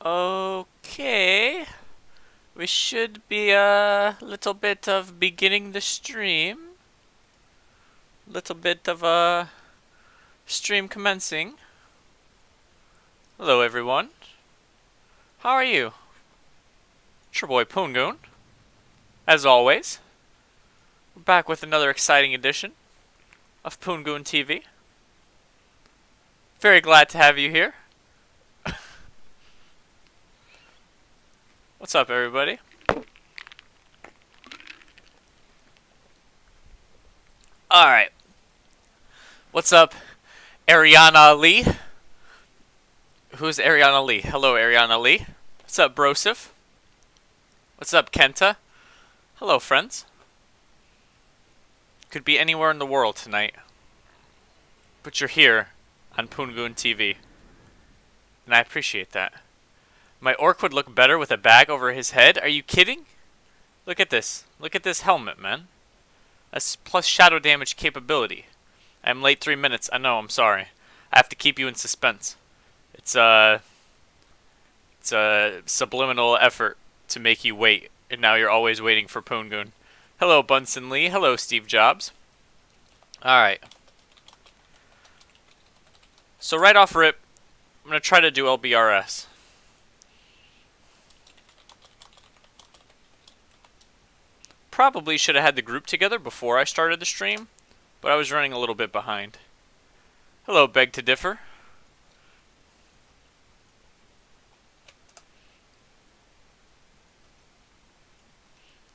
Okay, we should be a little bit of beginning the stream. Little bit of a stream commencing. Hello everyone. How are you? It's your boy Poongoon. As always, we're back with another exciting edition of Poongoon TV. Very glad to have you here. What's up everybody? Alright. What's up, Ariana Lee? Who's Ariana Lee? Hello, Ariana Lee. What's up, Brosif? What's up, Kenta? Hello, friends. Could be anywhere in the world tonight, but you're here on Poongoon TV, and I appreciate that. My orc would look better with a bag over his head. Are you kidding? Look at this. Look at this helmet, man. That's plus shadow damage capability. I'm late 3 minutes. I know, I'm sorry. I have to keep you in suspense. It's a subliminal effort to make you wait, and now you're always waiting for Poongoon. Hello, Bunsen Lee. Hello, Steve Jobs. Alright. So right off rip, I'm going to try to do LBRS. Probably should have had the group together before I started the stream, but I was running a little bit behind. Hello, Beg to Differ.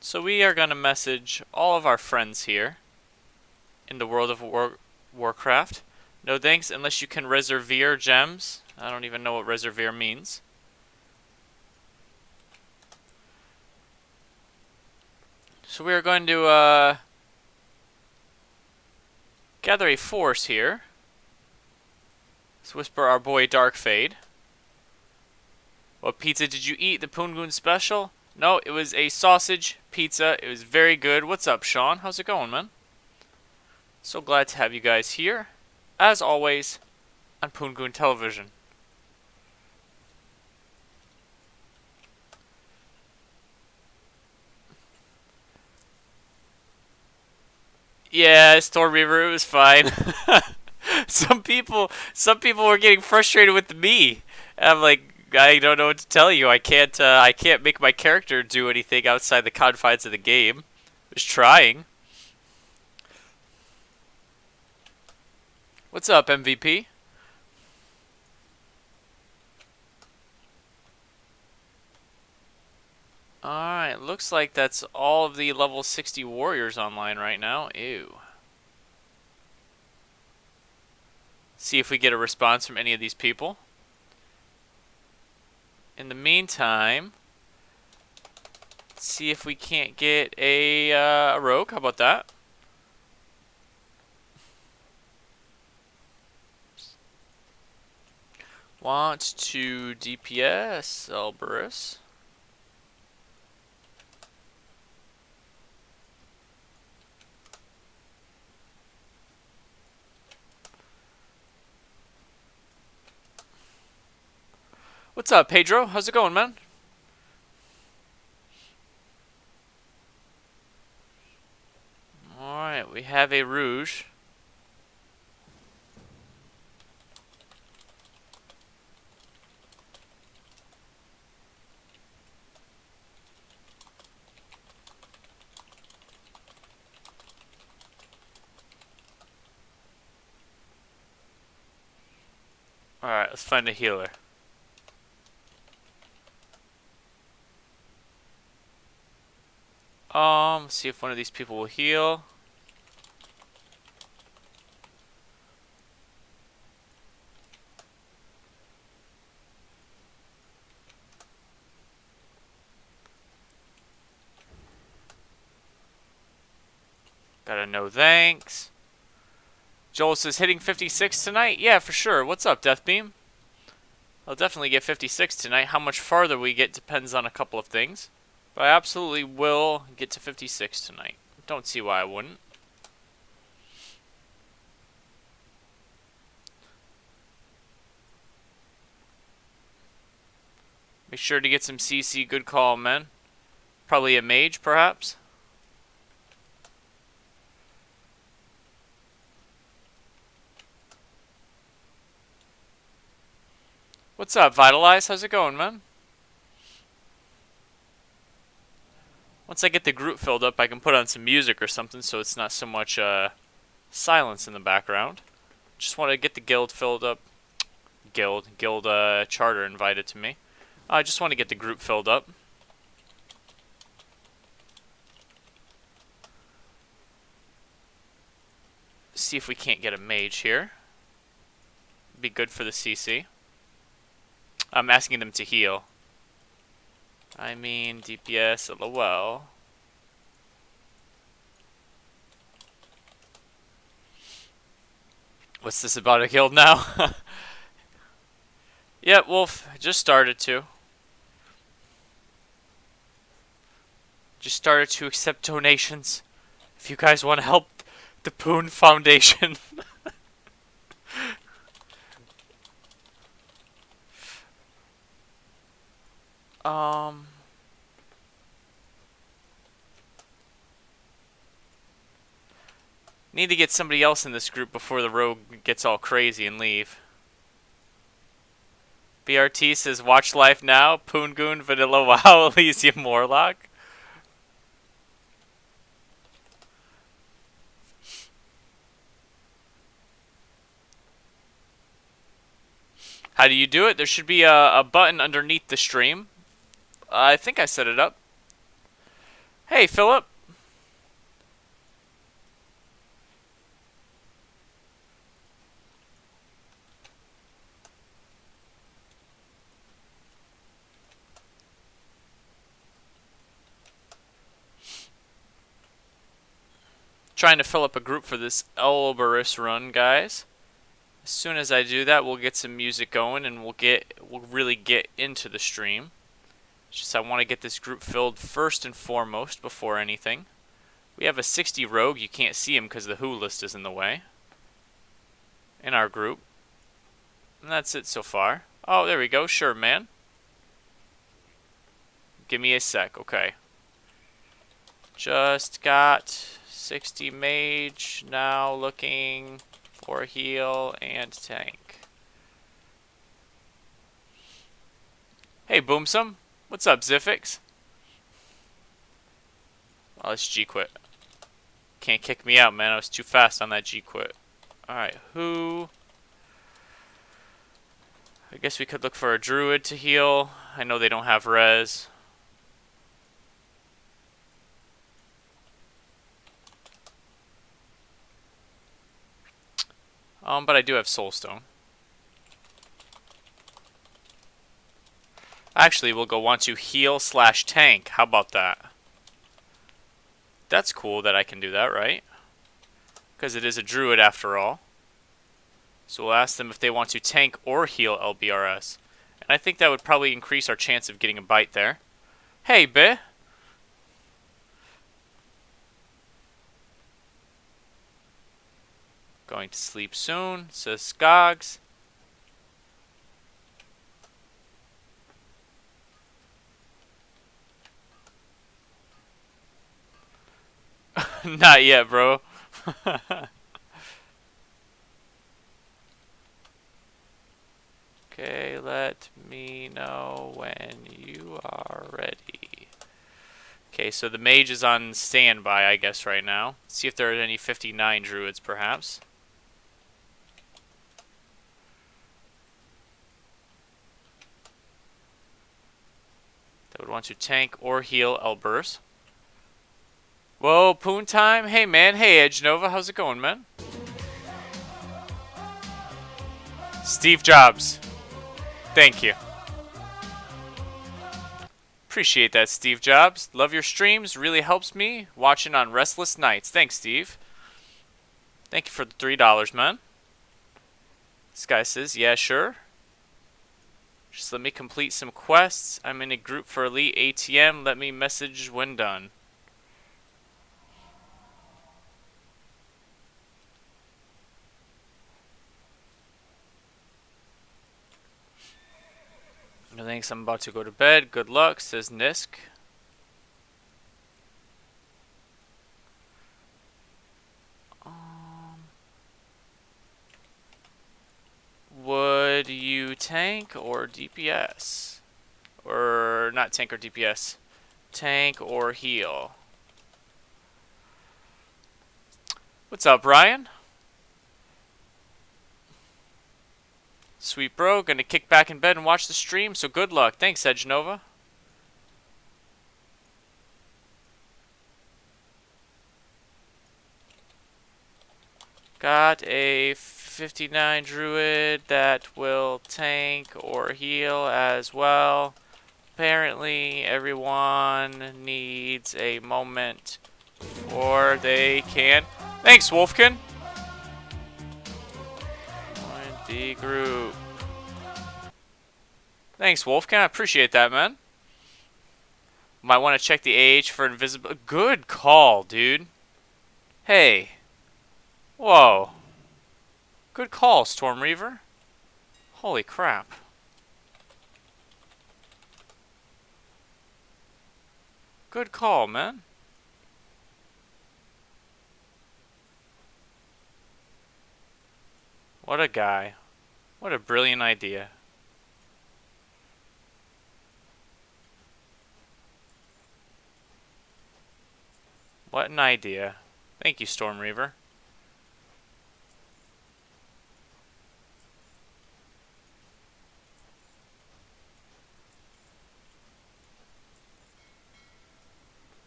So we are going to message all of our friends here in the world of Warcraft. No thanks unless you can reservier gems. I don't even know what reservier means. So we are going to gather a force here. Let's whisper our boy Darkfade. What pizza did you eat? The Poongoon special? No, it was a sausage pizza. It was very good. What's up, Sean? How's it going, man? So glad to have you guys here, as always, on Poongoon Television. Yeah, Stormreaver, it was fine. Some people were getting frustrated with me. I'm like, I don't know what to tell you. I can't make my character do anything outside the confines of the game. I was trying. What's up, MVP? Alright, looks like that's all of the level 60 warriors online right now. Ew. See if we get a response from any of these people. In the meantime, see if we can't get a rogue. How about that? Want to DPS Elberus. What's up, Pedro? How's it going, man? Alright, we have a Rouge. Alright, let's find a healer. See if one of these people will heal. Got a no thanks. Joel says hitting 56 tonight? Yeah, for sure. What's up, Deathbeam? I'll definitely get 56 tonight. How much farther we get depends on a couple of things. But I absolutely will get to 56 tonight. Don't see why I wouldn't. Make sure to get some CC. Good call, man. Probably a mage, perhaps. What's up, Vitalize? How's it going, man? Once I get the group filled up, I can put on some music or something so it's not so much silence in the background. Just want to get the guild filled up. Guild charter invited to me. I just want to get the group filled up. See if we can't get a mage here. Be good for the CC. I'm asking them to heal. I mean, DPS, LOL. What's this about a guild now? Yeah, Wolf, just started to. Just started to accept donations. If you guys want to help the Poon Foundation. Need to get somebody else in this group before the rogue gets all crazy and leave. BRT says, watch life now. Poongoon, Vanilla WoW, Elysium Warlock. How do you do it? There should be a button underneath the stream. I think I set it up. Hey, Philip. Trying to fill up a group for this Elberus run, guys. As soon as I do that, we'll get some music going and we'll really get into the stream. It's just I want to get this group filled first and foremost before anything. We have a 60 rogue. You can't see him because the who list is in the way. In our group. And that's it so far. Oh, there we go. Sure, man. Give me a sec. Okay. Just got 60 mage. Now looking for heal and tank. Hey, Boomsome. What's up, Ziffix? Oh, let's G-quit. Can't kick me out, man. I was too fast on that G-quit. Alright, who? I guess we could look for a druid to heal. I know they don't have res. But I do have soulstone. Actually, we'll go want to heal / tank. How about that? That's cool that I can do that, right? Because it is a druid after all. So we'll ask them if they want to tank or heal LBRS. And I think that would probably increase our chance of getting a bite there. Hey, Beh. Going to sleep soon, says Skogs. Not yet, bro. Okay, let me know when you are ready. Okay, so the mage is on standby, I guess, right now. Let's see if there are any 59 druids, perhaps. That would want to tank or heal Elbers. Whoa, Poon time? Hey, man. Hey, Edge Nova. How's it going, man? Steve Jobs. Thank you. Appreciate that, Steve Jobs. Love your streams. Really helps me watching on restless nights. Thanks, Steve. Thank you for the $3, man. This guy says, yeah, sure. Just let me complete some quests. I'm in a group for Elite ATM. Let me message when done. I think I'm about to go to bed. Good luck, says Nisk. Would you tank or DPS? Or not tank or DPS. Tank or heal? What's up, Ryan? Sweet bro, gonna kick back in bed and watch the stream, so good luck. Thanks, Edge Nova. Got a 59 druid that will tank or heal as well. Apparently, everyone needs a moment or they can. Thanks, Wolfkin. Join the group. Thanks, Wolfkin. I appreciate that, man. Might want to check the age for invisible. Good call, dude. Hey. Whoa. Good call, Storm Reaver. Holy crap. Good call, man. What a guy. What a brilliant idea. What an idea. Thank you, Storm Reaver.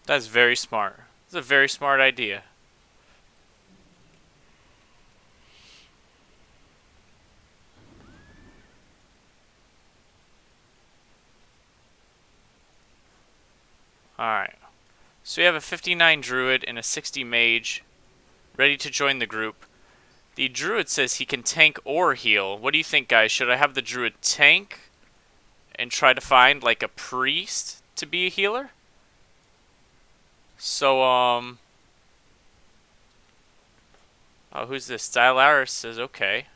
That's very smart. It's a very smart idea. Alright. So we have a 59 druid and a 60 mage ready to join the group. The druid says he can tank or heal. What do you think, guys? Should I have the druid tank and try to find like a priest to be a healer? So, oh, who's this? Stylaris says, okay.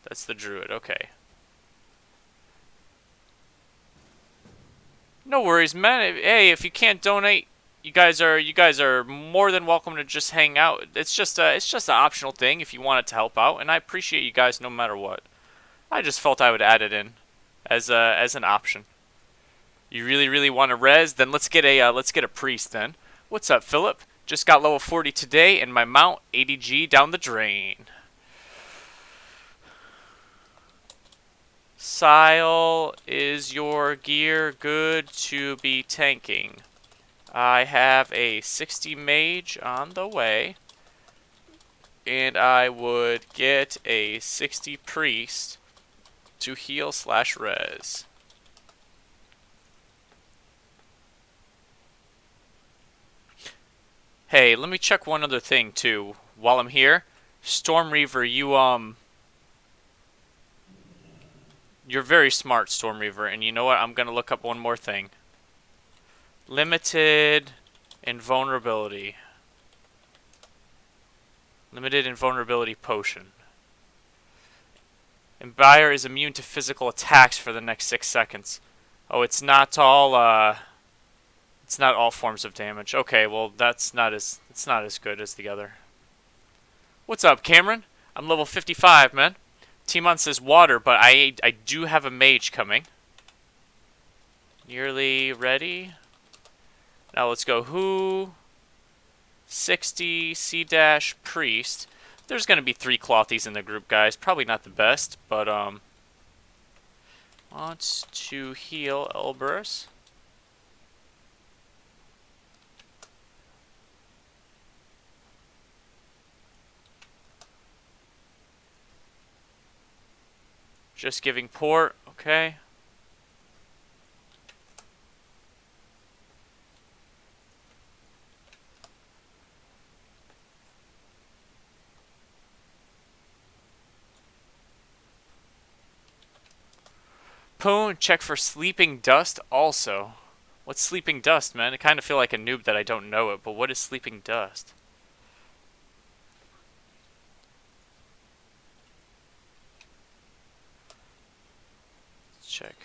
That's the druid, okay. No worries, man. Hey, if you can't donate, you guys are more than welcome to just hang out. It's just an optional thing if you wanted to help out, and I appreciate you guys no matter what. I just felt I would add it in as an option. You really want to res? Then let's get a priest then. What's up, Philip? Just got level 40 today, and my mount 80G down the drain. Sile, is your gear good to be tanking? I have a 60 mage on the way, and I would get a 60 priest to heal / res. Hey, let me check one other thing too while I'm here. Storm Reaver, you're very smart, Storm Reaver, and you know what? I'm gonna look up one more thing. Limited invulnerability. Limited invulnerability potion. Embire is immune to physical attacks for the next 6 seconds. Oh, it's not all forms of damage. Okay, well it's not as good as the other. What's up, Cameron? I'm level 55, man. Timon says water, but I do have a mage coming. Nearly ready. Now let's go who? 60 C- priest. There's gonna be 3 clothies in the group, guys. Probably not the best, but wants to heal Elbrus. Just giving port, okay. Poon, check for sleeping dust also. What's sleeping dust, man? I kind of feel like a noob that I don't know it, but what is sleeping dust? Let's check.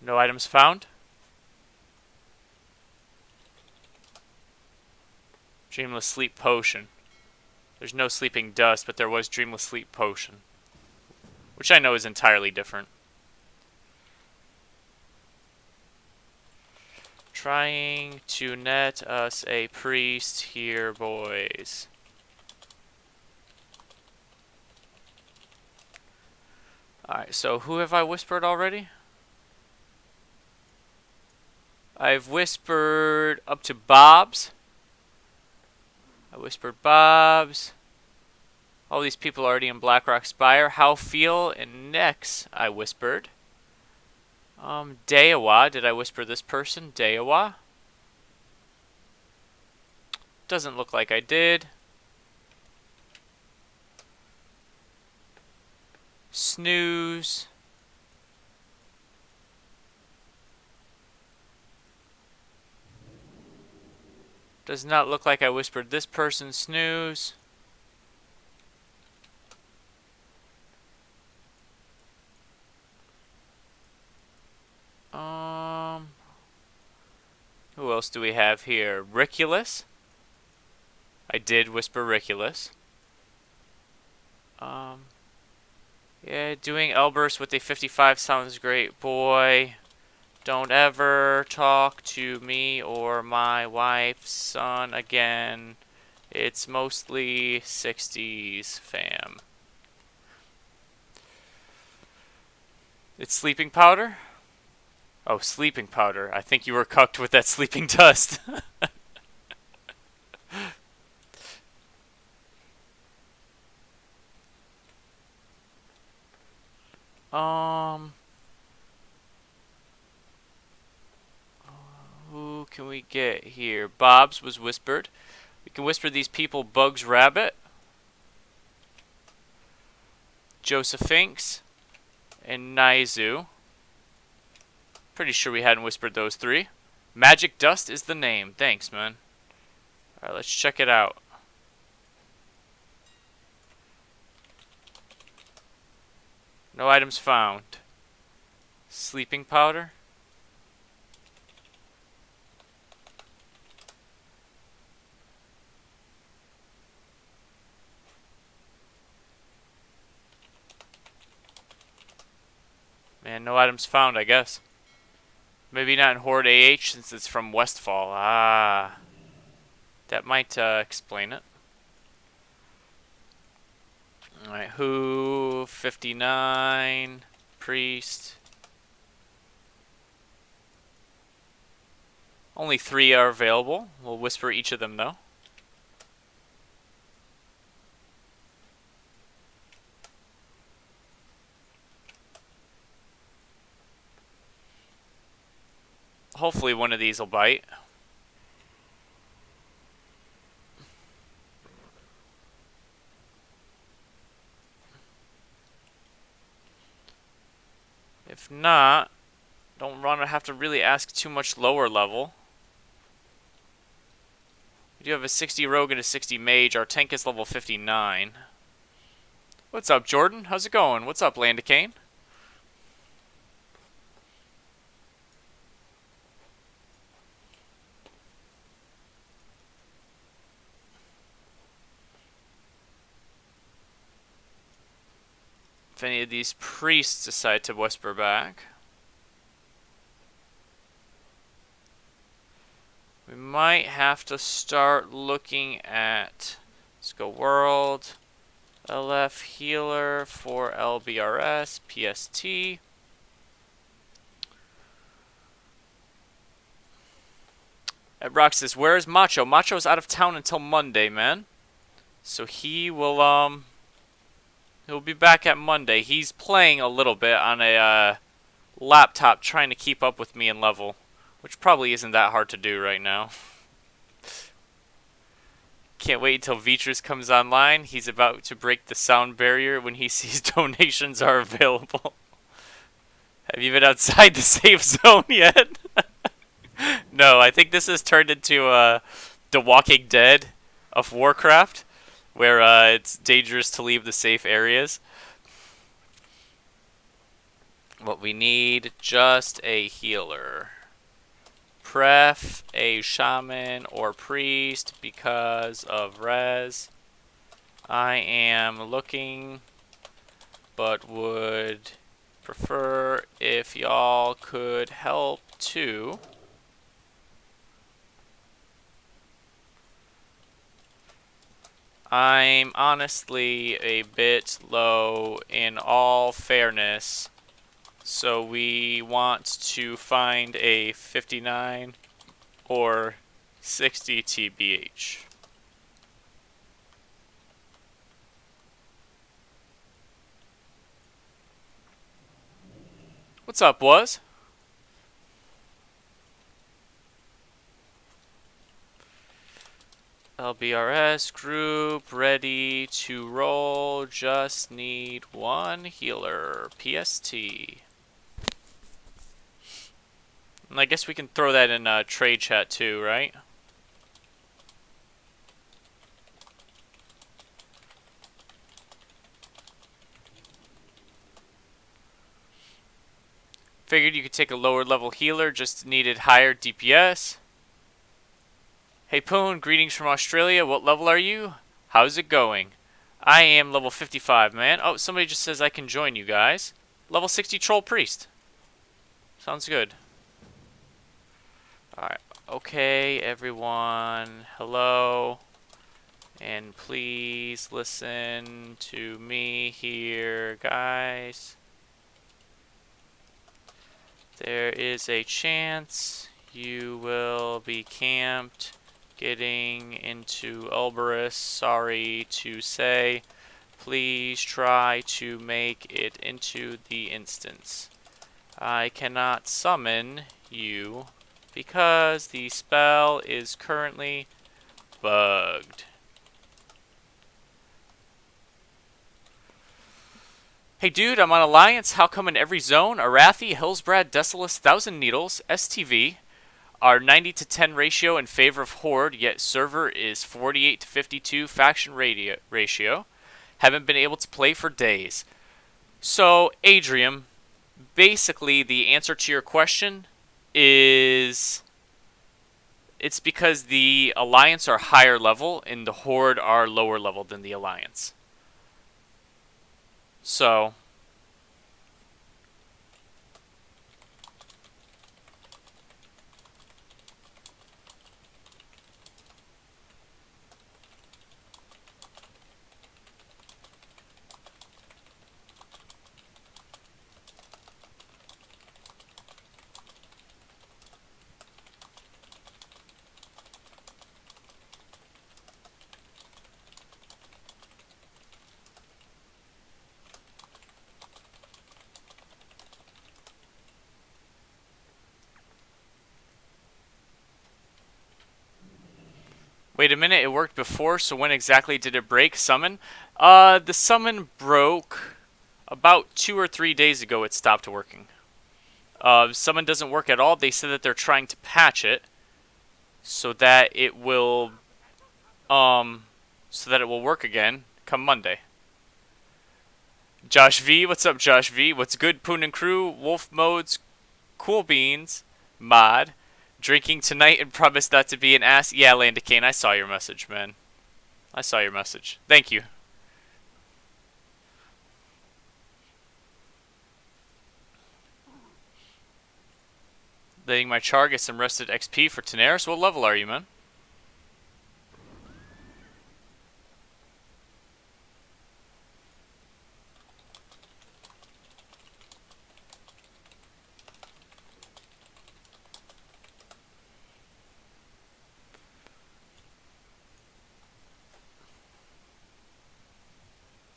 No items found. Dreamless sleep potion. There's no sleeping dust, but there was dreamless sleep potion, which I know is entirely different. Trying to net us a priest here, boys. Alright, so who have I whispered already? I've whispered up to Bob's. I whispered Bob's. All these people are already in Blackrock Spire. How feel and Nex, I whispered. Deawa, did I whisper this person? Deawa? Doesn't look like I did. Snooze. Does not look like I whispered this person. Snooze. Who else do we have here? Riculous. I did whisper Riculous. Yeah, doing Elburst with a 55 sounds great, boy. Don't ever talk to me or my wife's son again. It's mostly 60s, fam. It's sleeping powder? Oh, sleeping powder. I think you were cucked with that sleeping dust. Who can we get here? Bob's was whispered. We can whisper these people Bugs Rabbit, Josephinks, and Naizu. Pretty sure we hadn't whispered those three. Magic Dust is the name. Thanks, man. Alright, let's check it out. No items found. Sleeping powder. Man, no items found, I guess. Maybe not in Horde AH since it's from Westfall. Ah. That might explain it. Alright, who? 59. Priest. Only 3 are available. We'll whisper each of them though. Hopefully one of these will bite. If not, don't want to have to really ask too much lower level. We do have a 60 rogue and a 60 mage. Our tank is level 59. What's up, Jordan? How's it going? What's up, Landicane? If any of these priests decide to whisper back, we might have to start looking at, let's go world, LF healer for LBRS, PST. At Rock says, where is Macho? Macho's out of town until Monday, man. So he will, he'll be back at Monday. He's playing a little bit on a laptop trying to keep up with me in level, which probably isn't that hard to do right now. Can't wait until Vitrus comes online. He's about to break the sound barrier when he sees donations are available. Have you been outside the safe zone yet? No, I think this has turned into The Walking Dead of Warcraft, where it's dangerous to leave the safe areas. What we need, just a healer. Pref a shaman or priest because of res. I am looking, but would prefer if y'all could help too. I'm honestly a bit low in all fairness, so we want to find a 59 or 60 TBH. What's up, Was? LBRS group ready to roll. Just need one healer. PST. And I guess we can throw that in trade chat too, right? Figured you could take a lower level healer, just needed higher DPS. Hey Poon, greetings from Australia. What level are you? How's it going? I am level 55, man. Oh, somebody just says I can join you guys. Level 60 Troll Priest. Sounds good. Alright. Okay, everyone. Hello. And please listen to me here, guys. There is a chance you will be camped getting into Elberus. Sorry to say. Please try to make it into the instance. I cannot summon you because the spell is currently bugged. Hey dude, I'm on Alliance. How come in every zone, Arathi, Hillsbrad, Desolus, Thousand Needles, STV are 90 to 10 ratio in favor of Horde, yet server is 48 to 52 faction ratio. Haven't been able to play for days. So, Adrian, basically the answer to your question is it's because the Alliance are higher level and the Horde are lower level than the Alliance. So, wait a minute, it worked before, so when exactly did it break? Summon? The summon broke about 2 or 3 days ago. It stopped working. Summon doesn't work at all. They said that they're trying to patch it so that it will work again come Monday. Josh V, what's up, Josh V? What's good, Poon Crew? Wolf Modes, Cool Beans, Mod, drinking tonight and promise not to be an ass. Yeah, Landicane, I saw your message, man. I saw your message. Thank you. Letting my char get some rested XP for Tenaris. What level are you, man?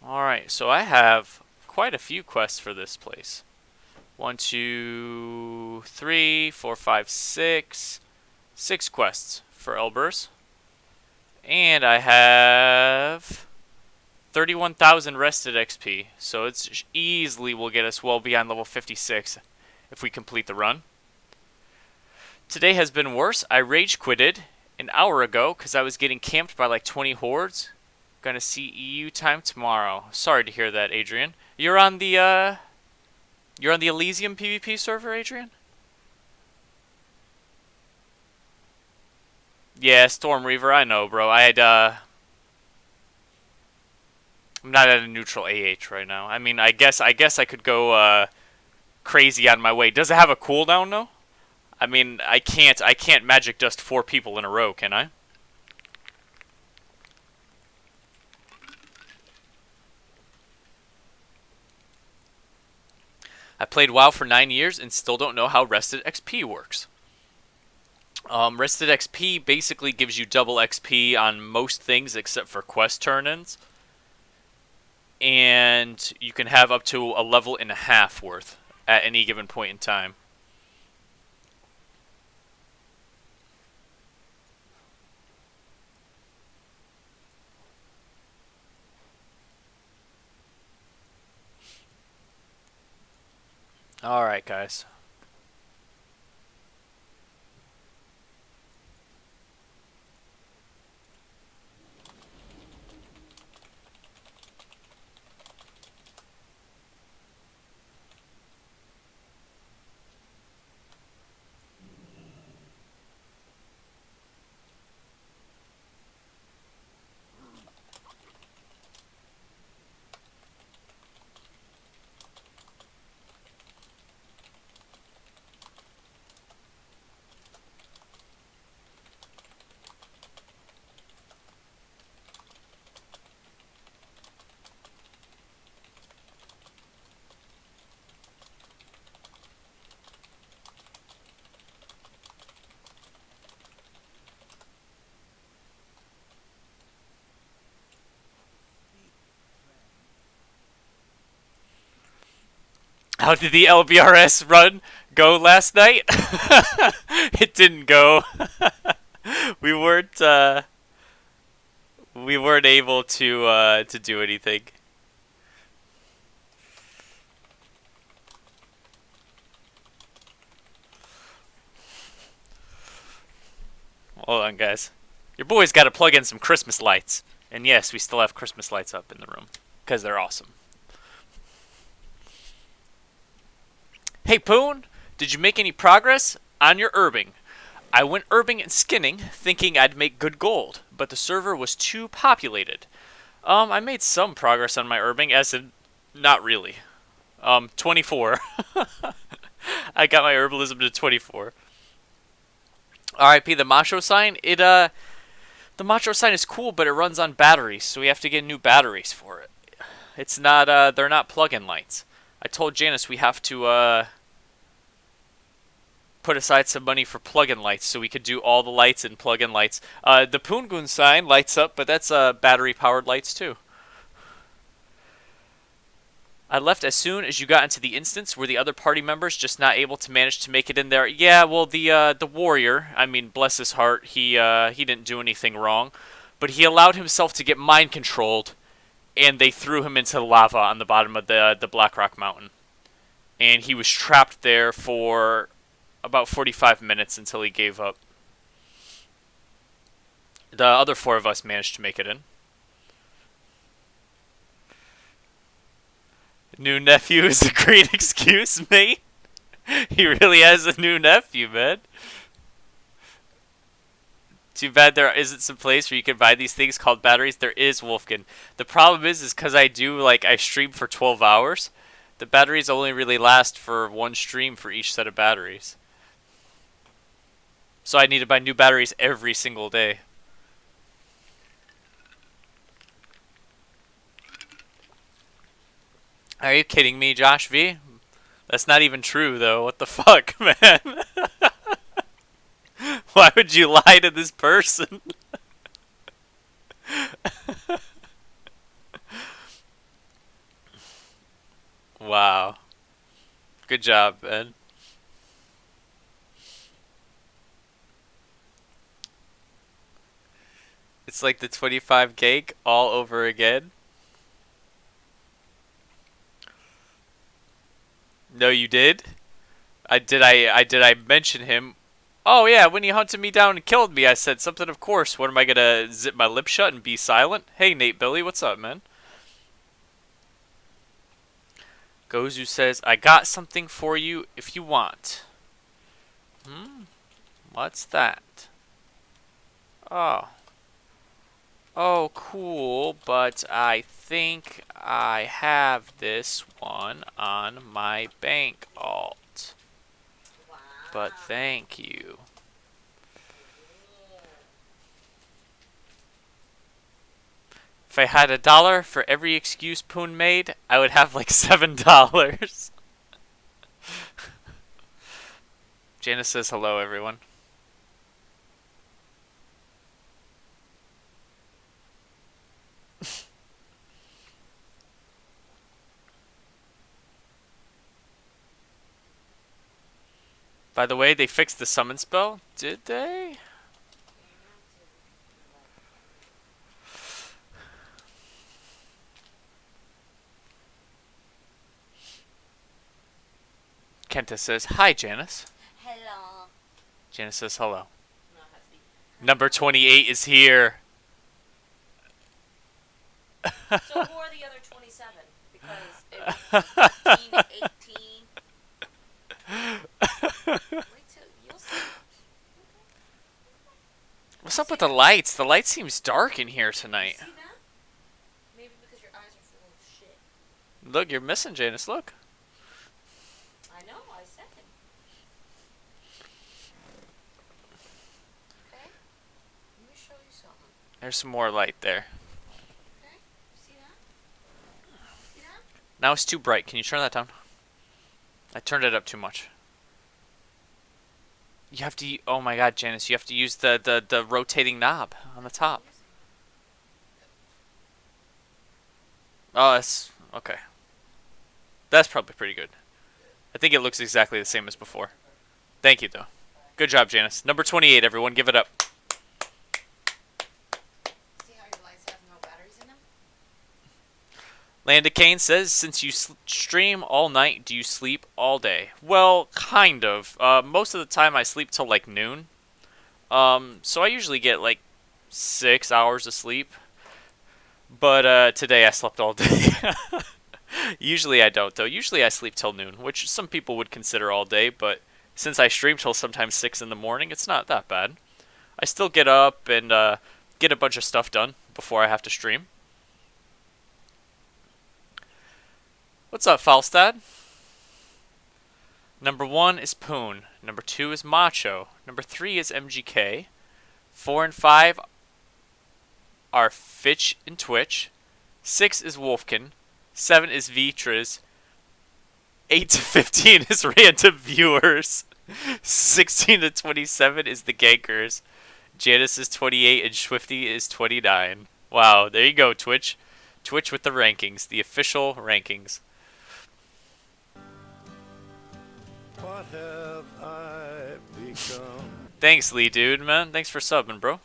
Alright, so I have quite a few quests for this place. 1, 2, 3, 4, 5, 6. 6 quests for Elbers. And I have 31,000 rested XP. So it's easily will get us well beyond level 56 if we complete the run. Today has been worse. I rage quitted an hour ago because I was getting camped by like 20 hordes. Gonna see EU time tomorrow. Sorry to hear that, Adrian. You're on the You're on the Elysium PvP server, Adrian? Yeah, Storm Reaver, I know, bro. I'm not at a neutral AH right now. I mean, I guess I could go crazy on my way. Does it have a cooldown though? I mean, I can't magic dust 4 people in a row, can I? I played WoW for 9 years and still don't know how Rested XP works. Rested XP basically gives you double XP on most things except for quest turn-ins. And you can have up to a level and a half worth at any given point in time. Alright, guys. How did the LBRS run go last night? It didn't go. we weren't we weren't able to do anything. Hold on, guys. Your boy's got to plug in some Christmas lights. And yes, we still have Christmas lights up in the room because they're awesome. Hey Poon, did you make any progress on your herbing? I went herbing and skinning, thinking I'd make good gold, but the server was too populated. I made some progress on my herbing, as in, not really. 24. I got my herbalism to 24. RIP the macho sign. The macho sign is cool, but it runs on batteries, so we have to get new batteries for it. It's not, they're not plug-in lights. I told Janice we have to, put aside some money for plug-in lights so we could do all the lights and plug-in lights. The Poongoon sign lights up, but that's battery-powered lights too. I left as soon as you got into the instance. Were the other party members just not able to manage to make it in there? Yeah, well, the warrior, I mean, bless his heart, he didn't do anything wrong, but he allowed himself to get mind controlled, and they threw him into the lava on the bottom of the Blackrock Mountain, and he was trapped there for about 45 minutes until he gave up. The other 4 of us managed to make it in. New nephew is a great excuse, mate. He really has a new nephew, man. Too bad there isn't some place where you can buy these things called batteries. There is, Wolfkin. The problem is because I stream for 12 hours, the batteries only really last for one stream for each set of batteries. So I need to buy new batteries every single day. Are you kidding me, Josh V? That's not even true, though. What the fuck, man? Why would you lie to this person? Wow. Good job, man. It's like the 25 gig all over again. No, you did? I mention him? Oh yeah, when he hunted me down and killed me, I said something, of course. What am I gonna zip my lip shut and be silent? Hey Nate Billy, what's up, man? Gozu says, I got something for you if you want. What's that? Oh. Oh, cool, but I think I have this one on my bank alt. Wow. But thank you. If I had $1 for every excuse Poon made, I would have like $7. Janice says hello, everyone. By the way, they fixed the summon spell, did they? Kenta says, hi, Janice. Hello. Janice says hello. No, it has to be. Number 28 is here. So who are the other 27? Because it was 15, 18. Wait till you'll see. What's up with the lights? The light seems dark in here tonight. See that? Maybe because your eyes are full of shit. Look, you're missing, Janice. Look. I know, I said it. Okay? Let me show you something. There's some more light there. Okay? See that? See that? Now it's too bright. Can you turn that down? I turned it up too much. You have to... Oh my god, Janice. You have to use the rotating knob on the top. Oh, that's... Okay. That's probably pretty good. I think it looks exactly the same as before. Thank you, though. Good job, Janice. Number 28, everyone. Give it up. See how your lights have no batteries in them? Landa Kane says, since you stream all night, do you sleep all day? Well, kind of. Most of the time I sleep till like noon. So I usually get like 6 hours of sleep. But today I slept all day. Usually I don't, though. Usually I sleep till noon, which some people would consider all day, but since I stream till sometimes 6 in the morning, it's not that bad. I still get up and get a bunch of stuff done before I have to stream. What's up, Falstad? Number 1 is Poon. Number 2 is Macho. Number 3 is MGK. 4 and 5 are Fitch and Twitch. 6 is Wolfkin. 7 is Vitriz. 8 to 15 is random viewers. 16 to 27 is the Gankers. Janice is 28 and Swifty is 29. Wow, there you go, Twitch. Twitch with the rankings, the official rankings. What have I become? Thanks, Lee, dude, man. Thanks for subbing, bro.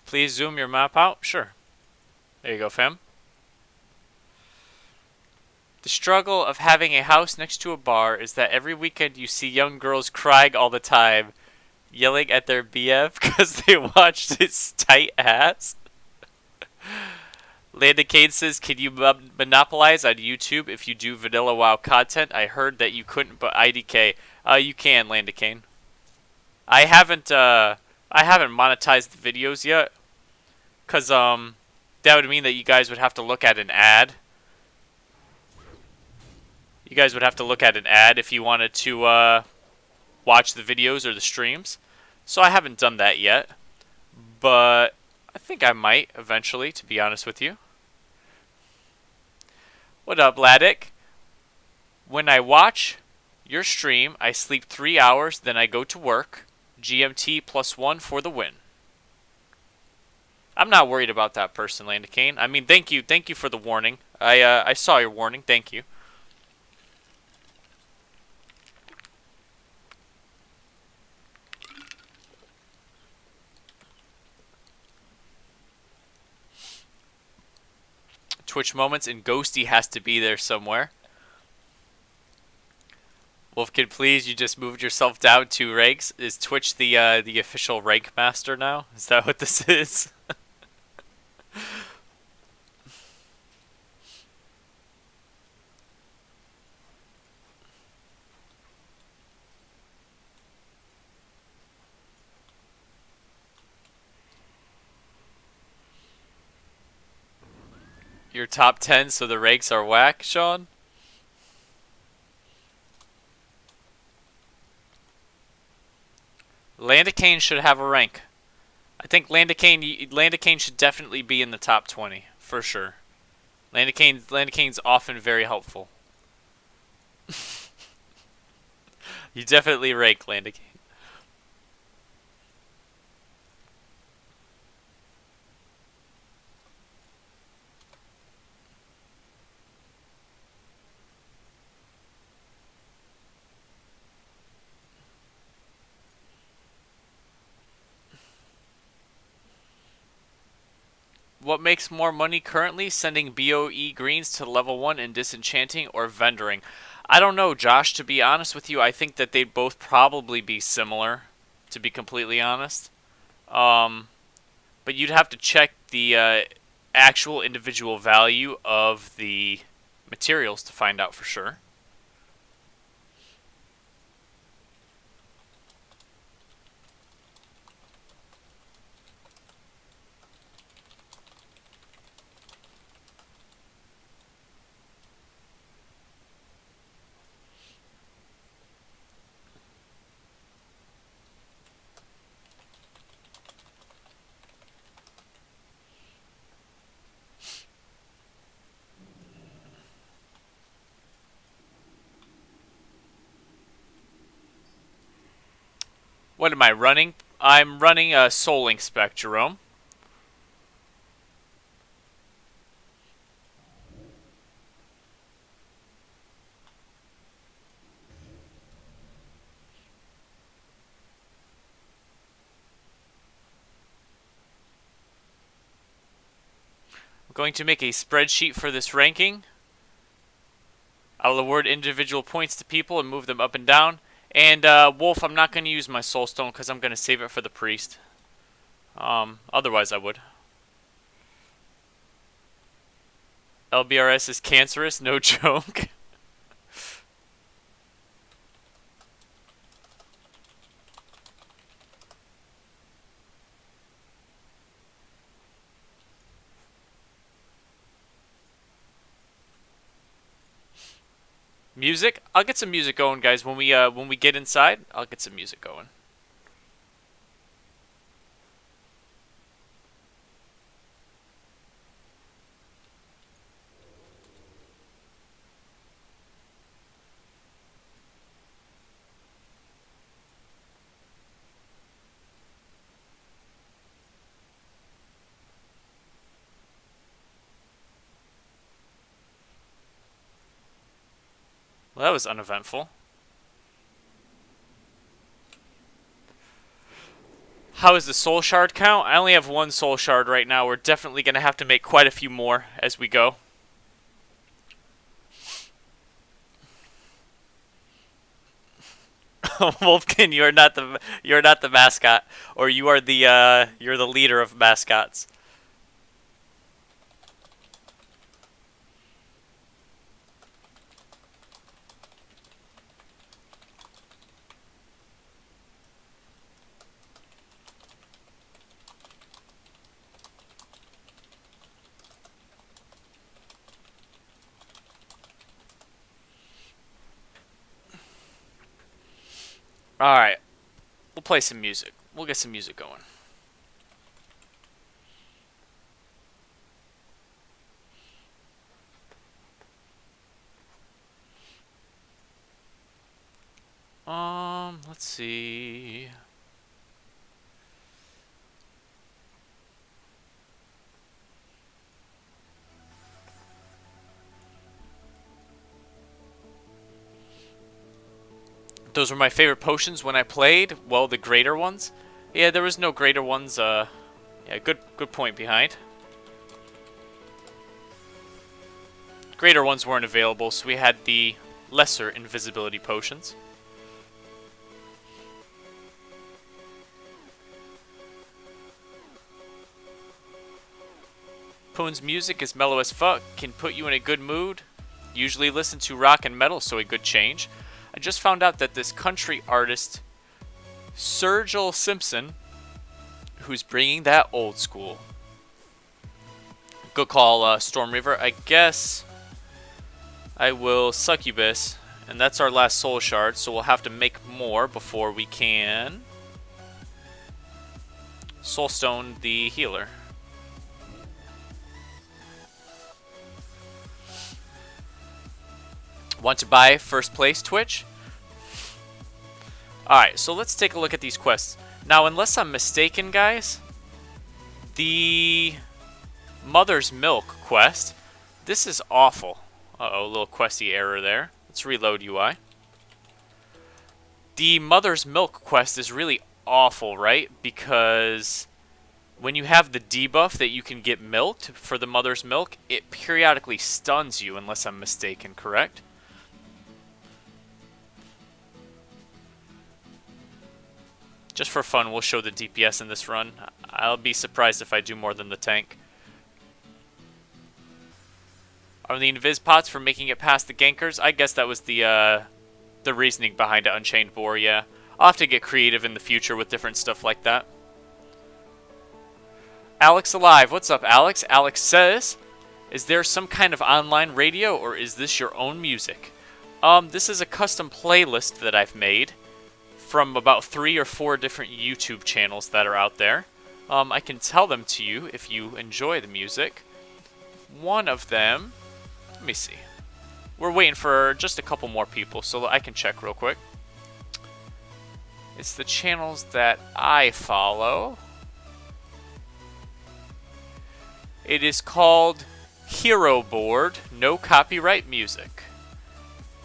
Please zoom your map out? Sure. There you go, fam. The struggle of having a house next to a bar is that every weekend you see young girls crying all the time, yelling at their BF because they watched his tight ass. Landa Kane says, can you monopolize on YouTube if you do vanilla WoW content? I heard that you couldn't, but IDK. You can, Landa Kane. I haven't monetized the videos yet. Because, that would mean that you guys would have to look at an ad. You guys would have to look at an ad if you wanted to, watch the videos or the streams. So I haven't done that yet. But I think I might eventually, to be honest with you. What up, Laddick? When I watch your stream, I sleep 3 hours, then I go to work. GMT +1 for the win. I'm not worried about that person, Landa Kane. I mean, thank you for the warning. I saw your warning. Thank you. Twitch moments and Ghosty has to be there somewhere. Wolfkid, please, you just moved yourself down 2 ranks. Is Twitch the official rank master now? Is that what this is? Your top 10, so the ranks are whack, Sean? Landicane should have a rank. I think Landicane should definitely be in the top 20, for sure. Landicane's often very helpful. You definitely rank Landicane. What makes more money currently? Sending BOE greens to level 1 and disenchanting or vendoring? I don't know, Josh. To be honest with you, I think that they'd both probably be similar, to be completely honest. But you'd have to check the actual individual value of the materials to find out for sure. What am I running? I'm running a Soul Link spec, Jerome. I'm going to make a spreadsheet for this ranking. I'll award individual points to people and move them up and down. And Wolf, I'm not going to use my Soul Stone because I'm going to save it for the priest. Otherwise I would. LBRS is cancerous, no joke. Music? I'll get some music going, guys. When we get inside, I'll get some music going. Well, that was uneventful. How is the soul shard count? I only have 1 soul shard right now. We're definitely going to have to make quite a few more as we go. Wolfkin, you're not the mascot, or you're the leader of mascots. Alright. We'll play some music. We'll get some music going. Let's see. Those were my favorite potions when I played. Well, the greater ones. Yeah, there was no greater ones. Yeah, good point behind. Greater ones weren't available, so we had the lesser invisibility potions. Poon's music is mellow as fuck, can put you in a good mood. Usually listen to rock and metal, so a good change. I just found out that this country artist, Sergil Simpson, who's bringing that old school. Good call, Storm Reaver. I guess I will Succubus, and that's our last soul shard, so we'll have to make more before we can Soulstone the healer. Want to buy first place, Twitch? Alright, so let's take a look at these quests. Now, unless I'm mistaken, guys, the Mother's Milk quest, this is awful. Uh-oh, a little questy error there. Let's reload UI. The Mother's Milk quest is really awful, right? Because when you have the debuff that you can get milked for the Mother's Milk, it periodically stuns you, unless I'm mistaken, correct? Just for fun, we'll show the DPS in this run. I'll be surprised if I do more than the tank. Are the invis pots for making it past the gankers? I guess that was the reasoning behind it, Unchained Boar, yeah. I'll have to get creative in the future with different stuff like that. Alex Alive, what's up, Alex? Alex says, is there some kind of online radio, or is this your own music? This is a custom playlist that I've made from about 3 or 4 different YouTube channels that are out there. I can tell them to you if you enjoy the music. One of them, let me see. We're waiting for just a couple more people, so I can check real quick. It's the channels that I follow. It is called Hero Board, No Copyright Music.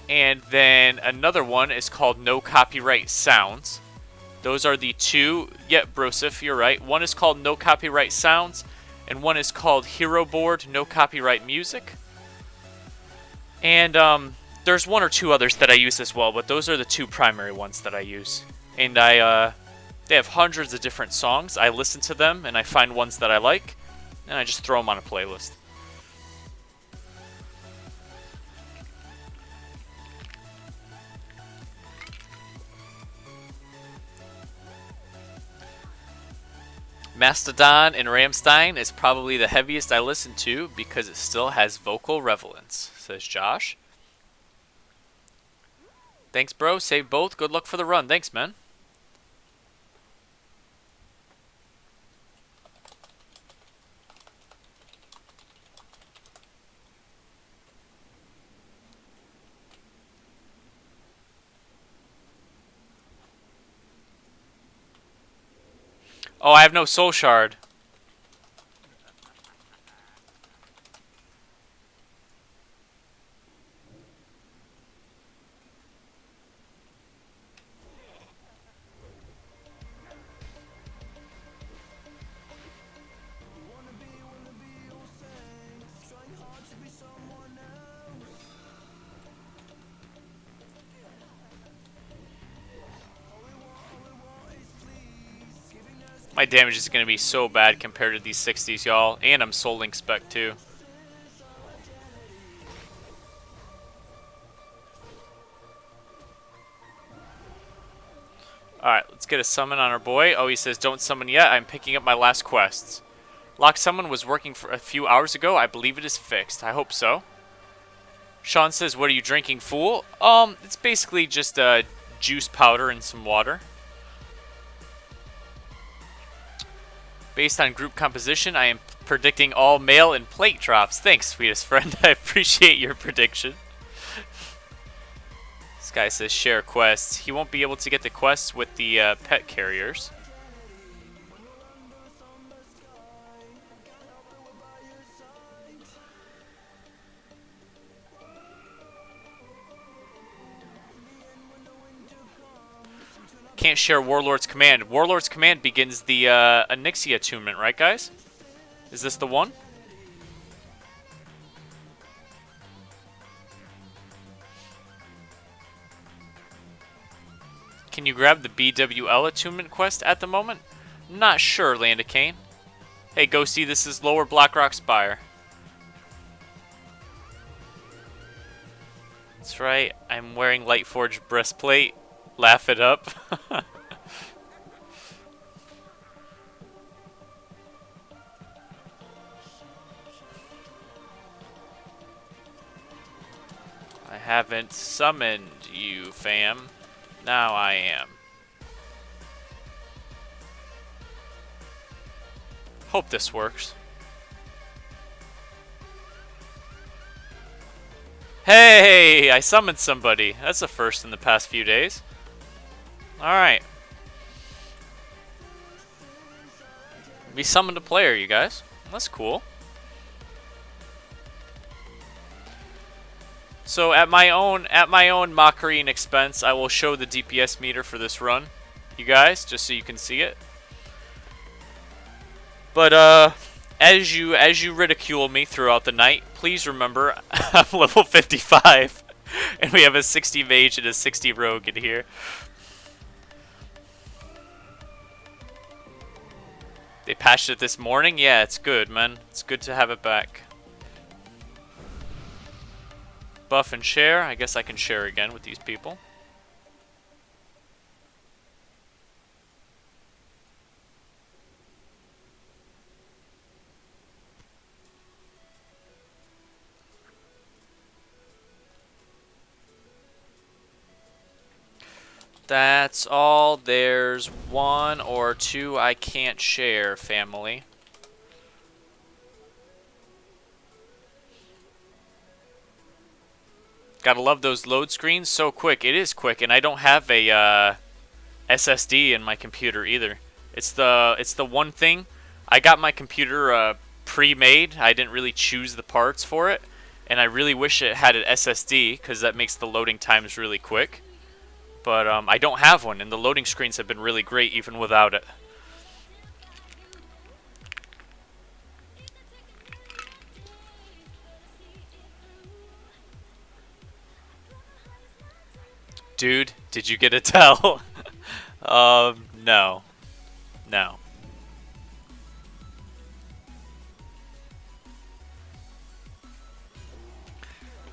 And then another one is called No Copyright Sounds. Those are the two. Yep, Brosif, you're right. One is called No Copyright Sounds, and one is called Hero Board, No Copyright Music. And there's 1 or 2 others that I use as well, but those are the 2 primary ones that I use. And they have hundreds of different songs. I listen to them, and I find ones that I like, and I just throw them on a playlist. Mastodon and Ramstein is probably the heaviest I listen to because it still has vocal relevance, says Josh. Thanks, bro. Save both. Good luck for the run. Thanks, man. Oh, I have no soul shard. My damage is going to be so bad compared to these 60s, y'all. And I'm souling spec too. Alright, let's get a summon on our boy. Oh, he says, don't summon yet. I'm picking up my last quests. Lock summon was working for a few hours ago. I believe it is fixed. I hope so. Sean says, what are you drinking, fool? It's basically just juice powder and some water. Based on group composition, I am predicting all mail and plate drops. Thanks, sweetest friend. I appreciate your prediction. This guy says share quests. He won't be able to get the quests with the pet carriers. Can't share Warlord's Command. Warlord's Command begins the Onyxia attunement, right, guys? Is this the one? Can you grab the BWL attunement quest at the moment? Not sure, Landicane. Hey, Ghosty, this is Lower Blackrock Spire. That's right, I'm wearing Lightforged breastplate. Laugh it up. I haven't summoned you, fam. Now I am. Hope this works. Hey, I summoned somebody. That's a first in the past few days. Alright. We summoned a player, you guys. That's cool. So at my own mockery and expense, I will show the DPS meter for this run, you guys, just so you can see it. But as you ridicule me throughout the night, please remember I'm level 55, and we have a 60 mage and a 60 rogue in here. They patched it this morning. Yeah, it's good, man. It's good to have it back. Buff and share. I guess I can share again with these people. That's all. There's one or two I can't share, family. Gotta love those load screens. So quick. It is quick, and I don't have a SSD in my computer either. It's the one thing. I got my computer pre-made. I didn't really choose the parts for it, and I really wish it had an SSD because that makes the loading times really quick. But I don't have one, and the loading screens have been really great even without it. Dude, did you get a tell? No. No.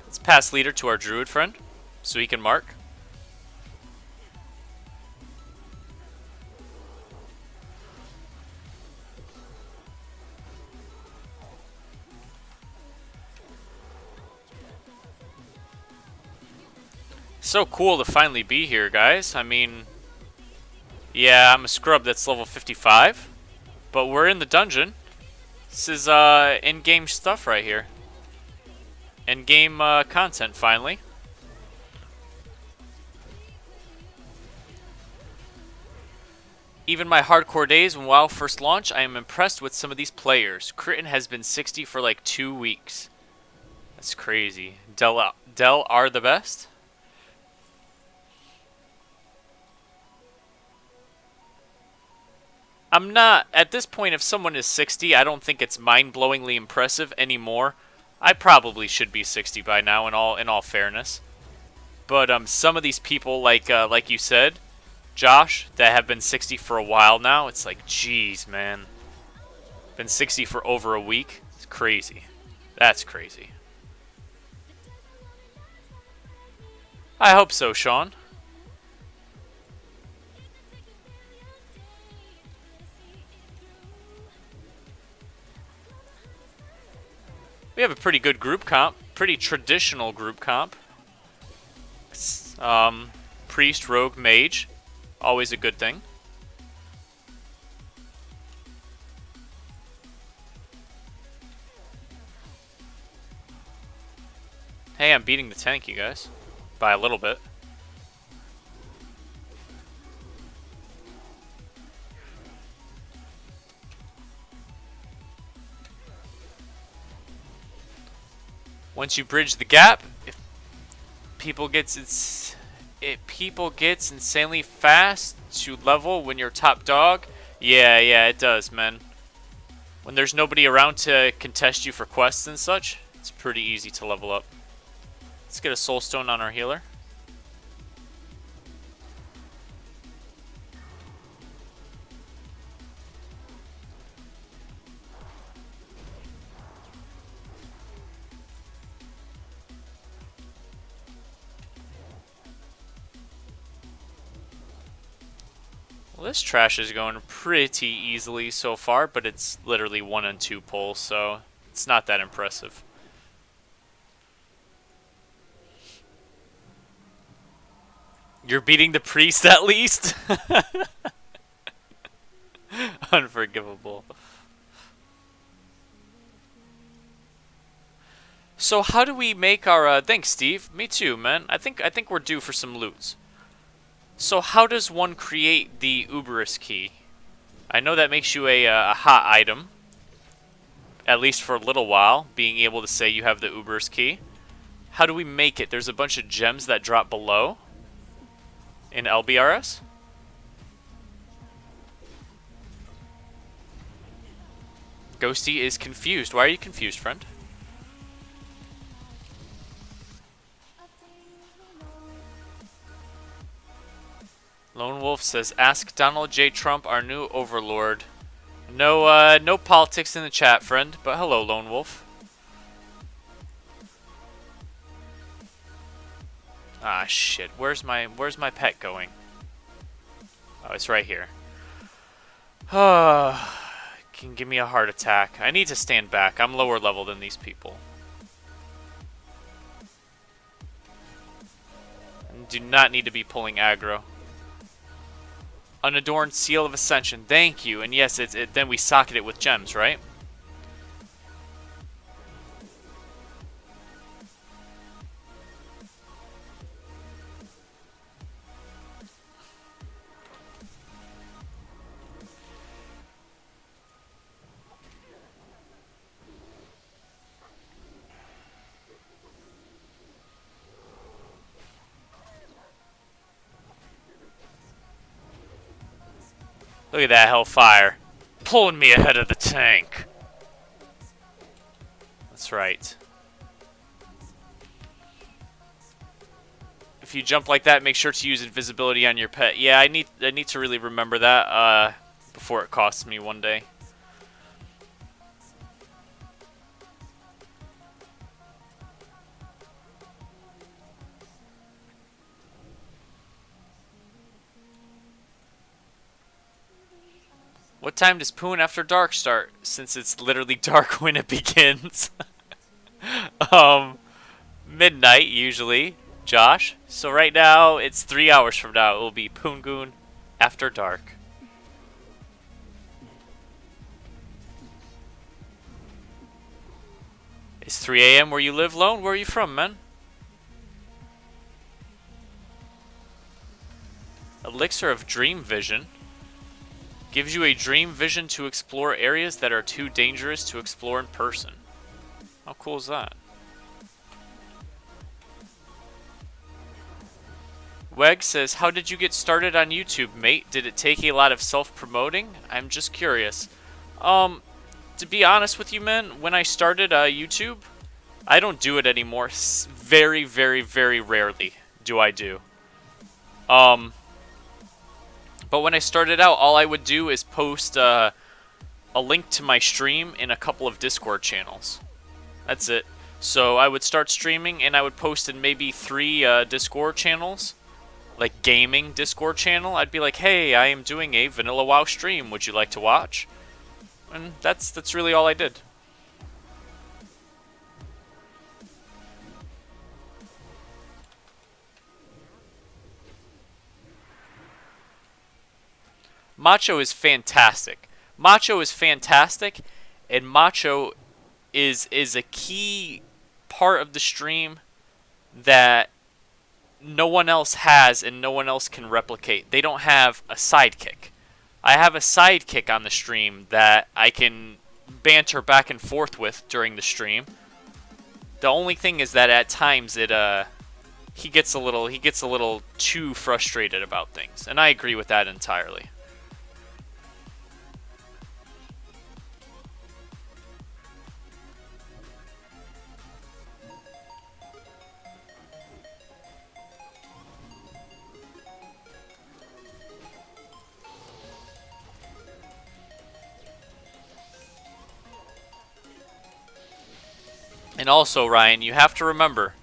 Let's pass leader to our druid friend, so he can mark. So cool to finally be here, guys. I mean, yeah, I'm a scrub that's level 55, but we're in the dungeon. This is in-game stuff right here. In-game content, finally. Even my hardcore days when WoW first launched, I am impressed with some of these players. Critin has been 60 for like 2 weeks. That's crazy. Del are the best? I'm not, at this point, if someone is 60, I don't think it's mind-blowingly impressive anymore. I probably should be 60 by now, in all fairness. But some of these people, like you said, Josh, that have been 60 for a while now, it's like, geez, man. Been 60 for over a week? It's crazy. That's crazy. I hope so, Sean. We have a pretty good group comp. Pretty traditional group comp. Priest, rogue, mage. Always a good thing. Hey, I'm beating the tank, you guys. By a little bit. Once you bridge the gap, if people gets insanely fast to level when you're top dog. Yeah, it does, man. When there's nobody around to contest you for quests and such, it's pretty easy to level up. Let's get a soul stone on our healer. Well, this trash is going pretty easily so far, but it's literally 1 and 2 pulls, so it's not that impressive. You're beating the priest at least? Unforgivable. So how do we make our thanks, Steve. Me too, man. I think we're due for some loots. So how does one create the Uberus key? I know that makes you a hot item. At least for a little while, being able to say you have the Uberus key. How do we make it? There's a bunch of gems that drop below in LBRS. Ghosty is confused. Why are you confused, friend? Lone Wolf says, ask Donald J. Trump, our new overlord. No, no politics in the chat, friend, but hello, Lone Wolf. Ah, shit. Where's my pet going? Oh, it's right here. Can give me a heart attack. I need to stand back. I'm lower level than these people. Do not need to be pulling aggro. Unadorned Seal of Ascension. Thank you. And yes, then we socket it with gems, right? Look at that hellfire. Pulling me ahead of the tank. That's right. If you jump like that, make sure to use invisibility on your pet. Yeah, I need to really remember that before it costs me one day. What time does Poon After Dark start? Since it's literally dark when it begins. Midnight usually, Josh. So right now it's 3 hours from now. It will be Poongoon After Dark. It's 3 a.m. where you live, Lone? Where are you from, man? Elixir of Dream Vision. Gives you a dream vision to explore areas that are too dangerous to explore in person. How cool is that? Weg says, how did you get started on YouTube, mate? Did it take a lot of self-promoting? I'm just curious. To be honest with you, man, when I started YouTube, I don't do it anymore. Very, very, very rarely do I do. But when I started out, all I would do is post a link to my stream in a couple of Discord channels. That's it. So I would start streaming, and I would post in maybe 3 Discord channels. Like gaming Discord channel. I'd be like, hey, I am doing a vanilla WoW stream. Would you like to watch? And that's really all I did. Macho is fantastic. Macho is fantastic, and Macho is a key part of the stream that no one else has and no one else can replicate. They don't have a sidekick. I have a sidekick on the stream that I can banter back and forth with during the stream. The only thing is that at times he gets a little too frustrated about things, and I agree with that entirely. And also, Ryan, you have to remember,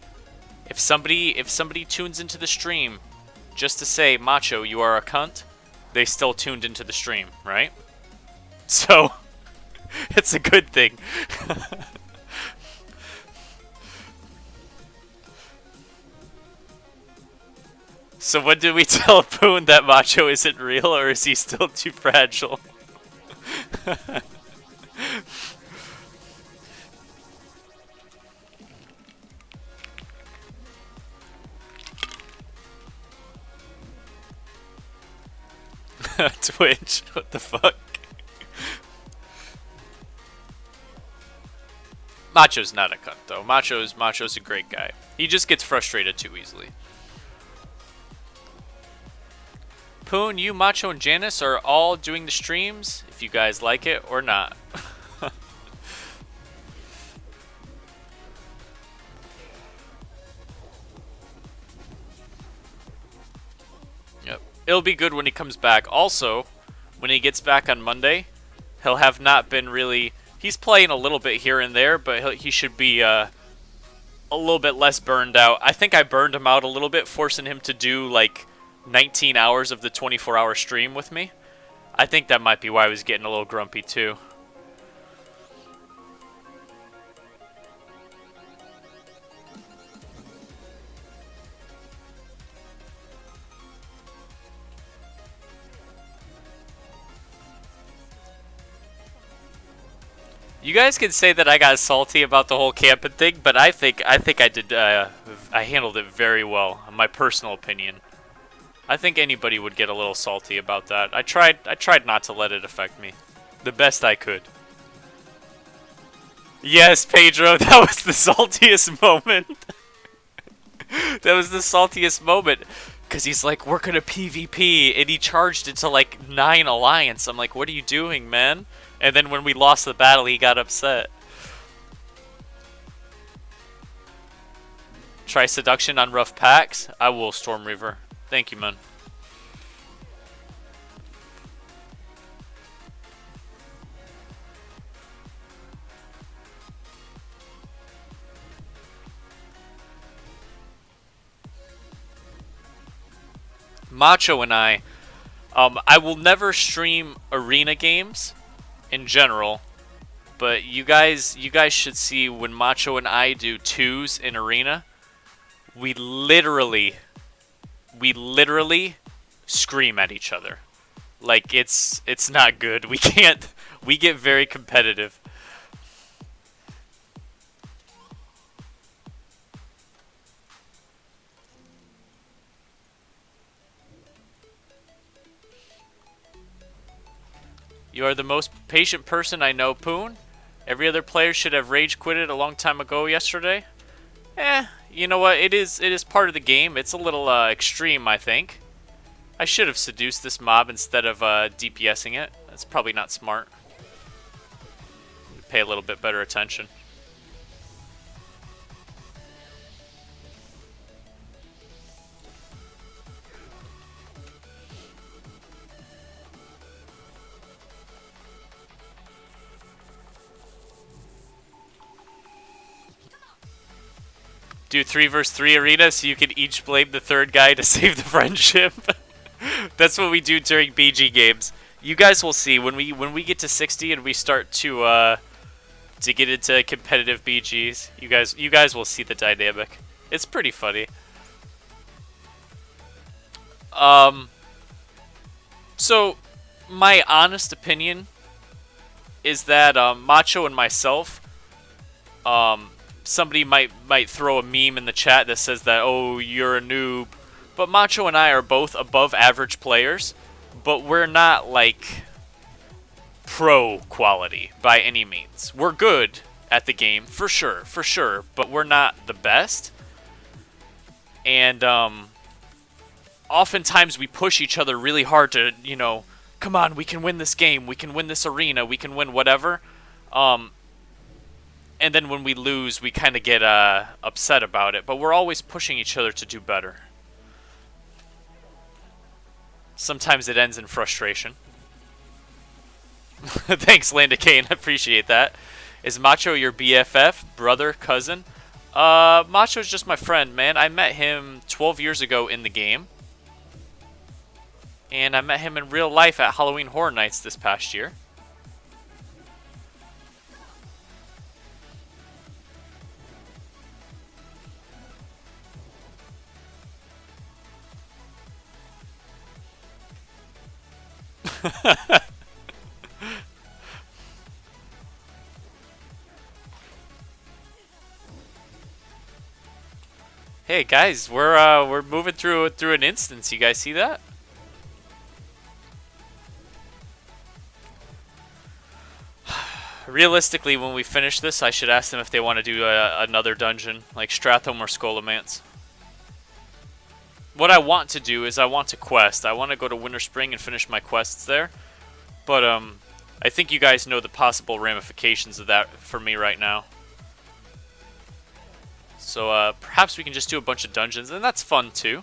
if somebody tunes into the stream just to say, Macho, you are a cunt, they still tuned into the stream, right? So, it's a good thing. So when did we tell Poon that Macho isn't real, or is he still too fragile? Twitch, what the fuck? Macho's not a cunt though. Macho's a great guy. He just gets frustrated too easily. Poon, you, Macho, and Janice are all doing the streams, if you guys like it or not. Yep. It'll be good when he comes back. Also, when he gets back on Monday, he'll have not been really... He's playing a little bit here and there, but he should be a little bit less burned out. I think I burned him out a little bit, forcing him to do like 19 hours of the 24-hour stream with me. I think that might be why I was getting a little grumpy too. You guys can say that I got salty about the whole camping thing, but I think I did. I handled it very well, in my personal opinion. I think anybody would get a little salty about that. I tried not to let it affect me, the best I could. Yes, Pedro, that was the saltiest moment. That was the saltiest moment, because he's like, we're gonna PvP, and he charged into like 9 alliance. I'm like, what are you doing, man? And then when we lost the battle, he got upset. Try seduction on rough packs. I will, Storm Reaver. Thank you, man. Macho and I will never stream arena games in general, but you guys should see when Macho and I do 2s in arena. We literally scream at each other. Like it's not good. We get very competitive. You are the most patient person I know, Poon. Every other player should have rage quitted a long time ago yesterday. You know what? It is part of the game. It's a little extreme, I think. I should have seduced this mob instead of DPSing it. That's probably not smart. Pay a little bit better attention. Do 3 versus 3 arena so you can each blame the third guy to save the friendship. That's what we do during BG games. You guys will see when we get to 60 and we start to get into competitive BGs. You guys will see the dynamic. It's pretty funny. So my honest opinion is that Macho and myself, somebody might throw a meme in the chat that says that, oh, you're a noob. But Macho and I are both above average players, but we're not like pro quality by any means. We're good at the game, for sure, but we're not the best. And oftentimes we push each other really hard to, you know, come on, we can win this game, we can win this arena, we can win whatever. And then when we lose, we kind of get upset about it. But we're always pushing each other to do better. Sometimes it ends in frustration. Thanks, Landa Kane. I appreciate that. Is Macho your BFF, brother, cousin? Macho's just my friend, man. I met him 12 years ago in the game. And I met him in real life at Halloween Horror Nights this past year. Hey guys, we're moving through an instance. You guys see that? Realistically, when we finish this, I should ask them if they want to do another dungeon, like Stratham or Scholomance. What I want to do is I want to quest. I want to go to Winter Spring and finish my quests there. But I think you guys know the possible ramifications of that for me right now. So perhaps we can just do a bunch of dungeons, and that's fun too.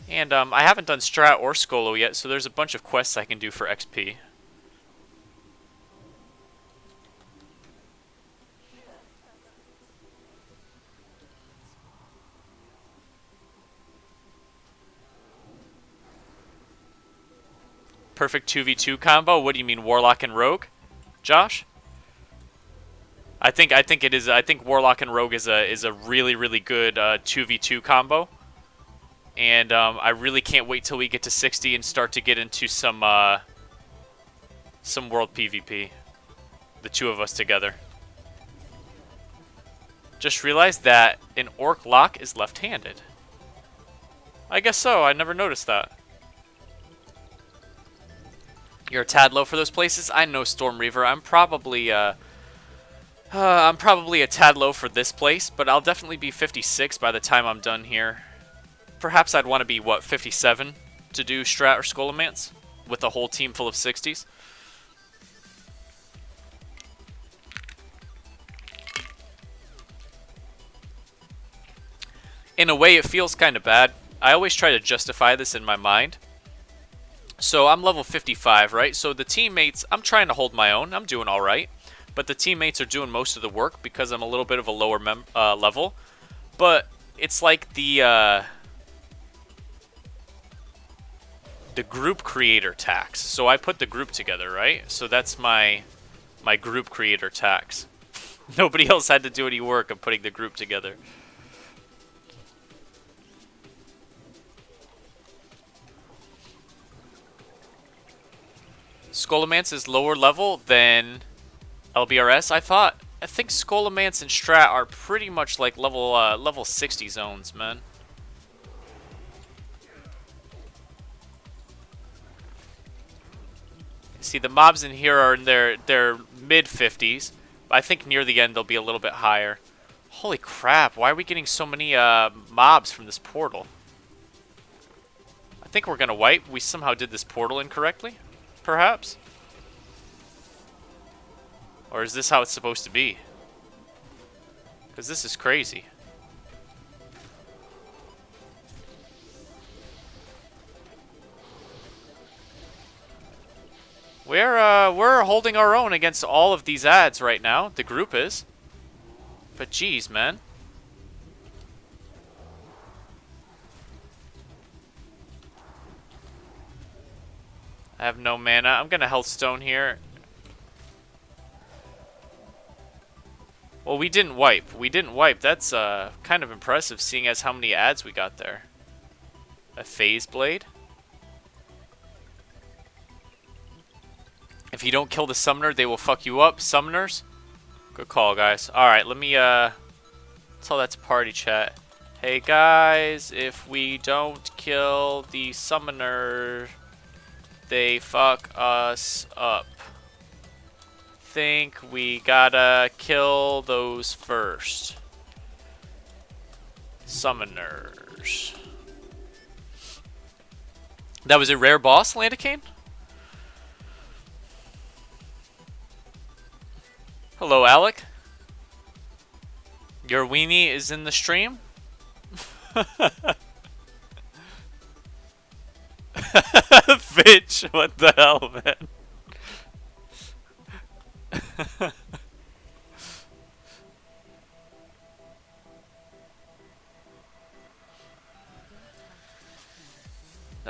And I haven't done Strat or Skolo yet, so there's a bunch of quests I can do for XP. Perfect 2v2 combo? What do you mean, Warlock and Rogue? Josh? I think it is. I think Warlock and Rogue is a really good 2v2 combo. And I really can't wait till we get to 60 and start to get into some world PvP. The two of us together. Just realized that an Orc lock is left-handed. I guess so. I never noticed that. You're a tad low for those places. I know, Storm Reaver. I'm probably a tad low for this place, but I'll definitely be 56 by the time I'm done here. Perhaps I'd want to be, what, 57 to do Strat or Scholomance with a whole team full of 60s. In a way, it feels kind of bad. I always try to justify this in my mind. So I'm level 55, right? So the teammates, I'm trying to hold my own. I'm doing all right. But the teammates are doing most of the work because I'm a little bit of a lower level. But it's like the group creator tax. So I put the group together, right? So that's my group creator tax. Nobody else had to do any work of putting the group together. Scholomance is lower level than LBRS. I think Scholomance and Strat are pretty much like level 60 zones, man. See, the mobs in here are in their mid 50s. But I think near the end they'll be a little bit higher. Holy crap! Why are we getting so many mobs from this portal? I think we're gonna wipe. We somehow did this portal incorrectly. Perhaps? Or is this how it's supposed to be? Because this is crazy. We're holding our own against all of these ads right now. The group is. But geez, man. I have no mana. I'm gonna Healthstone here. Well, we didn't wipe. We didn't wipe. That's kind of impressive, seeing as how many ads we got there. A Phase Blade. If you don't kill the summoner, they will fuck you up. Summoners. Good call, guys. Alright, let me tell that to party chat. Hey, guys, if we don't kill the summoner, they fuck us up. Think we gotta kill those first. Summoners. That was a rare boss, Landicane? Hello, Alec. Your weenie is in the stream? Fitch, what the hell, man?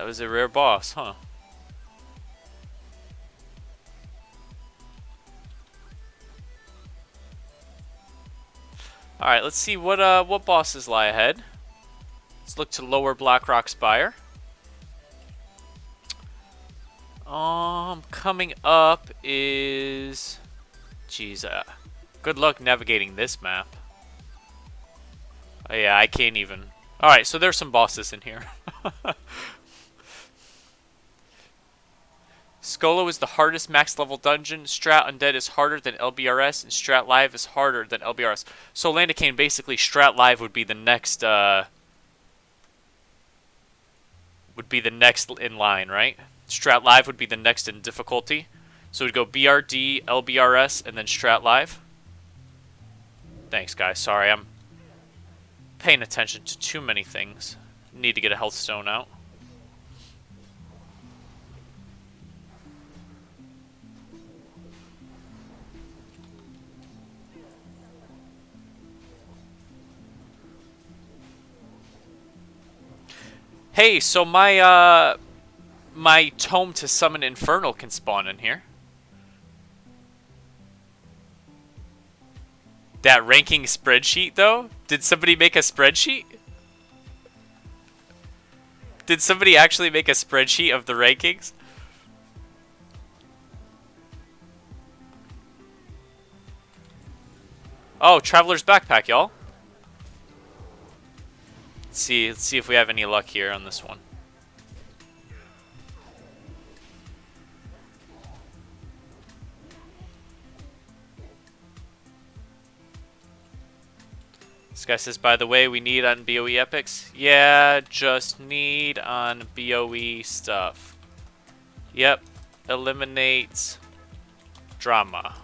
That was a rare boss, huh? Alright, let's see what bosses lie ahead. Let's look to Lower Blackrock Spire. Coming up is... Jeez, good luck navigating this map. Oh yeah, I can't even. Alright, so there's some bosses in here. Skolo is the hardest max level dungeon. Strat Undead is harder than LBRS, and Strat Live is harder than LBRS. So Landicane, basically, Strat Live would be the next, in line, right? Strat Live would be the next in difficulty. So we'd go BRD, LBRS, and then Strat Live. Thanks, guys. Sorry, I'm paying attention to too many things. Need to get a health stone out. Hey, so my my tome to summon Infernal can spawn in here. That ranking spreadsheet, though? Did somebody make a spreadsheet? Did somebody actually make a spreadsheet of the rankings? Oh, Traveler's Backpack, y'all. Let's see if we have any luck here on this one. This guy says, by the way, we need on BOE epics. Yeah, just need on BOE stuff. Yep. Eliminates drama.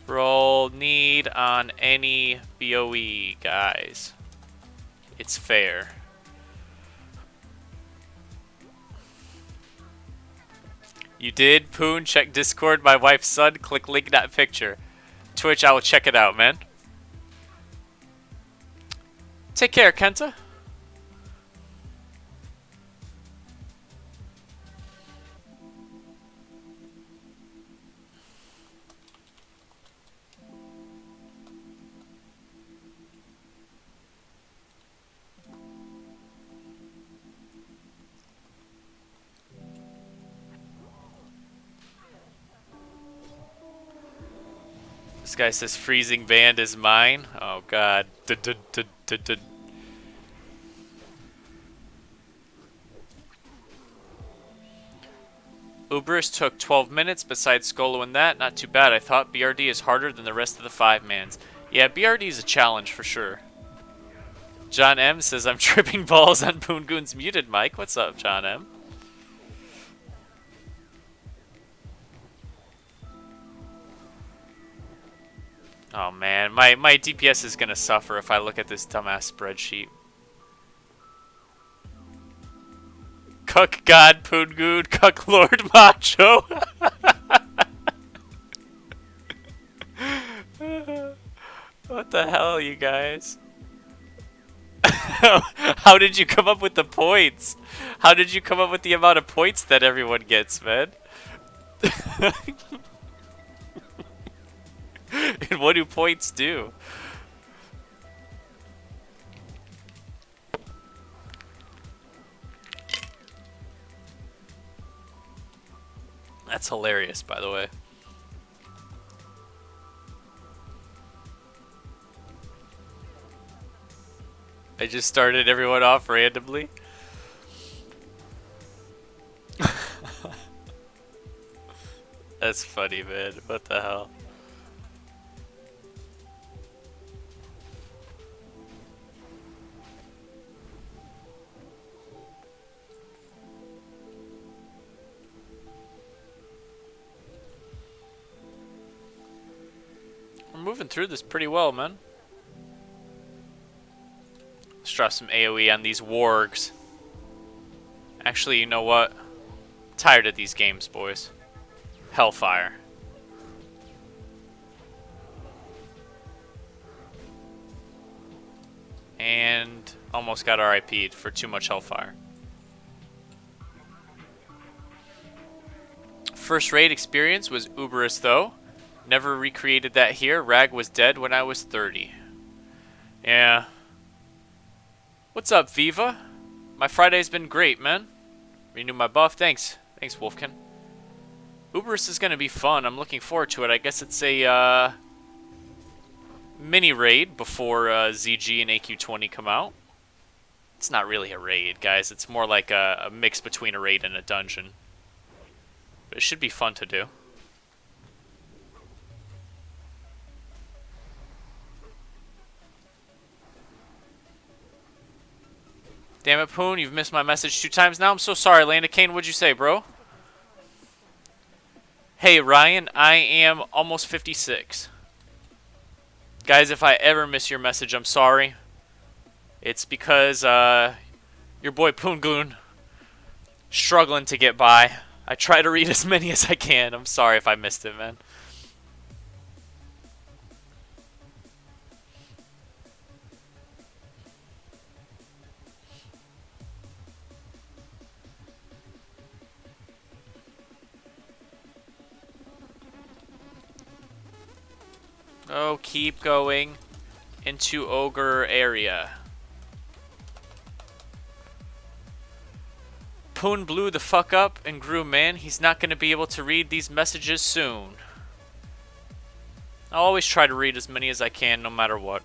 Roll need on any BOE, guys. It's fair. You did? Poon, check Discord, my wife's son. Click link that picture. Twitch, I will check it out, man. Take care, Kenta. This guy says freezing band is mine. Oh god. Uberus took 12 minutes besides Skolo and that. Not too bad. I thought BRD is harder than the rest of the 5-mans. Yeah, BRD is a challenge for sure. John M says I'm tripping balls on Poongoon's muted mic. What's up, John M? Oh man, my DPS is gonna suffer if I look at this dumbass spreadsheet. Cuck God Poongoon, Cuck Lord Macho. What the hell, you guys? How did you come up with the points? How did you come up with the amount of points that everyone gets, man? And what do points do? That's hilarious, by the way. I just started everyone off randomly. That's funny, man. What the hell? We're moving through this pretty well, man. Let's drop some AoE on these wargs. Actually, you know what? Tired of these games, boys. Hellfire. And almost got RIP'd for too much hellfire. First raid experience was Uberus though. Never recreated that here. Rag was dead when I was 30. Yeah. What's up, Viva? My Friday's been great, man. Renew my buff. Thanks. Thanks, Wolfkin. Uberus is gonna be fun. I'm looking forward to it. I guess it's a mini raid before ZG and AQ20 come out. It's not really a raid, guys. It's more like a mix between a raid and a dungeon. But it should be fun to do. Damn it, Poon, you've missed my message 2 times now. I'm so sorry, Landa Kane. What'd you say, bro? Hey, Ryan, I am almost 56. Guys, if I ever miss your message, I'm sorry. It's because your boy Poongoon struggling to get by. I try to read as many as I can. I'm sorry if I missed it, man. Oh, keep going into Ogre area. Poon blew the fuck up and grew, man. He's not going to be able to read these messages soon. I'll always try to read as many as I can, no matter what.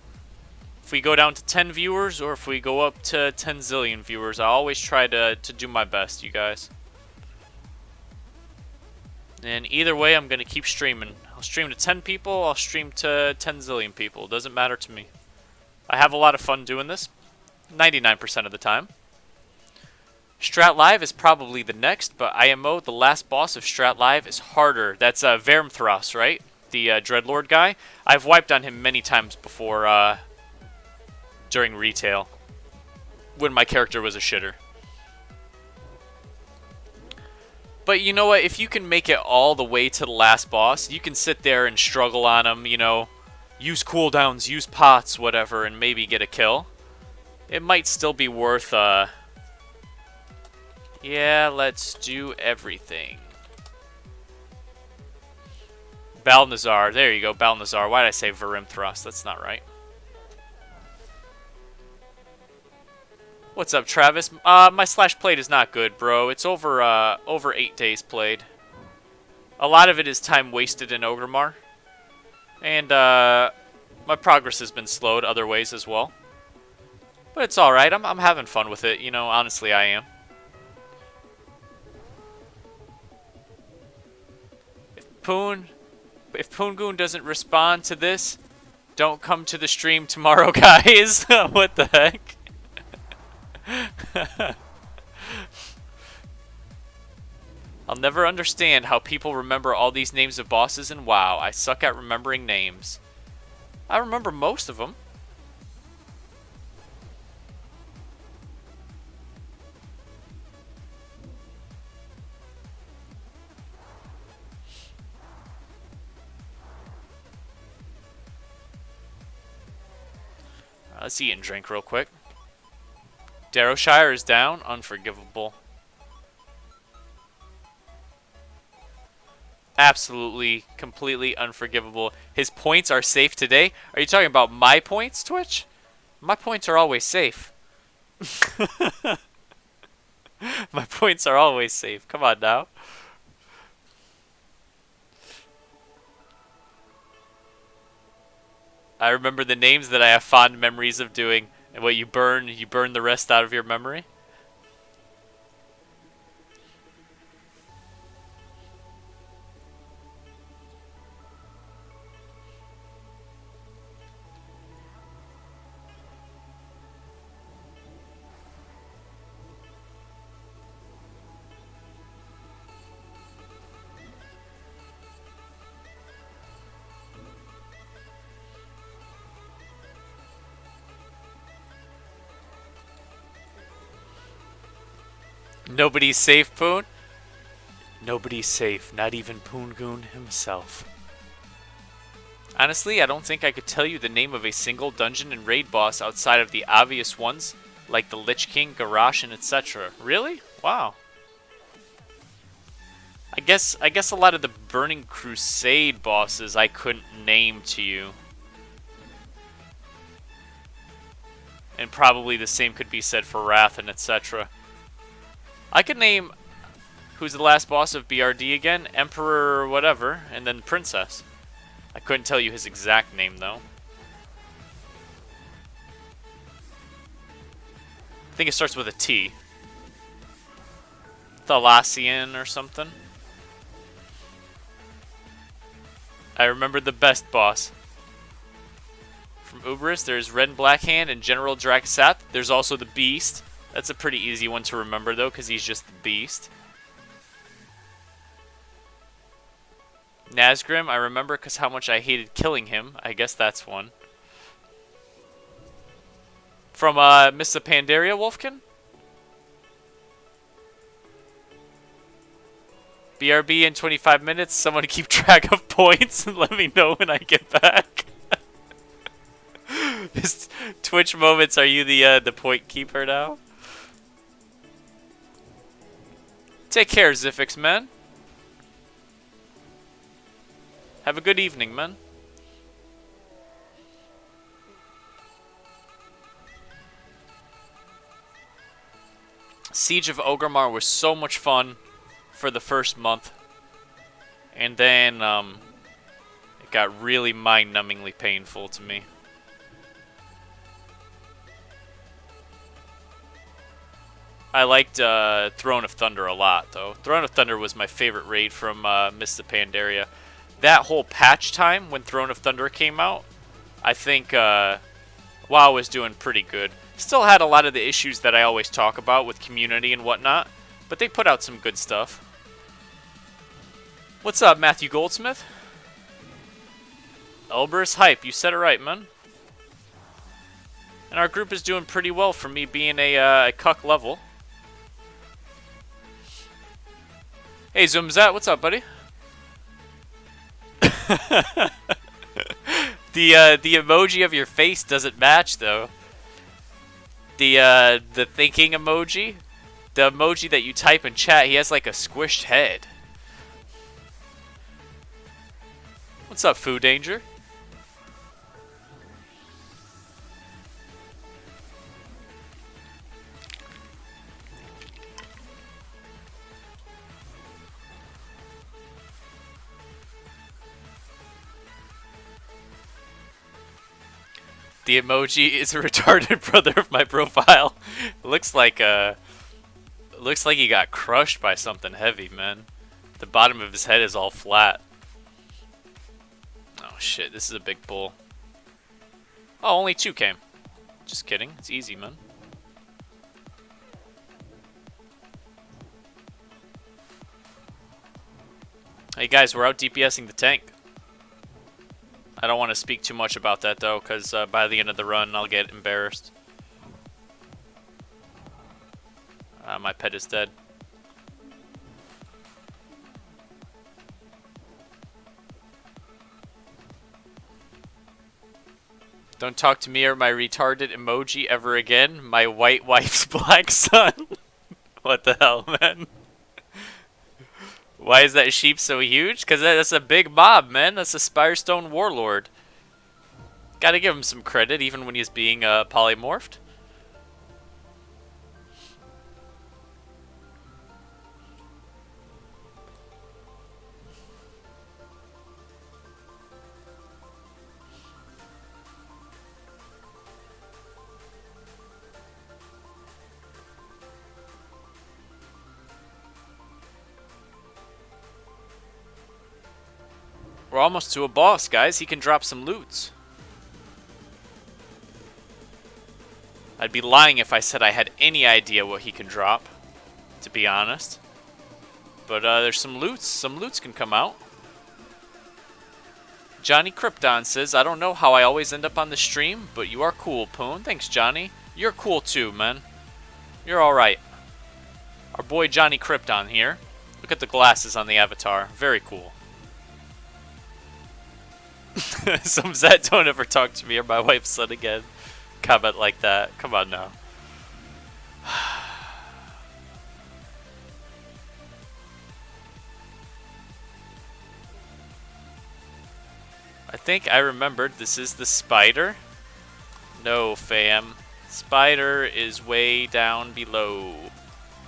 If we go down to 10 viewers or if we go up to 10 zillion viewers, I always try to do my best, you guys. And either way, I'm going to keep streaming. I'll stream to 10 people, I'll stream to 10 zillion people. It doesn't matter to me. I have a lot of fun doing this, 99% of the time. Strat Live is probably the next, but IMO, the last boss of Strat Live, is harder. That's Vermthros, right? The Dreadlord guy. I've wiped on him many times before during retail, when my character was a shitter. But you know what? If you can make it all the way to the last boss, you can sit there and struggle on him, you know, use cooldowns, use pots, whatever, and maybe get a kill. It might still be worth, yeah, let's do everything. Balnazar, there you go, Balnazar. Why did I say Vermthros? That's not right. What's up, Travis? My slash played is not good, bro. It's over 8 days played. A lot of it is time wasted in Ogremar. And, my progress has been slowed other ways as well. But it's alright. I'm having fun with it, you know, honestly I am. If Poongoon doesn't respond to this, don't come to the stream tomorrow, guys. What the heck? I'll never understand how people remember all these names of bosses in WoW. I suck at remembering names. I remember most of them. Let's eat and drink real quick. Darrowshire is down. Unforgivable. Absolutely, completely unforgivable. His points are safe today. Are you talking about my points, Twitch? My points are always safe. My points are always safe. Come on now. I remember the names that I have fond memories of doing. And what you burn the rest out of your memory. Nobody's safe, Poon? Nobody's safe, not even Poongoon himself. Honestly, I don't think I could tell you the name of a single dungeon and raid boss outside of the obvious ones, like the Lich King, Garrosh, and etc. Really? Wow. I guess a lot of the Burning Crusade bosses I couldn't name to you. And probably the same could be said for Wrath and etc. I could name who's the last boss of BRD again? Emperor whatever, and then Princess. I couldn't tell you his exact name though. I think it starts with a T. Thalassian or something. I remember the best boss. From Uberus, there's Red and Black Hand and General Draxath. There's also the Beast. That's a pretty easy one to remember though, because he's just the Beast. Nazgrim, I remember because how much I hated killing him. I guess that's one. From Miss Pandaria, Wolfkin? BRB in 25 minutes. Someone keep track of points and let me know when I get back. His Twitch moments, are you the point keeper now? Take care, Zifix, man. Have a good evening, man. Siege of Orgrimmar was so much fun for the first month. And then, it got really mind-numbingly painful to me. I liked Throne of Thunder a lot, though. Throne of Thunder was my favorite raid from Mists of Pandaria. That whole patch time when Throne of Thunder came out, I think WoW was doing pretty good. Still had a lot of the issues that I always talk about with community and whatnot, but they put out some good stuff. What's up, Matthew Goldsmith? Elberus hype, you said it right, man. And our group is doing pretty well for me being a cuck level. Hey, Zoomzat, what's up, buddy? The emoji of your face doesn't match, though. The thinking emoji, the emoji that you type in chat, he has like a squished head. What's up, Food Danger? The emoji is a retarded brother of my profile. Looks like he got crushed by something heavy, man. The bottom of his head is all flat. Oh shit, this is a big bull. Oh, only 2 came. Just kidding, it's easy, man. Hey guys, we're out DPSing the tank. I don't want to speak too much about that though, because by the end of the run, I'll get embarrassed. My pet is dead. Don't talk to me or my retarded emoji ever again. My white wife's black son. What the hell, man? Why is that sheep so huge? Because that's a big mob, man. That's a Spirestone Warlord. Gotta give him some credit, even when he's being polymorphed. We're almost to a boss, guys. He can drop some loots. I'd be lying if I said I had any idea what he can drop, to be honest. But there's some loots. Some loots can come out. Johnny Krypton says, I don't know how I always end up on the stream, but you are cool, Poon. Thanks, Johnny. You're cool too, man. You're alright. Our boy Johnny Krypton here. Look at the glasses on the avatar. Very cool. Some Zet don't ever talk to me or my wife's son again. Comment like that. Come on now. I think I remembered this is the spider. No, fam. Spider is way down below.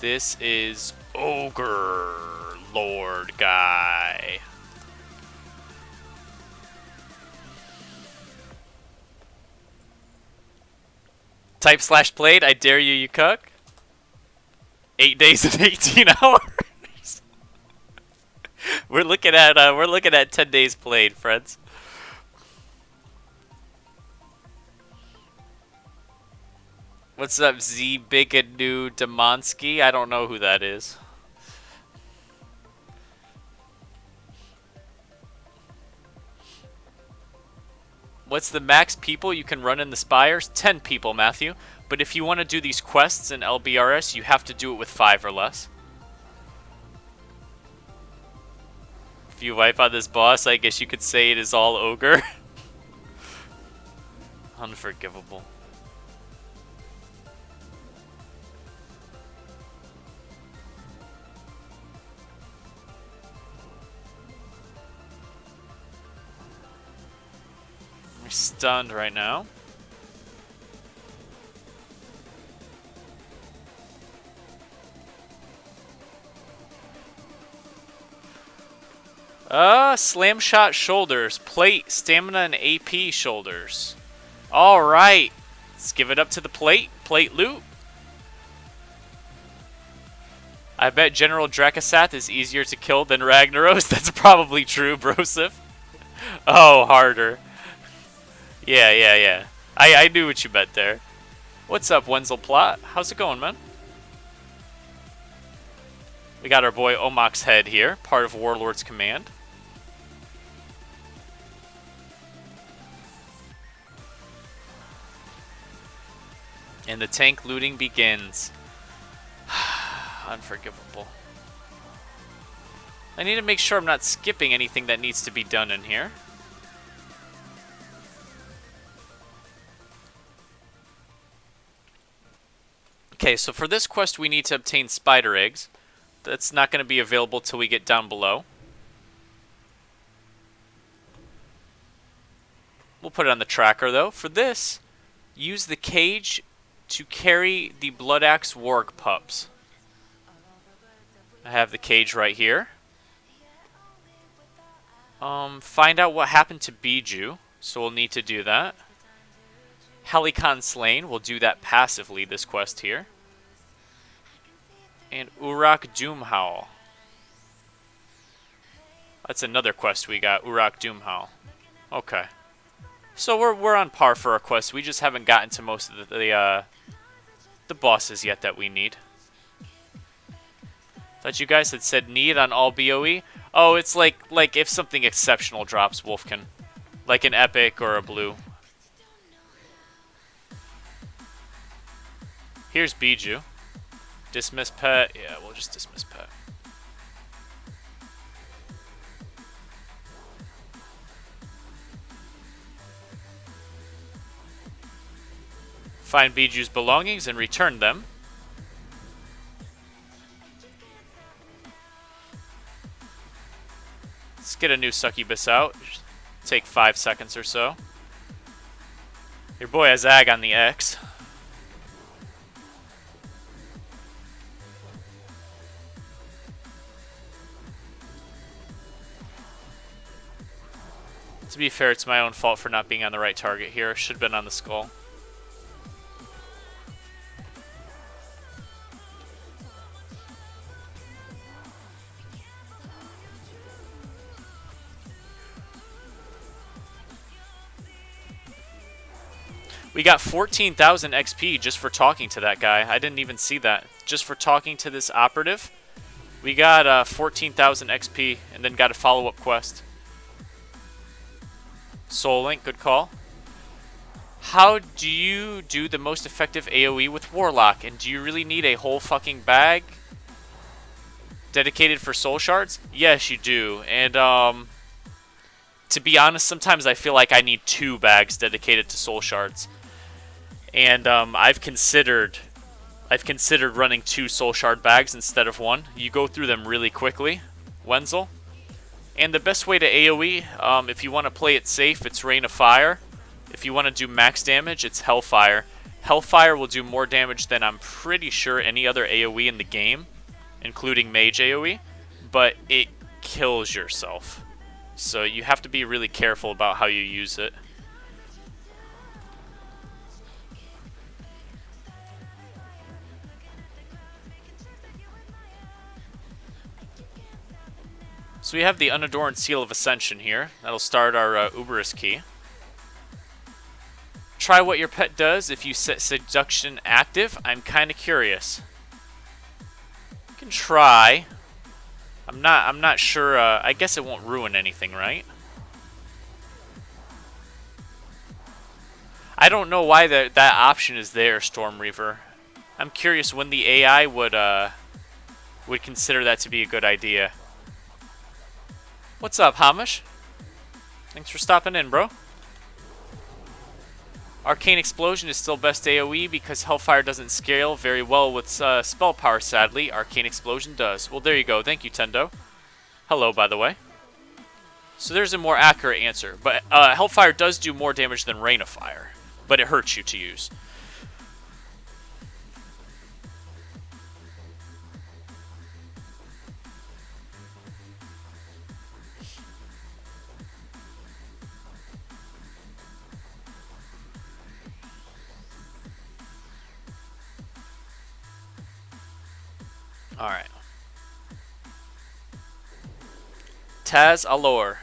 This is Ogre Lord guy. Type slash played, I dare you, you cuck. 8 days and 18 hours. we're looking at 10 days played, friends. What's up, Z Bigadu Demonsky? I don't know who that is. What's the max people you can run in the Spires? 10 people, Matthew. But if you want to do these quests in LBRS, you have to do it with 5 or less. If you wipe on this boss, I guess you could say it is all ogre. Unforgivable. We're stunned right now. Slam shot shoulders, plate, stamina, and AP shoulders. Alright. Let's give it up to the plate. Plate loot. I bet General Drakasath is easier to kill than Ragnaros. That's probably true, Brosif. Oh, harder. Yeah. I knew what you meant there. What's up, Wenzel Plot? How's it going, man? We got our boy Omok's head here, part of Warlord's command. And the tank looting begins. Unforgivable. I need to make sure I'm not skipping anything that needs to be done in here. Okay, so for this quest we need to obtain spider eggs. That's not going to be available till we get down below. We'll put it on the tracker though. For this, use the cage to carry the Blood Axe Warg pups. I have the cage right here. Find out what happened to Biju, so we'll need to do that. Helicon Slain, we'll do that passively this quest here. And Urak Doomhowl. That's another quest we got, Urak Doomhowl. Okay. So we're on par for our quests. We just haven't gotten to most of the bosses yet that we need. Thought you guys had said need on all BOE. Oh, it's like if something exceptional drops, Wolfkin. Like an epic or a blue. Here's Biju. Dismiss pet. Yeah, we'll just dismiss pet. Find Biju's belongings and return them. Let's get a new succubus out. Take 5 seconds or so. Your boy has Ag on the X. To be fair, it's my own fault for not being on the right target here. Should have been on the skull. We got 14,000 XP just for talking to that guy. I didn't even see that. Just for talking to this operative, we got 14,000 XP and then got a follow-up quest. Soul Link, good call. How do you do the most effective AoE with Warlock? And do you really need a whole fucking bag dedicated for soul shards? Yes, you do. And to be honest, sometimes I feel like I need 2 bags dedicated to soul shards. And I've considered running 2 soul shard bags instead of 1. You go through them really quickly, Wenzel. And the best way to AoE, if you want to play it safe, it's Rain of Fire. If you want to do max damage, it's Hellfire. Hellfire will do more damage than I'm pretty sure any other AoE in the game, including Mage AoE, but it kills yourself. So you have to be really careful about how you use it. So we have the Unadorned Seal of Ascension here. That'll start our Uberus key. Try what your pet does if you set Seduction active. I'm kind of curious. You can try. I'm not sure. I guess it won't ruin anything, right? I don't know why that option is there, Storm Reaver. I'm curious when the AI would consider that to be a good idea. What's up, Hamish? Thanks for stopping in, bro. Arcane Explosion is still best AoE because Hellfire doesn't scale very well with spell power, sadly. Arcane Explosion does. Well, there you go. Thank you, Tendo. Hello, by the way. So there's a more accurate answer. But Hellfire does do more damage than Rain of Fire, but it hurts you to use. Alright. Taz Alor.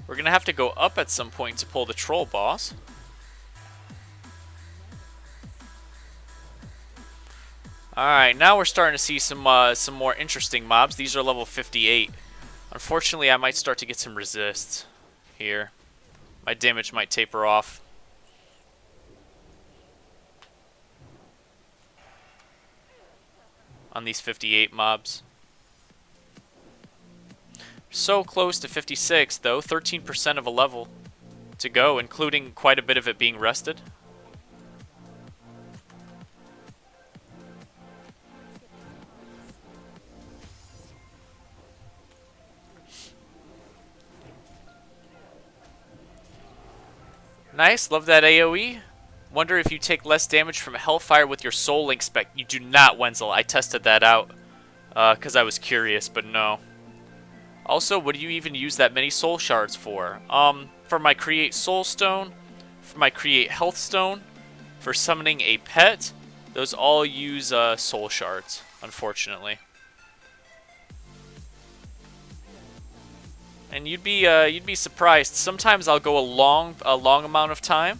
We're going to have to go up at some point to pull the troll boss. Alright, now we're starting to see some more interesting mobs. These are level 58. Unfortunately, I might start to get some resists here. My damage might taper off. On these 58 mobs. So close to 56 though, 13% of a level to go, including quite a bit of it being rested. Nice, love that AoE. Wonder if you take less damage from Hellfire with your Soul Link spec. You do not, Wenzel. I tested that out because I was curious, but no. Also, what do you even use that many Soul Shards for? For my Create Soul Stone, for my Create Health Stone, for summoning a pet, those all use Soul Shards, unfortunately. And you'd be surprised. Sometimes I'll go a long amount of time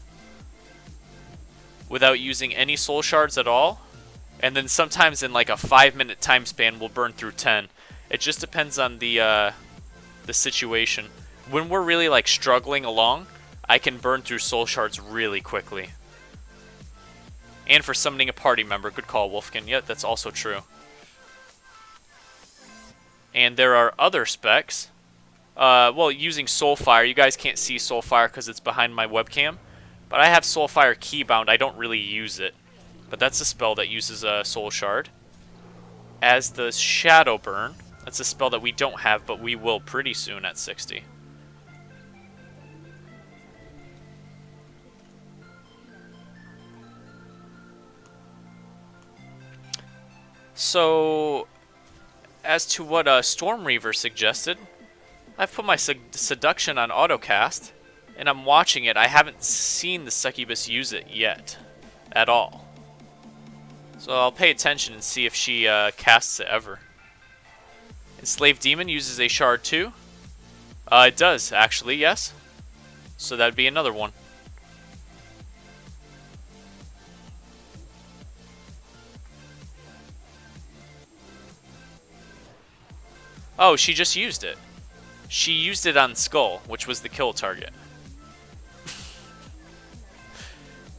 without using any soul shards at all, and then sometimes in like a 5-minute time span we'll burn through 10. It just depends on the situation. When we're really like struggling along, I can burn through soul shards really quickly. And for summoning a party member, good call, Wolfkin. Yep, that's also true. And there are other specs. Well, using Soulfire, you guys can't see Soulfire because it's behind my webcam. But I have Soulfire Keybound. I don't really use it. But that's a spell that uses a Soul Shard. As the Shadow Burn. That's a spell that we don't have, but we will pretty soon at 60. So, as to what Storm Reaver suggested, I've put my Seduction on autocast. And I'm watching it. I haven't seen the Succubus use it yet. At all. So I'll pay attention and see if she casts it ever. Enslaved Demon uses a shard too. It does, actually, yes. So that'd be another one. Oh, she just used it. She used it on Skull, which was the kill target.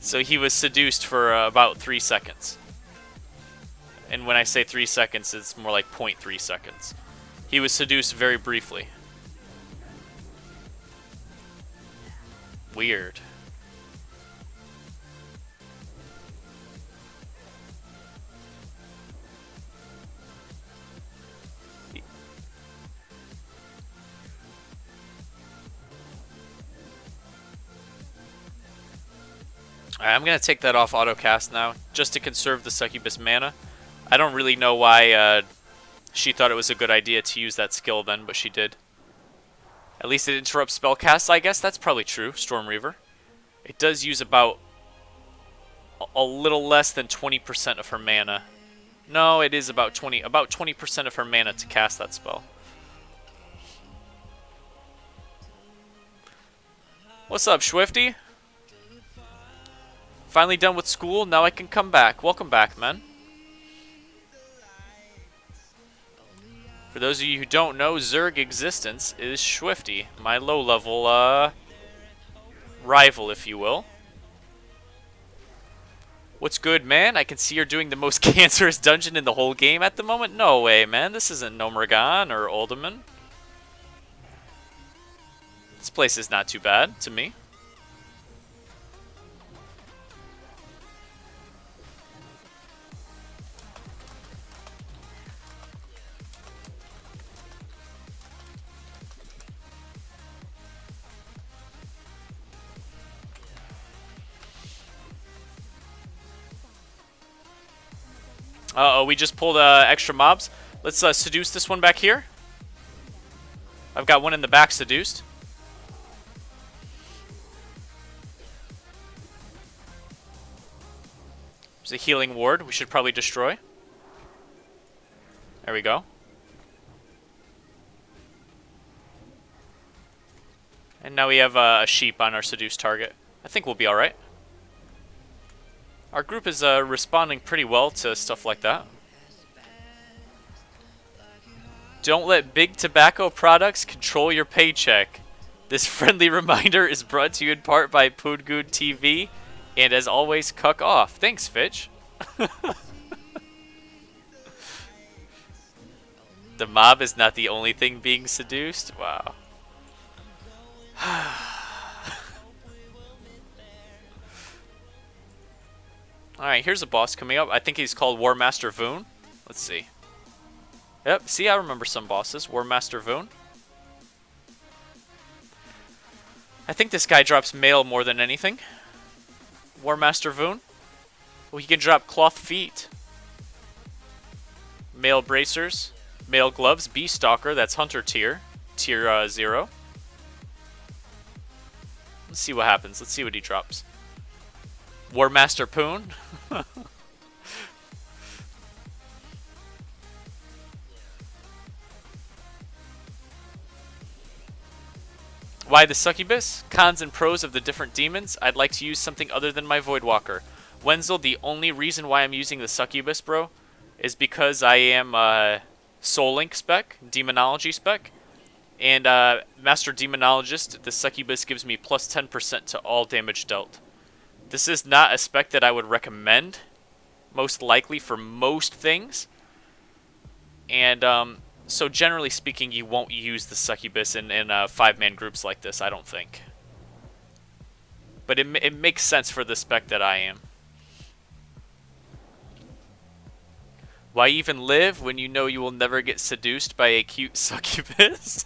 So he was seduced for about 3 seconds. And when I say 3 seconds, it's more like 0.3 seconds. He was seduced very briefly. Weird. Alright, I'm going to take that off autocast now, just to conserve the succubus mana. I don't really know why she thought it was a good idea to use that skill then, but she did. At least it interrupts spellcasts, I guess. That's probably true, Storm Reaver. It does use about a little less than 20% of her mana. No, it is about 20% of her mana to cast that spell. What's up, Swifty? Finally done with school, now I can come back. Welcome back, man. For those of you who don't know, Zerg Existence is Swifty, my low-level rival, if you will. What's good, man? I can see you're doing the most cancerous dungeon in the whole game at the moment. No way, man. This isn't Nomergan or Uldaman. This place is not too bad to me. Uh-oh, we just pulled extra mobs. Let's seduce this one back here. I've got one in the back seduced. There's a healing ward we should probably destroy. There we go. And now we have a sheep on our seduced target. I think we'll be alright. Our group is responding pretty well to stuff like that. Don't let big tobacco products control your paycheck. This friendly reminder is brought to you in part by Poongoon TV. And as always, cuck off. Thanks, Fitch. The mob is not the only thing being seduced? Wow. Alright, here's a boss coming up. I think he's called War Master Voon. Let's see. Yep, see, I remember some bosses. War Master Voon. I think this guy drops mail more than anything. War Master Voon. Well, he can drop cloth feet. Mail bracers. Mail gloves. Beast Stalker, that's Hunter tier. Tier 0. Let's see what happens. Let's see what he drops. War Master Poon. Why the succubus? Cons and pros of the different demons. I'd like to use something other than my Voidwalker. Wenzel, the only reason why I'm using the succubus, bro, is because I am Soul Link spec, Demonology spec, and Master Demonologist. The succubus gives me plus 10% to all damage dealt. This is not a spec that I would recommend, most likely for most things. And so generally speaking, you won't use the succubus in 5-man groups like this, I don't think. But it makes sense for the spec that I am. Why even live when you know you will never get seduced by a cute succubus?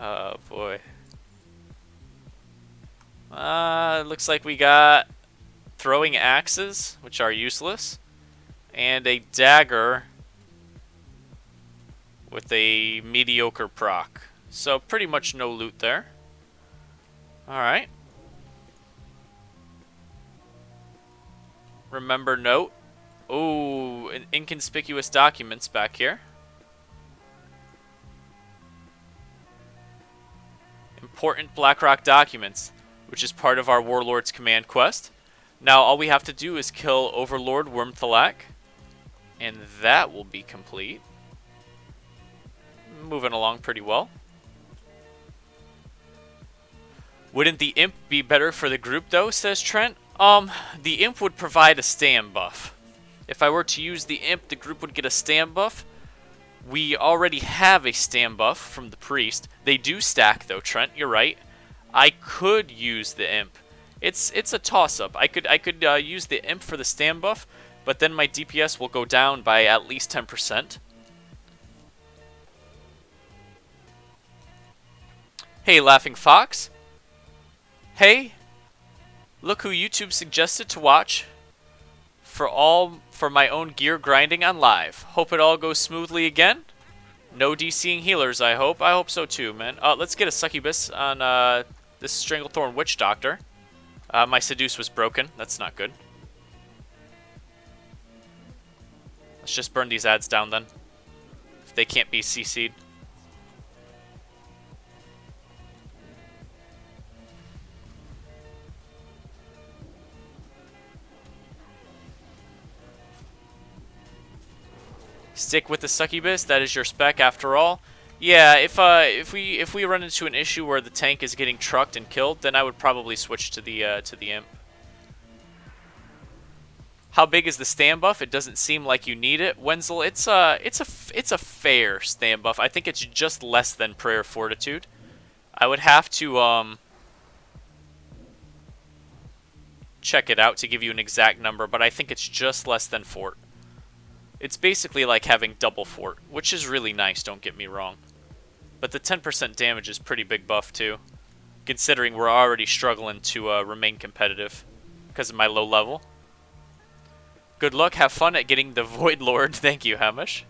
Oh boy. Looks like we got throwing axes, which are useless, and a dagger with a mediocre proc. So pretty much no loot there. Alright. Remember note. Oh, an inconspicuous documents back here. Important Blackrock documents, which is part of our Warlord's command quest. Now all we have to do is kill Overlord Wormthalak, and that will be complete. Moving along pretty well. Wouldn't the imp be better for the group though, says Trent? The imp would provide a stand buff. If I were to use the imp, the group would get a stand buff. We already have a stand buff from the priest. They do stack though, Trent, you're right. I could use the imp. It's a toss-up. I could use the imp for the stand buff, but then my DPS will go down by at least 10%. Hey, Laughing Fox. Hey, look who YouTube suggested to watch for my own gear grinding on live. Hope it all goes smoothly again. No DCing healers, I hope. I hope so too, man. Let's get a succubus on this Stranglethorn Witch Doctor. My seduce was broken. That's not good. Let's just burn these ads down then, if they can't be CC'd. Stick with the succubus. That is your spec after all. Yeah, if we run into an issue where the tank is getting trucked and killed, then I would probably switch to the imp. How big is the stand buff? It doesn't seem like you need it, Wenzel. It's a fair stand buff. I think it's just less than Prayer Fortitude. I would have to check it out to give you an exact number, but I think it's just less than Fort. It's basically like having double Fort, which is really nice, don't get me wrong. But the 10% damage is pretty big buff too, considering we're already struggling to remain competitive because of my low level. Good luck, have fun at getting the Void Lord. Thank you, Hamish.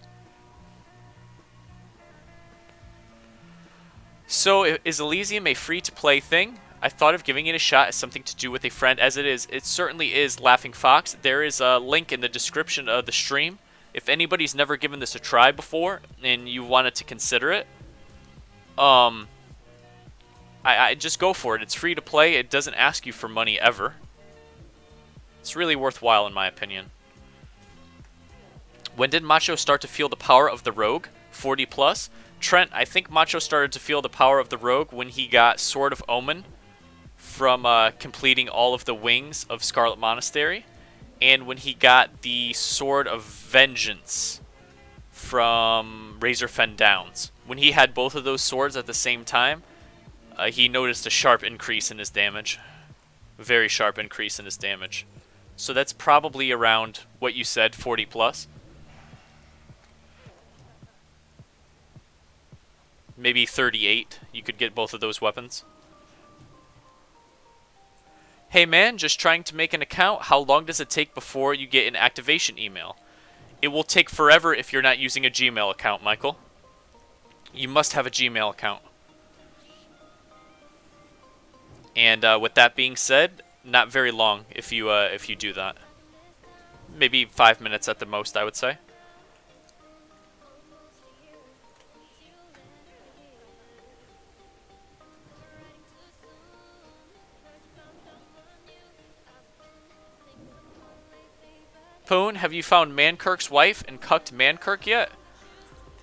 So, is Elysium a free-to-play thing? I thought of giving it a shot as something to do with a friend, as it is. It certainly is, Laughing Fox. There is a link in the description of the stream. If anybody's never given this a try before, and you wanted to consider it, I just go for it. It's free to play. It doesn't ask you for money ever. It's really worthwhile, in my opinion. When did Macho start to feel the power of the Rogue? 40 plus? Trent, I think Macho started to feel the power of the Rogue when he got Sword of Omen from completing all of the wings of Scarlet Monastery, and when he got the Sword of Vengeance from Razorfen Downs. When he had both of those swords at the same time, he noticed a sharp increase in his damage. Very sharp increase in his damage. So that's probably around what you said, 40 plus. Maybe 38, you could get both of those weapons. Hey man, just trying to make an account. How long does it take before you get an activation email? It will take forever if you're not using a Gmail account, Michael. You must have a Gmail account. And with that being said, not very long if you do that. Maybe 5 minutes at the most, I would say. Poon, have you found Mankirk's wife and cucked Mankirk yet?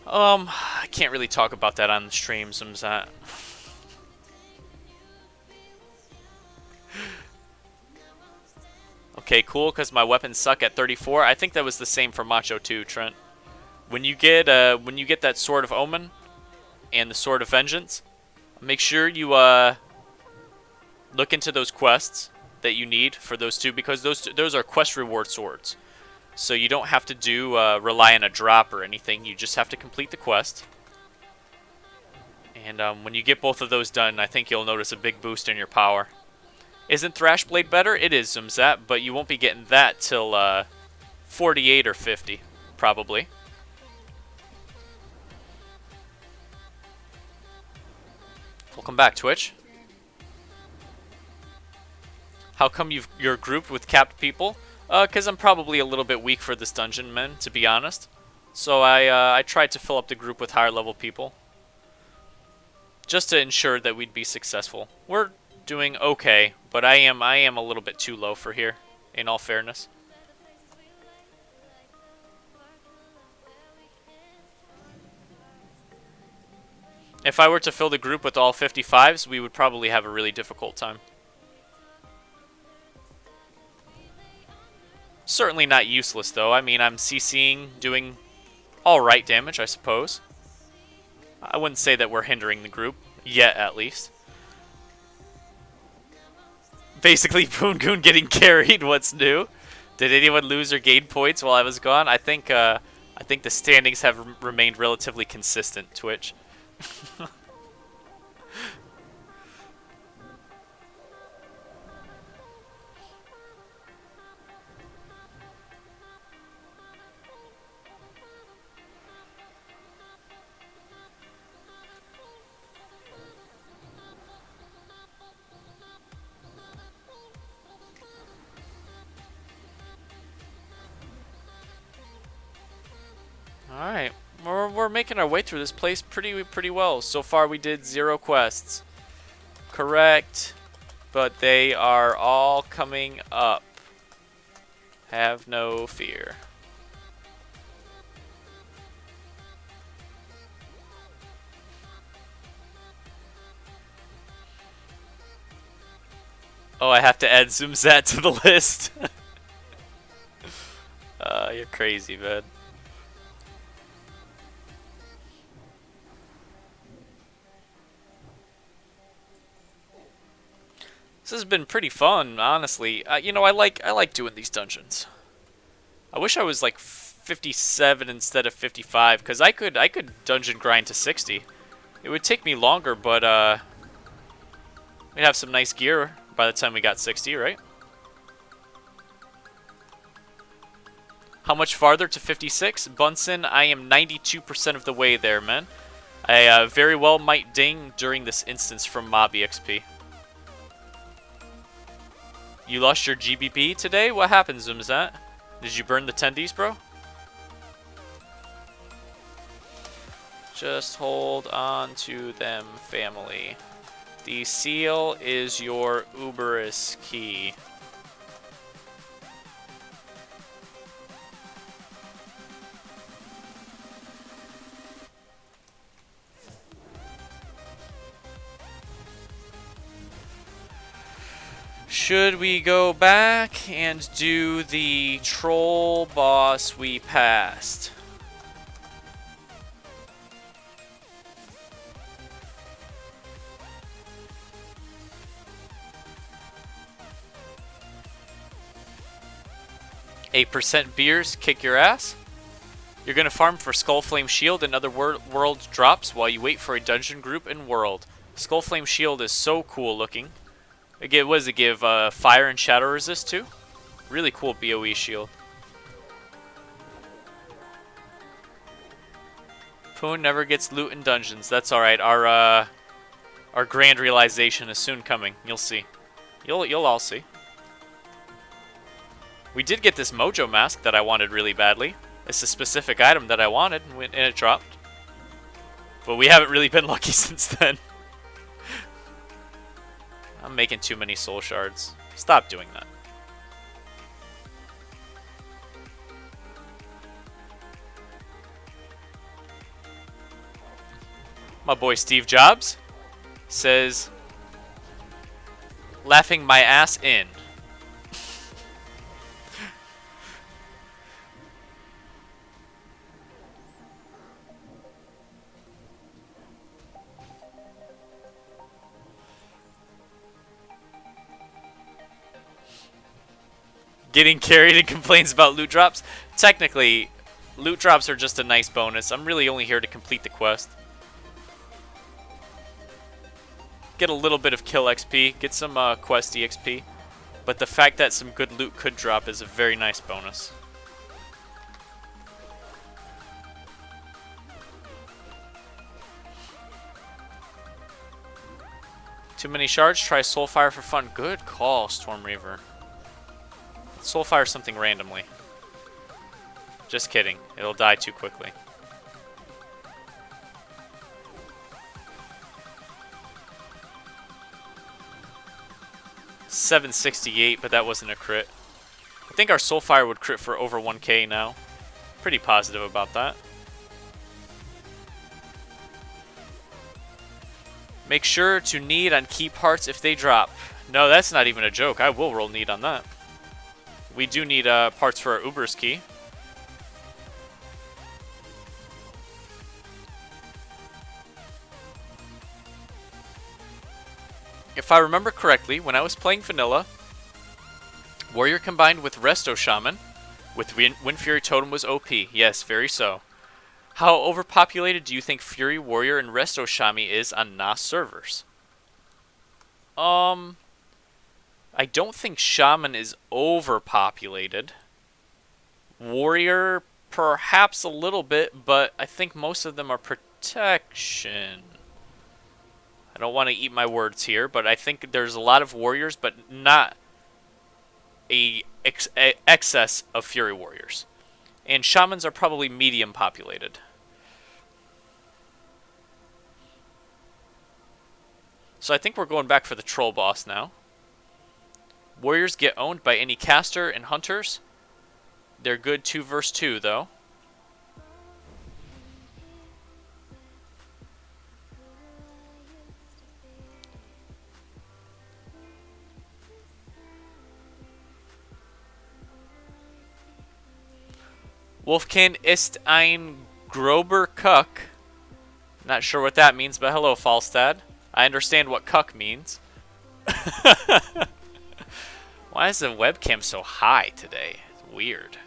I can't really talk about that on the stream, Zumzat. Okay, cool, because my weapons suck at 34. I think that was the same for Macho too, Trent. When you get that Sword of Omen and the Sword of Vengeance, make sure you look into those quests that you need for those two, because those are quest reward swords. So you don't have to rely on a drop or anything. You just have to complete the quest. And when you get both of those done, I think you'll notice a big boost in your power. Isn't Thrashblade better? It is, Zumzat, but you won't be getting that till 48 or 50, probably. Welcome back, Twitch. How come you're grouped with capped people? Because I'm probably a little bit weak for this dungeon, man, to be honest. So I tried to fill up the group with higher level people, just to ensure that we'd be successful. We're doing okay, but I am a little bit too low for here, in all fairness. If I were to fill the group with all 55s, we would probably have a really difficult time. Certainly not useless, though. I mean, I'm CCing, doing alright damage, I suppose. I wouldn't say that we're hindering the group, yet at least. Basically, Poongoon getting carried. What's new? Did anyone lose or gain points while I was gone? I think the standings have remained relatively consistent. Twitch. All right, we're making our way through this place pretty well. So far, we did 0 quests. Correct, but they are all coming up. Have no fear. Oh, I have to add Zoomzat to the list. You're crazy, man. This has been pretty fun, honestly. You know, I like doing these dungeons. I wish I was like 57 instead of 55, because I could dungeon grind to 60. It would take me longer, but we'd have some nice gear by the time we got 60, right? How much farther to 56? Bunsen, I am 92% of the way there, man. I very well might ding during this instance from Mob EXP. You lost your GBP today? What happened, Zoomzat? Did you burn the tendies, bro? Just hold on to them, family. The seal is your Uberus key. Should we go back and do the troll boss we passed? %, beers kick your ass. You're gonna farm for Skullflame Shield and other world drops while you wait for a dungeon group in world. Skullflame Shield is so cool looking. What does it give? Fire and shadow resist too? Really cool BOE shield. Poon never gets loot in dungeons. That's alright. Our grand realization is soon coming. You'll see. You'll all see. We did get this Mojo mask that I wanted really badly. It's a specific item that I wanted, and it dropped. But we haven't really been lucky since then. I'm making too many soul shards. Stop doing that. My boy Steve Jobs says, laughing my ass in. Getting carried and complains about loot drops. Technically, loot drops are just a nice bonus. I'm really only here to complete the quest. Get a little bit of kill XP, get some quest EXP. But the fact that some good loot could drop is a very nice bonus. Too many shards? Try Soulfire for fun. Good call, Storm Reaver. Soulfire something randomly. Just kidding. It'll die too quickly. $768, but that wasn't a crit. I think our Soulfire would crit for over 1k now. Pretty positive about that. Make sure to need on key parts if they drop. No, that's not even a joke. I will roll need on that. We do need parts for our Uber's key. If I remember correctly, when I was playing vanilla, Warrior combined with Resto Shaman with Wind Fury Totem was OP. Yes, very so. How overpopulated do you think Fury Warrior and Resto Shami is on NAS servers? I don't think Shaman is overpopulated. Warrior, perhaps a little bit, but I think most of them are protection. I don't want to eat my words here, but I think there's a lot of warriors, but not a excess of Fury Warriors. And Shamans are probably medium populated. So I think we're going back for the Troll Boss now. Warriors get owned by any caster and hunters. They're good 2 versus 2, though. Wolfkin ist ein grober Cuck. Not sure what that means, but hello, Falstad. I understand what cuck means. Why is the webcam so high today? It's weird.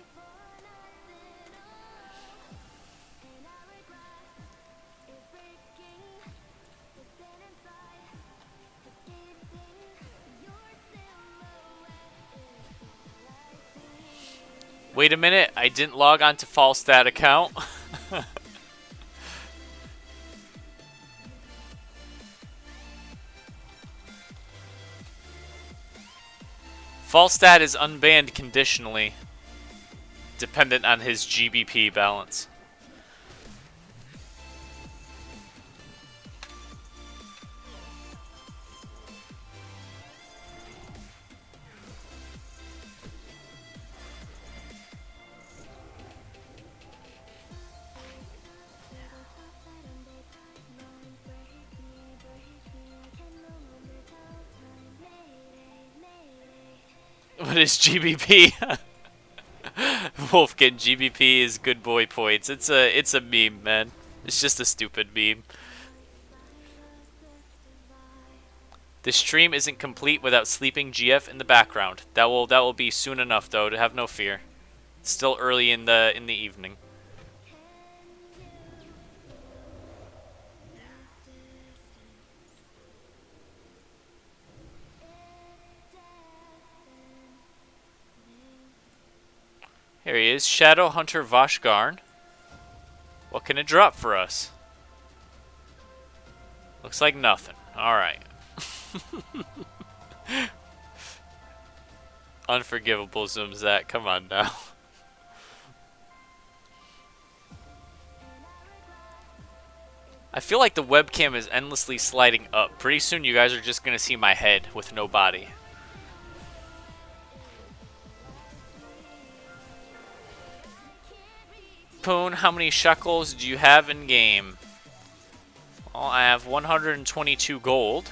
Wait a minute, I didn't log on to Falstad account. Falstad is unbanned conditionally, dependent on his GBP balance. What is GBP? Wolfkin, GBP is good boy points. It's a meme, man. It's just a stupid meme. The stream isn't complete without sleeping GF in the background. That will be soon enough though, to have no fear. It's still early in the evening. Here he is, Shadow Hunter Vashgarn. What can it drop for us? Looks like nothing. Alright. Unforgivable Zoomzat, come on now. I feel like the webcam is endlessly sliding up. Pretty soon you guys are just gonna see my head with no body. Poon, how many shekels do you have in game? Well, I have 122 gold.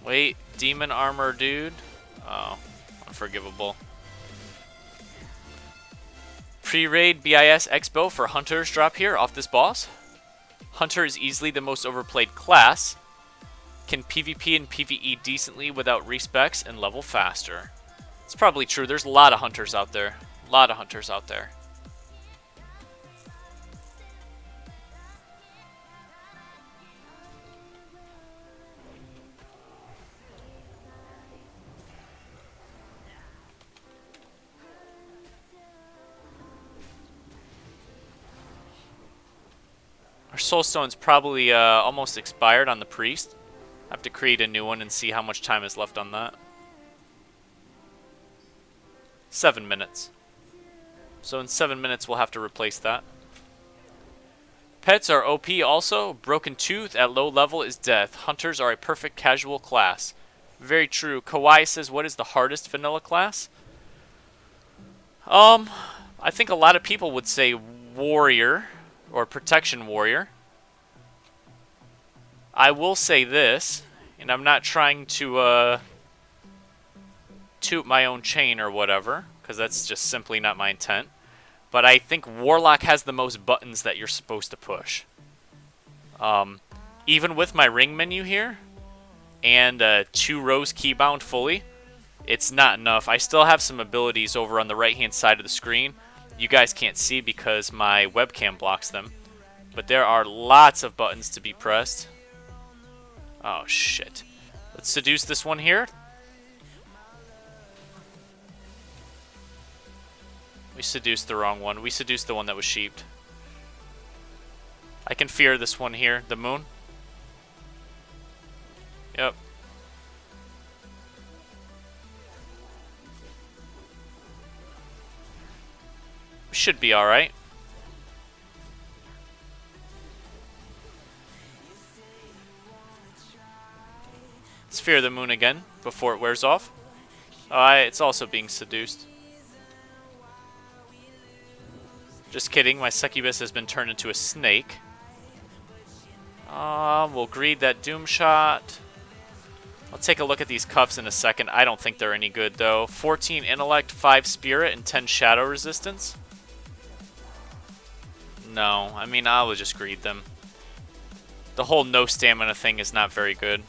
Wait, demon armor dude? Oh, unforgivable. Pre-raid BIS Expo for Hunters drop here off this boss. Hunter is easily the most overplayed class. Can PvP and PvE decently without respecs and level faster. It's probably true. There's a lot of Hunters out there. A lot of Hunters out there. Our soulstone's probably almost expired on the priest. I have to create a new one and see how much time is left on that. 7 minutes. So in 7 minutes we'll have to replace that. Pets are OP also. Broken Tooth at low level is death. Hunters are a perfect casual class. Very true. Kawaii says, what is the hardest vanilla class? I think a lot of people would say warrior. Or protection warrior. I will say this, and I'm not trying to toot my own chain or whatever, because that's just simply not my intent. But I think Warlock has the most buttons that you're supposed to push. Even with my ring menu here, and 2 rows keybound fully, it's not enough. I still have some abilities over on the right-hand side of the screen. You guys can't see because my webcam blocks them. But there are lots of buttons to be pressed. Oh, shit. Let's seduce this one here. We seduced the wrong one. We seduced the one that was sheeped. I can fear this one here, the moon. Yep. Should be alright. Let's fear the moon again before it wears off. It's also being seduced. Just kidding, my succubus has been turned into a snake. We'll greed that doom shot. I'll take a look at these cuffs in a second. I don't think they're any good though. 14 intellect, 5 spirit, and 10 shadow resistance. No, I mean, I will just greed them. The whole no stamina thing is not very good.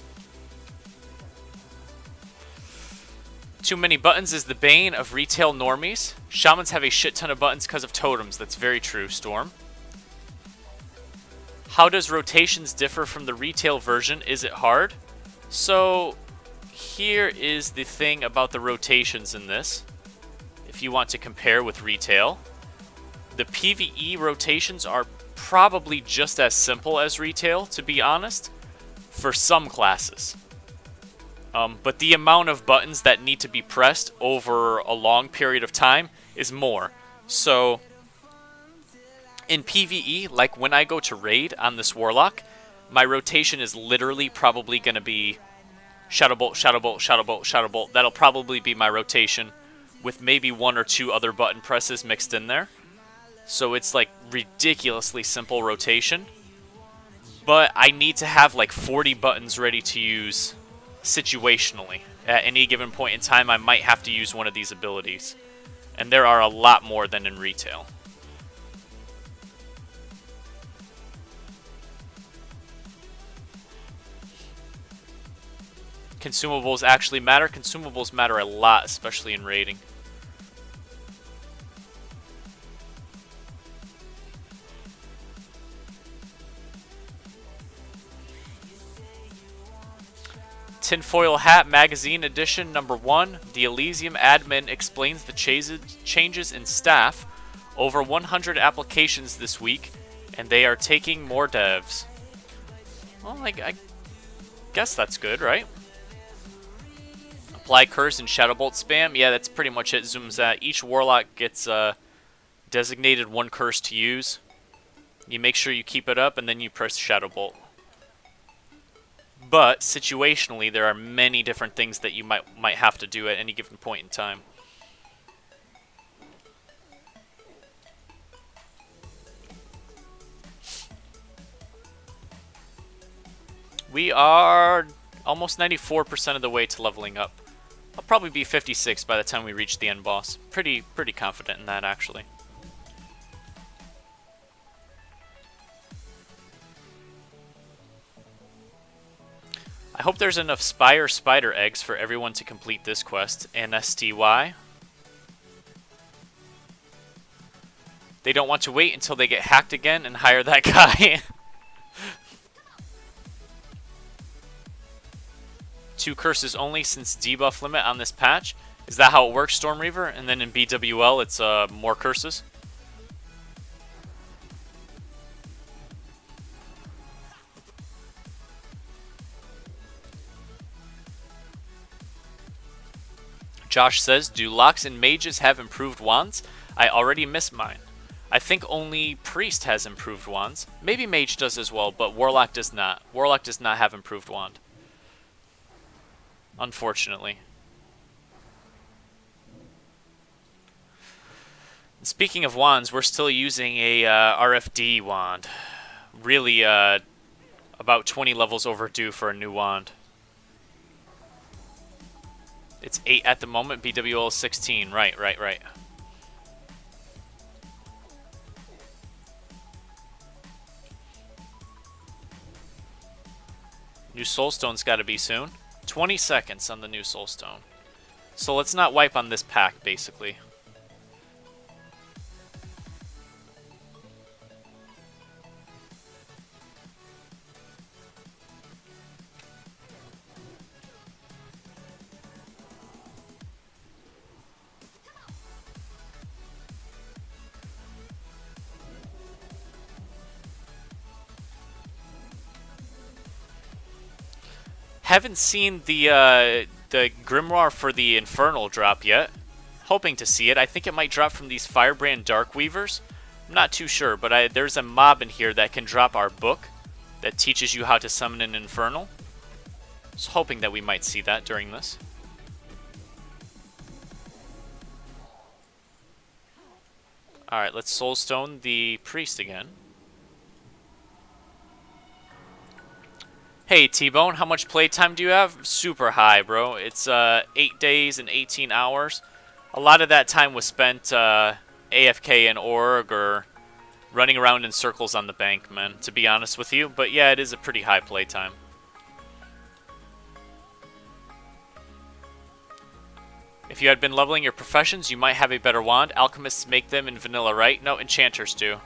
Too many buttons is the bane of retail normies. Shamans have a shit ton of buttons because of totems. That's very true, Storm. How does rotations differ from the retail version? Is it hard? So, here is the thing about the rotations in this. If you want to compare with retail. The PvE rotations are probably just as simple as retail, to be honest, for some classes. But the amount of buttons that need to be pressed over a long period of time is more. So, in PvE, like when I go to raid on this Warlock, my rotation is literally probably going to be Shadow Bolt, Shadow Bolt, Shadow Bolt, Shadow Bolt. That'll probably be my rotation, with maybe 1 or 2 other button presses mixed in there. So it's like ridiculously simple rotation. But I need to have like 40 buttons ready to use situationally. At any given point in time, I might have to use one of these abilities. And there are a lot more than in retail. Consumables actually matter. Consumables matter a lot, especially in raiding. Tinfoil Hat Magazine Edition number 1. The Elysium admin explains the changes in staff. Over 100 applications this week, and they are taking more devs. Well, I guess that's good, right? Apply curse and Shadow Bolt spam. Yeah, that's pretty much it. Zooms at. Each Warlock gets designated 1 curse to use. You make sure you keep it up, and then you press Shadow Bolt. But situationally, there are many different things that you might have to do at any given point in time. We are almost 94% of the way to leveling up. I'll probably be 56 by the time we reach the end boss. Pretty confident in that, actually. I hope there's enough Spire Spider eggs for everyone to complete this quest. NSTY. They don't want to wait until they get hacked again and hire that guy. 2 curses only since debuff limit on this patch. Is that how it works, Storm Reaver? And then in BWL, it's more curses? Josh says, do locks and mages have improved wands? I already miss mine. I think only priest has improved wands. Maybe mage does as well, but warlock does not. Warlock does not have improved wand. Unfortunately. Speaking of wands, we're still using a RFD wand. Really, about 20 levels overdue for a new wand. It's 8 at the moment. BWL is 16. Right, right, right. New Soulstone's got to be soon. 20 seconds on the new Soulstone. So let's not wipe on this pack, basically. Haven't seen the Grimoire for the Infernal drop yet. Hoping to see it. I think it might drop from these Firebrand Darkweavers. I'm not too sure, but there's a mob in here that can drop our book that teaches you how to summon an Infernal. So hoping that we might see that during this. Alright, let's Soulstone the Priest again. Hey T-Bone, how much playtime do you have? Super high, bro. It's 8 days and 18 hours. A lot of that time was spent AFK in org or running around in circles on the bank, man, to be honest with you. But yeah, it is a pretty high playtime. If you had been leveling your professions, you might have a better wand. Alchemists make them in vanilla, right? No, enchanters do.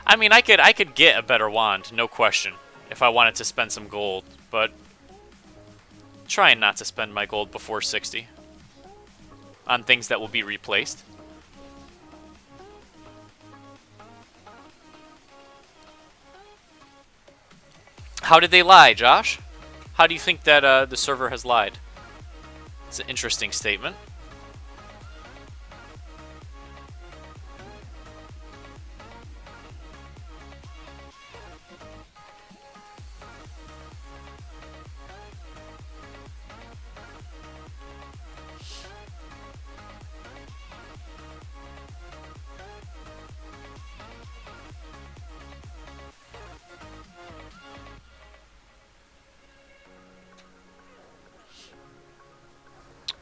I mean, I could get a better wand, no question, if I wanted to spend some gold, but trying not to spend my gold before 60 on things that will be replaced. How did they lie, Josh? How do you think that the server has lied? It's an interesting statement.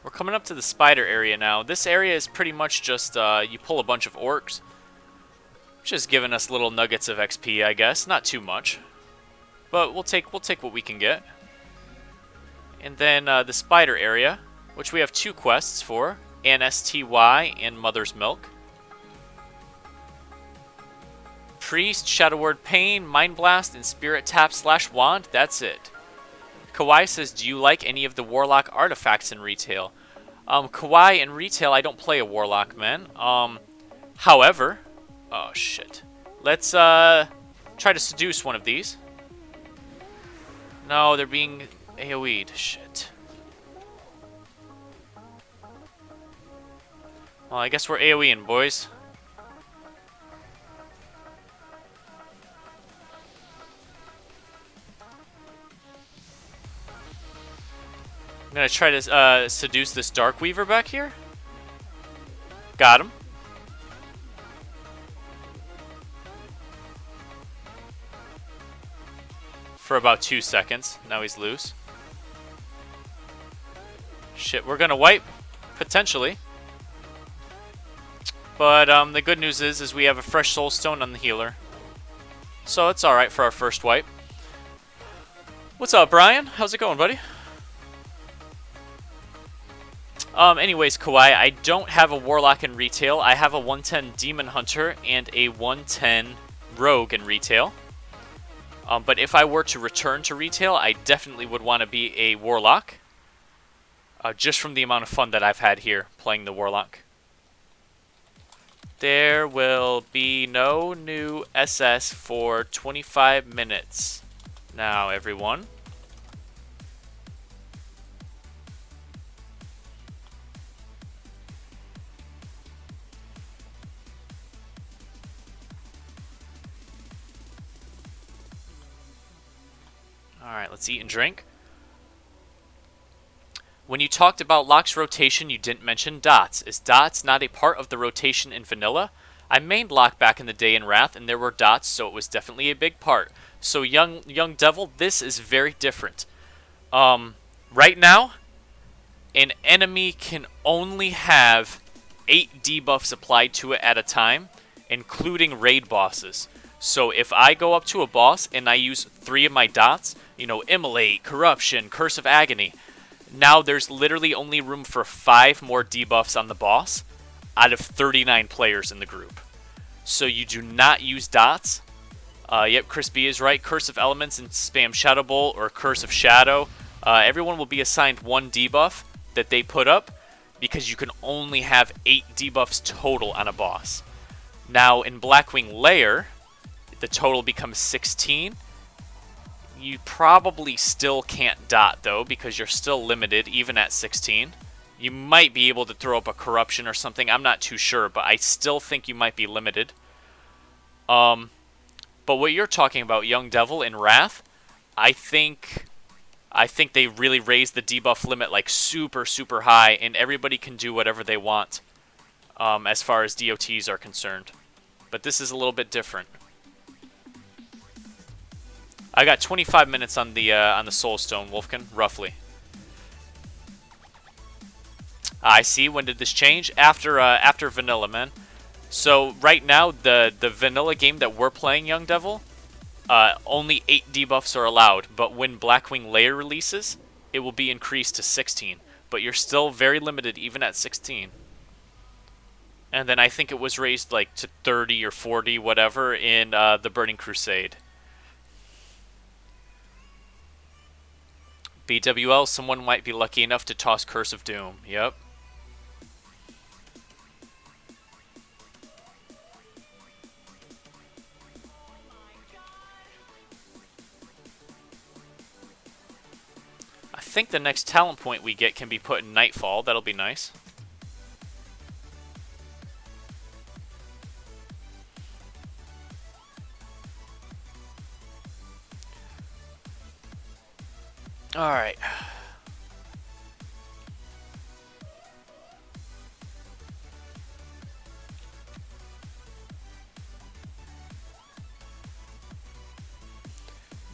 We're coming up to the spider area now. This area is pretty much just you pull a bunch of orcs. Just giving us little nuggets of XP, I guess. Not too much. But we'll take what we can get. And then the spider area, which we have 2 quests for. ANSTY and Mother's Milk. Priest, Shadow Word Pain, Mind Blast, and Spirit Tap / Wand. That's it. Kawhi says, do you like any of the Warlock artifacts in retail? Kawhi, in retail, I don't play a Warlock, man. However... Oh, shit. Let's, try to seduce one of these. No, they're being AoE'd. Shit. Well, I guess we're AoEing, boys. I'm gonna try to seduce this Darkweaver back here. Got him. For about 2 seconds. Now he's loose. Shit, we're gonna wipe. Potentially. But the good news is we have a fresh soul stone on the healer. So it's alright for our first wipe. What's up, Brian? How's it going, buddy? Anyways, Kawhi, I don't have a Warlock in retail. I have a 110 Demon Hunter and a 110 Rogue in retail. But if I were to return to retail, I definitely would want to be a Warlock. Just from the amount of fun that I've had here playing the Warlock. There will be no new SS for 25 minutes. Now, everyone. Alright, let's eat and drink. When you talked about Locke's rotation, you didn't mention dots. Is dots not a part of the rotation in vanilla? I mained Locke back in the day in Wrath, and there were dots, so it was definitely a big part. So, young Devil, this is very different. Right now, an enemy can only have 8 debuffs applied to it at a time, including raid bosses. So if I go up to a boss and I use 3 of my dots, you know, Immolate, Corruption, Curse of Agony, now there's literally only room for 5 more debuffs on the boss out of 39 players in the group. So you do not use dots. Yep, Chris B is right. Curse of Elements and spam Shadow Bolt or Curse of Shadow. Everyone will be assigned 1 debuff that they put up because you can only have 8 debuffs total on a boss. Now in Blackwing Lair, the total becomes 16. You probably still can't dot though because you're still limited even at 16. You might be able to throw up a Corruption or something. I'm not too sure, but I still think you might be limited. But what you're talking about, Young Devil and Wrath, I think they really raised the debuff limit like super, super high, and everybody can do whatever they want as far as DOTs are concerned. But this is a little bit different. I got 25 minutes on the Soul Stone, Wolfkin, roughly. I see. When did this change? After Vanilla, man. So right now, the Vanilla game that we're playing, Young Devil, only 8 debuffs are allowed. But when Blackwing Lair releases, it will be increased to 16. But you're still very limited even at 16. And then I think it was raised like to 30 or 40, whatever, in the Burning Crusade. BWL, someone might be lucky enough to toss Curse of Doom. Yep. I think the next talent point we get can be put in Nightfall. That'll be nice. Alright.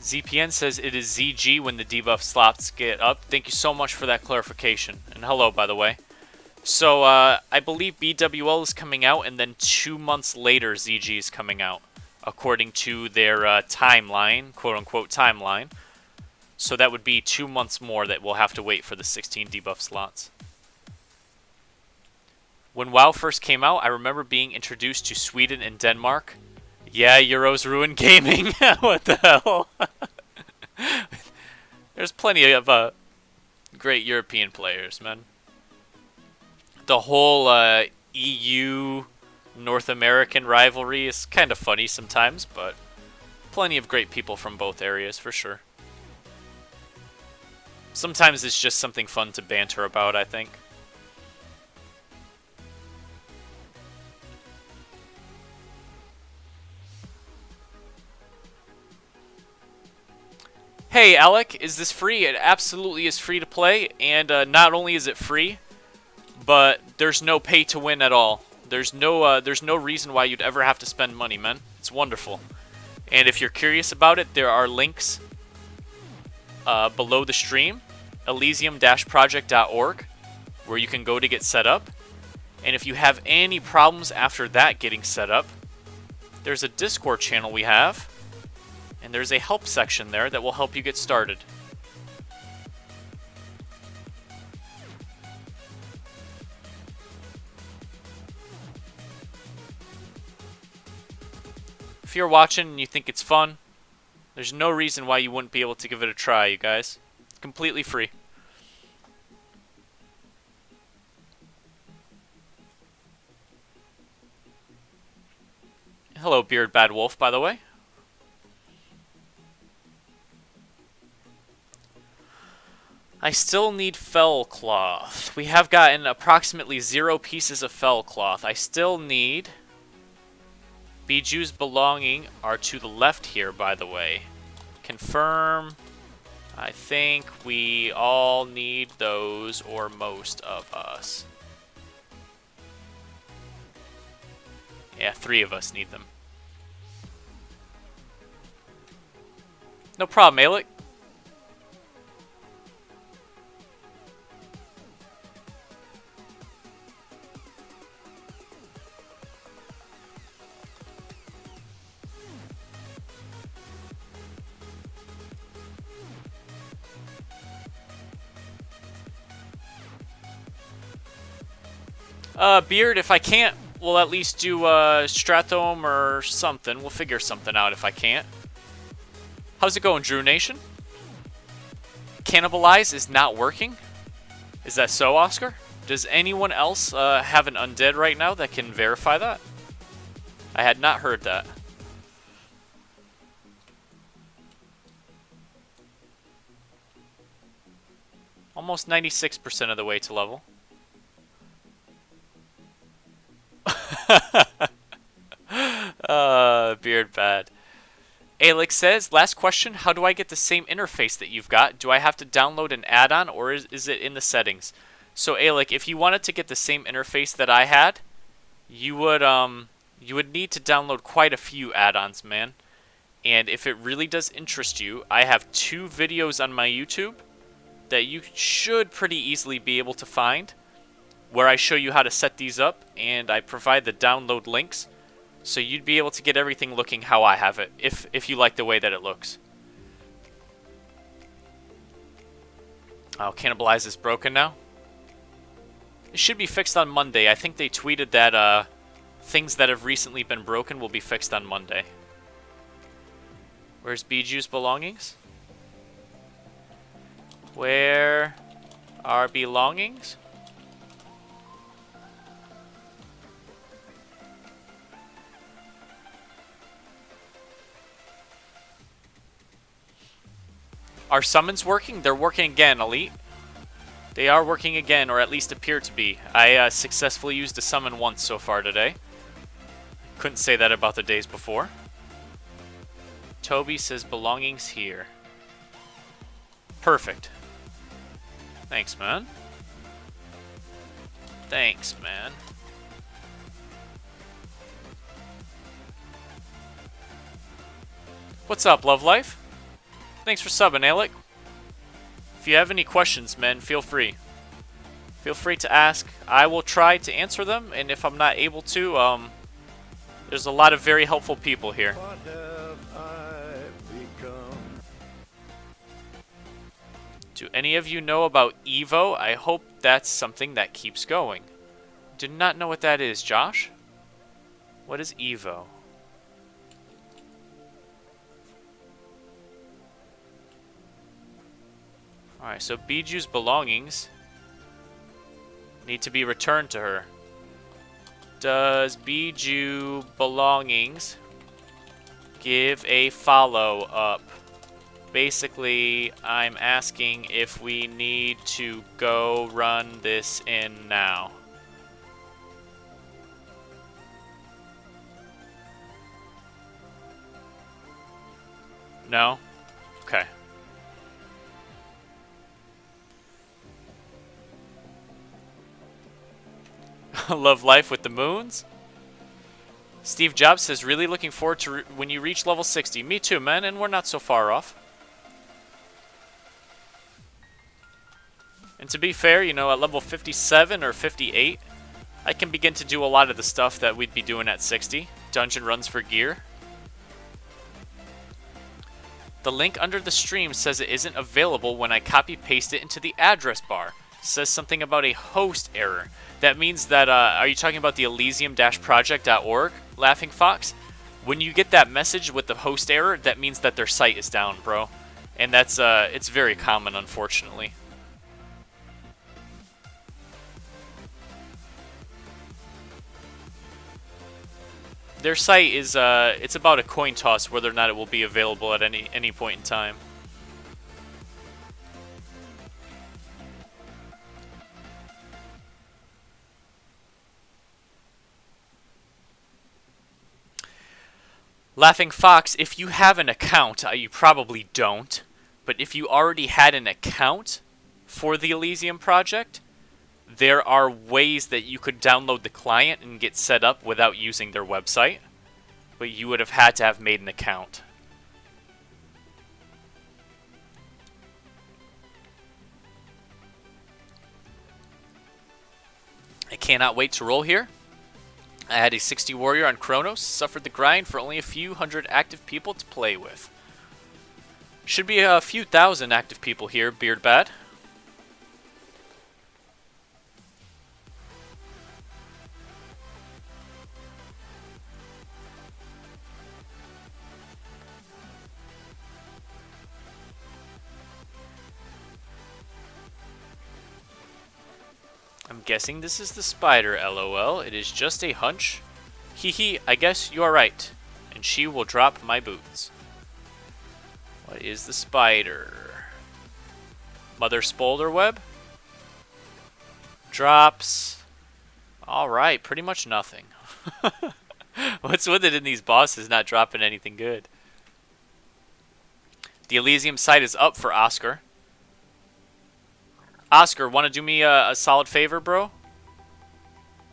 ZPN says it is ZG when the debuff slots get up. Thank you so much for that clarification. And hello, by the way. So, I believe BWL is coming out, and then 2 months later, ZG is coming out, according to their timeline, quote-unquote timeline. So that would be 2 months more that we'll have to wait for the 16 debuff slots. When WoW first came out, I remember being introduced to Sweden and Denmark. Yeah, Euros ruin gaming. What the hell? There's plenty of great European players, man. The whole EU North American rivalry is kind of funny sometimes, but plenty of great people from both areas for sure. Sometimes it's just something fun to banter about, I think. Hey, Alec, is this free? It absolutely is free to play, and not only is it free, but there's no pay to win at all. There's no reason why you'd ever have to spend money, man. It's wonderful. And if you're curious about it, there are links below the stream, Elysium-project.org, where you can go to get set up. And if you have any problems after that getting set up, there's a Discord channel we have, and there's a help section there that will help you get started. If you're watching and you think it's fun, there's no reason why you wouldn't be able to give it a try, you guys. It's completely free. Hello, Beard Bad Wolf, by the way. I still need fell cloth. We have gotten approximately 0 pieces of fell cloth. I still need... Biju's belonging are to the left here, by the way. Confirm. I think we all need those, or most of us. Yeah, 3 of us need them. No problem, Alec. Beard, if I can't, we'll at least do Strathome or something. We'll figure something out if I can't. How's it going, Drew Nation? Cannibalize is not working? Is that so, Oscar? Does anyone else have an undead right now that can verify that? I had not heard that. Almost 96% of the way to level. Beard bad. Alex says, last question, how do I get the same interface that you've got? Do I have to download an add-on or is it in the settings? So Alex, if you wanted to get the same interface that I had, you would need to download quite a few add-ons, man. And if it really does interest you, I have 2 videos on my YouTube that you should pretty easily be able to find where I show you how to set these up and I provide the download links. So you'd be able to get everything looking how I have it, if you like the way that it looks. Oh, Cannibalize is broken now? It should be fixed on Monday. I think they tweeted that things that have recently been broken will be fixed on Monday. Where's Biju's belongings? Where are belongings? Are summons working? They're working again, Elite. They are working again, or at least appear to be. I successfully used a summon once so far today. Couldn't say that about the days before. Toby says belongings here. Perfect. Thanks, man. Thanks, man. What's up, Love Life? Thanks for subbing, Alec. If you have any questions, men, feel free. Feel free to ask. I will try to answer them, and if I'm not able to, there's a lot of very helpful people here. What have I become? Do any of you know about Evo? I hope that's something that keeps going. Do not know what that is, Josh. What is Evo? Alright, so Biju's belongings need to be returned to her. Does Biju belongings give a follow-up? Basically, I'm asking if we need to go run this in now. No? Okay. Love life with the moons. Steve Jobs says, really looking forward to when you reach level 60. Me too, man, and we're not so far off. And to be fair, you know, at level 57 or 58, I can begin to do a lot of the stuff that we'd be doing at 60. Dungeon runs for gear. The link under the stream says it isn't available when I copy-paste it into the address bar. It says something about a host error. That means that, are you talking about the Elysium-Project.org, Laughing Fox? When you get that message with the host error, that means that their site is down, bro. And that's, it's very common, unfortunately. Their site is, it's about a coin toss whether or not it will be available at any point in time. Laughing Fox, if you have an account, you probably don't, but if you already had an account for the Elysium Project, there are ways that you could download the client and get set up without using their website, but you would have had to have made an account. I cannot wait to roll here. I had a 60 warrior on Chronos, suffered the grind for only a few hundred active people to play with. Should be a few thousand active people here, Beardbad. I'm guessing this is the spider, lol. It is just a hunch. Hee hee, I guess you are right. And she will drop my boots. What is the spider? Mother Spolder Web? Drops. Alright, pretty much nothing. What's with it in these bosses not dropping anything good? The Elysium site is up for Oscar. Oscar, want to do me a solid favor, bro?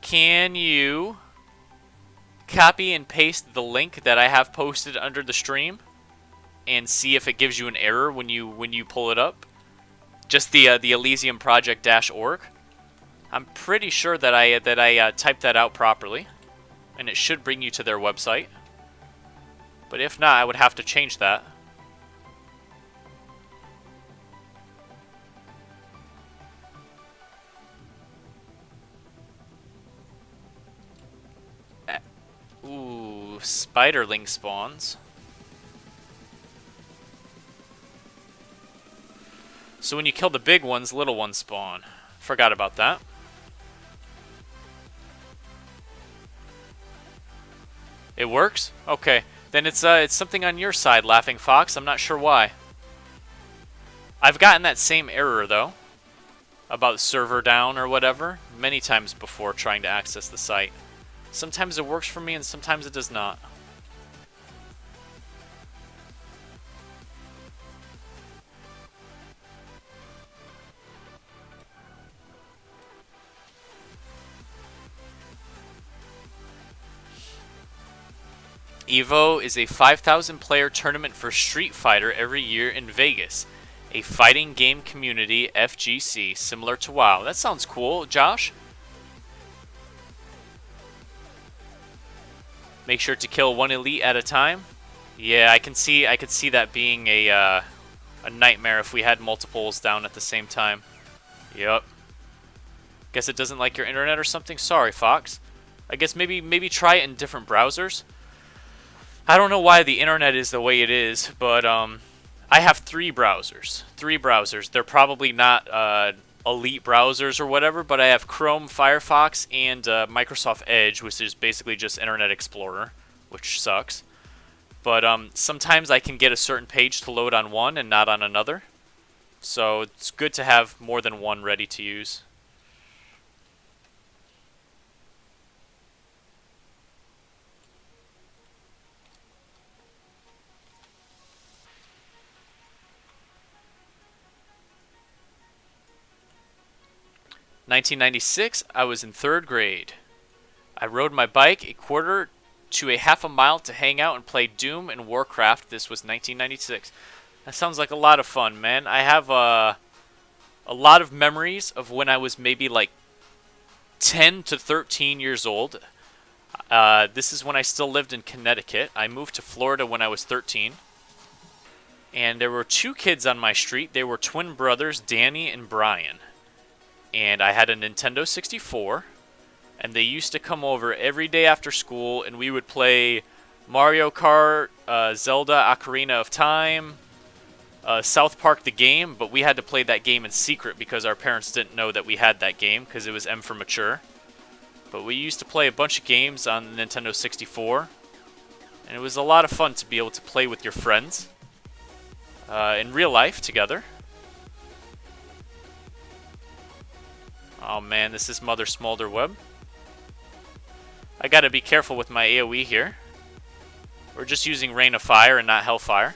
Can you copy and paste the link that I have posted under the stream and see if it gives you an error when you pull it up? Just the Elysium Project -org. I'm pretty sure that I typed that out properly, and it should bring you to their website. But if not, I would have to change that. Ooh, spiderling spawns. So when you kill the big ones, little ones spawn. Forgot about that. It works? Okay. Then it's something on your side, Laughing Fox. I'm not sure why. I've gotten that same error, though, about server down or whatever, many times before trying to access the site. Sometimes it works for me and sometimes it does not. EVO is a 5,000 player tournament for Street Fighter every year in Vegas. A fighting game community, FGC, similar to WoW. That sounds cool, Josh. Make sure to kill one elite at a time. Yeah, I can see that being a nightmare if we had multiples down at the same time. Yep. Guess it doesn't like your internet or something. Sorry, Fox. I guess maybe try it in different browsers. I don't know why the internet is the way it is, but I have three browsers. They're probably not elite browsers or whatever, but I have Chrome, Firefox, and Microsoft Edge, which is basically just Internet Explorer, which sucks. But sometimes I can get a certain page to load on one and not on another. So it's good to have more than one ready to use. "1996, I was in 3rd grade. I rode my bike a quarter to a half a mile to hang out and play Doom and Warcraft. This was 1996. That sounds like a lot of fun, man. I have a lot of memories of when I was maybe like 10 to 13 years old. This is when I still lived in Connecticut. I moved to Florida when I was 13. And there were two kids on my street. They were twin brothers, Danny and Brian. And I had a Nintendo 64, and they used to come over every day after school, and we would play Mario Kart, Zelda Ocarina of Time, South Park the game, but we had to play that game in secret because our parents didn't know that we had that game because it was M for mature. But we used to play a bunch of games on the Nintendo 64, and it was a lot of fun to be able to play with your friends in real life together. Oh man, this is Mother Smolder Web. I gotta be careful with my AoE here. We're just using Rain of Fire and not Hellfire.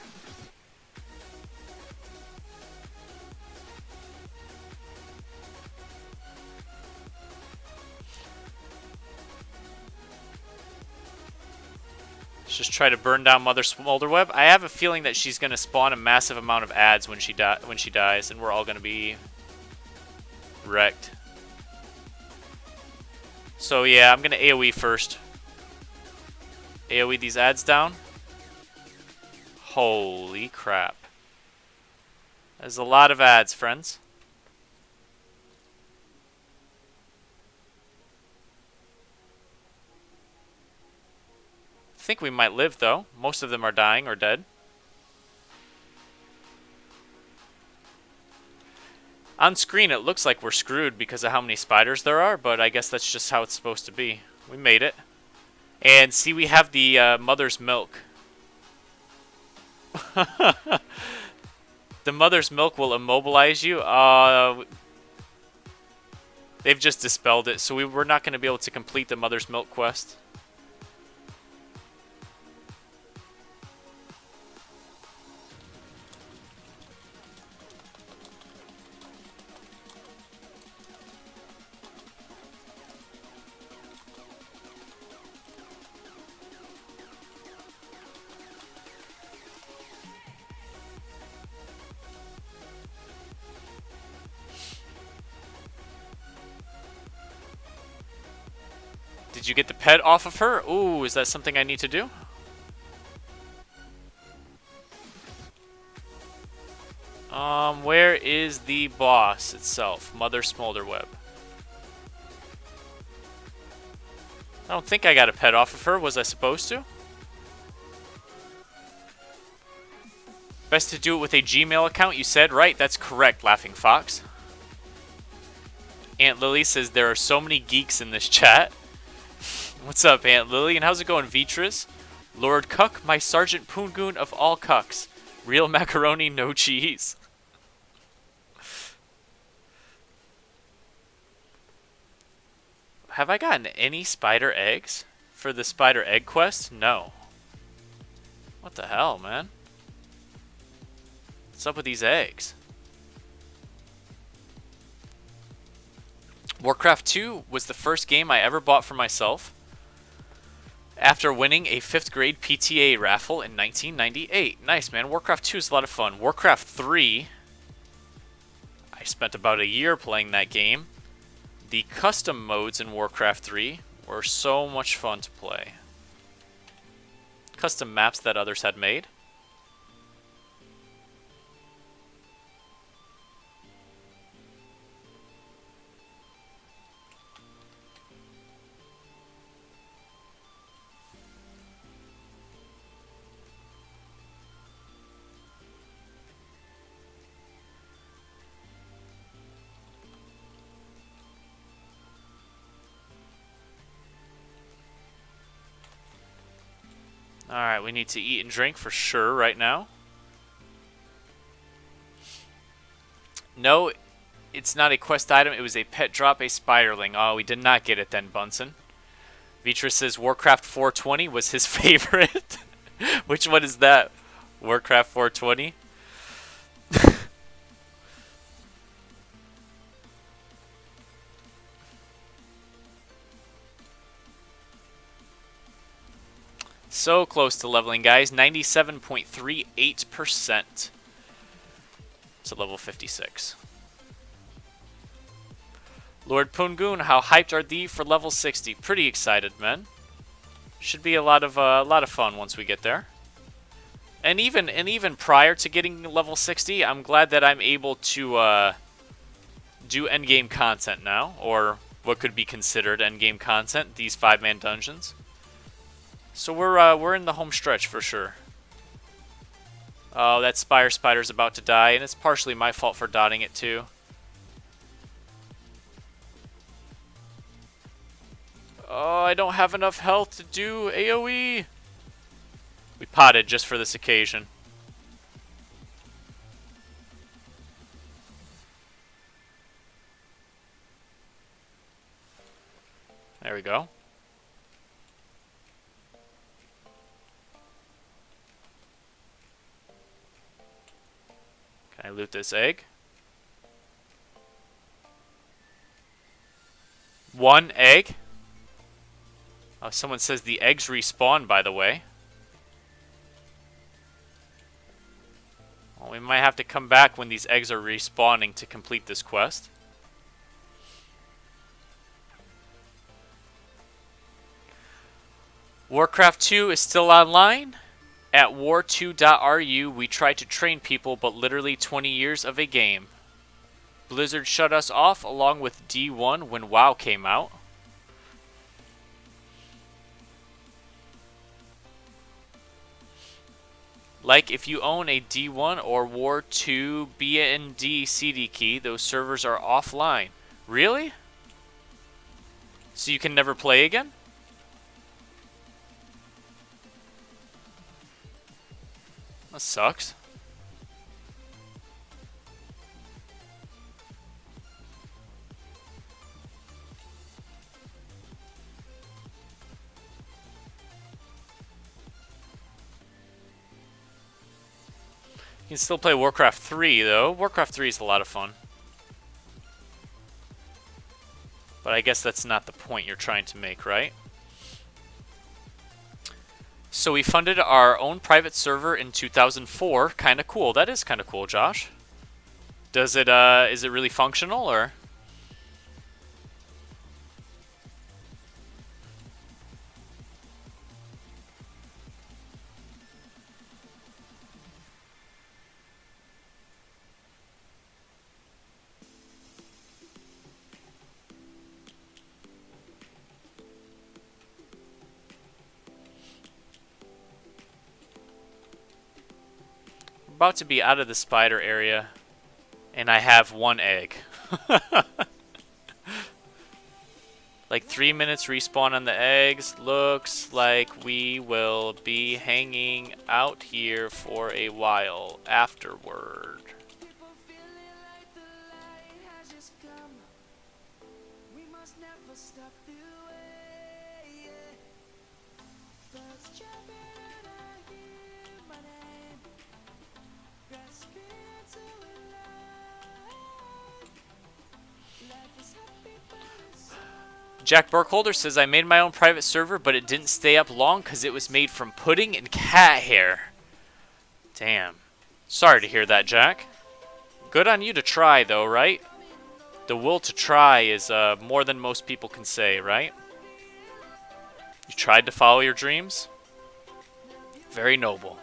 Let's just try to burn down Mother Smolder Web. I have a feeling that she's gonna spawn a massive amount of ads when she dies, and we're all gonna be wrecked. So yeah, I'm going to AoE first. AoE these ads down. Holy crap. There's a lot of ads, friends. I think we might live, though. Most of them are dying or dead. On screen, it looks like we're screwed because of how many spiders there are, but I guess that's just how it's supposed to be. We made it. And see, we have the mother's milk. The mother's milk will immobilize you. They've just dispelled it, so we're not going to be able to complete the mother's milk quest. Did you get the pet off of her? Ooh, is that something I need to do? Where is the boss itself? Mother Smolderweb. I don't think I got a pet off of her. Was I supposed to? Best to do it with a Gmail account, you said? Right, that's correct, Laughing Fox. Aunt Lily says there are so many geeks in this chat. What's up, Aunt Lily? And how's it going, Vitras? Lord Cuck, my Sergeant Poongoon of all cucks. Real macaroni, no cheese. Have I gotten any spider eggs for the spider egg quest? No. What the hell, man? What's up with these eggs? Warcraft 2 was the first game I ever bought for myself after winning a 5th grade PTA raffle in 1998. Nice, man. Warcraft 2 is a lot of fun. Warcraft 3, I spent about a year playing that game. The custom modes in Warcraft 3 were so much fun to play. Custom maps that others had made. Alright, we need to eat and drink for sure right now. No, it's not a quest item. It was a pet drop, a spiderling. Oh, we did not get it then, Bunsen. Vitra says Warcraft 420 was his favorite. Which one is that? Warcraft 420? So close to leveling, guys. 97.38% to level 56. Lord Poongoon, how hyped are thee for level 60? Pretty excited, man. Should be a lot of fun once we get there. And even prior to getting level 60, I'm glad that I'm able to do endgame content now, or what could be considered endgame content. These 5-man dungeons. So we're in the home stretch for sure. Oh, that Spire Spider's about to die, and it's partially my fault for dotting it too. Oh, I don't have enough health to do AoE. We potted just for this occasion. There we go. Can I loot this egg? 1 egg? Oh, someone says the eggs respawn, by the way. Well, we might have to come back when these eggs are respawning to complete this quest. Warcraft 2 is still online. At war2.ru, we tried to train people, but literally 20 years of a game. Blizzard shut us off along with D1 when WoW came out. Like if you own a D1 or War 2 BND CD key, those servers are offline. Really? So you can never play again? That sucks. You can still play Warcraft 3, though. Warcraft 3 is a lot of fun. But I guess that's not the point you're trying to make, right? So we funded our own private server in 2004. Kind of cool. That is kind of cool, Josh. Does it, is it really functional, or? About to be out of the spider area, and I have 1 egg. Like 3 minutes respawn on the eggs. Looks like we will be hanging out here for a while afterward. Jack Burkholder says, I made my own private server, but it didn't stay up long because it was made from pudding and cat hair. Damn. Sorry to hear that, Jack. Good on you to try, though, right? The will to try is more than most people can say, right? You tried to follow your dreams? Very noble.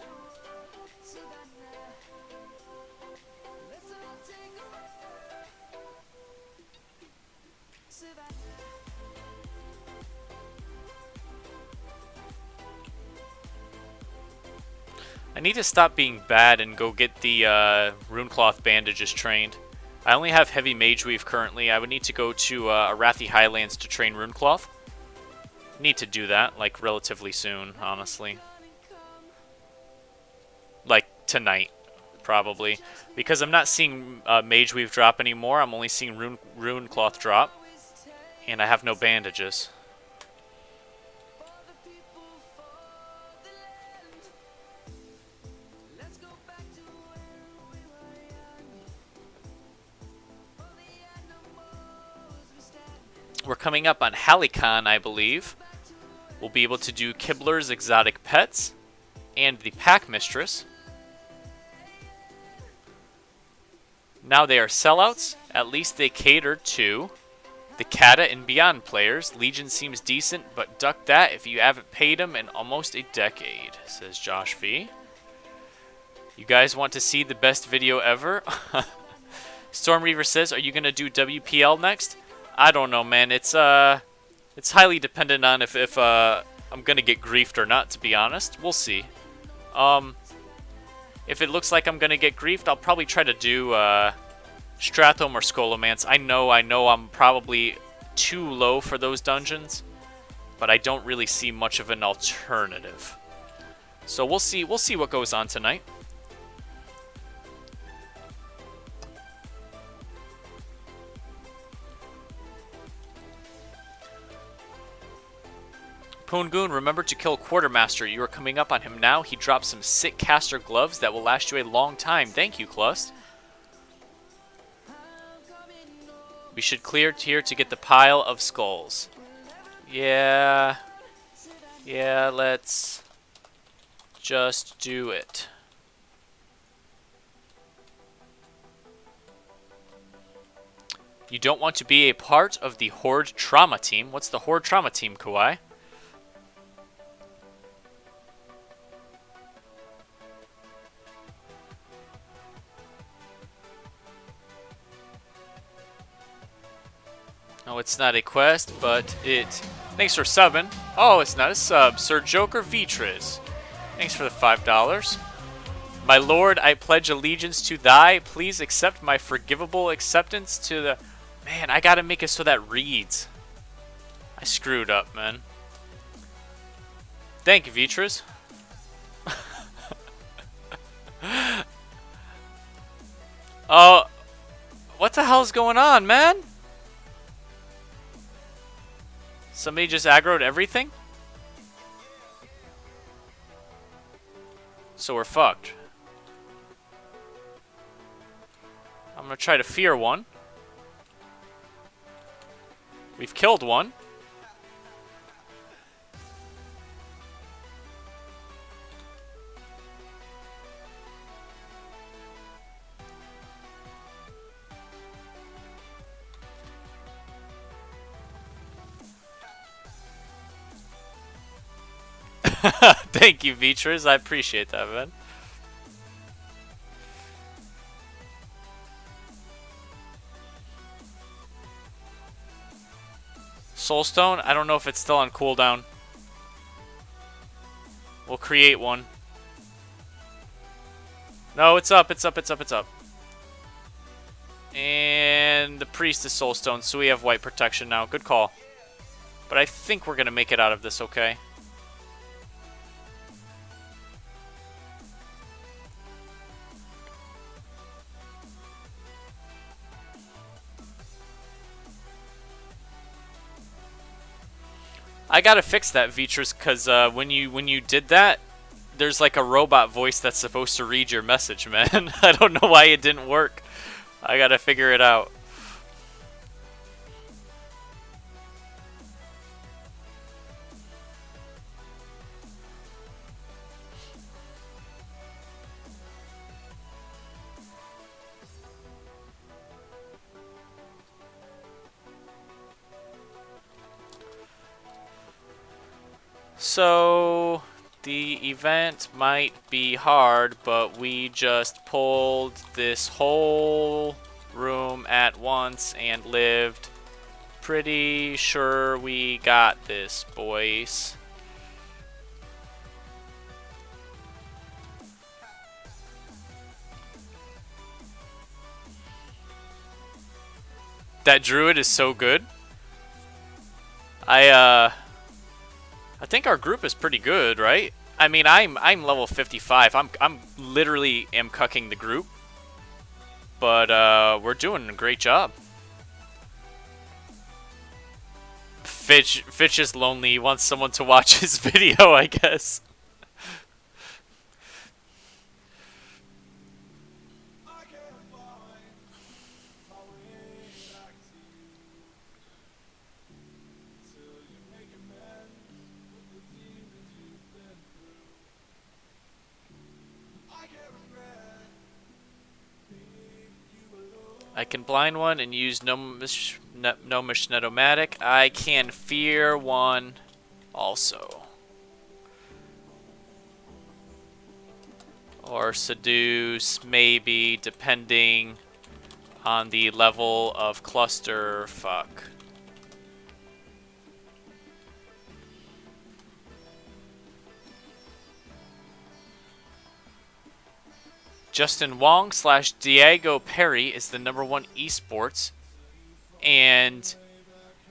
I need to stop being bad and go get the Runecloth bandages trained. I only have Heavy Mage Weave currently. I would need to go to Arathi Highlands to train Runecloth. Need to do that, like, relatively soon, honestly. Like, tonight, probably. Because I'm not seeing Mage Weave drop anymore. I'm only seeing Runecloth drop. And I have no bandages. We're coming up on Halicon, I believe. We'll be able to do Kibler's Exotic Pets and the Pack Mistress. Now they are sellouts. At least they cater to the Kata and Beyond players. Legion seems decent, but duck that if you haven't paid them in almost a decade, says Josh V. You guys want to see the best video ever? Storm Reaver says, are you going to do WPL next? I don't know, man. It's highly dependent on if I'm gonna get griefed or not. To be honest, we'll see. If it looks like I'm gonna get griefed, I'll probably try to do Strathome or Scholomance. I know I'm probably too low for those dungeons, but I don't really see much of an alternative. So we'll see. We'll see what goes on tonight. Poongoon, remember to kill Quartermaster. You are coming up on him now. He dropped some sick caster gloves that will last you a long time. Thank you, Clust. We should clear here to get the pile of skulls. Yeah, let's just do it. You don't want to be a part of the Horde Trauma Team. What's the Horde Trauma Team, Kawhi? No, it's not a quest, but it... Thanks for subbing. Oh, it's not a sub. Sir Joker Vitres. Thanks for the $5. My lord, I pledge allegiance to thy. Please accept my forgivable acceptance to the... Man, I gotta make it so that reads. I screwed up, man. Thank you, Vitras. Oh, what the hell's going on, man? Somebody just aggroed everything? So we're fucked. I'm gonna try to fear one. We've killed one. Thank you, Vitras. I appreciate that, man. Soulstone? I don't know if it's still on cooldown. We'll create one. No, it's up, it's up, it's up, it's up. And the priest is Soulstone, so we have white protection now. Good call. But I think we're going to make it out of this okay. I gotta fix that, Vitras, because when you did that, there's like a robot voice that's supposed to read your message, man. I don't know why it didn't work. I gotta figure it out. So, the event might be hard, but we just pulled this whole room at once and lived. Pretty sure we got this, boys. That druid is so good. I think our group is pretty good, right? I mean, I'm level 55. I'm literally am cucking the group, but we're doing a great job. Fitch is lonely. He wants someone to watch his video, I guess. I can blind one and use Gnomish Netomatic. I can fear one also. Or seduce, maybe, depending on the level of cluster fuck. Justin Wong / Diego Perry is the #1 esports and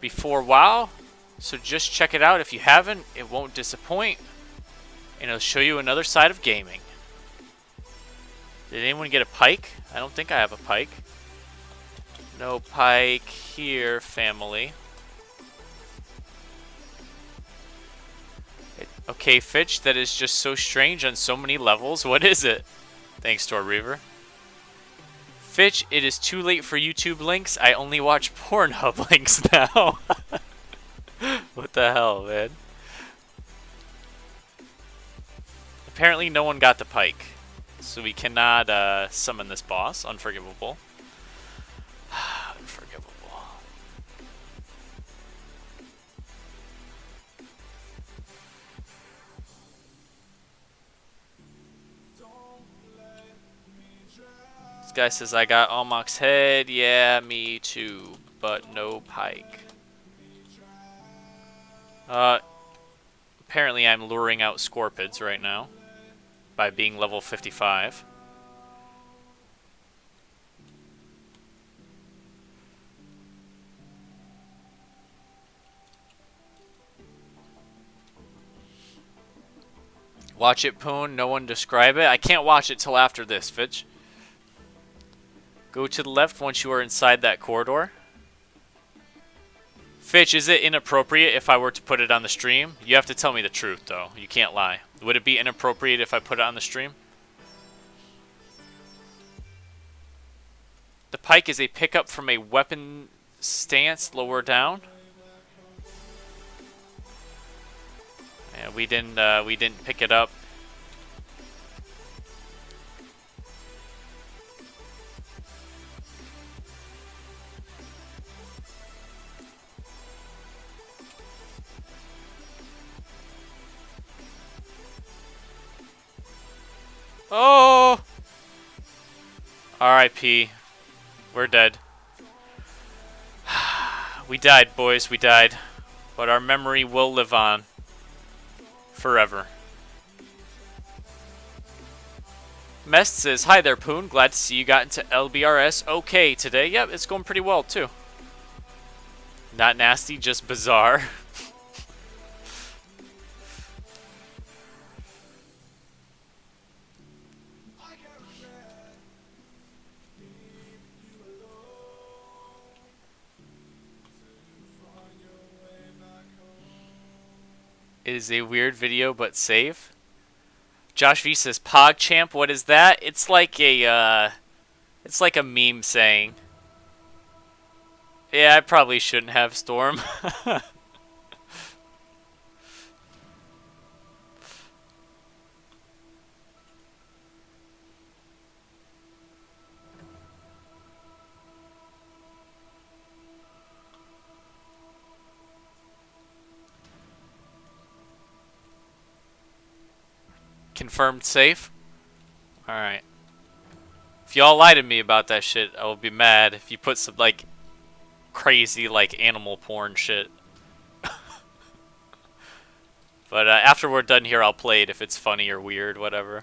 before WoW, so just check it out if you haven't. It won't disappoint and it'll show you another side of gaming. Did anyone get a pike? I don't think I have a pike. No pike here, family. Okay, Fitch, that is just so strange on so many levels. What is it? Thanks, Tor Reaver. Fitch, it is too late for YouTube links. I only watch Pornhub links now. What the hell, man? Apparently no one got the pike. So we cannot summon this boss. Unforgivable. Unforgivable. This guy says, I got Almoc's head. Yeah, me too. But no pike. Apparently I'm luring out Scorpids right now. by being level 55. Watch it, Poon. No one describe it. I can't watch it till after this, Fitch. Go to the left once you are inside that corridor. Fitch, is it inappropriate if I were to put it on the stream? You have to tell me the truth, though. You can't lie. Would it be inappropriate if I put it on the stream? The pike is a pickup from a weapon stance lower down. Yeah, we didn't pick it up. Oh! R.I.P. We're dead. We died, boys. We died. But our memory will live on. Forever. Mest says, hi there, Poon. Glad to see you got into LBRS okay today. Yep, it's going pretty well, too. Not nasty, just bizarre. It is a weird video, but safe. Josh V says, PogChamp, what is that? It's like a meme saying. Yeah, I probably shouldn't have, Storm. Confirmed safe? Alright. If y'all lie to me about that shit, I will be mad if you put some, like, crazy, like, animal porn shit. But after we're done here, I'll play it if it's funny or weird, whatever.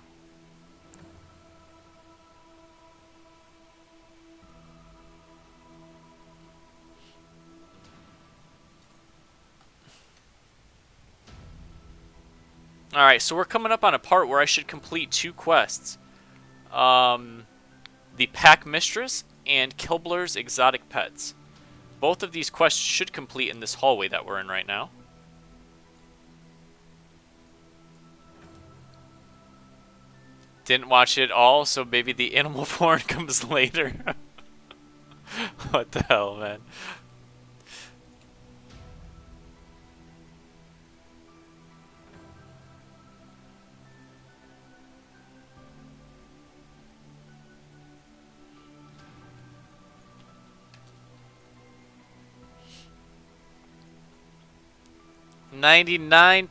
Alright, so we're coming up on a part where I should complete 2 quests. The Pack Mistress and Kilbler's Exotic Pets. Both of these quests should complete in this hallway that we're in right now. Didn't watch it all, so maybe the animal porn comes later. What the hell, man?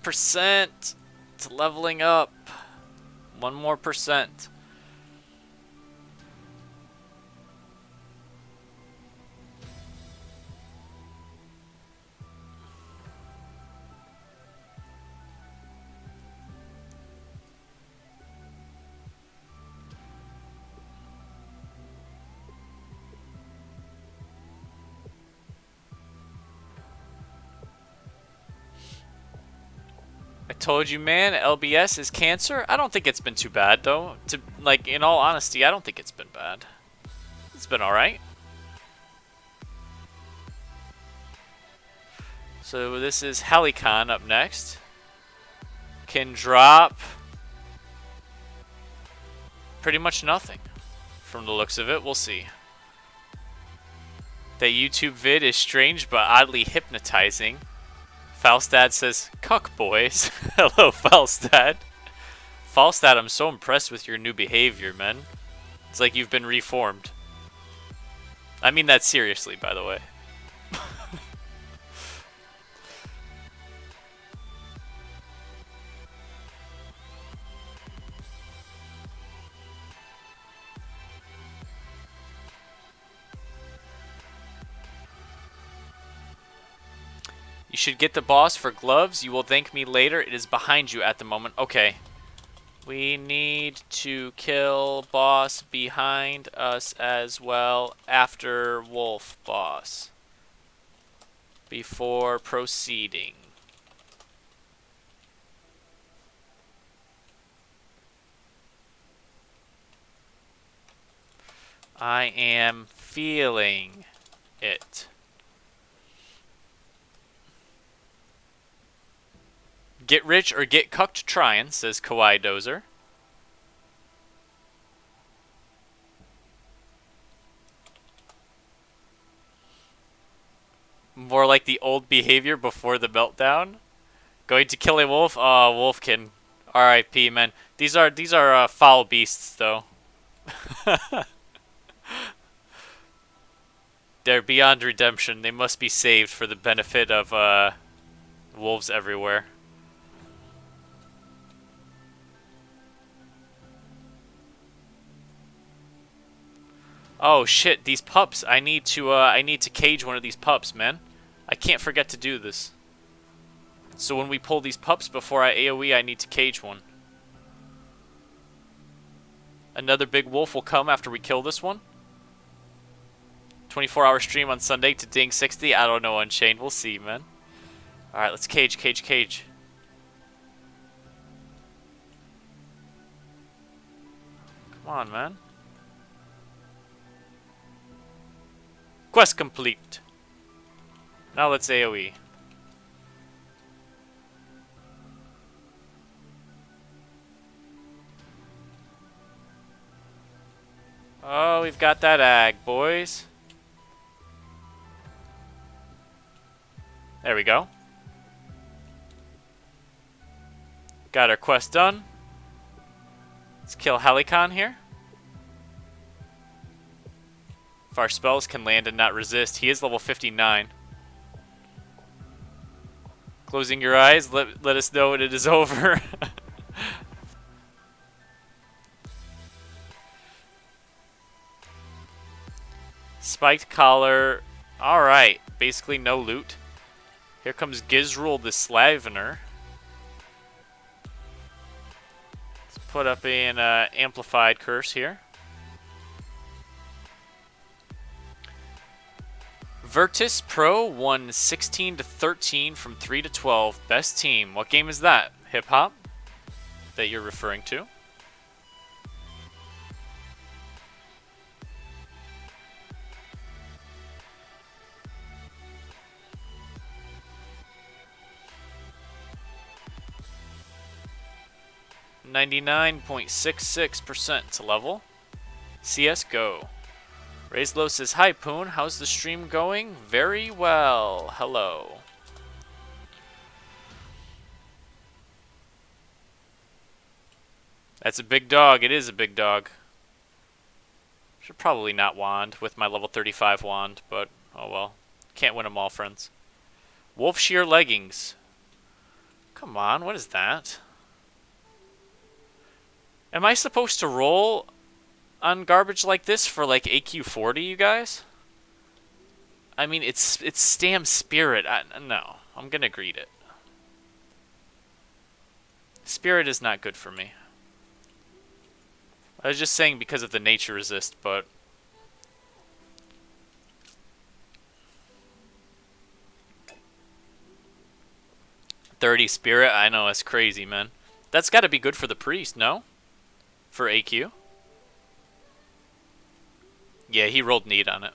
%. It's leveling up. 1 more %. I told you, man, LBS is cancer. I don't think it's been too bad, though. Like, in all honesty, I don't think it's been bad. It's been alright. So this is Helicon up next. Can drop pretty much nothing from the looks of it. We'll see. That YouTube vid is strange but oddly hypnotizing. Falstad says, cuck boys. Hello, Falstad. Falstad, I'm so impressed with your new behavior, man. It's like you've been reformed. I mean that seriously, by the way. You should get the boss for gloves. You will thank me later. It is behind you at the moment. Okay. We need to kill boss behind us as well after wolf boss. Before proceeding. I am feeling it. Get rich or get cucked tryin', says Kawaii Dozer. More like the old behavior before the meltdown. Going to kill a wolf? Oh, Wolfkin. R.I.P. man. These are foul beasts though. They're beyond redemption. They must be saved for the benefit of wolves everywhere. Oh shit, these pups. I need to cage one of these pups, man. I can't forget to do this. So when we pull these pups before I AoE, I need to cage one. Another big wolf will come after we kill this one. 24-hour stream on Sunday to ding 60. I don't know, Unchained. We'll see, man. Alright, let's cage. Come on, man. Quest complete. Now let's AoE. Oh, we've got that ag, boys. There we go. Got our quest done. Let's kill Helicon here. If our spells can land and not resist. He is level 59. Closing your eyes, let us know when it is over. Spiked collar. Alright, basically no loot. Here comes Gizrul the Slavener. Let's put up an amplified curse here. Virtus Pro won 16 to 13 from 3 to 12. Best team. What game is that? Hip Hop? That you're referring to? .66% level. CSGO. Raislow says, hi Poon, how's the stream going? Very well. Hello. That's a big dog. It is a big dog. Should probably not wand with my level 35 wand, but oh well. Can't win them all, friends. Wolf sheer leggings. Come on, what is that? Am I supposed to roll on garbage like this for like AQ 40, you guys? I mean, it's Stam Spirit. No, I'm gonna greet it. Spirit is not good for me. I was just saying because of the nature resist, but 30 Spirit. I know, that's crazy, man. That's got to be good for the priest, no? For AQ. Yeah, he rolled neat on it.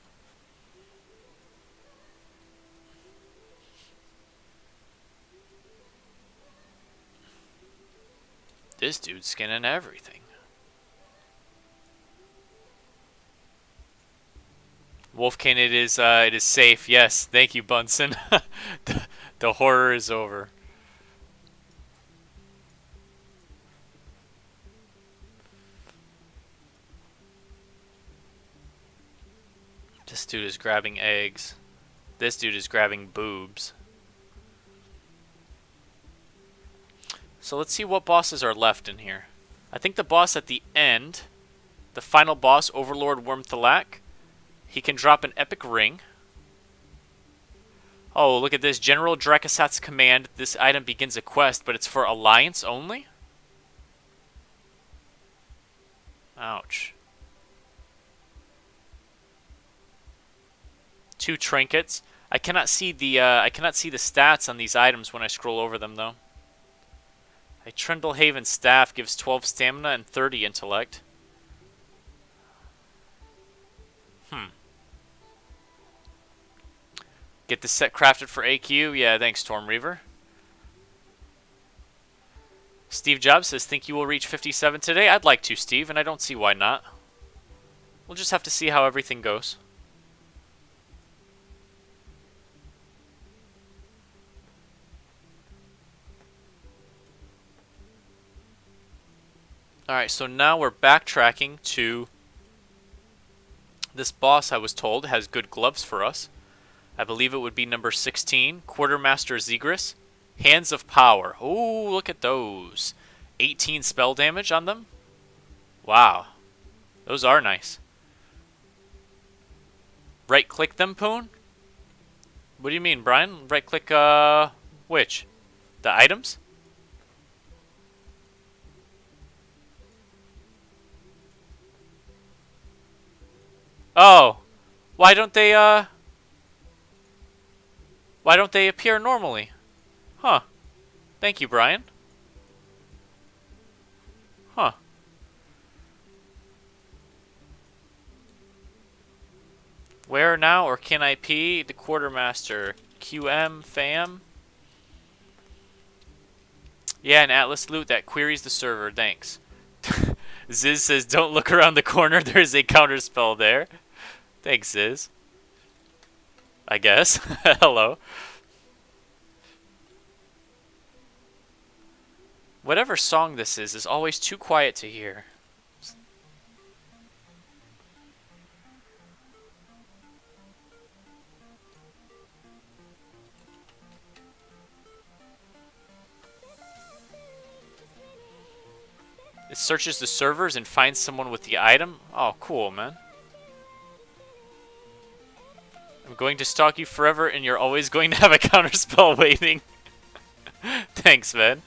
This dude's skinning everything. Wolfkin, it is safe. Yes, thank you, Bunsen. the horror is over. This dude is grabbing eggs. This dude is grabbing boobs. So let's see what bosses are left in here. I think the boss at the end, the final boss, Overlord Wormthalak, he can drop an epic ring. Oh, look at this. General Drakasat's command. This item begins a quest, but it's for Alliance only? Ouch. 2 trinkets. I cannot see the stats on these items when I scroll over them though. A Trindlehaven staff gives 12 stamina and 30 intellect. Get the set crafted for AQ. Yeah, thanks, Storm Reaver. Steve Jobs says, think you will reach 57 today? I'd like to, Steve, and I don't see why not. We'll just have to see how everything goes. Alright, so now we're backtracking to this boss I was told has good gloves for us. I believe it would be number 16, Quartermaster Zeth'Kur. Hands of Power. Oh, look at those. 18 spell damage on them. Wow. Those are nice. Right-click them, Poon? What do you mean, Brian? Right-click, which? The items? Oh. Why don't they appear normally? Huh. Thank you, Brian. Huh. Where now, or can I P? The Quartermaster. QM, fam? Yeah, an Atlas loot that queries the server, thanks. Ziz says, don't look around the corner, there's a counterspell there. Thanks, Ziz. I guess. Hello. Whatever song this is always too quiet to hear. It searches the servers and finds someone with the item. Oh, cool, man. I'm going to stalk you forever, and you're always going to have a counterspell waiting. Thanks, man.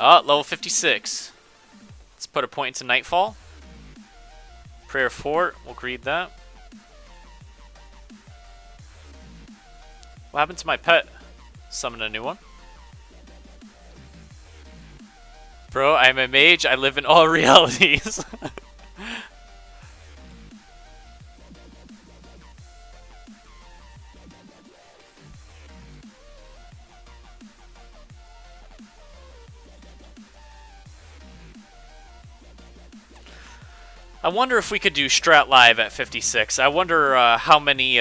Level 56. Let's put a point into Nightfall. Prayer Fort, we'll read that. What happened to my pet? Summon a new one. Bro, I'm a mage, I live in all realities. I wonder if we could do Strat Live at 56. I wonder how many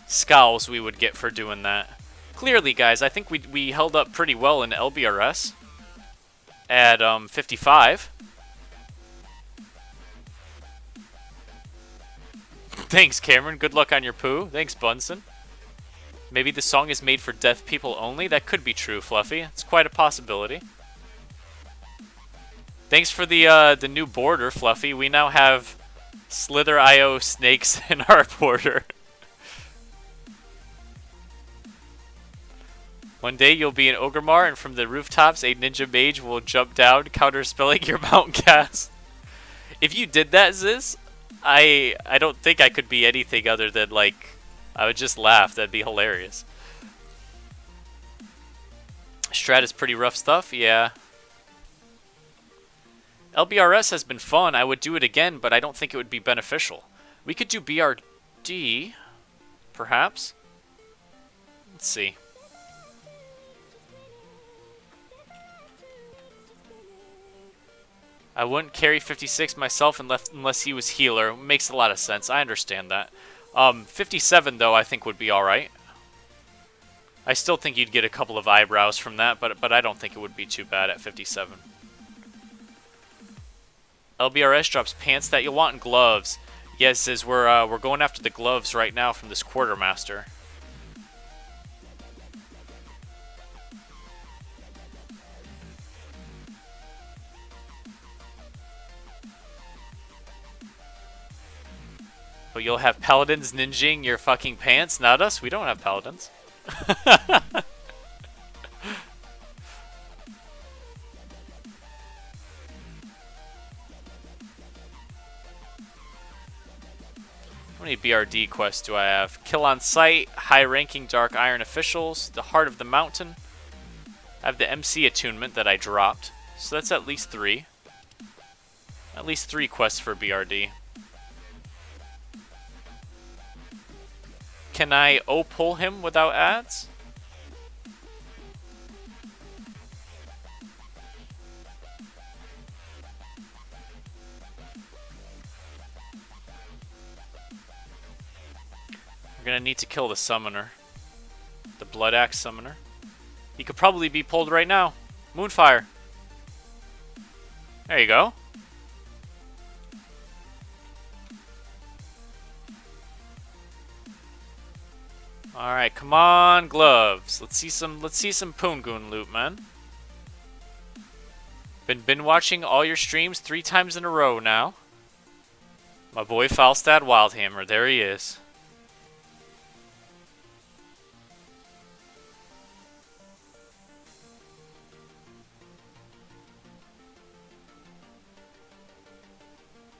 scowls we would get for doing that. Clearly, guys, I think we held up pretty well in LBRS at 55. Thanks, Cameron. Good luck on your poo. Thanks, Bunsen. Maybe the song is made for deaf people only? That could be true, Fluffy. It's quite a possibility. Thanks for the new border, Fluffy. We now have Slither.io snakes in our border. One day you'll be an Ogremar, and from the rooftops a ninja mage will jump down, counterspelling your mountain cast. If you did that, Ziz, I don't think I could be anything other than, like, I would just laugh. That'd be hilarious. Strat is pretty rough stuff, yeah. LBRS has been fun. I would do it again, but I don't think it would be beneficial. We could do BRD, perhaps. Let's see. I wouldn't carry 56 myself unless he was healer. Makes a lot of sense. I understand that. 57, though, I think would be alright. I still think you'd get a couple of eyebrows from that, but I don't think it would be too bad at 57. LBRS drops pants that you want and gloves. Yes, as we're going after the gloves right now from this Quartermaster. But you'll have paladins ninjing your fucking pants, not us. We don't have paladins. How many BRD quests do I have? Kill on sight, high-ranking Dark Iron officials, the Heart of the Mountain. I have the MC attunement that I dropped, so that's at least 3. At least 3 quests for BRD. Can I pull him without ads? We're gonna need to kill the summoner. The Blood Axe summoner. He could probably be pulled right now. Moonfire. There you go. Alright, come on, gloves. Let's see some Poongoon loot, man. Been watching all your streams 3 times in a row now. My boy Falstad Wildhammer, there he is.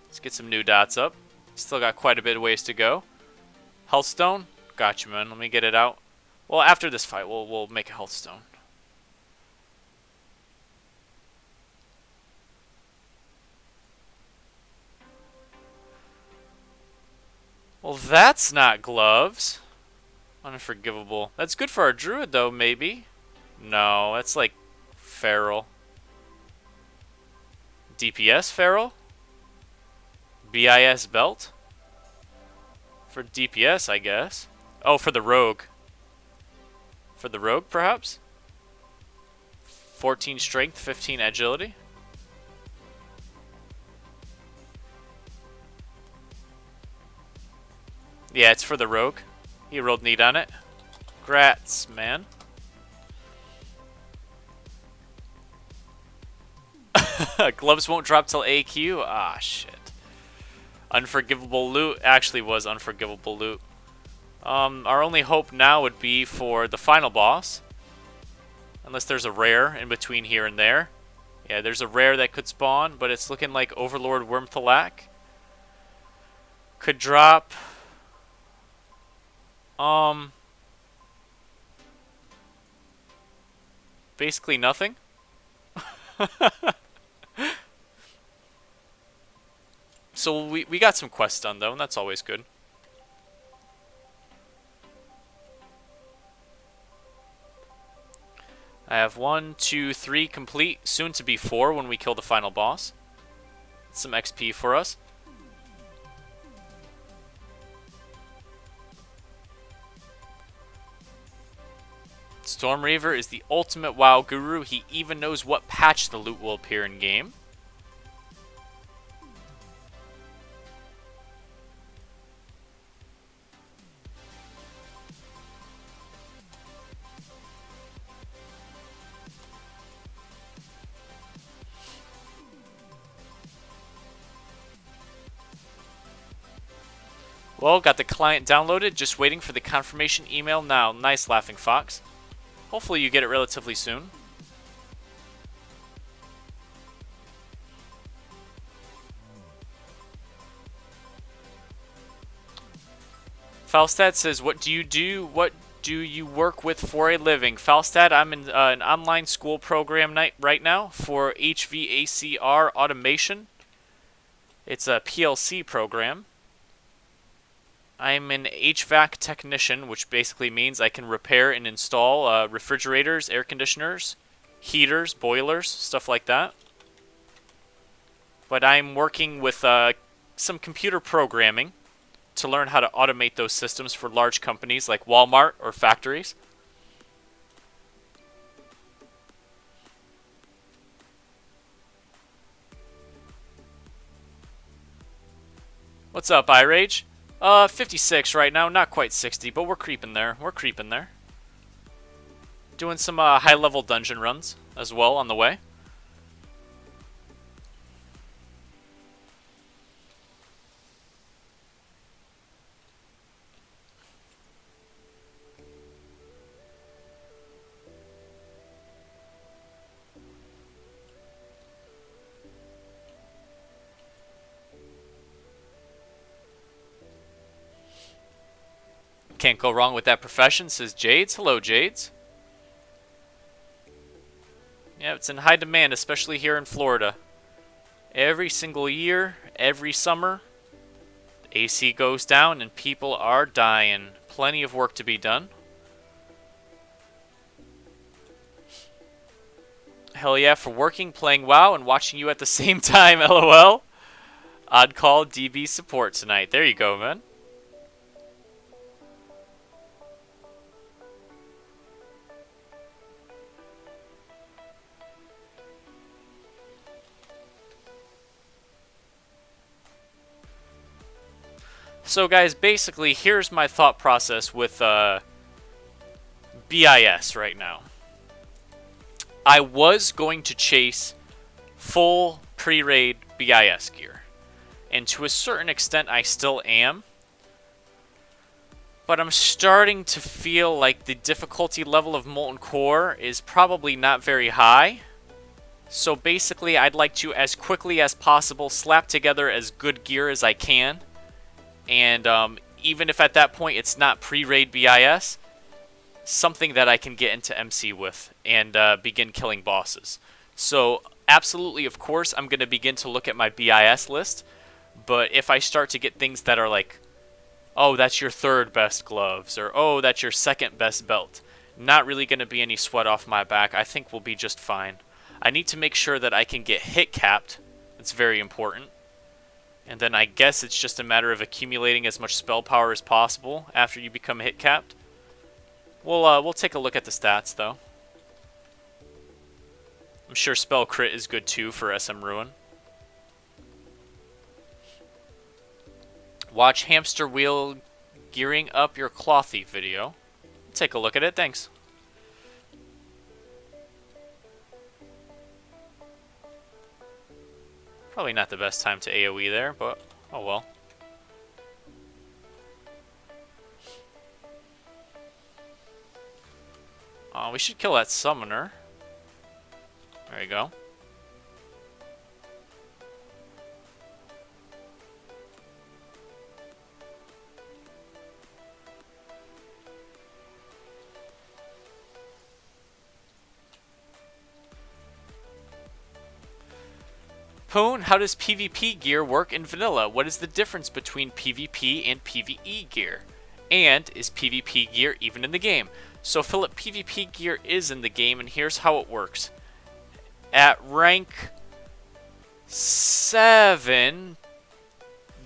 Let's get some new dots up. Still got quite a bit of ways to go. Healthstone? Got you, man. Let me get it out. Well, after this fight, we'll make a Healthstone. Well, that's not gloves. Unforgivable. That's good for our druid, though, maybe. No, that's like feral. DPS feral? BIS belt? For DPS, I guess. Oh, for the rogue. For the rogue, perhaps? 14 strength, 15 agility. Yeah, it's for the rogue. He rolled neat on it. Grats, man. Gloves won't drop till AQ? Ah, shit. Unforgivable loot actually was unforgivable loot. Our only hope now would be for the final boss. Unless there's a rare in between here and there. Yeah, there's a rare that could spawn, but it's looking like Overlord Wormthalak could drop. Basically nothing. So we got some quests done though, and that's always good. I have 1, 2, 3 complete, soon to be 4 when we kill the final boss. Some XP for us. Storm Reaver is the ultimate WoW guru. He even knows what patch the loot will appear in game. Well, got the client downloaded, just waiting for the confirmation email now. Nice, Laughing Fox. Hopefully you get it relatively soon. Falstad says, what do you do? What do you work with for a living? Falstad, I'm in an online school program right now for HVACR automation. It's a PLC program. I'm an HVAC technician, which basically means I can repair and install refrigerators, air conditioners, heaters, boilers, stuff like that. But I'm working with some computer programming to learn how to automate those systems for large companies like Walmart or factories. What's up, iRage? 56 right now, not quite 60, but we're creeping there. We're creeping there. Doing some high-level dungeon runs as well on the way. Can't go wrong with that profession, says Jades. Hello, Jades. Yeah, it's in high demand, especially here in Florida. Every single year, every summer, the AC goes down and people are dying. Plenty of work to be done. Hell yeah, for working, playing WoW, and watching you at the same time, lol. I'd call DB support tonight. There you go, man. So guys, basically, here's my thought process with BIS right now. I was going to chase full pre-raid BIS gear. And to a certain extent, I still am. But I'm starting to feel like the difficulty level of Molten Core is probably not very high. So basically, I'd like to, as quickly as possible, slap together as good gear as I can. And even if at that point it's not pre-raid BIS, something that I can get into MC with and begin killing bosses. So absolutely, of course, I'm going to begin to look at my BIS list. But if I start to get things that are like, oh, that's your third best gloves, or oh, that's your second best belt, not really going to be any sweat off my back. I think we'll be just fine. I need to make sure that I can get hit capped. It's very important. And then I guess it's just a matter of accumulating as much spell power as possible after you become hit capped. We'll take a look at the stats though. I'm sure spell crit is good too for SM Ruin. Watch hamster wheel gearing up your clothy video. Take a look at it, thanks. Probably not the best time to AoE there, but oh well. We should kill that summoner. There you go. Poon, how does PvP gear work in vanilla? What is the difference between PvP and PvE gear? And is PvP gear even in the game? So Philip, PvP gear is in the game, and here's how it works. At rank 7,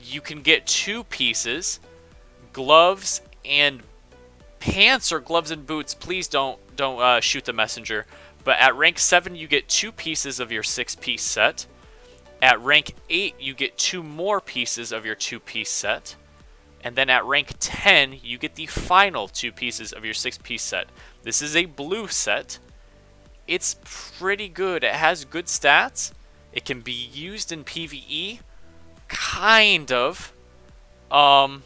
you can get 2 pieces, gloves and pants, or gloves and boots. Please don't shoot the messenger. But at rank 7, you get 2 pieces of your 6-piece set. At rank 8, you get 2 more pieces of your 2-piece set. And then at rank 10, you get the final 2 pieces of your 6-piece set. This is a blue set. It's pretty good. It has good stats. It can be used in PvE. Kind of. Can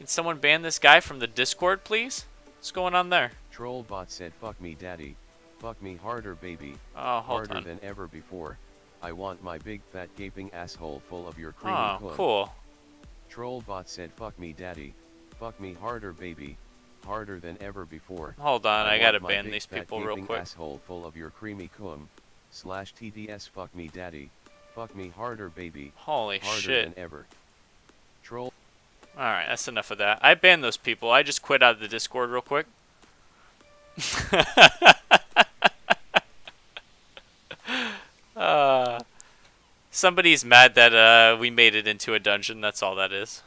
someone ban this guy from the Discord, please? What's going on there? Trollbot said, "Fuck me, daddy. Fuck me harder, baby. Oh, hold harder on. than ever before. I want my big fat gaping asshole full of your creamy Oh, cum." cool. Trollbot said, "Fuck me, daddy. Fuck me harder, baby. Harder than ever before. Hold on, I gotta want my ban big these fat people real gaping quick. asshole full of your creamy cum. /TDS fuck me, daddy. Fuck me harder, baby. Holy Harder shit. than ever." Troll. Alright, that's enough of that. I banned those people. I just quit out of the Discord real quick. Somebody's mad that we made it into a dungeon. That's all that is.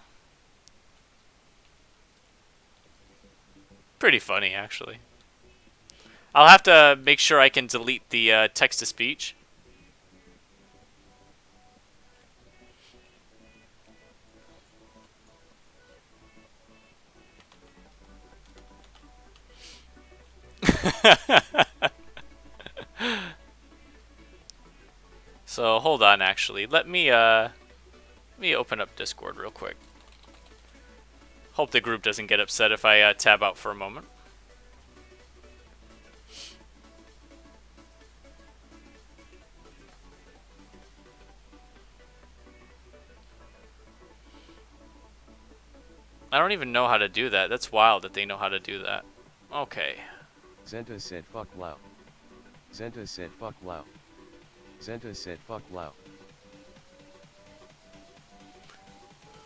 Pretty funny, actually. I'll have to make sure I can delete the text-to-speech. So hold on, actually, let me open up Discord real quick. Hope the group doesn't get upset if I tab out for a moment. I don't even know how to do that. That's wild that they know how to do that. Okay. Zenta said fuck Lao. Zenta said fuck Lao. Zenta said fuck Lao.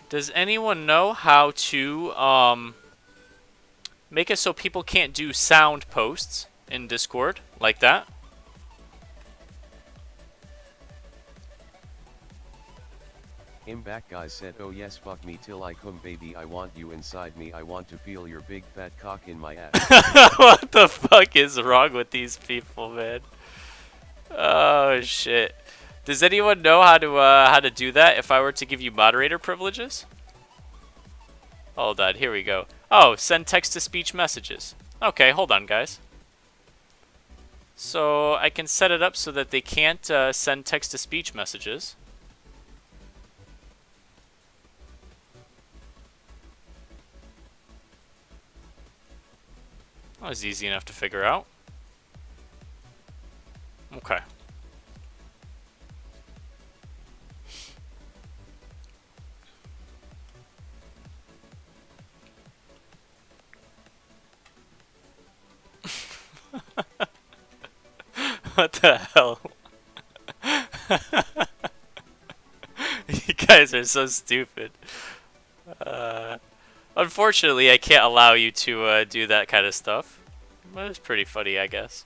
Does anyone know how to make it so people can't do sound posts in Discord like that? Him back guys said oh yes fuck me till I come baby I want you inside me I want to feel your big fat cock in my ass. What the fuck is wrong with these people, man? Oh shit. Does anyone know how to do that if I were to give you moderator privileges? Hold on, here we go. Oh, send text to speech messages. Okay, hold on guys. So I can set it up so that they can't send text to speech messages. That was easy enough to figure out. Okay. What the hell? You guys are so stupid. Unfortunately, I can't allow you to do that kind of stuff. But it's pretty funny, I guess.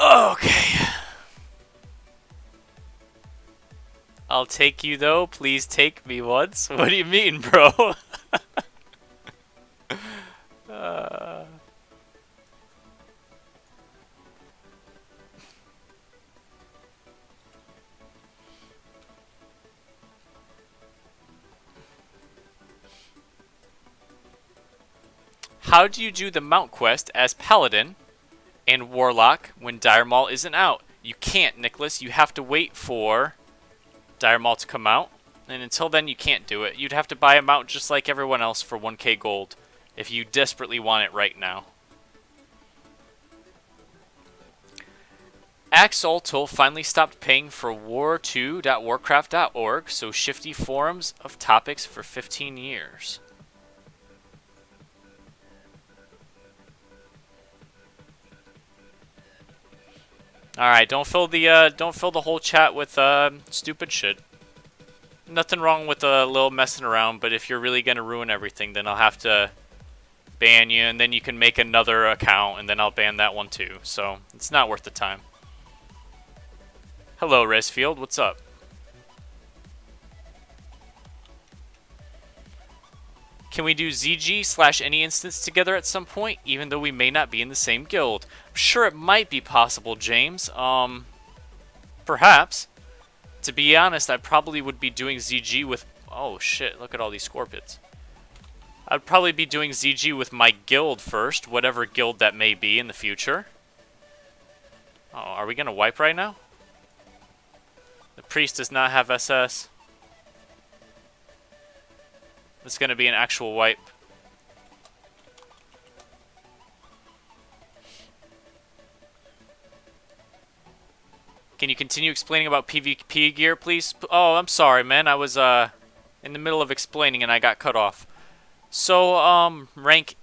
Okay. I'll take you though. Please take me once. What do you mean, bro? How do you do the mount quest as Paladin and Warlock when Dire Maul isn't out? You can't, Nicholas. You have to wait for Dire Maul to come out. And until then, you can't do it. You'd have to buy a mount just like everyone else for 1k gold if you desperately want it right now. Axolotl finally stopped paying for war2.warcraft.org, so shifty forums of topics for 15 years. Alright, don't fill the whole chat with stupid shit. Nothing wrong with a little messing around, but if you're really gonna ruin everything, then I'll have to ban you, and then you can make another account, and then I'll ban that one too. So it's not worth the time. Hello, Resfield. What's up? Can we do ZG/any instance together at some point, even though we may not be in the same guild? I'm sure it might be possible, James. Perhaps. To be honest, I probably would be doing ZG with... Oh, shit. Look at all these scorpions. I'd probably be doing ZG with my guild first, whatever guild that may be in the future. Oh, are we going to wipe right now? The priest does not have SS. It's going to be an actual wipe. Can you continue explaining about PvP gear, please? Oh, I'm sorry, man. I was in the middle of explaining and I got cut off. So, rank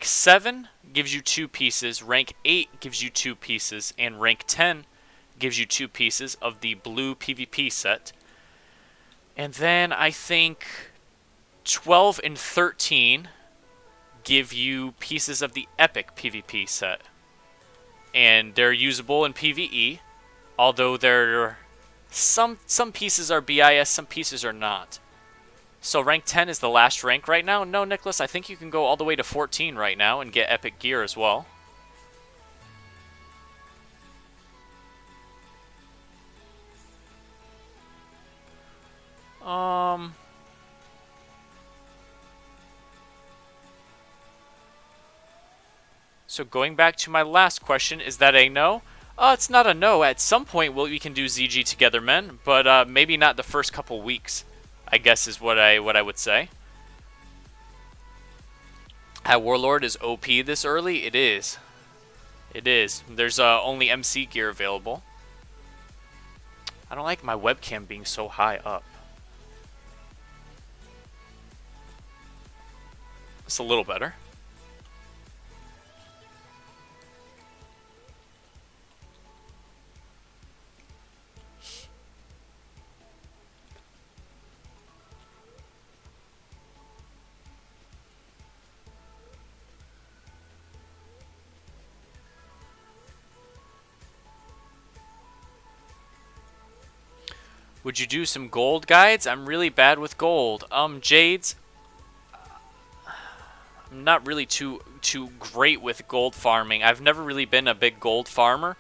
7 gives you 2 pieces, rank 8 gives you 2 pieces, and rank 10 gives you 2 pieces of the blue PvP set. And then I think 12 and 13 give you pieces of the epic PvP set. And they're usable in PvE, although there some pieces are BIS, some pieces are not. So rank 10 is the last rank right now. No, Nicholas, I think you can go all the way to 14 right now and get epic gear as well. So going back to my last question, is that a no? It's not a no. At some point we can do ZG together, men, but maybe not the first couple weeks, I guess is what I would say. Warlord is OP this early? It is. It is. There's only MC gear available. I don't like my webcam being so high up. It's a little better. Would you do some gold guides? I'm really bad with gold. Jades, I'm not really too great with gold farming. I've never really been a big gold farmer.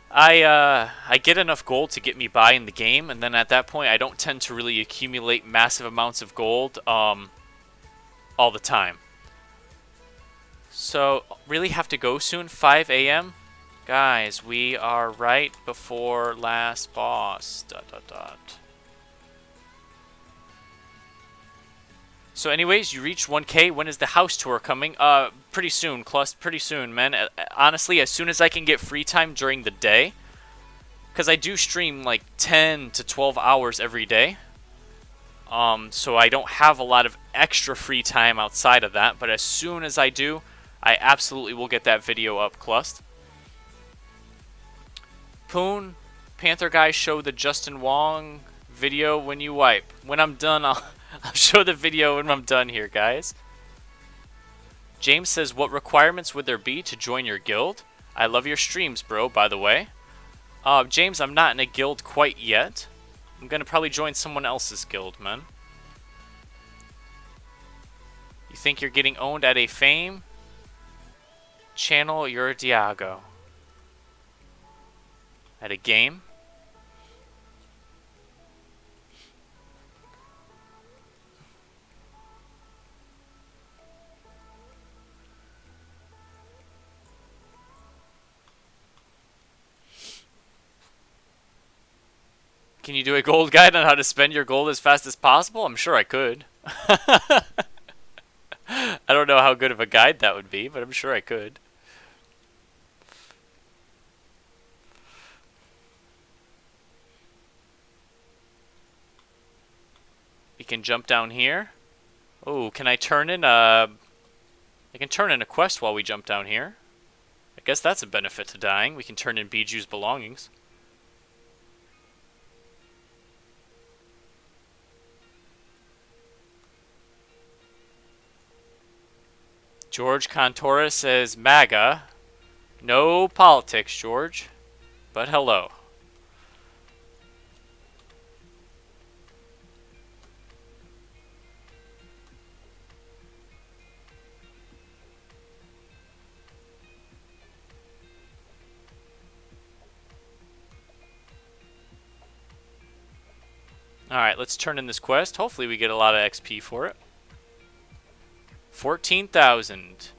I get enough gold to get me by in the game, and then at that point I don't tend to really accumulate massive amounts of gold all the time. So, really have to go soon? 5 a.m.? Guys, we are right before last boss. ... So anyways, you reached 1K. When is the house tour coming? Pretty soon, Clust. Pretty soon, man. Honestly, as soon as I can get free time during the day. Because I do stream like 10 to 12 hours every day. So I don't have a lot of extra free time outside of that. But as soon as I do, I absolutely will get that video up, Clust. Poon, Panther Guy, show the Justin Wong video when you wipe. When I'm done, I'll show the video when I'm done here, guys. James says, what requirements would there be to join your guild? I love your streams, bro, by the way. James, I'm not in a guild quite yet. I'm going to probably join someone else's guild, man. You think you're getting owned at a fame? Channel your Diago. At a game? Can you do a gold guide on how to spend your gold as fast as possible? I'm sure I could. I don't know how good of a guide that would be, but I'm sure I could. You can jump down here. Oh, can I turn in a... I can turn in a quest while we jump down here. I guess that's a benefit to dying. We can turn in Biju's belongings. George Contora says, MAGA. No politics, George. But hello. Alright, let's turn in this quest. Hopefully we get a lot of XP for it. 14,000.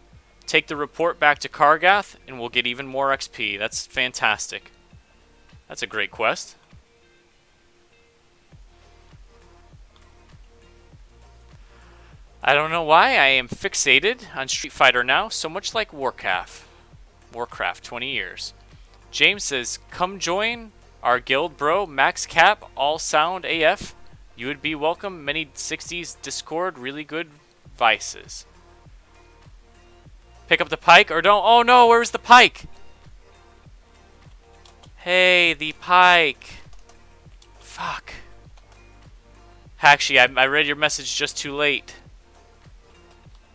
Take the report back to Kargath, and we'll get even more XP. That's fantastic. That's a great quest. I don't know why I am fixated on Street Fighter now, so much like Warcraft. Warcraft, 20 years. James says, come join our guild, bro. Max cap, all sound AF. You would be welcome. Many 60s Discord, really good vices. Pick up the pike or don't. Oh no, where's the pike? Hey, the pike. Fuck. Actually, I read your message just too late.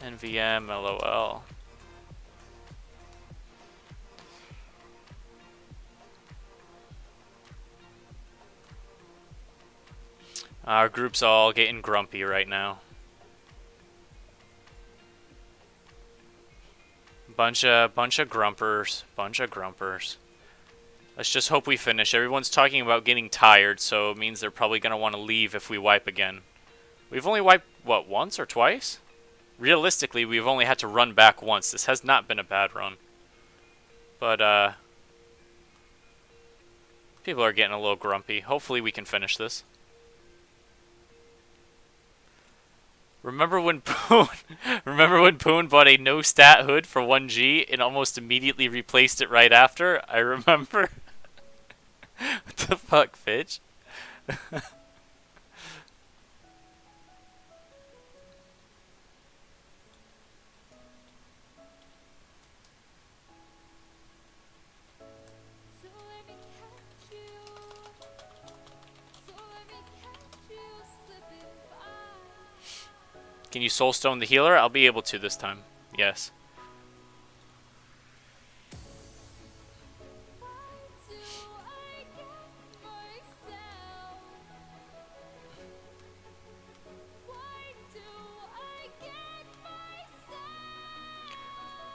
NVM, LOL. Our group's all getting grumpy right now. Bunch of grumpers. Bunch of grumpers. Let's just hope we finish. Everyone's talking about getting tired, so it means they're probably going to want to leave if we wipe again. We've only wiped, what, once or twice? Realistically, we've only had to run back once. This has not been a bad run. But, people are getting a little grumpy. Hopefully we can finish this. Remember when Poon bought a no stat hood for 1G and almost immediately replaced it right after? I remember. What the fuck, Fitch? So let me catch you. So let me catch you slipping by. Can you soulstone the healer? I'll be able to this time. Yes. Why do I get myself? Why do I get myself?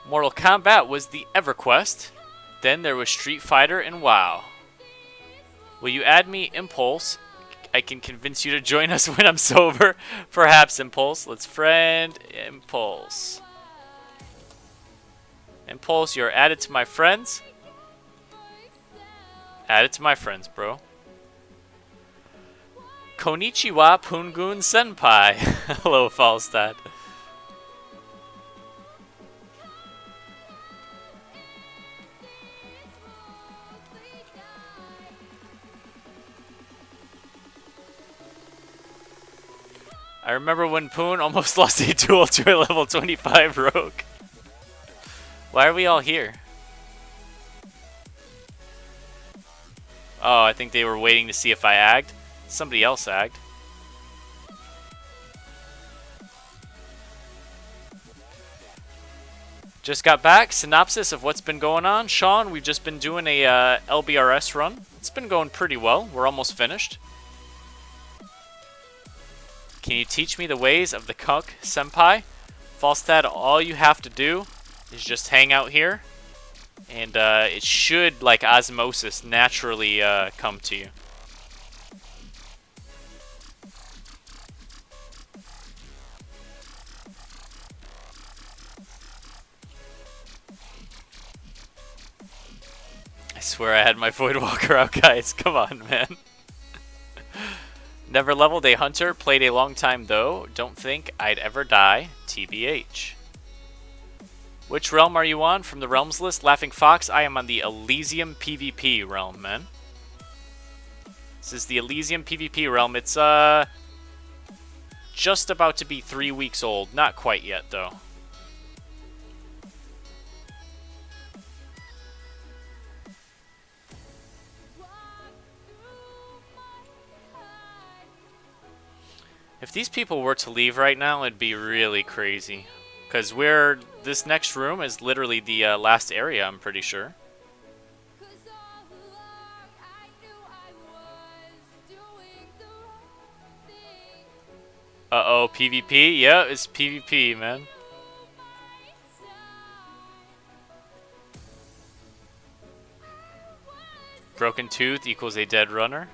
Mortal Kombat was the EverQuest. Then there was Street Fighter and WoW. Will you add me, Impulse? I can convince you to join us when I'm sober. Perhaps, Impulse. Let's friend Impulse. Impulse, you're added to my friends. Added to my friends, bro. Konnichiwa, Poongoon Senpai. Hello, Falstad. I remember when Poon almost lost a duel to a level 25 rogue. Why are we all here? Oh, I think they were waiting to see if I agged. Somebody else agged. Just got back. Synopsis of what's been going on. Sean, we've just been doing a LBRS run. It's been going pretty well. We're almost finished. Can you teach me the ways of the Kunk Senpai? Falstad, all you have to do is just hang out here. And it should, like osmosis, naturally come to you. I swear I had my Voidwalker out, guys. Come on, man. Never leveled a hunter, played a long time though. Don't think I'd ever die. TBH. Which realm are you on? From the realms list, Laughing Fox. I am on the Elysium PvP realm, man. This is the Elysium PvP realm. It's just about to be 3 weeks old. Not quite yet though. If these people were to leave right now, it'd be really crazy. Because this next room is literally the last area, I'm pretty sure. Uh-oh, PvP? Yeah, it's PvP, man. Broken tooth equals a dead runner.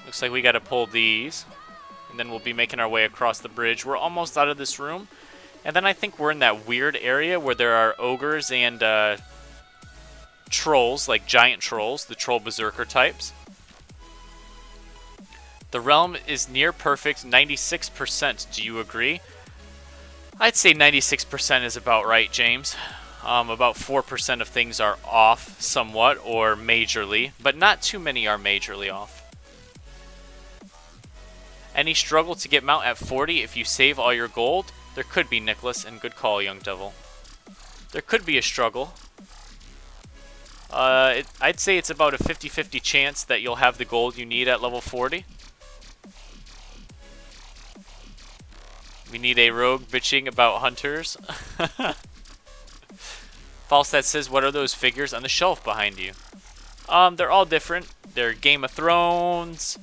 Looks like we gotta pull these. And then we'll be making our way across the bridge. We're almost out of this room. And then I think we're in that weird area where there are ogres and trolls, like giant trolls, the troll berserker types. The realm is near perfect, 96%. Do you agree? I'd say 96% is about right, James. About 4% of things are off somewhat or majorly, but not too many are majorly off. Any struggle to get mount at 40 if you save all your gold? There could be, Nicholas, and good call, young devil. There could be a struggle. I'd say it's about a 50-50 chance that you'll have the gold you need at level 40. We need a rogue bitching about hunters. Falstad says, what are those figures on the shelf behind you? They're all different. They're Game of Thrones.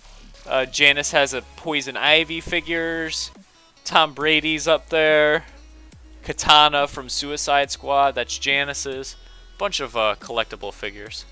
Janice has a Poison Ivy figures. Tom Brady's up there. Katana from Suicide Squad. That's Janice's. Bunch of collectible figures.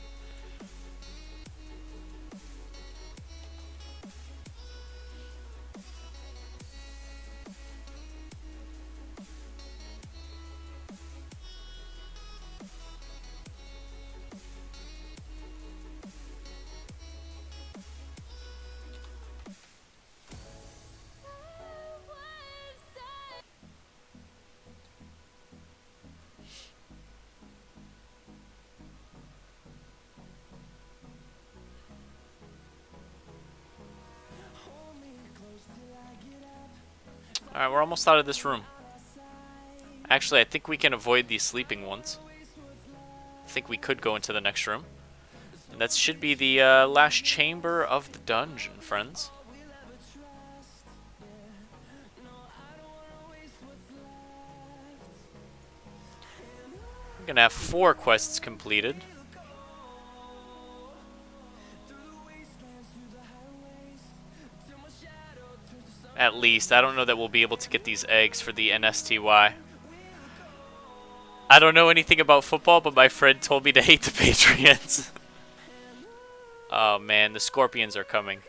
Alright, we're almost out of this room. Actually, I think we can avoid these sleeping ones. I think we could go into the next room. And that should be the last chamber of the dungeon, friends. We're gonna have 4 quests completed. At least. I don't know that we'll be able to get these eggs for the NSTY. I don't know anything about football, but my friend told me to hate the Patriots. Oh man, the Scorpions are coming.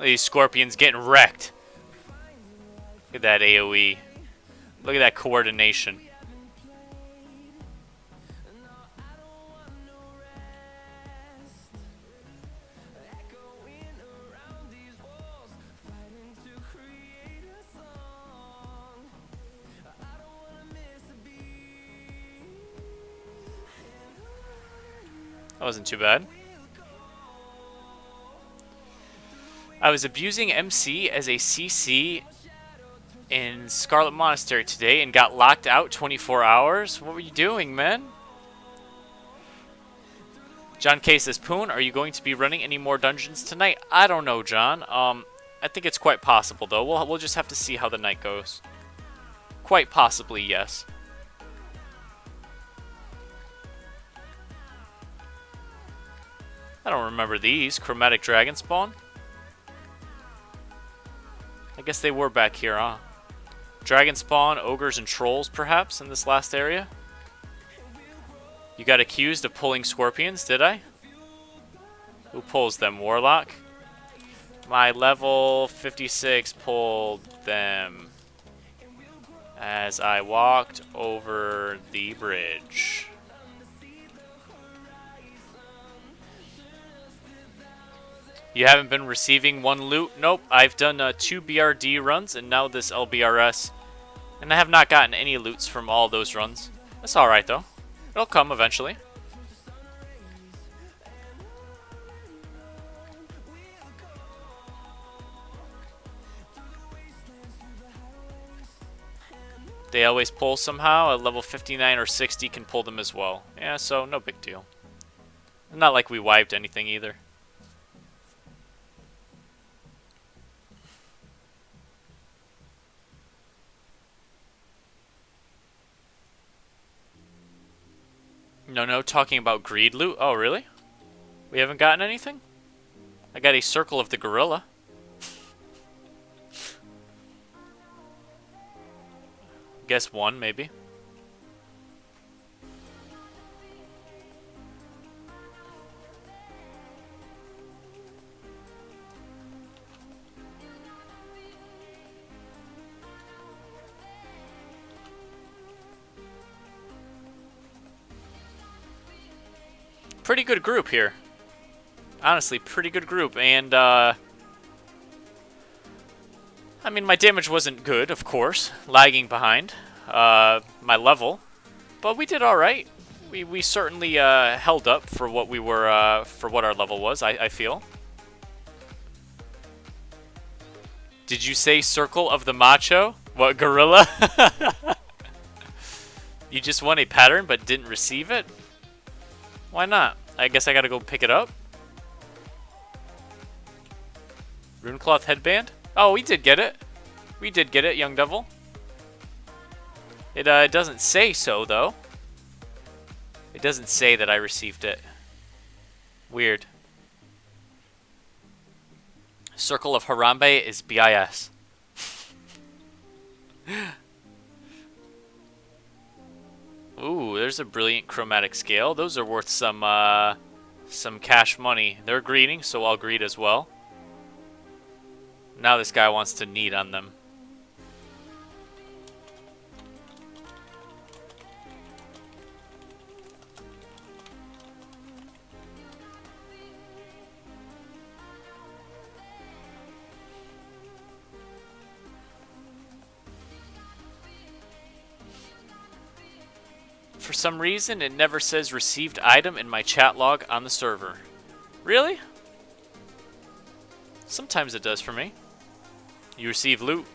These Scorpions getting wrecked. Look at that AoE. Look at that coordination. That wasn't too bad. I was abusing MC as a CC in Scarlet Monastery today and got locked out 24 hours. What were you doing, man? John K says, Poon, are you going to be running any more dungeons tonight? I don't know, John. I think it's quite possible, though. We'll just have to see how the night goes. Quite possibly, yes. I don't remember these. Chromatic Dragon Spawn? I guess they were back here, huh? Dragon Spawn, Ogres, and Trolls, perhaps, in this last area? You got accused of pulling Scorpions, did I? Who pulls them? Warlock? My level 56 pulled them as I walked over the bridge. You haven't been receiving one loot? Nope, I've done 2 BRD runs and now this LBRS. And I have not gotten any loots from all those runs. That's alright though. It'll come eventually. They always pull somehow. At level 59 or 60 can pull them as well. Yeah, so no big deal. Not like we wiped anything either. No, talking about greed loot. Oh, really? We haven't gotten anything? I got a Circle of the Gorilla. Guess 1, maybe. Pretty good group here. Honestly, pretty good group. And, I mean, my damage wasn't good, of course. Lagging behind my level. But we did alright. We certainly held up for what we were, for what our level was, I feel. Did you say Circle of the Macho? What, gorilla? You just won a pattern but didn't receive it? Why not? I guess I gotta go pick it up. Runecloth headband? Oh, we did get it. We did get it, young devil. It doesn't say so, though. It doesn't say that I received it. Weird. Circle of Harambe is BIS. Ooh, there's a brilliant chromatic scale. Those are worth some cash money. They're greeting, so I'll greet as well. Now this guy wants to knead on them. for some reason, it never says received item in my chat log on the server. Really? Sometimes it does for me. You receive loot.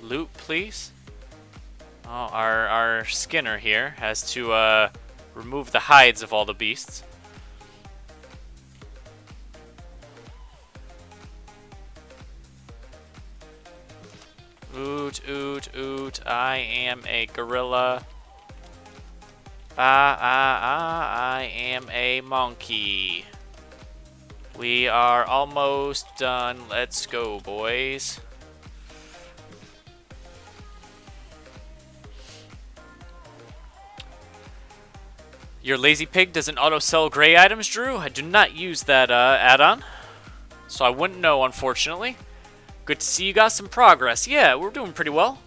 Loot, please. Oh, our Skinner here has to remove the hides of all the beasts. Oot, oot, oot, I am a gorilla. I am a monkey. We are almost done. Let's go, boys. Your lazy pig doesn't auto-sell gray items, Drew? I do not use that add-on, so I wouldn't know, unfortunately. Good to see you got some progress. Yeah, we're doing pretty well.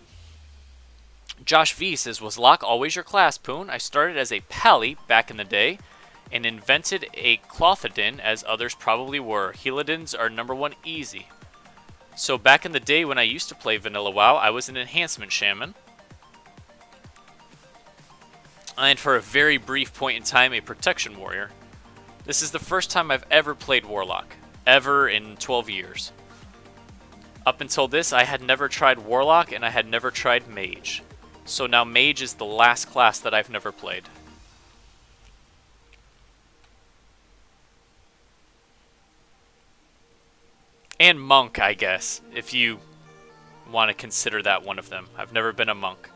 Josh V says, was Locke always your class, Poon? I started as a pally back in the day and invented a Clothodon, as others probably were. Helidons are #1 easy. So back in the day when I used to play Vanilla WoW, I was an enhancement shaman. And for a very brief point in time, a protection warrior. This is the first time I've ever played Warlock. Ever in 12 years. Up until this, I had never tried Warlock and I had never tried Mage. So now Mage is the last class that I've never played. And Monk, I guess, if you want to consider that one of them. I've never been a Monk.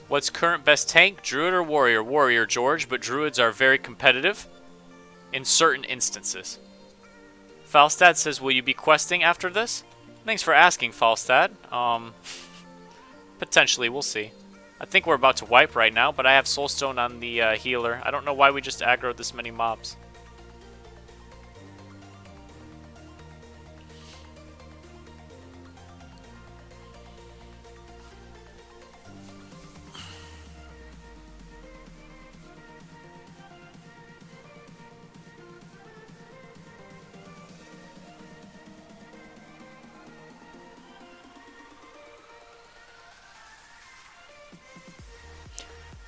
What's current best tank, Druid or Warrior? Warrior, George, but Druids are very competitive in certain instances. Falstad says, will you be questing after this? Thanks for asking, Falstad. Potentially, we'll see. I think we're about to wipe right now, but I have Soulstone on the healer. I don't know why we just aggroed this many mobs.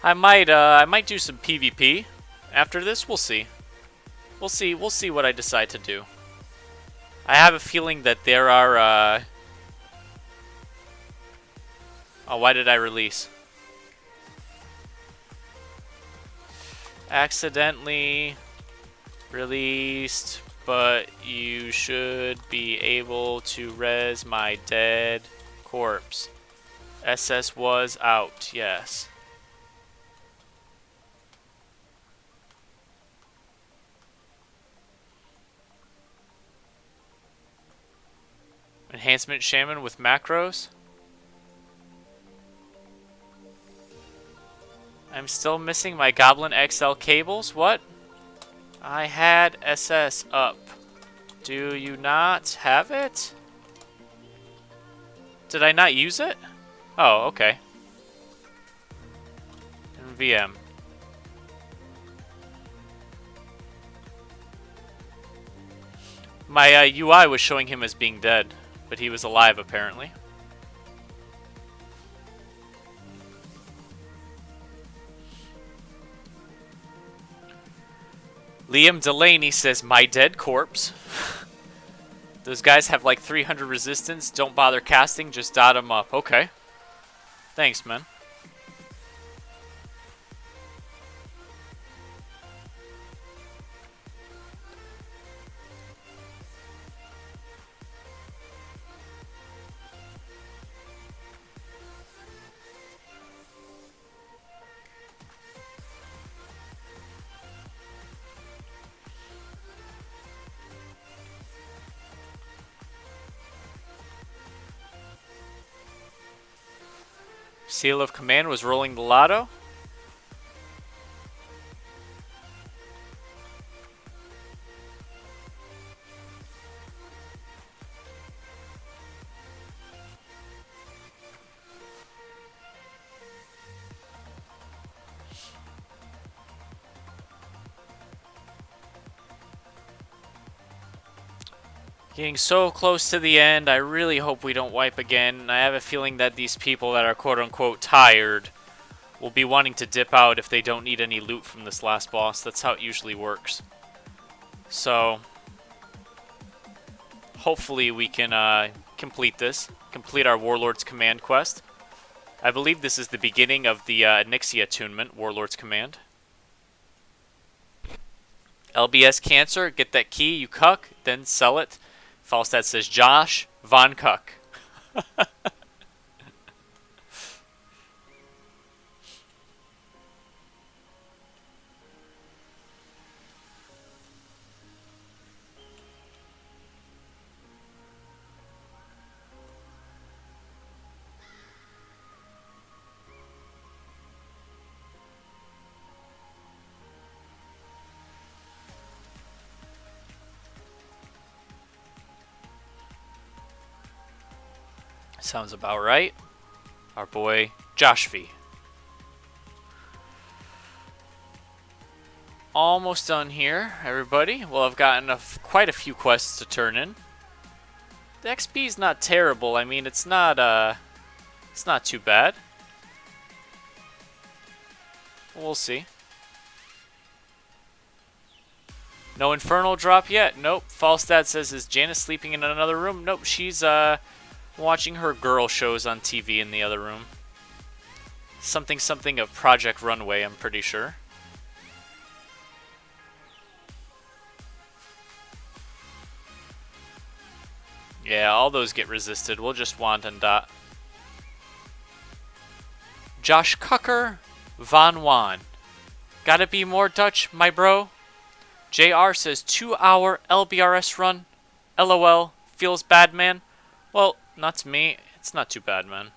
I might do some PvP after this. We'll see. We'll see what I decide to do. I have a feeling that there are, oh, why did I release? Accidentally released, but you should be able to res my dead corpse. SS was out, yes. Enhancement Shaman with macros. I'm still missing my Goblin XL cables. What? I had SS up. Do you not have it? Did I not use it? Oh, okay. And VM. My UI was showing him as being dead, but he was alive apparently. Liam Delaney says, my dead corpse. Those guys have like 300 resistance. Don't bother casting, just dot them up. Okay. Thanks, man. Seal of Command was rolling the lotto. Getting so close to the end, I really hope we don't wipe again. I have a feeling that these people that are quote-unquote tired will be wanting to dip out if they don't need any loot from this last boss. That's how it usually works. So, hopefully we can complete this. Complete our Warlord's Command quest. I believe this is the beginning of the Nixie attunement, Warlord's Command. LBS Cancer, get that key, you cuck, then sell it. Falstad says, Josh Von Cuck. Sounds about right. Our boy, Josh V. Almost done here, everybody. Well, I've gotten quite a few quests to turn in. The XP is not terrible. I mean, it's not too bad. We'll see. No Infernal drop yet. Nope. Falstad says, is Janice sleeping in another room? Nope, she's watching her girl shows on TV in the other room. Something of Project Runway, I'm pretty sure. Yeah, all those get resisted. We'll just wand and dot. Josh Cucker Von Wan. Gotta be more Dutch, my bro. JR says 2-hour LBRS run. LOL. Feels bad, man. Well, not to me. It's not too bad, man.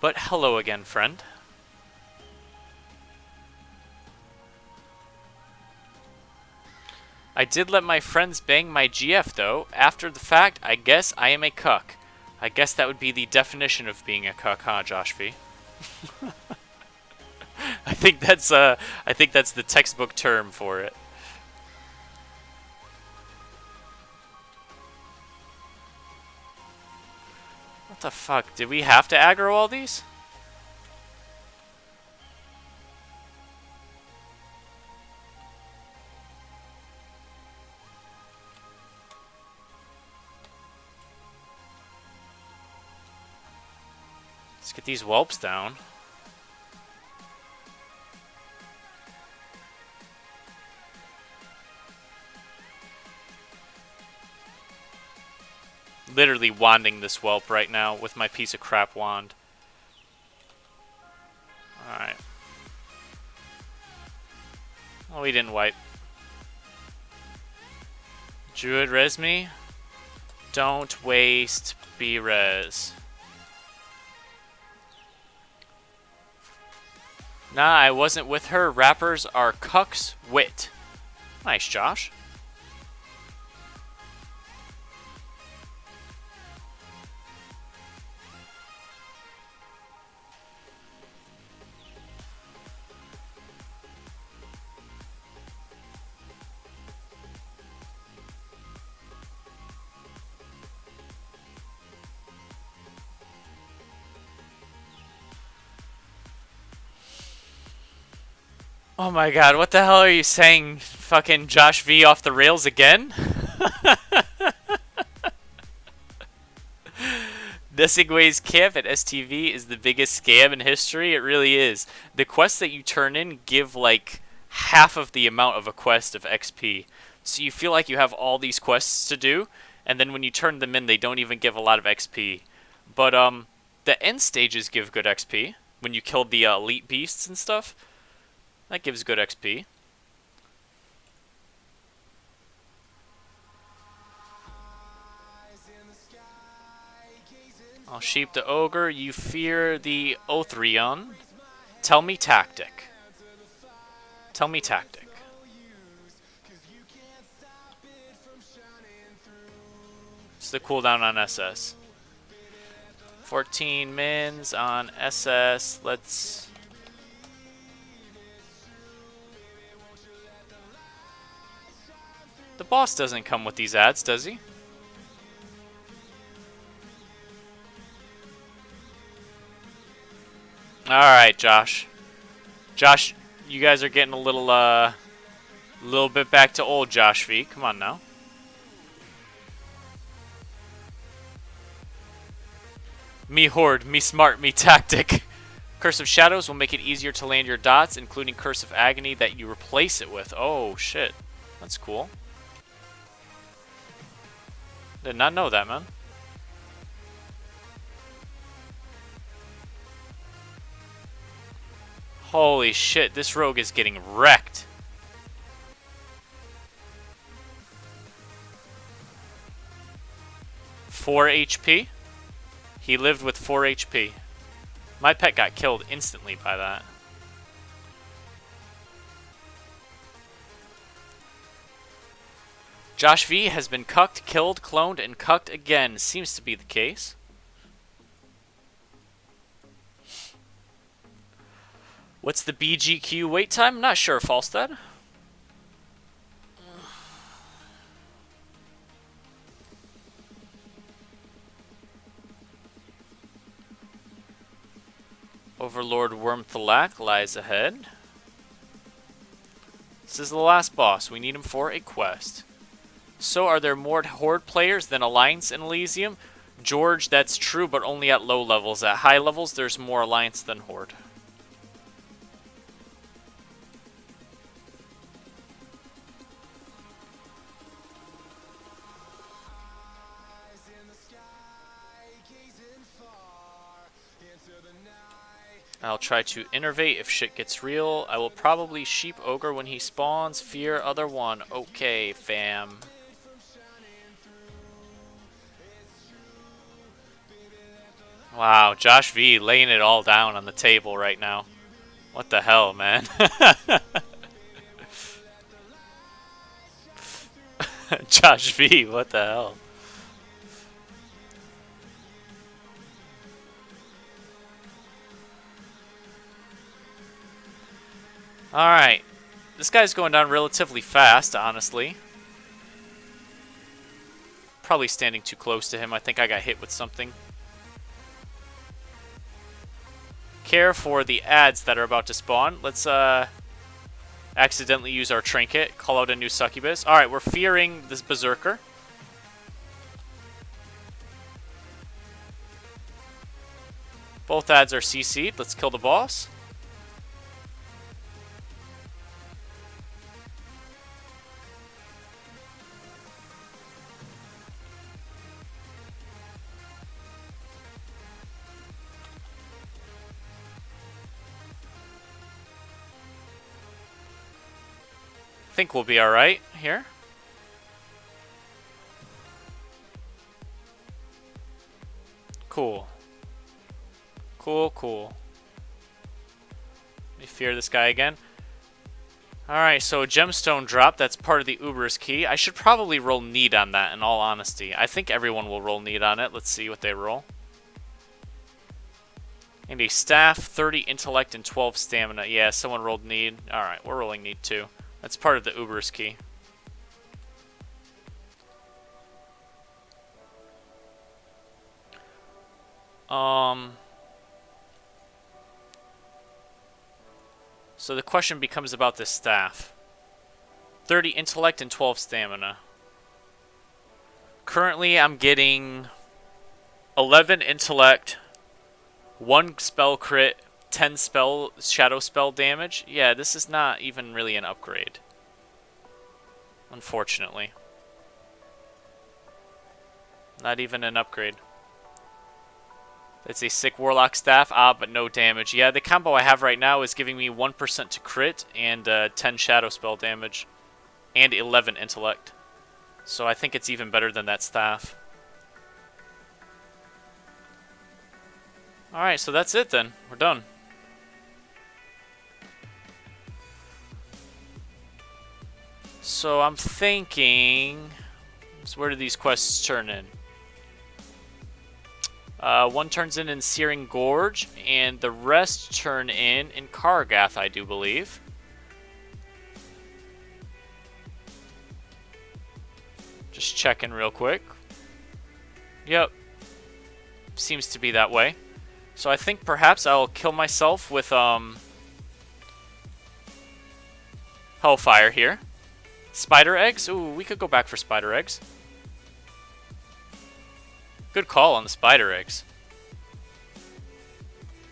But hello again, friend. I did let my friends bang my GF, though. After the fact, I guess I am a cuck. I guess that would be the definition of being a cuck, huh, Josh V? I think that's the textbook term for it. What the fuck? Did we have to aggro all these? Let's get these whelps down. Literally wanding this whelp right now with my piece of crap wand. Alright. Oh, we didn't wipe. Druid res me? Don't waste B-res. Nah, I wasn't with her. Rappers are cucks wit. Nice, Josh. Oh my god, what the hell are you saying? Fucking Josh V off the rails again? Desigue's camp at STV is the biggest scam in history. It really is. The quests that you turn in give like half of the amount of a quest of XP. So you feel like you have all these quests to do, and then when you turn them in, they don't even give a lot of XP. But the end stages give good XP when you kill the elite beasts and stuff. That gives good XP. I'll sheep the ogre. You fear the Othrion. Tell me tactic. Tell me tactic. It's the cooldown on SS. 14 mins on SS. Let's The boss doesn't come with these ads, does he? Alright, Josh. Josh, you guys are getting a little bit back to old Josh V. Come on now. Me horde, me smart, me tactic. Curse of Shadows will make it easier to land your dots, including Curse of Agony that you replace it with. Oh, shit. That's cool. Did not know that, man. Holy shit, this rogue is getting wrecked. Four HP? He lived with 4 HP. My pet got killed instantly by that. Josh V has been cucked, killed, cloned, and cucked again. Seems to be the case. What's the BGQ wait time? Not sure, Falstad. Overlord Wormthalak lies ahead. This is the last boss. We need him for a quest. So are there more Horde players than Alliance in Elysium? George, that's true, but only at low levels. At high levels, there's more Alliance than Horde. I'll try to innervate if shit gets real. I will probably sheep ogre when he spawns. Fear other one. Okay, fam. Wow, Josh V laying it all down on the table right now. What the hell, man? Josh V, what the hell? Alright. This guy's going down relatively fast, honestly. Probably standing too close to him. I think I got hit with something. Care for the ads that are about to spawn. Let's accidentally use our trinket. Call out a new succubus. Alright, we're fearing this berserker. Both ads are CC'd. Let's kill the boss. Think we'll be alright here. Cool. Cool, cool. Let me fear this guy again. Alright, so a gemstone drop. That's part of the Uber's key. I should probably roll need on that, in all honesty. I think everyone will roll need on it. Let's see what they roll. And a staff, 30 intellect, and 12 stamina. Yeah, someone rolled need. Alright, we're rolling need too. That's part of the Uber's key. So the question becomes about this staff. 30 intellect and 12 stamina. Currently, I'm getting 11 intellect, 1 spell crit, 10 shadow spell damage. Yeah, this is not even really an upgrade. Unfortunately. Not even an upgrade. It's a sick Warlock staff, but no damage. Yeah, the combo I have right now is giving me 1% to crit and 10 shadow spell damage. And 11 intellect. So I think it's even better than that staff. Alright, so that's it then. We're done. So I'm thinking... So where do these quests turn in? One turns in Searing Gorge, and the rest turn in Kargath, I do believe. Just checking real quick. Yep. Seems to be that way. So I think perhaps I'll kill myself with Hellfire here. Spider eggs? Ooh, we could go back for spider eggs. Good call on the spider eggs.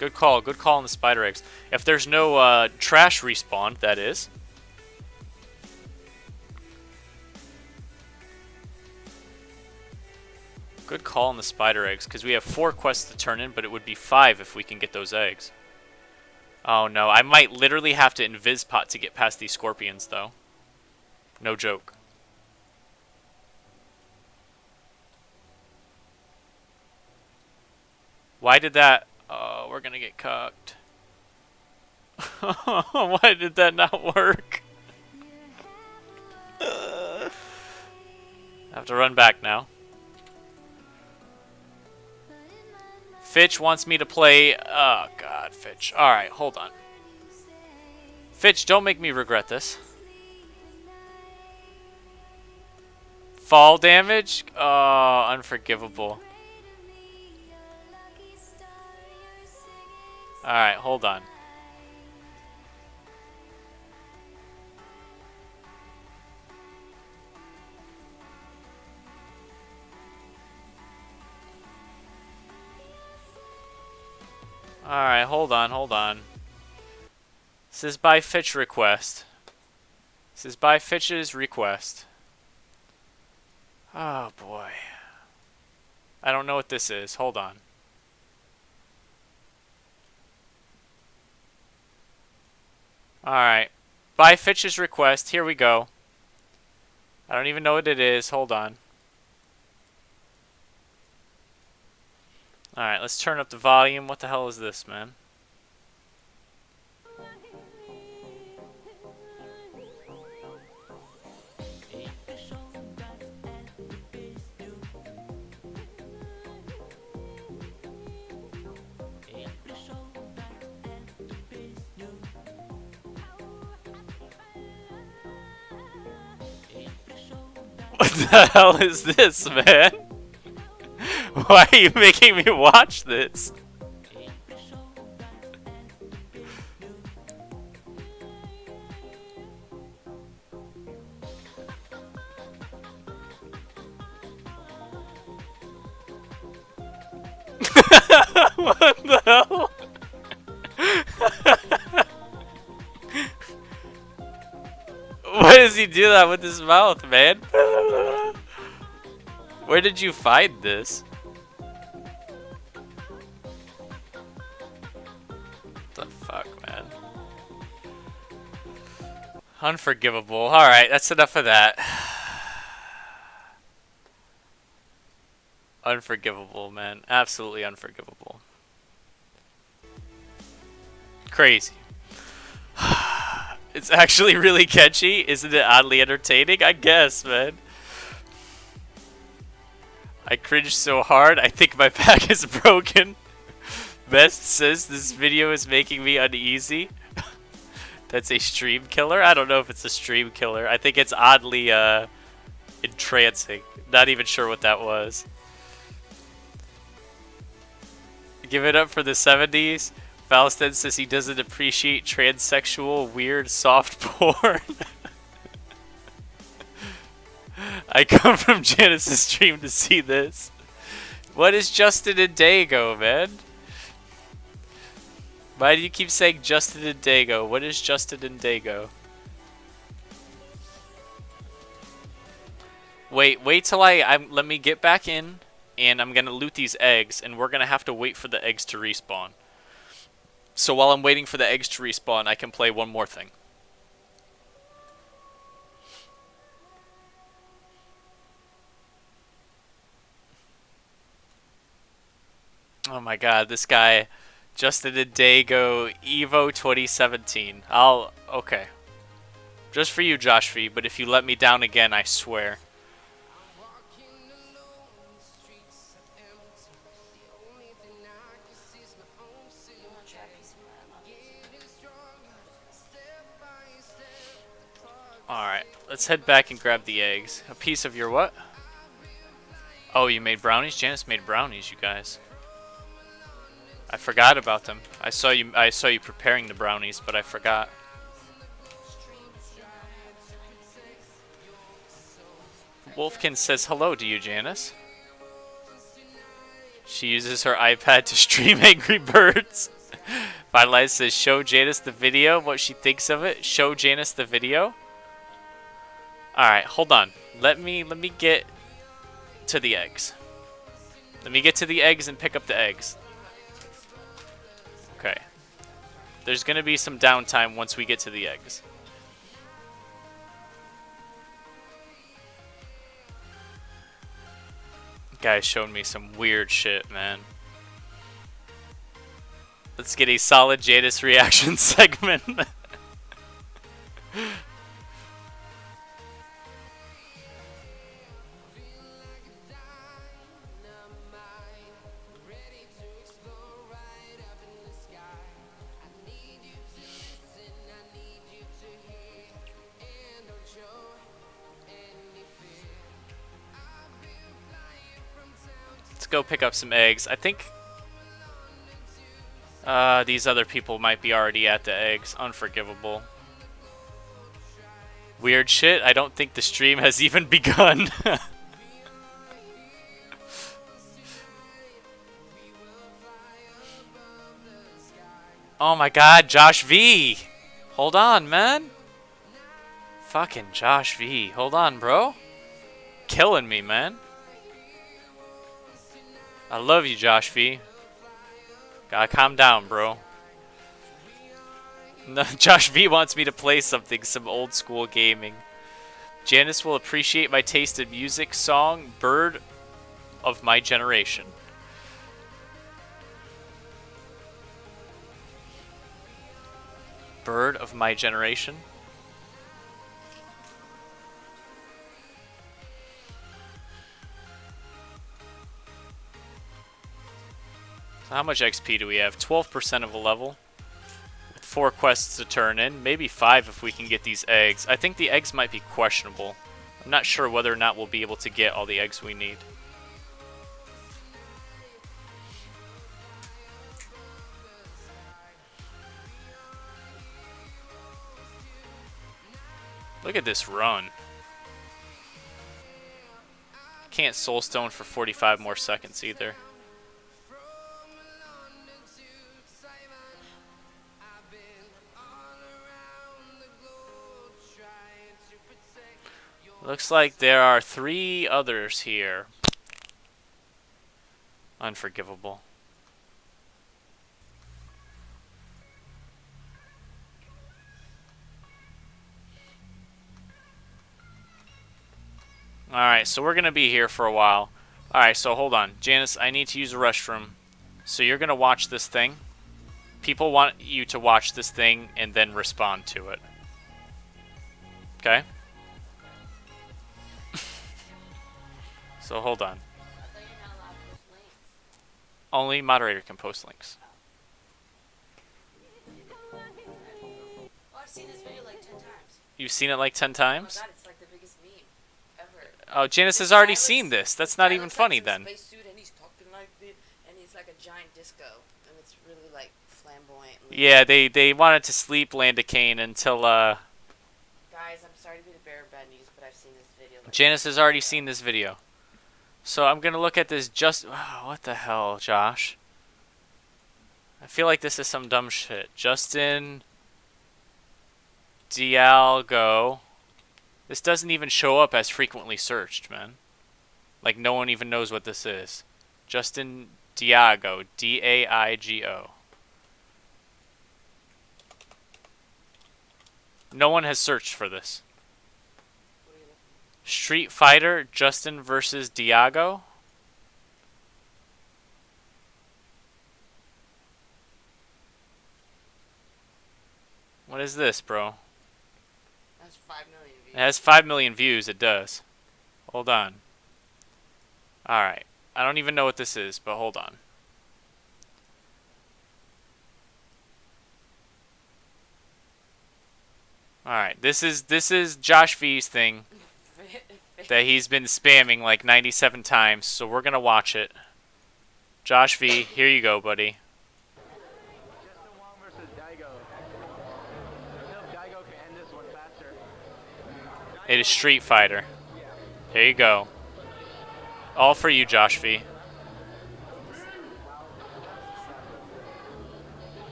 Good call on the spider eggs. If there's no trash respawn, that is. Good call on the spider eggs, because we have 4 quests to turn in, but it would be 5 if we can get those eggs. Oh no, I might literally have to invis-pot to get past these scorpions, though. No joke. Why did that... Oh, we're gonna get cucked. Why did that not work? I have to run back now. Fitch wants me to play... Oh, God, Fitch. Alright, hold on. Fitch, don't make me regret this. Fall damage? Oh, unforgivable. Alright, hold on. Alright, hold on. This is by Fitch request. This is by Fitch's request. Oh boy. I don't know what this is. Hold on. Alright. By Fitch's request. Here we go. I don't even know what it is. Hold on. Alright, let's turn up the volume. What the hell is this, man? What the hell is this, man? Why are you making me watch this? What the hell? Why does he do that with his mouth, man? Where did you find this? What the fuck, man? Unforgivable. Alright, that's enough of that. Unforgivable, man. Absolutely unforgivable. Crazy. It's actually really catchy. Isn't it oddly entertaining? I guess, man. I cringed so hard, I think my back is broken. Best says this video is making me uneasy. That's a stream killer? I don't know if it's a stream killer. I think it's oddly entrancing. Not even sure what that was. Give it up for the 70s. Faustin says he doesn't appreciate transsexual, weird, soft porn. I come from Janice's stream to see this. What is Justin and Dago, man? Why do you keep saying Justin and Dago? What is Justin and Dago? Wait till let me get back in, and I'm gonna loot these eggs, and we're gonna have to wait for the eggs to respawn. So while I'm waiting for the eggs to respawn, I can play one more thing. Oh my god, this guy, Justin and Dago, Evo 2017. Okay. Just for you, Josh V, but if you let me down again, I swear. Alright, Let's head back and grab the eggs. A piece of your what? Oh, you made brownies? Janice made brownies, you guys. I forgot about them. I saw you preparing the brownies, but I forgot. Wolfkin says hello to you, Janice. She uses her iPad to stream Angry Birds. Vitalize says show Janice the video, what she thinks of it. Show Janice the video. Alright, hold on. Let me get to the eggs. Let me get to the eggs and pick up the eggs. Okay. There's gonna be some downtime once we get to the eggs. Guys showed me some weird shit, man. Let's get a solid Jadis reaction segment. Let's go pick up some eggs. I think these other people might be already at the eggs. Unforgivable. Weird shit. I don't think the stream has even begun. Oh my god, Josh V. Hold on, man. Fucking Josh V. Hold on, bro. Killing me, man. I love you, Josh V. Gotta calm down, bro. No, Josh V wants me to play something, some old school gaming. Janice will appreciate my taste in music song, Bird of My Generation. Bird of My Generation? So how much XP do we have? 12% of a level. With 4 quests to turn in. Maybe 5 if we can get these eggs. I think the eggs might be questionable. I'm not sure whether or not we'll be able to get all the eggs we need. Look at this run. Can't soulstone for 45 more seconds either. Looks like there are 3 others here. Unforgivable. Alright, so we're going to be here for a while. Alright, so hold on. Janice, I need to use a restroom. So you're going to watch this thing. People want you to watch this thing and then respond to it. Okay? So hold on. Only moderator can post links. Oh, I've seen this video like 10 times. You've seen it like 10 Oh my times? god, it's like the biggest meme ever. Oh, Janice This has already guy seen looks- this. That's not guy even looks funny like then. some spacesuit and he's talking like this, and he's like a giant disco, and it's really like flamboyant. Yeah, they wanted to sleep Landicane until Guys, I'm sorry to be the bearer of bad news, but I've seen this video. Like Janice has already seen this video. So I'm gonna look at this what the hell, Josh? I feel like this is some dumb shit. Justin Dialgo. This doesn't even show up as frequently searched, man. Like no one even knows what this is. Justin Diago, D-A-I-G-O. No one has searched for this. What are you looking Street Fighter, Justin versus Diago. What is this, bro? at? That's 5 million views. It has 5 million views, it does. Hold on. Alright. I don't even know what this is, but hold on. Alright, this is Josh V's thing that he's been spamming like 97 times, so we're gonna watch it. Josh V, here you go, buddy. Justin Wong versus Daigo. Let's hope Daigo can end this one faster. It is Street Fighter. Here you go. All for you, Josh V.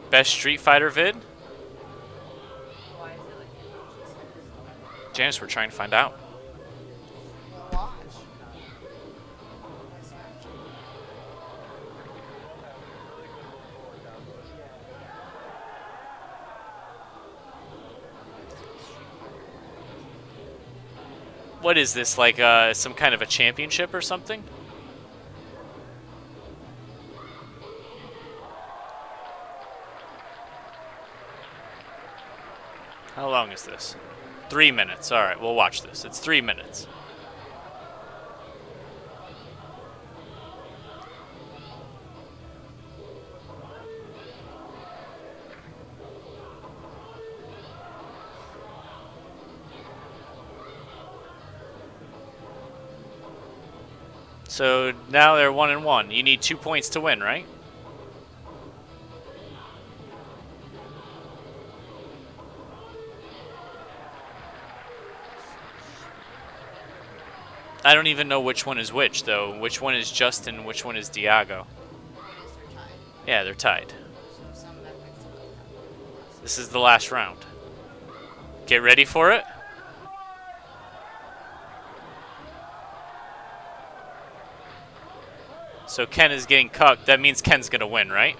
Best Street Fighter vid? Janice, we're trying to find out. Watch. What is this, like some kind of a championship or something? How long is this? 3 minutes. Alright, we'll watch this. It's 3 minutes. So now they're 1-1. You need 2 points to win, right? I don't even know which one is which, though. Which one is Justin, which one is Diago. They're tied. Yeah, they're tied. So some of that makes it. This is the last round. Get ready for it. So Ken is getting cucked. That means Ken's gonna win, right?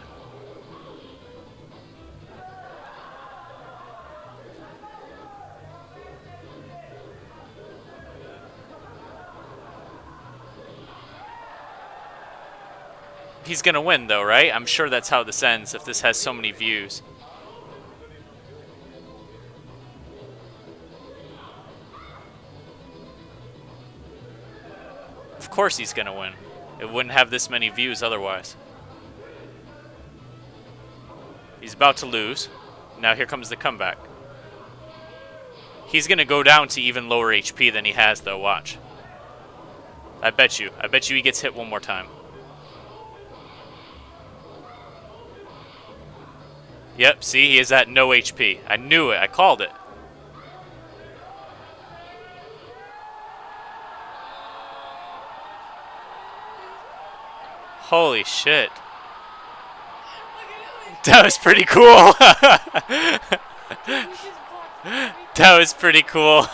He's gonna win though, right? I'm sure that's how this ends if this has so many views. Of course he's gonna win. It wouldn't have this many views otherwise. He's about to lose. Now here comes the comeback. He's gonna go down to even lower HP than he has though, watch. I bet you he gets hit one more time. Yep, see, he is at no HP. I knew it, I called it. Holy shit. That was pretty cool. That was pretty cool.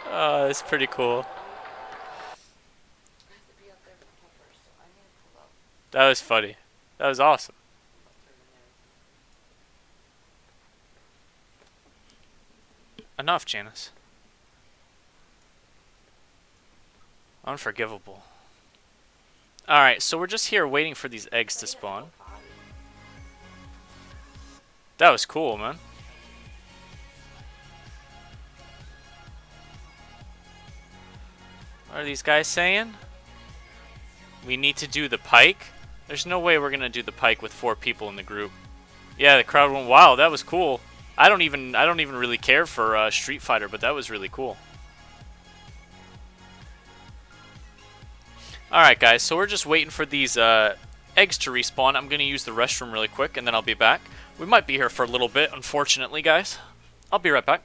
Oh, that's pretty cool. That was funny. That was awesome. Enough, Janice. Unforgivable. Alright, so we're just here waiting for these eggs to spawn. That was cool, man. What are these guys saying? We need to do the pike? There's no way we're gonna do the pike with 4 people in the group. Yeah, the crowd went wild. That was cool. I don't even really care for Street Fighter, but that was really cool. Alright guys, so we're just waiting for these eggs to respawn. I'm going to use the restroom really quick and then I'll be back. We might be here for a little bit, unfortunately, guys. I'll be right back.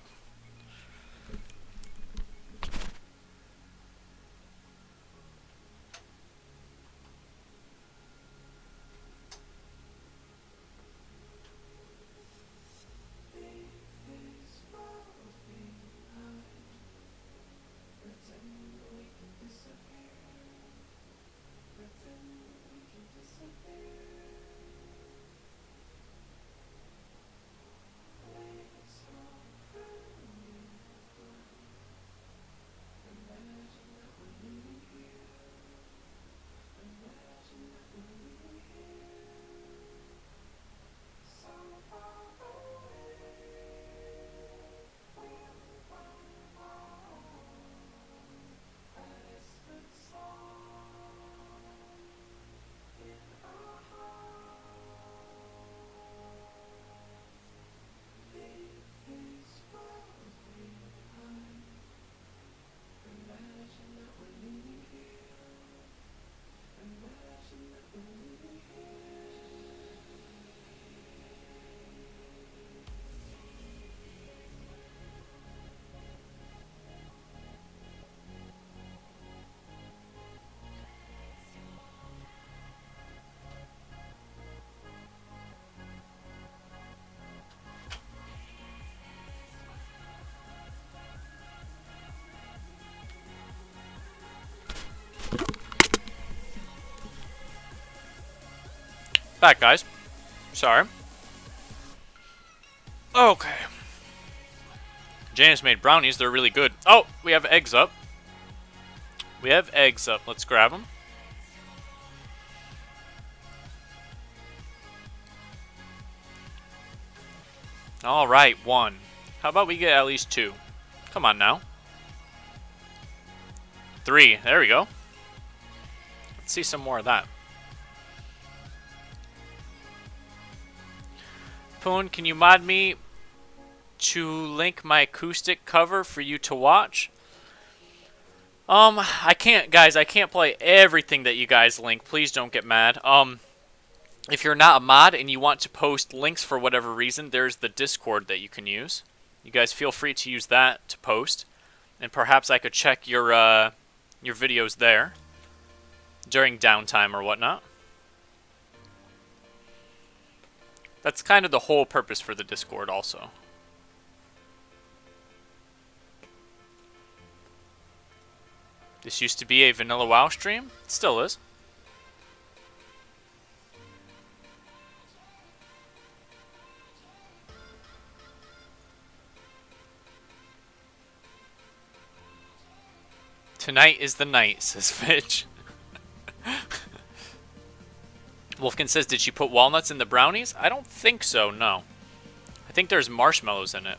Back, guys. Sorry. Okay. Janice made brownies. They're really good. Oh, we have eggs up. We have eggs up. Let's grab them. All right, 1. How about we get at least 2? Come on now. 3. There we go. Let's see some more of that. Poon, can you mod me to link my acoustic cover for you to watch? I can't, guys. I can't play everything that you guys link. Please don't get mad. If you're not a mod and you want to post links for whatever reason, there's the Discord that you can use. You guys feel free to use that to post, and perhaps I could check your videos there during downtime or whatnot. That's kind of the whole purpose for the Discord also. This used to be a vanilla WoW stream. It still is. Tonight is the night, says Fitch. Wolfkin says, did she put walnuts in the brownies? I don't think so, no. I think there's marshmallows in it.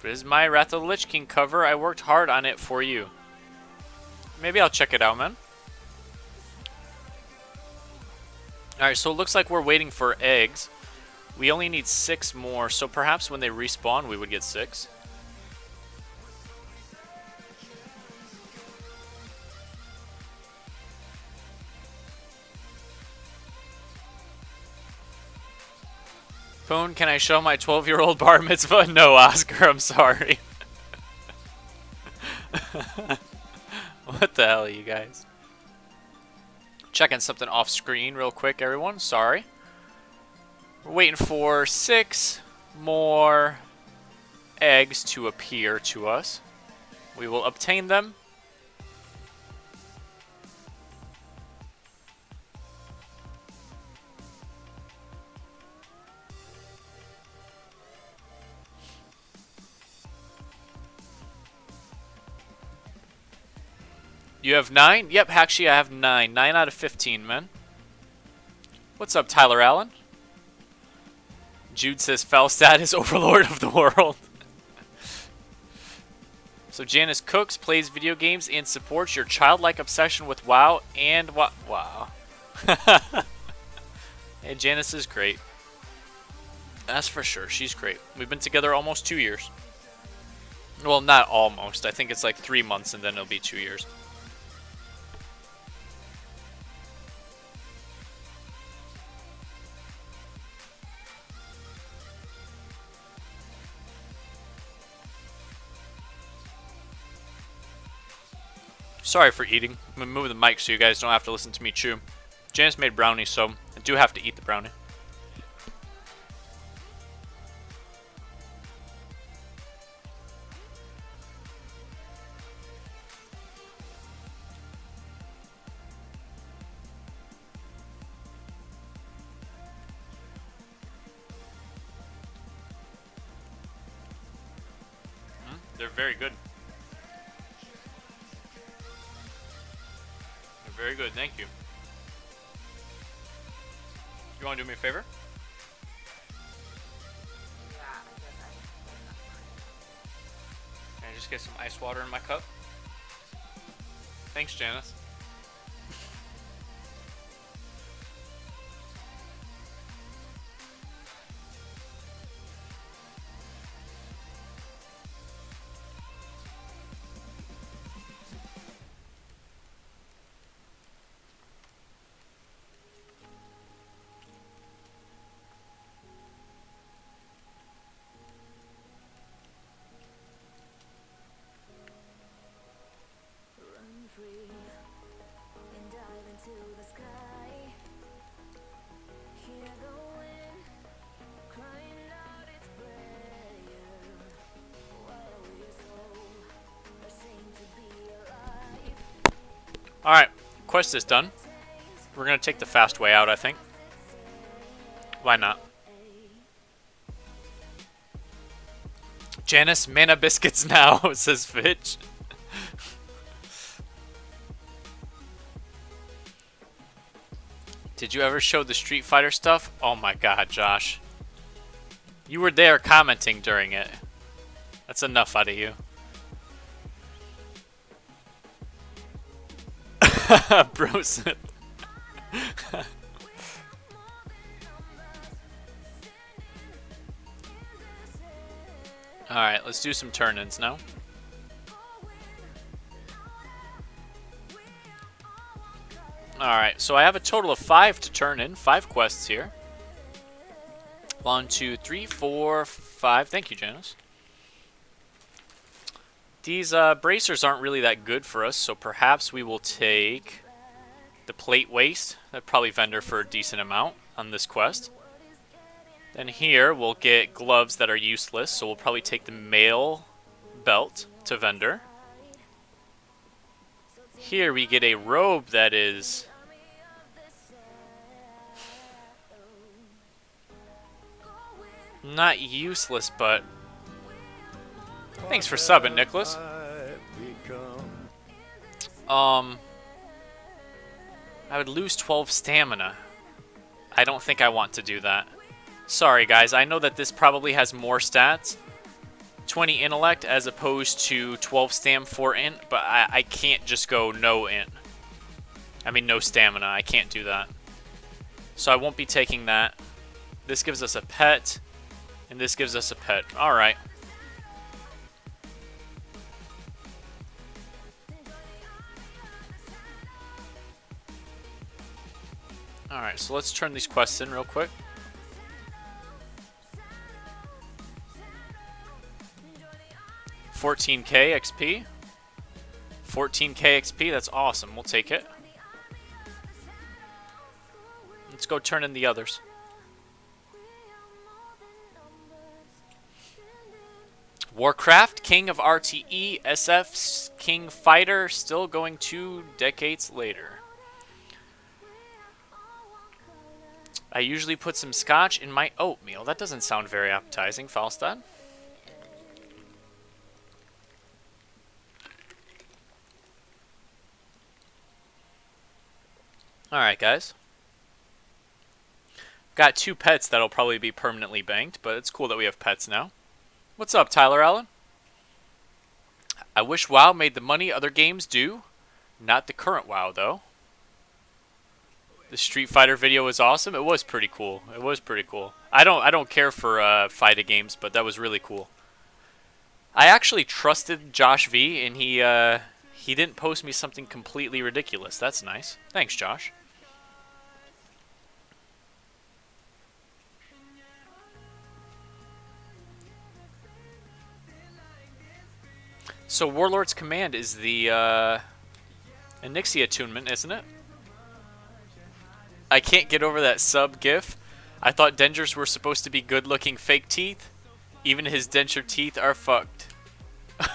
This is my Wrath of the Lich King cover. I worked hard on it for you. Maybe I'll check it out, man. Alright, so it looks like we're waiting for eggs. We only need 6 more, so perhaps when they respawn, we would get 6. Poon, can I show my 12-year-old bar mitzvah? No, Oscar, I'm sorry. What the hell, you guys? Checking something off screen real quick, everyone. Sorry. We're waiting for 6 more eggs to appear to us. We will obtain them. You have 9? Yep, actually I have 9. 9 out of 15, man. What's up, Tyler Allen? Jude says Falstad is overlord of the world. So Janice cooks, plays video games, and supports your childlike obsession with WoW and wow. Hey, Janice is great. That's for sure. She's great. We've been together almost 2 years. Well, not almost. I think it's like 3 months and then it'll be 2 years. Sorry for eating. I'm going to move the mic so you guys don't have to listen to me chew. Janice made brownies, so I do have to eat the brownie. They're very good. Very good, thank you. You want to do me a favor? Yeah, I guess Can I just get some ice water in my cup? Thanks, Janice. Run free and dive into the sky. Hear the wind crying out its prayer. While we're so ashamed to be alive. Alright, quest is done. We're gonna take the fast way out, I think. Why not? Janice, mana biscuits now, says Fitch. Did you ever show the Street Fighter stuff? Oh my god, Josh. You were there commenting during it. That's enough out of you. Bros. Alright, let's do some turn-ins now. Alright, so I have a total of 5 to turn in. 5 quests here. 1, 2, 3, 4, 5. Thank you, Janice. These bracers aren't really that good for us, so perhaps we will take the plate waste. That'd probably vendor for a decent amount on this quest. Then here we'll get gloves that are useless, so we'll probably take the mail belt to vendor. Here we get a robe that is not useless, but thanks for subbing, Nicholas. I would lose 12 stamina. I don't think I want to do that. Sorry, guys. I know that this probably has more stats. 20 intellect as opposed to 12 stam, 4 int, but I can't just go no int. I mean, no stamina. I can't do that. So I won't be taking that. This gives us a pet, and this gives us a pet. Alright. Alright, so let's turn these quests in real quick. $14k XP. 14k XP, that's awesome. We'll take it. Let's go turn in the others. Warcraft, King of RTE, SF, King Fighter, still going 2 decades later. I usually put some scotch in my oatmeal. That doesn't sound very appetizing, Falstad. Alright, guys. Got 2 pets that'll probably be permanently banked, but it's cool that we have pets now. What's up, Tyler Allen? I wish WoW made the money other games do. Not the current WoW, though. The Street Fighter video was awesome. It was pretty cool. It was pretty cool. I don't care for fighting games, but that was really cool. I actually trusted Josh V, and he didn't post me something completely ridiculous. That's nice. Thanks, Josh. So Warlord's Command is the Onyxia attunement, isn't it? I can't get over that sub gif. I thought dentures were supposed to be good-looking fake teeth. Even his denture teeth are fucked.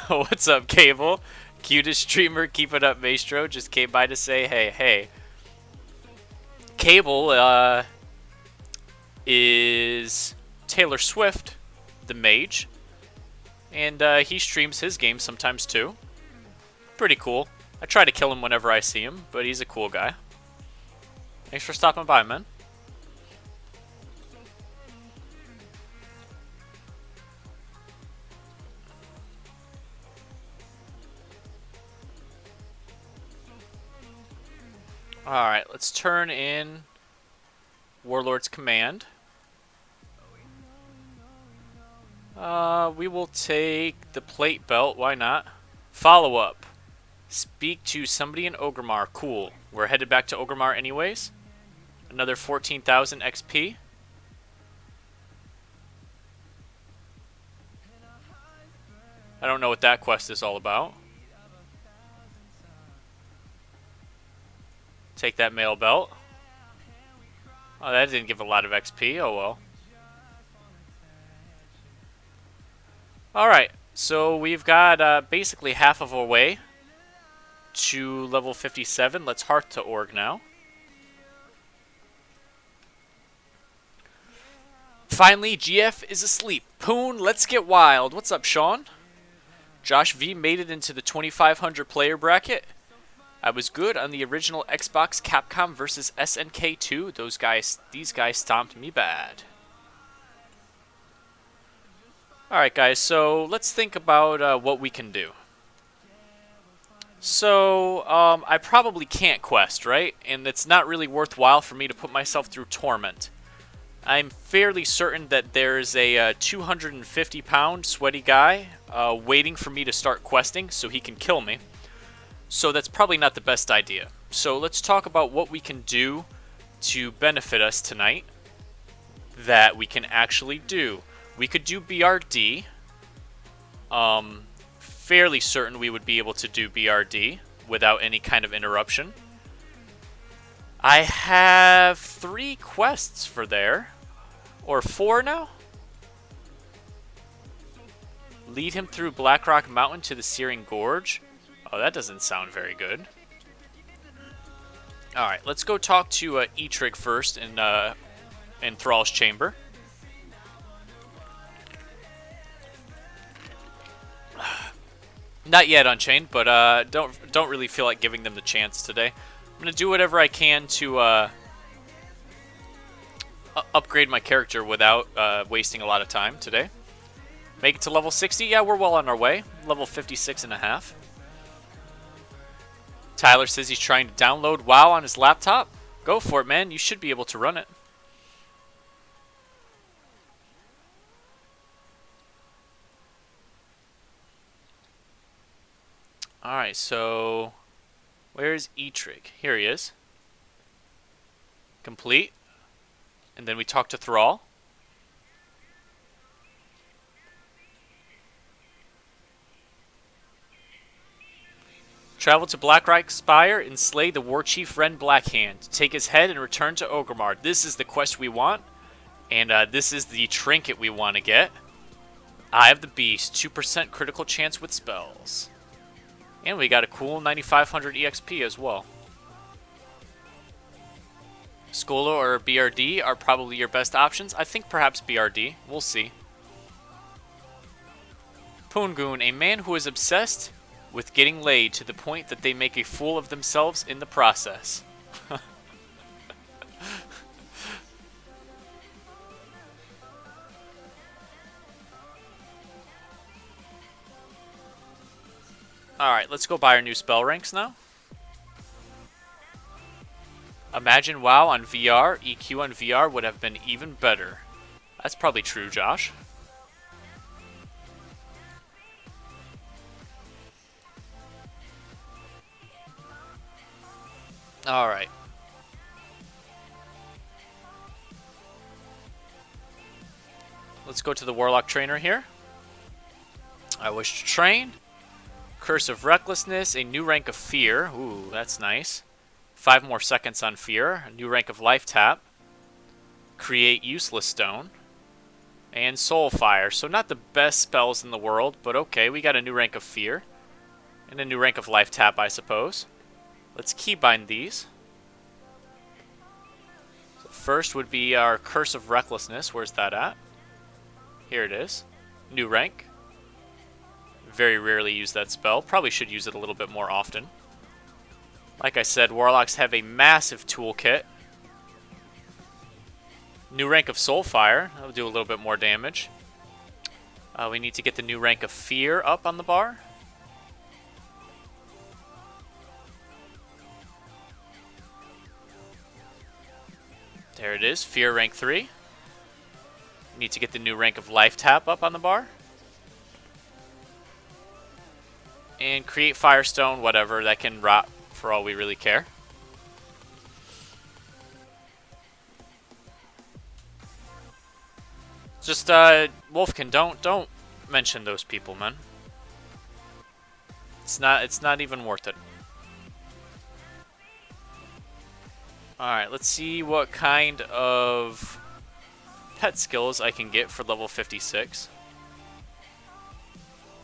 What's up, Cable? Cutest streamer, keep it up, Maestro. Just came by to say hey, hey. Cable is Taylor Swift, the mage. And he streams his game sometimes too. Pretty cool. I try to kill him whenever I see him, but he's a cool guy. Thanks for stopping by, man. Alright, let's turn in Warlord's Command. We will take the plate belt, why not? Follow up. Speak to somebody in Orgrimmar. Cool. We're headed back to Orgrimmar anyways. Another 14,000 XP. I don't know what that quest is all about. Take that mail belt. Oh, that didn't give a lot of XP. Oh well. Alright, so we've got basically half of our way to level 57. Let's hearth to Org now. finally, GF is asleep. Poon, let's get wild. What's up, Sean? Josh V made it into the 2,500 player bracket. I was good on the original Xbox Capcom versus SNK 2. These guys stomped me bad. Alright guys, so let's think about what we can do. So, I probably can't quest, right? And it's not really worthwhile for me to put myself through Torment. I'm fairly certain that there's a 250-pound sweaty guy waiting for me to start questing so he can kill me. So that's probably not the best idea. So let's talk about what we can do to benefit us tonight that we can actually do. We could do BRD. Fairly certain we would be able to do BRD without any kind of interruption. I have 3 quests for there. Or 4 now? Lead him through Blackrock Mountain to the Searing Gorge. Oh, that doesn't sound very good. Alright, let's go talk to Etrig first in Thrall's Chamber. Not yet, Unchained, but don't really feel like giving them the chance today. I'm going to do whatever I can to upgrade my character without wasting a lot of time today. Make it to level 60? Yeah, we're well on our way. Level 56.5. Tyler says he's trying to download WoW on his laptop. Go for it, man. You should be able to run it. Alright, so where's Etrig? Here he is. Complete. And then we talk to Thrall. Travel to Blackrock Spire and slay the War Chief Ren Blackhand. Take his head and return to Orgrimmar. This is the quest we want. And this is the trinket we want to get. Eye of the Beast. 2% critical chance with spells. And we got a cool 9,500 EXP as well. Skolo or BRD are probably your best options. I think perhaps BRD. We'll see. Poongoon, a man who is obsessed with getting laid to the point that they make a fool of themselves in the process. Alright, let's go buy our new spell ranks now. Imagine WoW on VR, EQ on VR would have been even better. That's probably true, Josh. Alright. Let's go to the Warlock trainer here. I wish to train. Curse of Recklessness, a new rank of Fear. Ooh, that's nice. 5 more seconds on Fear. A new rank of Life Tap. Create Useless Stone. And Soul Fire. So not the best spells in the world, but okay, we got a new rank of Fear. And a new rank of Life Tap, I suppose. Let's keybind these. So first would be our Curse of Recklessness. Where's that at? Here it is. New rank. Very rarely use that spell. Probably should use it a little bit more often. Like I said, Warlocks have a massive toolkit. New rank of Soulfire. That'll do a little bit more damage. We need to get the new rank of Fear up on the bar. There it is. Fear rank 3. Need to get the new rank of Life Tap up on the bar. And create Firestone, whatever. That can rot for all we really care. Just, Wolfkin, don't mention those people, man. It's not even worth it. Alright, let's see what kind of pet skills I can get for level 56.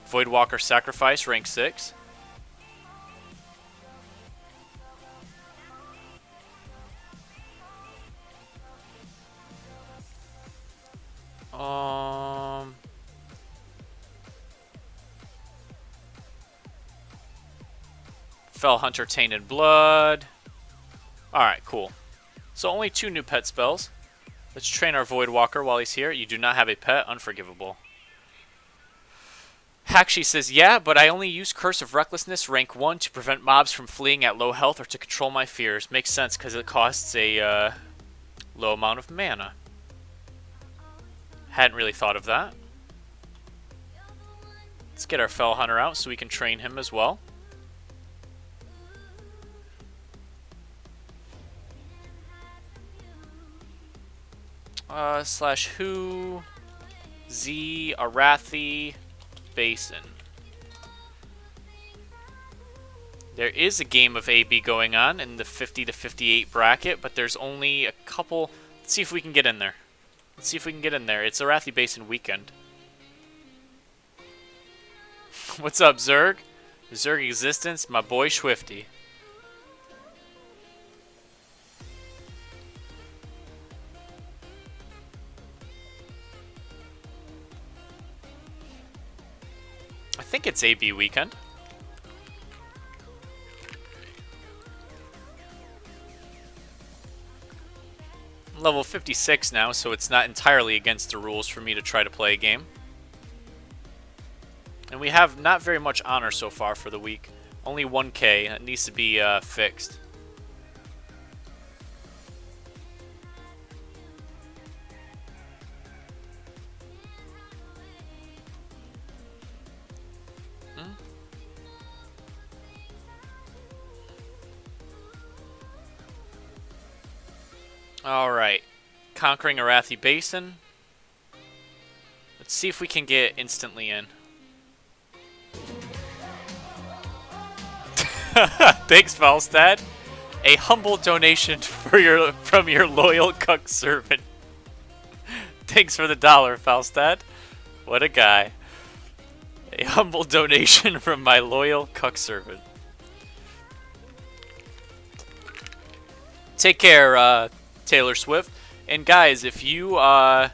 Voidwalker Sacrifice, rank 6. Fell Hunter Tainted Blood. Alright, cool. So only 2 new pet spells. Let's train our Voidwalker while he's here. You do not have a pet. Unforgivable. Hakshi says, yeah, but I only use Curse of Recklessness rank 1 to prevent mobs from fleeing at low health or to control my fears. Makes sense because it costs a low amount of mana. Hadn't really thought of that. Let's get our Fell Hunter out so we can train him as well. Slash who? Z, Arathi, Basin. There is a game of AB going on in the 50 to 58 bracket, but there's only a couple. Let's see if we can get in there. Let's see if we can get in there. It's Arathi Basin weekend. What's up, Zerg? Zerg Existence, my boy Swifty. I think it's AB weekend. I'm level 56 now, so it's not entirely against the rules for me to try to play a game. And we have not very much honor so far for the week. Only 1k. It needs to be fixed. Alright. Conquering Arathi Basin. Let's see if we can get instantly in. Thanks, Falstad. A humble donation from your loyal cuck servant. Thanks for the $1, Falstad. What a guy. A humble donation from my loyal cuck servant. Take care, Taylor Swift. And guys, if you are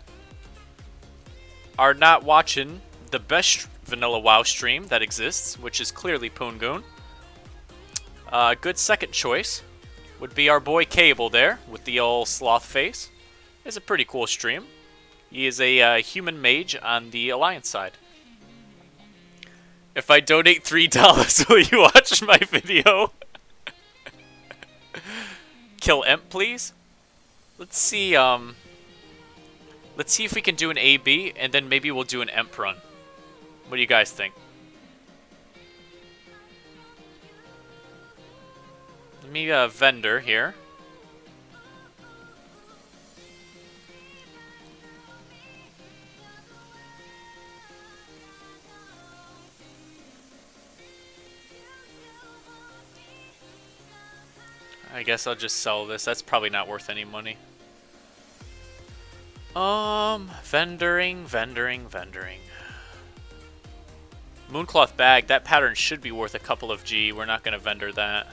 not watching the best vanilla WoW stream that exists, which is clearly Poongoon, a good second choice would be our boy Cable there with the old sloth face. It's a pretty cool stream. He is a human mage on the Alliance side. If I donate $3, will you watch my video? Kill Imp, please. Let's see if we can do an AB, and then maybe we'll do an Imp run. What do you guys think? Let me vendor here. I guess I'll just sell this. That's probably not worth any money. Vendoring. Mooncloth bag. That pattern should be worth a couple of G. We're not going to vendor that.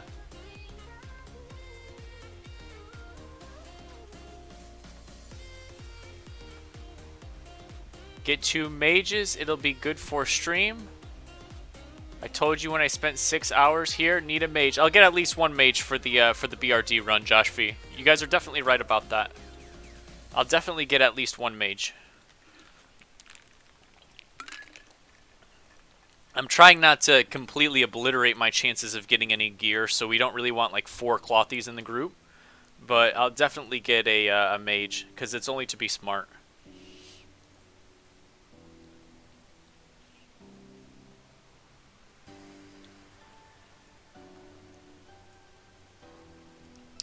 Get 2 mages. It'll be good for stream. I told you when I spent 6 hours here, need a mage. I'll get at least 1 mage for the BRD run, Josh V. You guys are definitely right about that. I'll definitely get at least 1 mage. I'm trying not to completely obliterate my chances of getting any gear, so we don't really want like 4 clothies in the group. But I'll definitely get a mage, because it's only to be smart.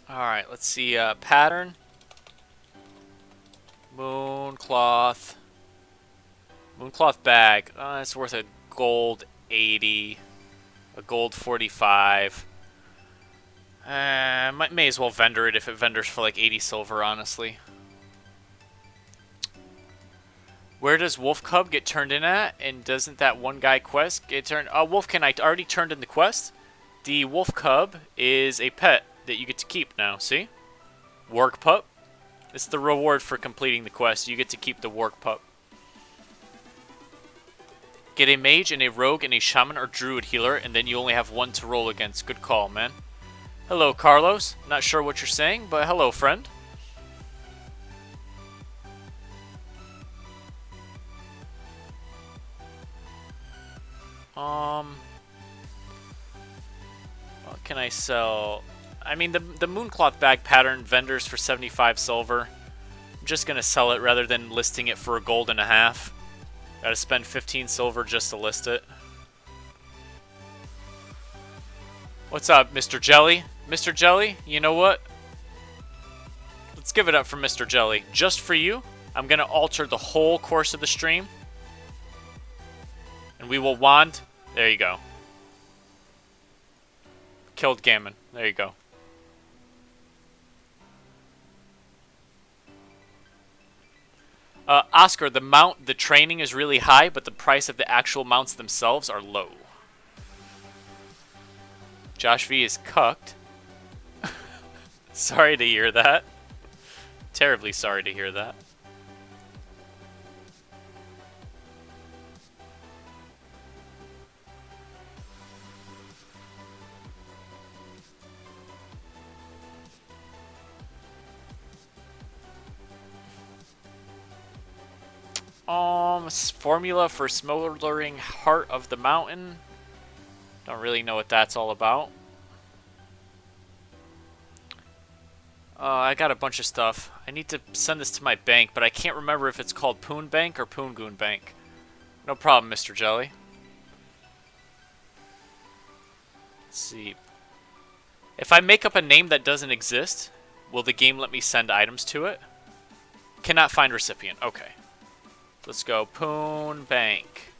Alright, let's see, pattern. Mooncloth. Mooncloth bag. It's worth a gold 80. A gold 45. May as well vendor it if it vendors for like 80 silver, honestly. Where does Wolf Cub get turned in at? And doesn't that one guy quest get turned? Wolfkin, I already turned in the quest. The Wolf Cub is a pet that you get to keep now, see? Warg Pup. It's the reward for completing the quest. You get to keep the Warg Pup. Get a mage and a rogue and a shaman or druid healer, and then you only have one to roll against. Good call, man. Hello, Carlos. Not sure what you're saying, but hello, friend. What can I sell? I mean, the Mooncloth bag pattern vendors for 75 silver. I'm just gonna sell it rather than listing it for a gold and a half. Gotta spend 15 silver just to list it. What's up, Mr. Jelly? Mr. Jelly, you know what? Let's give it up for Mr. Jelly. Just for you, I'm gonna alter the whole course of the stream. And we will wand. There you go. Killed Gammon. There you go. Oscar, the training is really high, but the price of the actual mounts themselves are low. Josh V is cucked. Sorry to hear that. Terribly sorry to hear that. Formula for Smoldering Heart of the Mountain. Don't really know what that's all about. I got a bunch of stuff. I need to send this to my bank, but I can't remember if it's called Poon Bank or Poongoon Bank. No problem, Mr. Jelly. Let's see. If I make up a name that doesn't exist, will the game let me send items to it? Cannot find recipient. Okay. Let's go Poon Bank.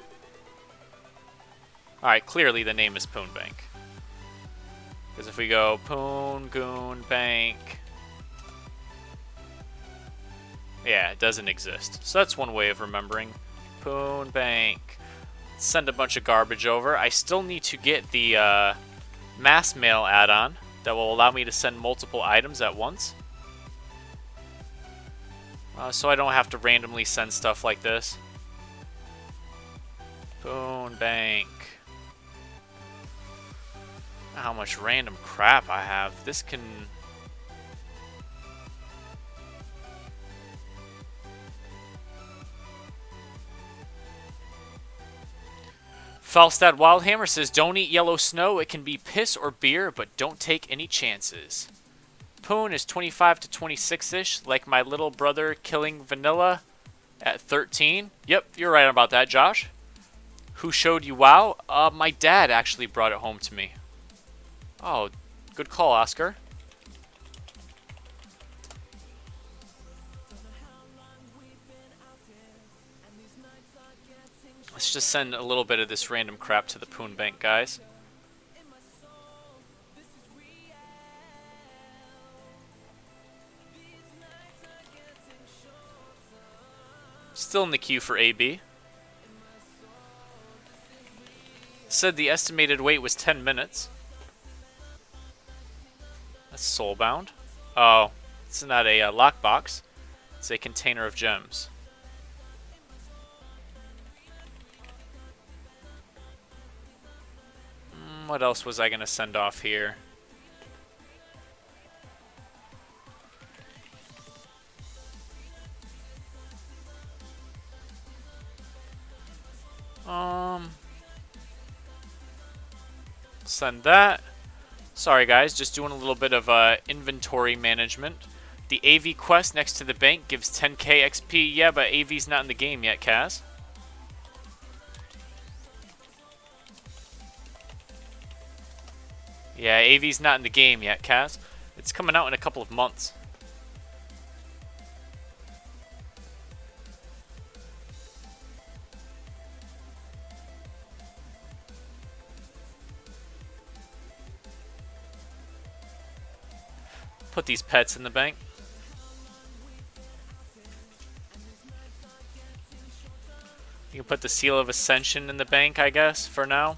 Alright, clearly the name is Poon Bank. Because if we go Poongoon Bank... Yeah, it doesn't exist. So that's one way of remembering. Poon Bank. Send a bunch of garbage over. I still need to get the mass mail add-on that will allow me to send multiple items at once. So I don't have to randomly send stuff like this. Poon Bank. How much random crap I have. This can... Falstad Wildhammer says, don't eat yellow snow. It can be piss or beer, but don't take any chances. Poon is 25 to 26-ish, like my little brother killing Vanilla at 13. Yep, you're right about that, Josh. Who showed you WoW? My dad actually brought it home to me. Oh, good call, Oscar. Let's just send a little bit of this random crap to the Poon Bank, guys. Still in the queue for AB. Said the estimated wait was 10 minutes. That's soulbound. Oh, it's not a lockbox. It's a container of gems. What else was I going to send off here? Send that. Sorry guys, just doing a little bit of inventory management. The AV quest next to the bank gives 10k XP. Yeah, but AV's not in the game yet, Kaz. Yeah, AV's not in the game yet, Kaz. It's coming out in a couple of months. Put these pets in the bank. You can put the Seal of Ascension in the bank, I guess, for now.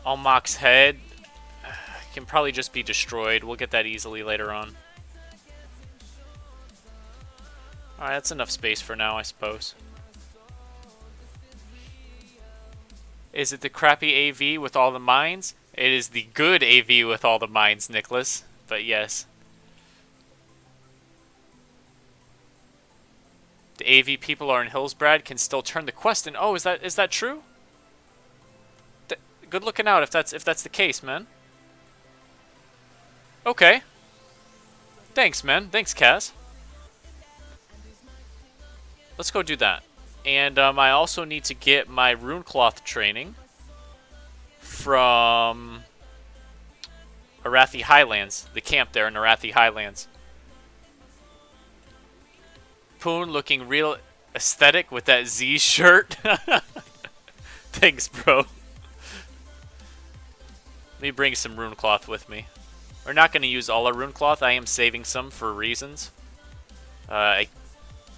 Almach's head can probably just be destroyed. We'll get that easily later on. Alright, that's enough space for now, I suppose. Is it the crappy AV with all the mines? It is the good AV with all the mines, Nicholas. But yes. The AV people are in Hillsbrad can still turn the quest in. Oh, is that true? Good looking out if that's the case, man. Okay. Thanks, man. Thanks, Kaz. Let's go do that. And I also need to get my Runecloth training from Arathi Highlands, the camp there in Arathi Highlands. Poon looking real aesthetic with that Z shirt. Thanks, bro. Let me bring some Runecloth with me. We're not going to use all our Runecloth. I am saving some for reasons. A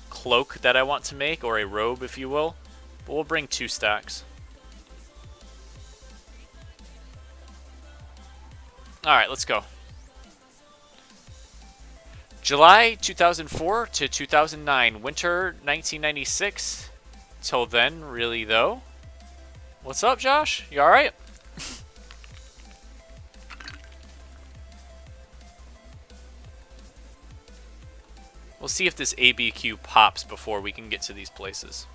cloak that I want to make, or a robe, if you will. But we'll bring 2 stacks. Alright, let's go. July 2004 to 2009. Winter 1996. Till then, really, though. What's up, Josh? You alright? We'll see if this ABQ pops before we can get to these places.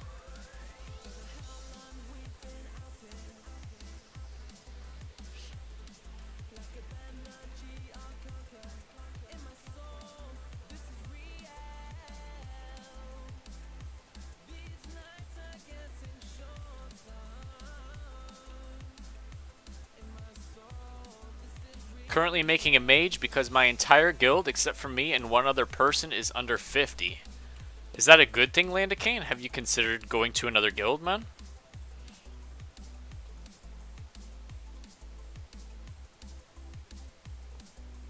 Currently making a mage because my entire guild, except for me and one other person, is under 50. Is that a good thing, Landicane? Have you considered going to another guild, man?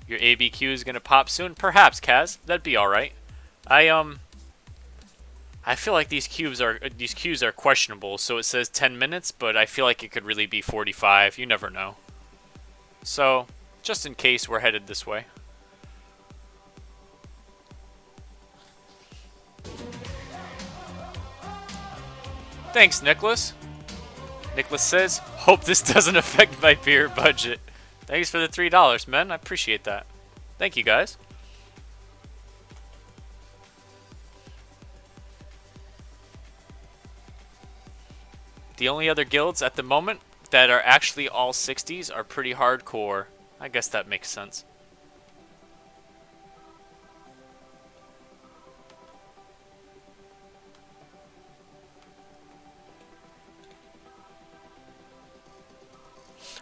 Your ABQ is gonna pop soon? Perhaps, Kaz. That'd be alright. I feel like these queues are questionable, so it says 10 minutes, but I feel like it could really be 45. You never know. So, just in case we're headed this way. Thanks, Nicholas. Nicholas says, hope this doesn't affect my beer budget. Thanks for the $3, man. I appreciate that. Thank you, guys. The only other guilds at the moment that are actually all 60s are pretty hardcore. I guess that makes sense.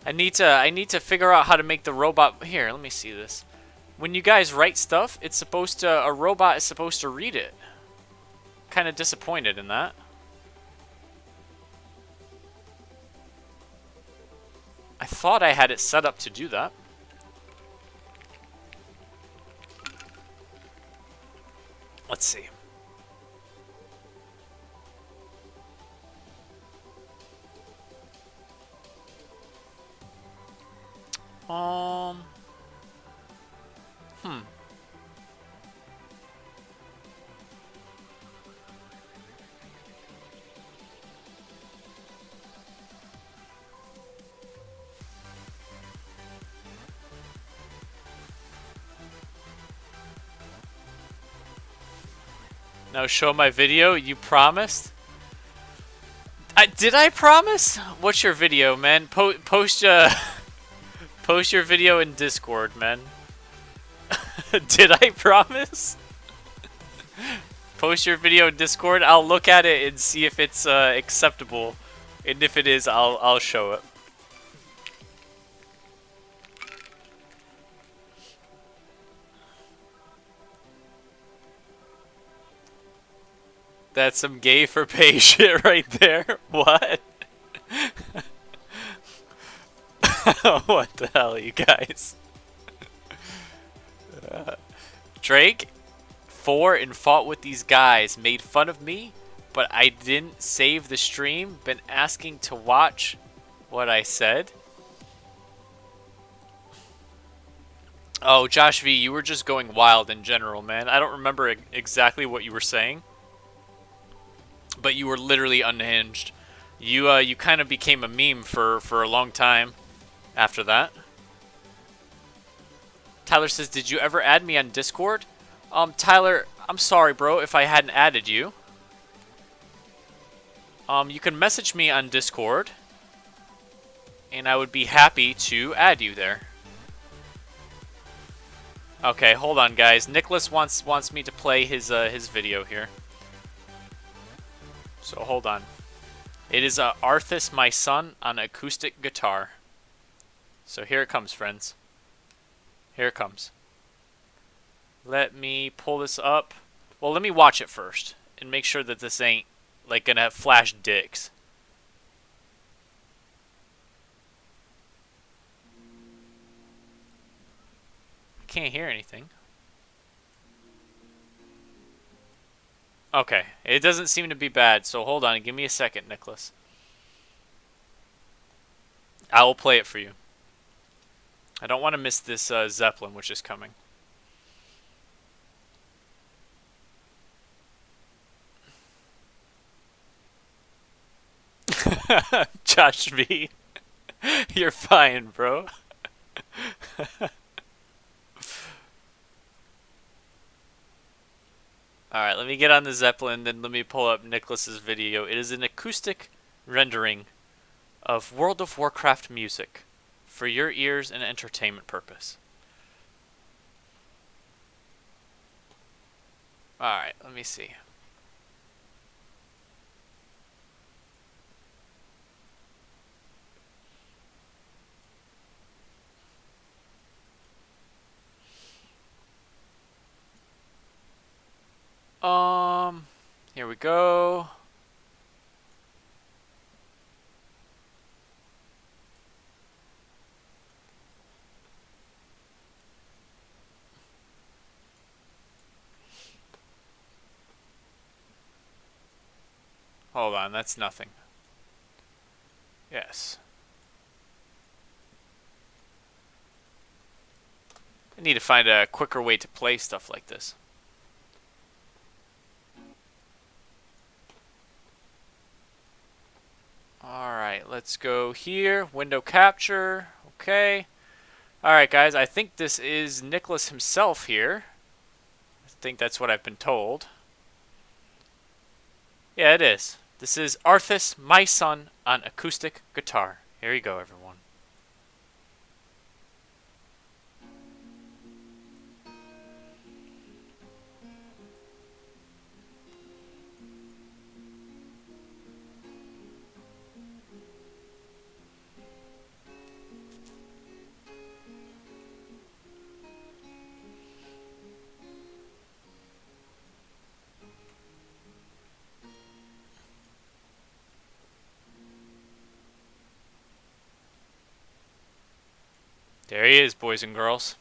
I need to figure out how to make the robot. Here, let me see this. When you guys write stuff, it's supposed to, a robot is supposed to read it. Kind of disappointed in that. I thought I had it set up to do that. Let's see. Now show my video, you promised? Did I promise? What's your video, man? Post your video in Discord, man. Did I promise? Post your video in Discord. I'll look at it and see if it's acceptable. And if it is, I'll show it. That's some gay for pay shit right there. What? What the hell, you guys? Drake, 4 and fought with these guys. Made fun of me, but I didn't save the stream. Been asking to watch what I said. Oh, Josh V, you were just going wild in general, man. I don't remember exactly what you were saying. But you were literally unhinged. You kind of became a meme for a long time after that. Tyler says, "Did you ever add me on Discord?" Tyler, I'm sorry, bro, if I hadn't added you. You can message me on Discord, and I would be happy to add you there. Okay, hold on, guys. Nicholas wants me to play his video here. So hold on. It is Arthas, my son, on acoustic guitar. So here it comes, friends. Here it comes. Let me pull this up. Well, let me watch it first and make sure that this ain't like gonna flash dicks. I can't hear anything. Okay, it doesn't seem to be bad, so hold on, give me a second, Nicholas. I will play it for you. I don't want to miss this Zeppelin, which is coming. Josh V. You're fine, bro. Alright, let me get on the Zeppelin, then let me pull up Nicholas's video. It is an acoustic rendering of World of Warcraft music for your ears and entertainment purpose. Alright, let me see. Here we go. Hold on, that's nothing. Yes. I need to find a quicker way to play stuff like this. Alright, let's go here. Window capture. Okay. Alright, guys, I think this is Nicholas himself here. I think that's what I've been told. Yeah, it is. This is Arthas, my son, on acoustic guitar. Here you go, everyone. There he is, boys and girls.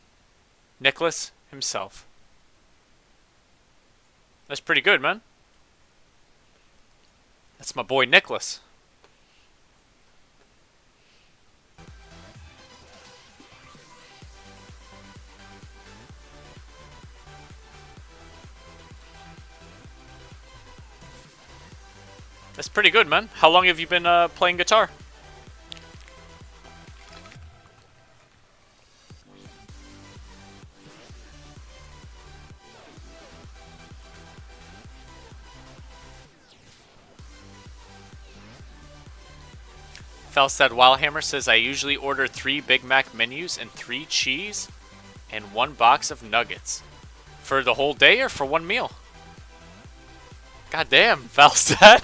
Nicholas himself. That's pretty good, man. That's my boy Nicholas. That's pretty good, man. How long have you been playing guitar? Felstad Wildhammer says, I usually order 3 Big Mac menus and 3 cheese and 1 box of nuggets. For the whole day or for one meal? God damn, Felstad.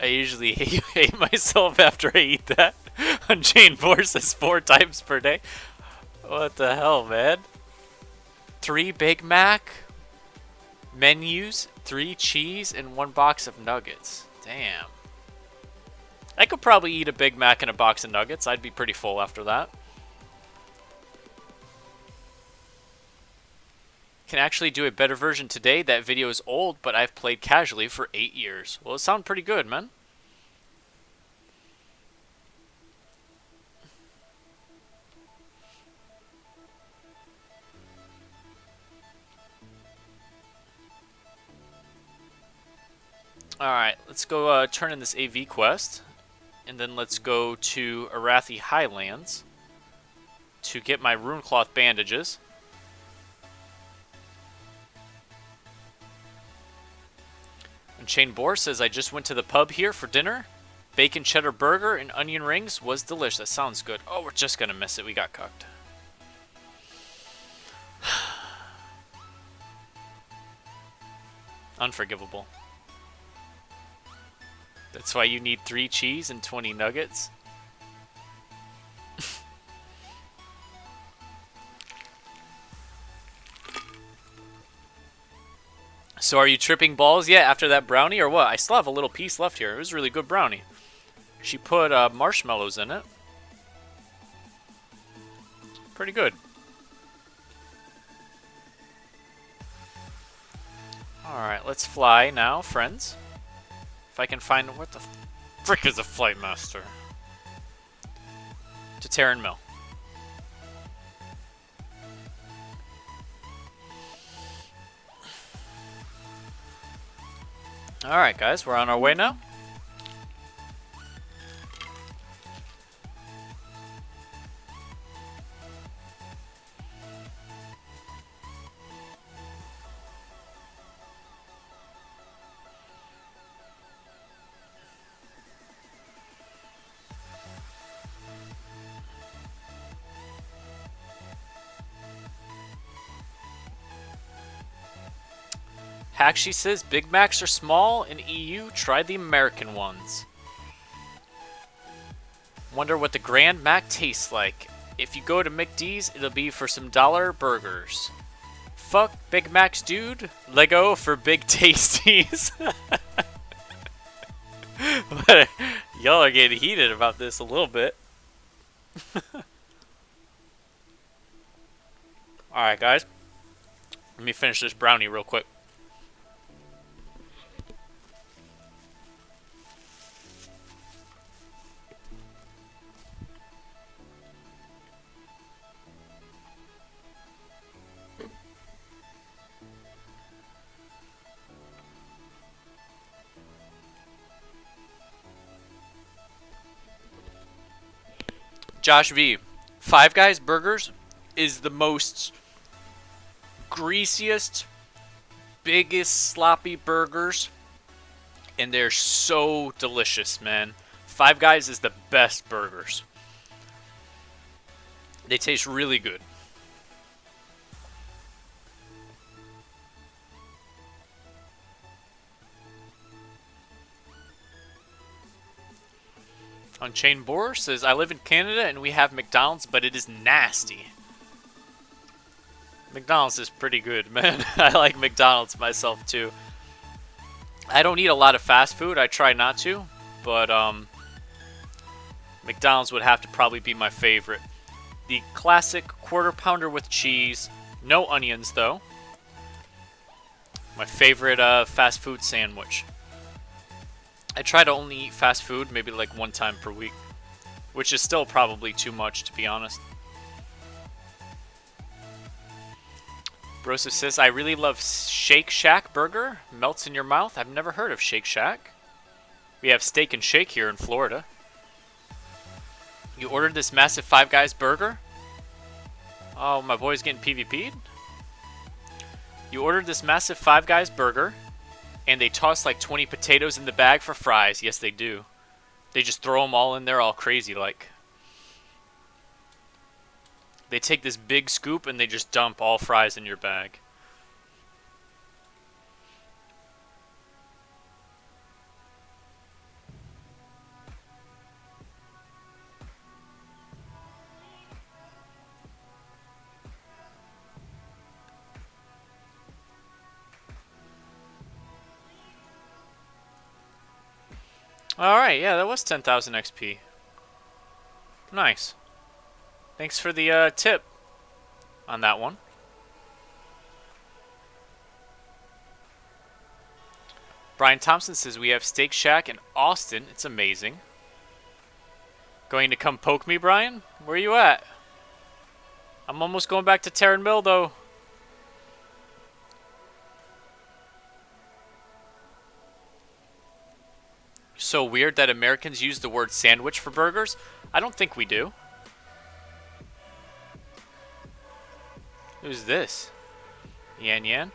I usually hate myself after I eat that. Unchained Forces 4 times per day. What the hell, man? 3 Big Mac menus, 3 cheese, and 1 box of nuggets. Damn. I could probably eat a Big Mac and a box of nuggets. I'd be pretty full after that. Can actually do a better version today. That video is old, but I've played casually for 8 years. Well, it sounds pretty good, man. Alright, let's go turn in this AV quest. And then let's go to Arathi Highlands to get my Runecloth bandages. And Shane Bohr says, I just went to the pub here for dinner. Bacon cheddar burger and onion rings was delicious. That sounds good. Oh, we're just going to miss it. We got cooked. Unforgivable. That's why you need 3 cheese and 20 nuggets. So are you tripping balls yet after that brownie or what? I still have a little piece left here. It was a really good brownie. She put marshmallows in it. Pretty good. Alright, let's fly now, friends. If I can find... What the frick is a flight master? To Terran Mill. Alright, guys, we're on our way now. Hakshi says Big Macs are small in EU. Try the American ones. Wonder what the Grand Mac tastes like. If you go to McD's, it'll be for some dollar burgers. Fuck Big Macs, dude. Lego for big tasties. Y'all are getting heated about this a little bit. Alright, guys. Let me finish this brownie real quick. Josh V. Five Guys Burgers is the most greasiest, biggest sloppy burgers, and they're so delicious, man. Five Guys is the best burgers. They taste really good. Unchained Boar says, I live in Canada and we have McDonald's, but it is nasty. McDonald's is pretty good, man. I like McDonald's myself, too. I don't eat a lot of fast food. I try not to, but McDonald's would have to probably be my favorite. The classic quarter pounder with cheese. No onions, though. My favorite fast food sandwich. I try to only eat fast food maybe like 1 time per week, which is still probably too much, to be honest. Brosa says, I really love Shake Shack burger. Melts in your mouth. I've never heard of Shake Shack. We have Steak and Shake here in Florida. You ordered this massive Five Guys burger? Oh, my boy's getting PvP'd? You ordered this massive Five Guys burger, and they toss like 20 potatoes in the bag for fries. Yes, they do. They just throw them all in there all crazy like. They take this big scoop and they just dump all fries in your bag. Alright, yeah, that was 10,000 XP. Nice. Thanks for the tip on that one. Brian Thompson says, we have Steak Shack in Austin. It's amazing. Going to come poke me, Brian? Where are you at? I'm almost going back to Terran Mill, though. So weird that Americans use the word sandwich for burgers? I don't think we do. Who's this? Yan Yan?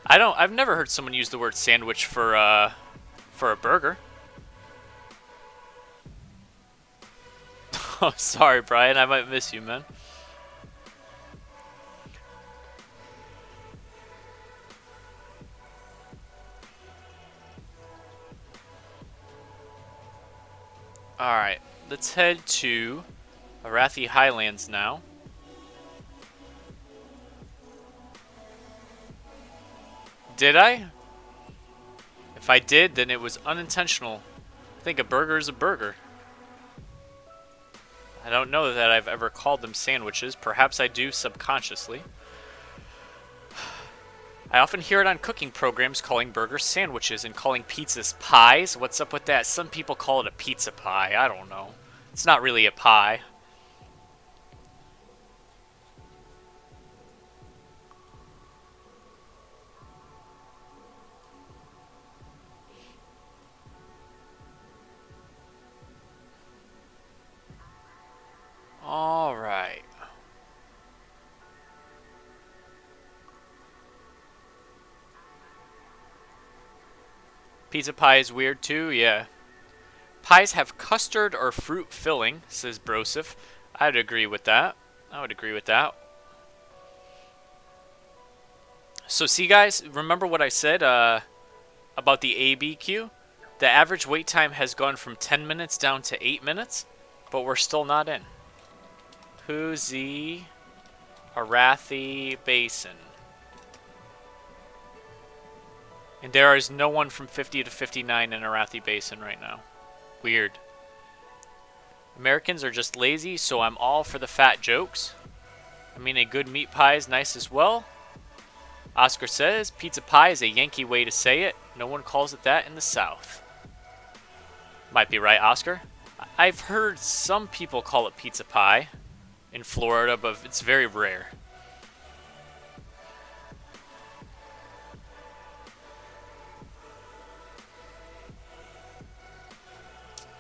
I've never heard someone use the word sandwich for a burger. Oh, sorry, Brian. I might miss you, man. Alright, let's head to Arathi Highlands now. Did I? If I did, then it was unintentional. I think a burger is a burger. I don't know that I've ever called them sandwiches. Perhaps I do subconsciously. I often hear it on cooking programs calling burgers sandwiches and calling pizzas pies. What's up with that? Some people call it a pizza pie. I don't know. It's not really a pie. All right. Pizza pie is weird too, yeah. Pies have custard or fruit filling, says Broseph. I'd agree with that. I would agree with that. So see guys, remember what I said about the ABQ? The average wait time has gone from 10 minutes down to 8 minutes, but we're still not in. Huzi Arathi Basin. And there is no one from 50 to 59 in Arathi Basin right now. Weird. Americans are just lazy, so I'm all for the fat jokes. I mean, a good meat pie is nice as well. Oscar says, pizza pie is a Yankee way to say it. No one calls it that in the South. Might be right, Oscar. I've heard some people call it pizza pie in Florida, but it's very rare.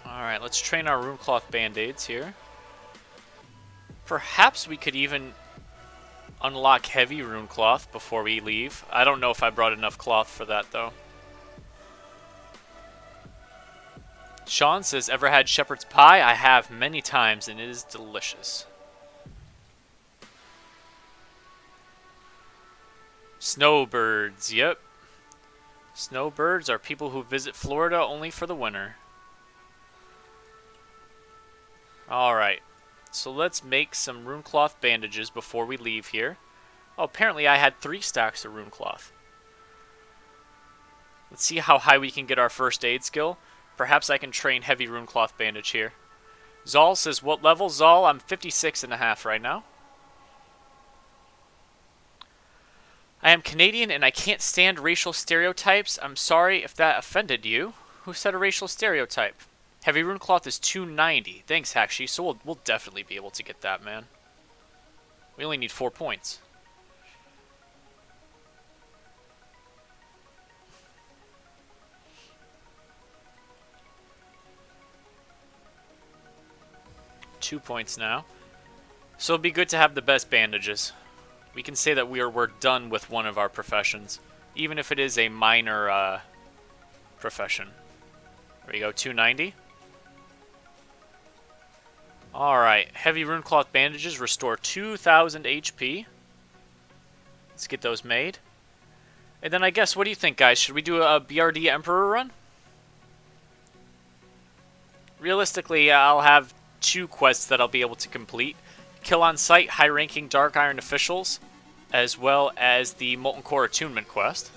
Alright, let's train our runecloth band-aids here. Perhaps we could even unlock heavy runecloth before we leave. I don't know if I brought enough cloth for that, though. Sean says, ever had shepherd's pie? I have many times, and it is delicious. Snowbirds, yep. Snowbirds are people who visit Florida only for the winter. Alright, so let's make some runecloth bandages before we leave here. Oh, apparently I had 3 stacks of runecloth. Let's see how high we can get our first aid skill. Perhaps I can train heavy runecloth bandage here. Zal says, what level? Zal, I'm 56.5 right now. I am Canadian and I can't stand racial stereotypes. I'm sorry if that offended you. Who said a racial stereotype? Heavy runecloth is 290. Thanks, Hakshi. So we'll definitely be able to get that, man. We only need 4 points. Two points now. So it'd be good to have the best bandages. We can say that we're done with one of our professions, even if it is a minor profession. There we go, 290. Alright, heavy runecloth bandages restore 2,000 HP. Let's get those made. And then I guess, what do you think, guys? Should we do a BRD Emperor run? Realistically, I'll have 2 quests that I'll be able to complete. Kill on sight high-ranking Dark Iron officials, as well as the Molten Core Attunement quest.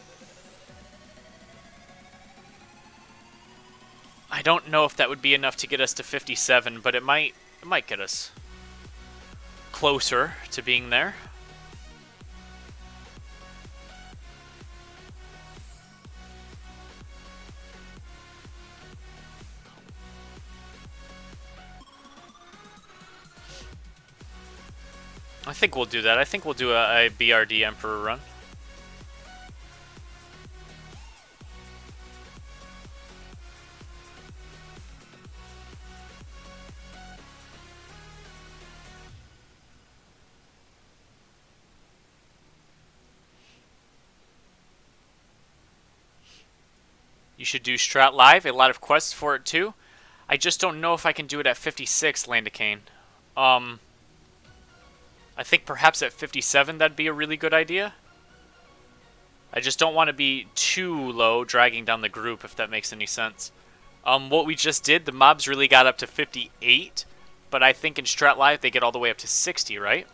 I don't know if that would be enough to get us to 57, but it might get us closer to being there. I think we'll do that. I think we'll do a BRD Emperor run. You should do Strat Live. A lot of quests for it too. I just don't know if I can do it at 56, Landicane. I think perhaps at 57 that'd be a really good idea. I just don't want to be too low, dragging down the group, if that makes any sense. What we just did, the mobs really got up to 58, but I think in Strat Live they get all the way up to 60, right?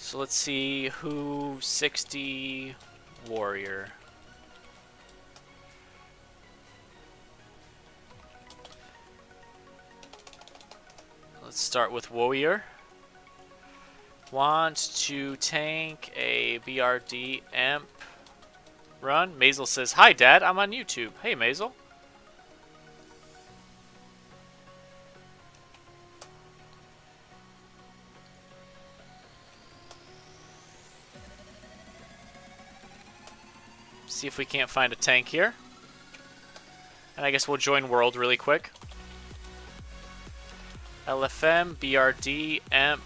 So let's see who 60 warrior. Let's start with warrior. Want to tank a BRD amp run? Maisel says, "Hi Dad, I'm on YouTube." Hey Maisel. See if we can't find a tank here. And I guess we'll join world really quick. LFM, BRD, amp,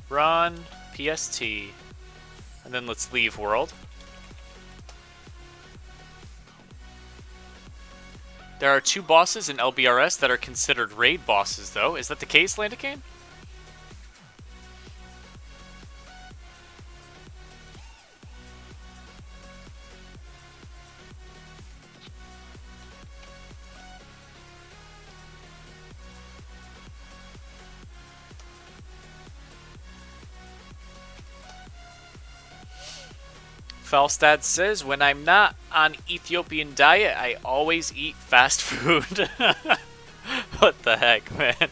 run, PST. And then let's leave world. There are 2 bosses in LBRS that are considered raid bosses though. Is that the case, Landicane? Falstad says, "When I'm not on Ethiopian diet, I always eat fast food." What the heck, man?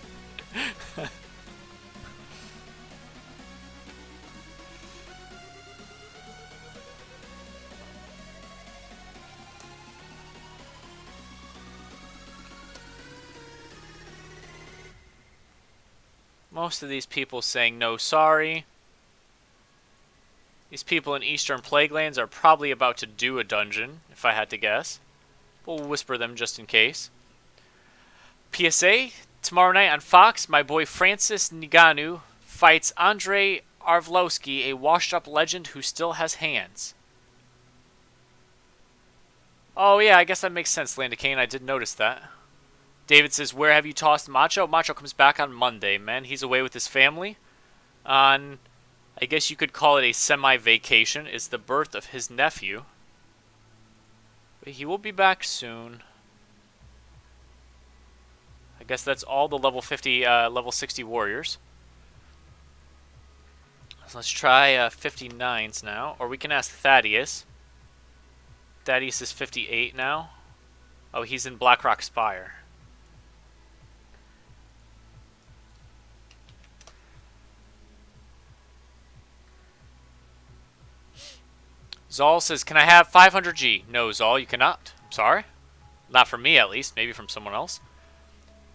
Most of these people saying no sorry. These people in Eastern Plaguelands are probably about to do a dungeon, if I had to guess. We'll whisper them just in case. PSA, tomorrow night on Fox, my boy Francis Ngannou fights Andrei Arlovsky, a washed-up legend who still has hands. Oh yeah, I guess that makes sense, Landicane. I did notice that. David says, "Where have you tossed Macho?" Macho comes back on Monday, man. He's away with his family on... I guess you could call it a semi-vacation. It's the birth of his nephew. But he will be back soon. I guess that's all the level 50, level 60 warriors. So let's try 59s now. Or we can ask Thaddeus. Thaddeus is 58 now. Oh, he's in Blackrock Spire. Zal says, "Can I have 500G? No, Zal, you cannot. I'm sorry. Not from me, at least. Maybe from someone else.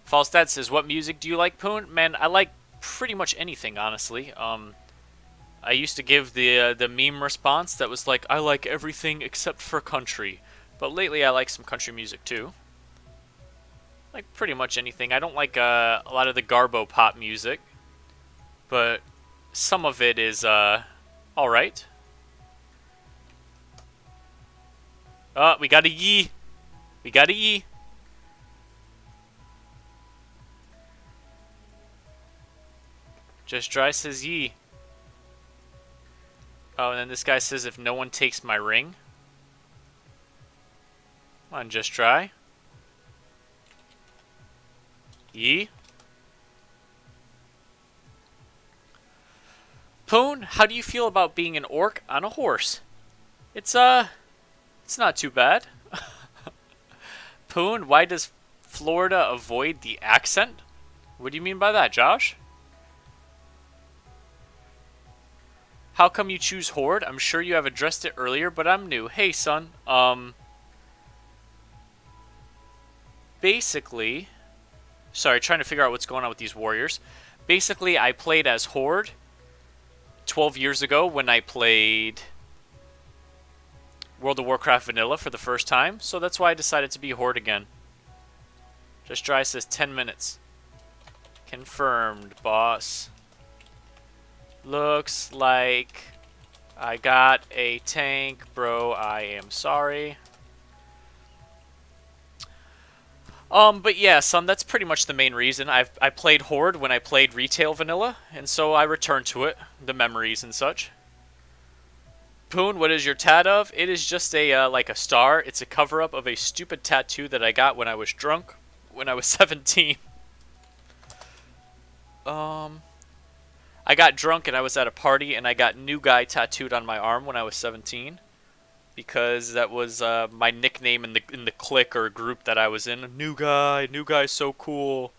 Falstad says, "What music do you like, Poon?" Man, I like pretty much anything, honestly. I used to give the meme response that was like, "I like everything except for country." But lately, I like some country music, too. Like, pretty much anything. I don't like a lot of the Garbo pop music. But some of it is, alright. Oh, we got a yee. We got a yee. Just Dry says yee. Oh, and then this guy says, "If no one takes my ring." Come on, Just Dry. Yee. Poon, how do you feel about being an orc on a horse? It's not too bad. Poon, why does Florida avoid the accent? What do you mean by that, Josh? How come you choose Horde? I'm sure you have addressed it earlier, but I'm new. Hey, son. Basically... Sorry, trying to figure out what's going on with these warriors. Basically, I played as Horde 12 years ago when I played World of Warcraft Vanilla for the first time, so that's why I decided to be Horde again. Just Dry says 10 minutes. Confirmed, boss. Looks like I got a tank, bro. I am sorry. But yeah, son, that's pretty much the main reason. I played Horde when I played retail vanilla, and so I returned to it, the memories and such. Poon, what is your tat of? It is just a like a star. It's a cover up of a stupid tattoo that I got when I was drunk, when I was 17. I got drunk and I was at a party and I got new guy tattooed on my arm when I was 17. Because that was my nickname in the clique or group that I was in. New guy's so cool.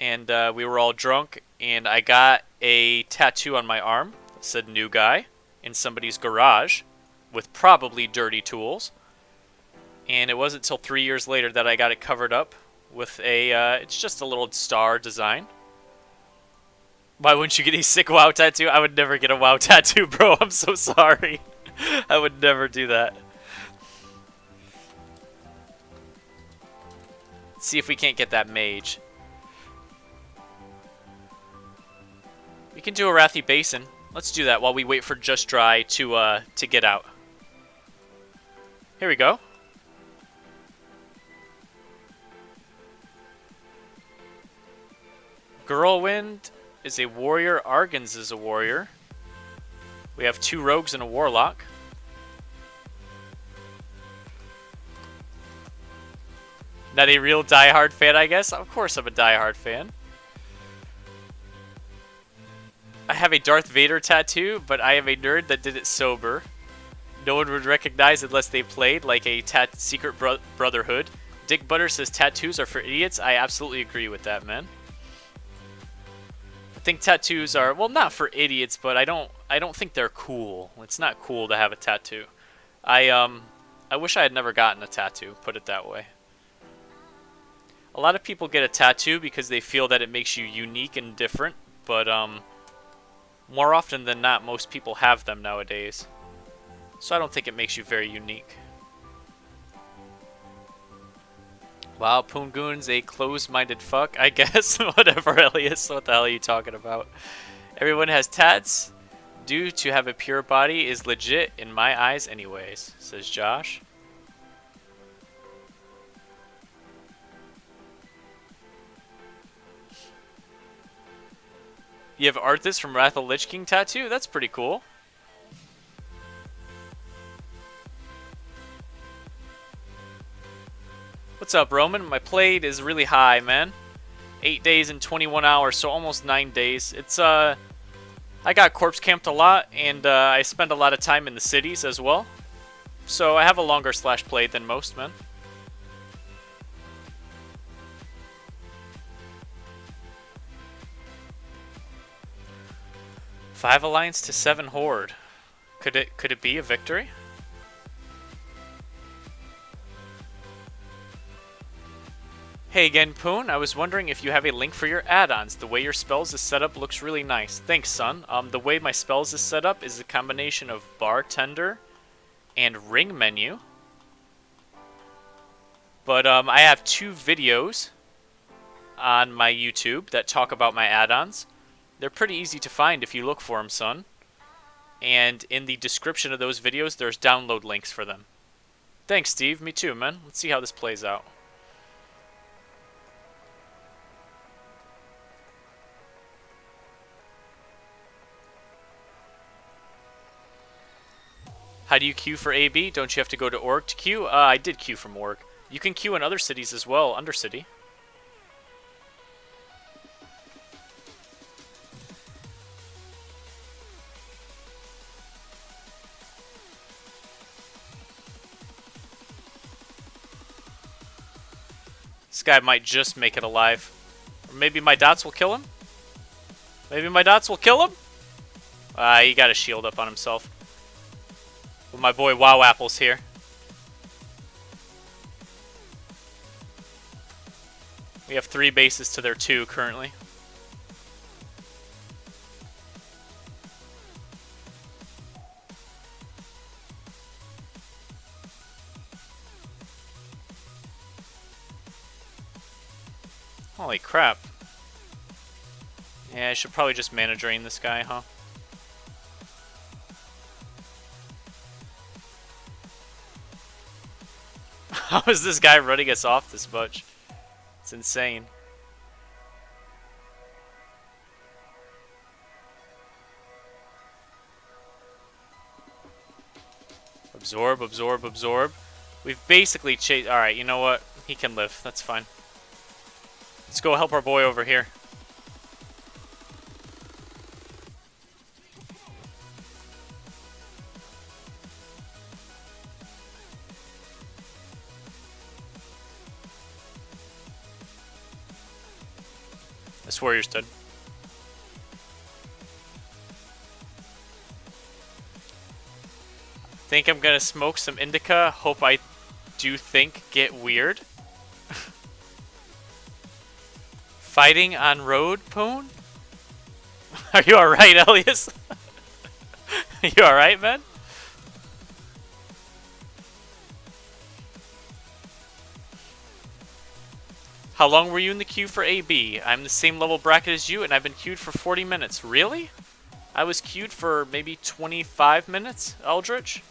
And we were all drunk, and I got a tattoo on my arm that said "New Guy" in somebody's garage, with probably dirty tools. And it wasn't until 3 years later that I got it covered up with a. It's just a little star design. Why wouldn't you get a sick WoW tattoo? I would never get a WoW tattoo, bro. I'm so sorry. I would never do that. Let's see if we can't get that mage. We can do a Wrathy Basin. Let's do that while we wait for Just Dry to get out. Here we go. Girlwind is a warrior. Argans is a warrior. We have 2 rogues and a warlock. Not a real diehard fan, I guess. Of course I'm a diehard fan. I have a Darth Vader tattoo, but I am a nerd that did it sober. No one would recognize unless they played, like a Secret Brotherhood. Dick Butter says tattoos are for idiots. I absolutely agree with that, man. I think tattoos are, well, not for idiots, but I don't think they're cool. It's not cool to have a tattoo. I wish I had never gotten a tattoo, put it that way. A lot of people get a tattoo because they feel that it makes you unique and different, but more often than not, most people have them nowadays. So I don't think it makes you very unique. Wow, Poongoon's a closed-minded fuck, I guess. Whatever, Elias. What the hell are you talking about? Everyone has tats. Due to have a pure body is legit in my eyes anyways, says Josh. You have Arthas from Wrath of Lich King tattoo? That's pretty cool. What's up, Roman? My plate is really high, man. 8 days and 21 hours, so almost 9 days. It's, I got corpse camped a lot, and I spend a lot of time in the cities as well. So I have a longer slash play than most, man. Five Alliance to 7 Horde. Could it be a victory? Hey again, Poon. I was wondering if you have a link for your add-ons. The way your spells is set up looks really nice. Thanks, son. The way my spells is set up is a combination of bartender and ring menu. But I have 2 videos on my YouTube that talk about my add-ons. They're pretty easy to find if you look for them, son. And in the description of those videos, there's download links for them. Thanks, Steve. Me too, man. Let's see how this plays out. How do you queue for AB? Don't you have to go to org to queue? I did queue from org. You can queue in other cities as well, Undercity. This guy might just make it alive. Or maybe my dots will kill him? Maybe my dots will kill him? He got a shield up on himself. With my boy WoW Apples here. We have 3 bases to their 2 currently. Holy crap. Yeah, I should probably just mana drain this guy, huh? How is this guy running us off this much? It's insane. Absorb, absorb, absorb. We've basically chased... Alright, you know what? He can live. That's fine. Let's go help our boy over here. This warrior's dead. Think I'm gonna smoke some indica. Hope I do think get weird. Fighting on road, Poon? Are you alright, Elias? You alright, man? How long were you in the queue for AB? I'm the same level bracket as you, and I've been queued for 40 minutes. Really? I was queued for maybe 25 minutes, Eldritch?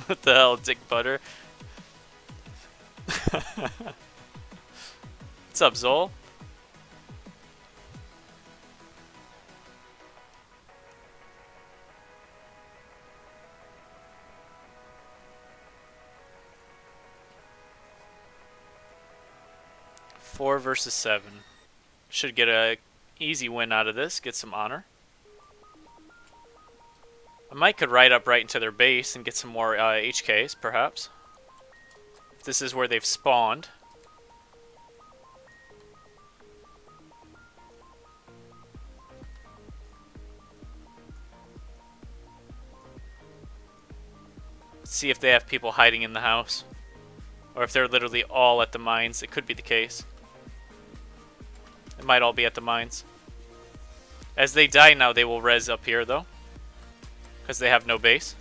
What the hell, Dick Butter? What's up, Zol? Four versus 7. Should get a easy win out of this. Get some honor. I might could ride up right into their base and get some more HKs, perhaps. If this is where they've spawned. See if they have people hiding in the house. Or if they're literally all at the mines. It could be the case. It might all be at the mines. As they die now, they will res up here, though. Because they have no base.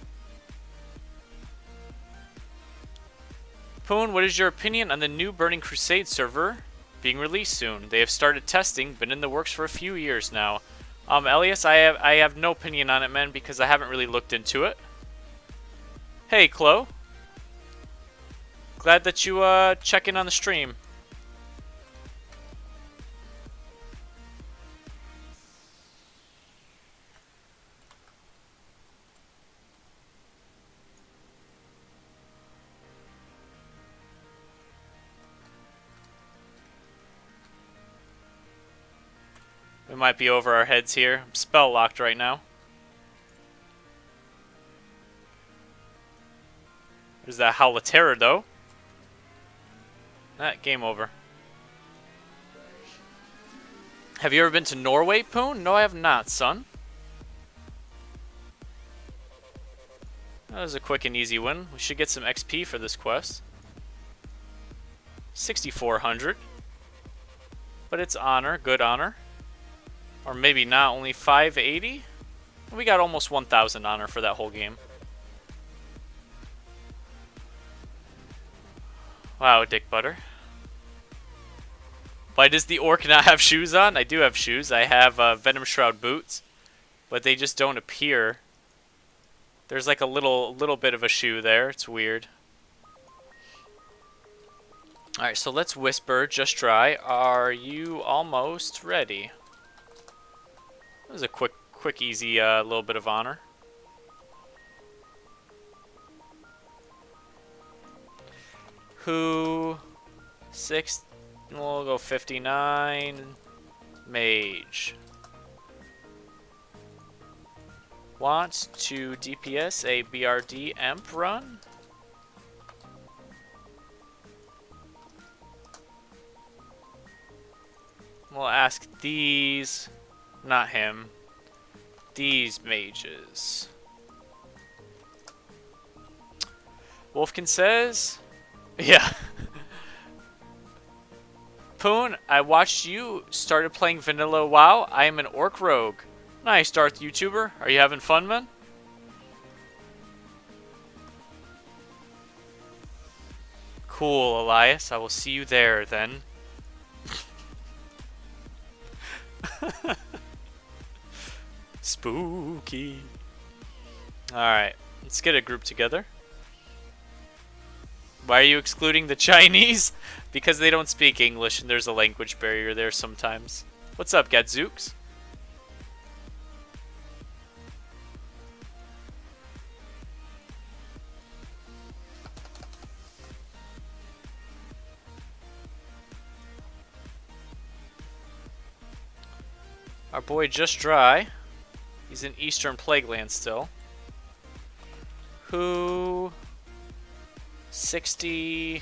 Poon, what is your opinion on the new Burning Crusade server being released soon? They have started testing, been in the works for a few years now. Elias, I have no opinion on it, man, because I haven't really looked into it. Hey, Chloe. Glad that you check in on the stream. We might be over our heads here. I'm spell locked right now. There's that Howl of Terror, though. Game over. Have you ever been to Norway, Poon? No, I have not, son. That was a quick and easy win. We should get some XP for this quest. 6,400. But it's honor, good honor. Or maybe not, only 580? We got almost 1,000 honor for that whole game. Wow, Dick Butter. Why does the orc not have shoes on? I do have shoes. I have Venom Shroud boots. But they just don't appear. There's like a little bit of a shoe there. It's weird. Alright, so let's whisper, just try. Are you almost ready? That was a quick, easy little bit of honor. Who? 6. We'll go 59. Mage. Wants to DPS a BRD Emp run? We'll ask these. Not him. These mages. Wolfkin says... Yeah. Poon, I watched you started playing vanilla WoW. I am an orc rogue. Nice, Darth YouTuber. Are you having fun, man? Cool, Elias. I will see you there, then. Spooky. Alright, let's get a group together. Why are you excluding the Chinese? Because they don't speak English and there's a language barrier there sometimes. What's up, Gadzooks? Our boy Just Dry. He's in Eastern Plagueland still. Who... 60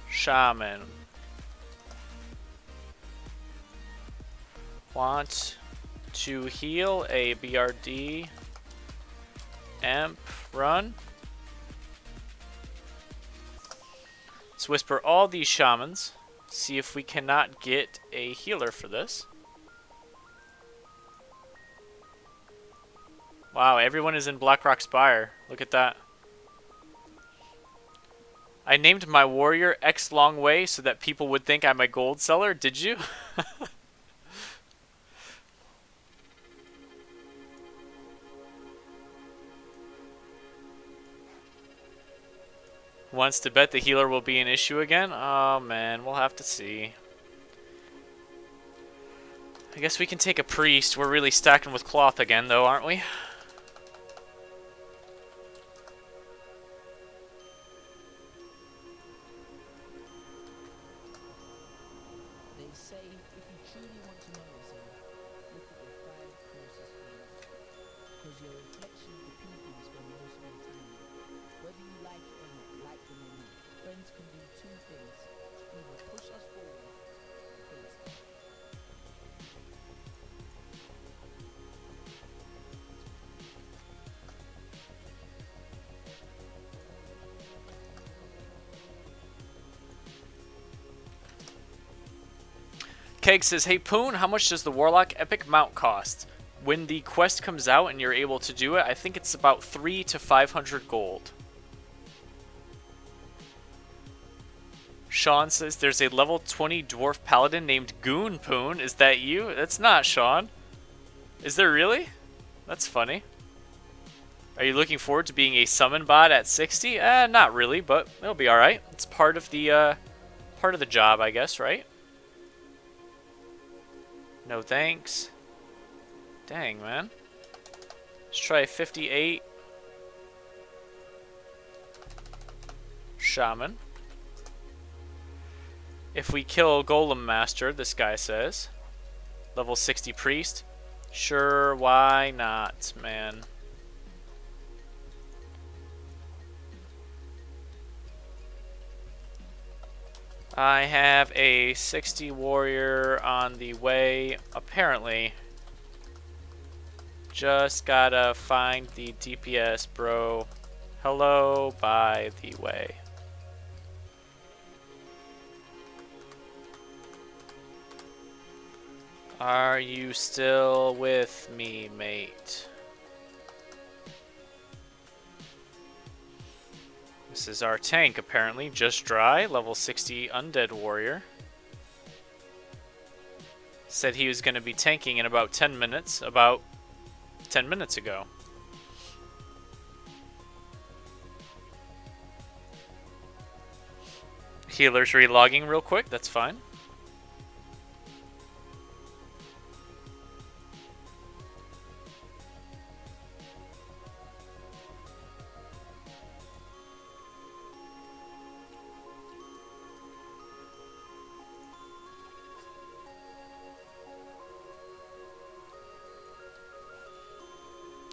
Shaman. Want to heal a BRD Amp run. Let's whisper all these shamans. See if we cannot get a healer for this. Wow, everyone is in Blackrock Spire. Look at that. I named my warrior X Longway so that people would think I'm a gold seller. Did you? Wants to bet the healer will be an issue again? Oh man, we'll have to see. I guess we can take a priest. We're really stacking with cloth again though, aren't we? They say if you truly want to know yourself, look at your 5 closest friends. Because your reflection of the people you spend most of your time with. Whether you like it or not, like them or not, friends can do 2 things. Either push us forward or pull us back. Keg says, hey Poon, how much does the Warlock Epic Mount cost? When the quest comes out and you're able to do it, I think it's about 300 to 500 gold. Sean says, there's a level 20 dwarf paladin named Goon Poon. Is that you? That's not Sean. Is there really? That's funny. Are you looking forward to being a summon bot at 60? Not really, but it'll be alright. It's part of the job, I guess, right? No thanks. Dang, man. Let's try 58. Shaman. If we kill Golem Master, this guy says. Level 60 Priest. Sure, why not, man? I have a 60 warrior on the way, apparently. Just gotta find the DPS, bro. Hello, by the way. Are you still with me, mate? This is our tank, apparently. Just Dry, level 60 Undead Warrior. Said he was going to be tanking in about 10 minutes. About 10 minutes ago. Healer's relogging real quick, that's fine.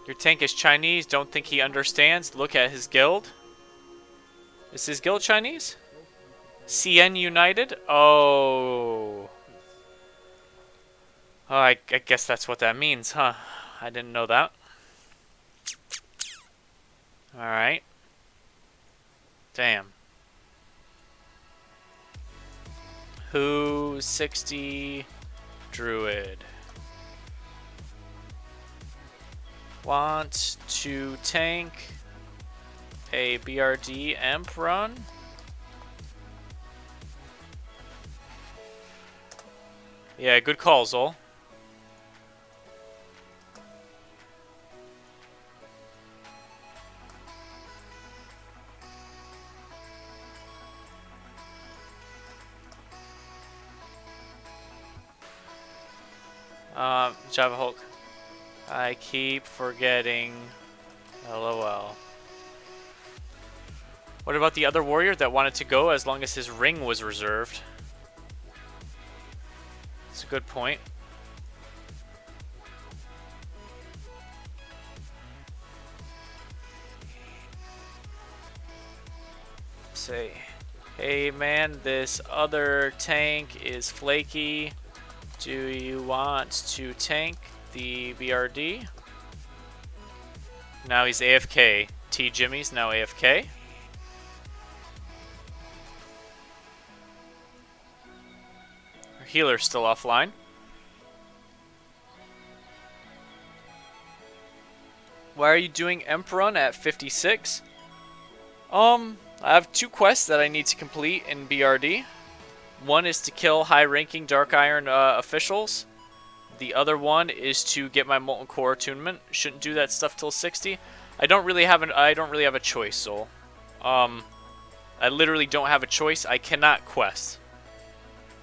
Your tank is Chinese, don't think he understands. Look at his guild. Is his guild Chinese? CN United? Oh. Oh, I guess that's what that means, huh? I didn't know that. Alright. Damn. Who 60 Druid? Want to tank a BRD Amp run? Yeah, good call, Zol. Java Hulk. I keep forgetting. LOL. What about the other warrior that wanted to go as long as his ring was reserved? That's a good point. Say, hey man, this other tank is flaky. Do you want to tank the BRD? Now he's AFK. T Jimmy's now AFK. Our healer's still offline. Why are you doing Emp Run at 56? I have 2 quests that I need to complete in BRD. One is to kill high-ranking Dark Iron officials. The other one is to get my Molten Core attunement. Shouldn't do that stuff till 60. I don't really have a choice, Soul. I literally don't have a choice. I cannot quest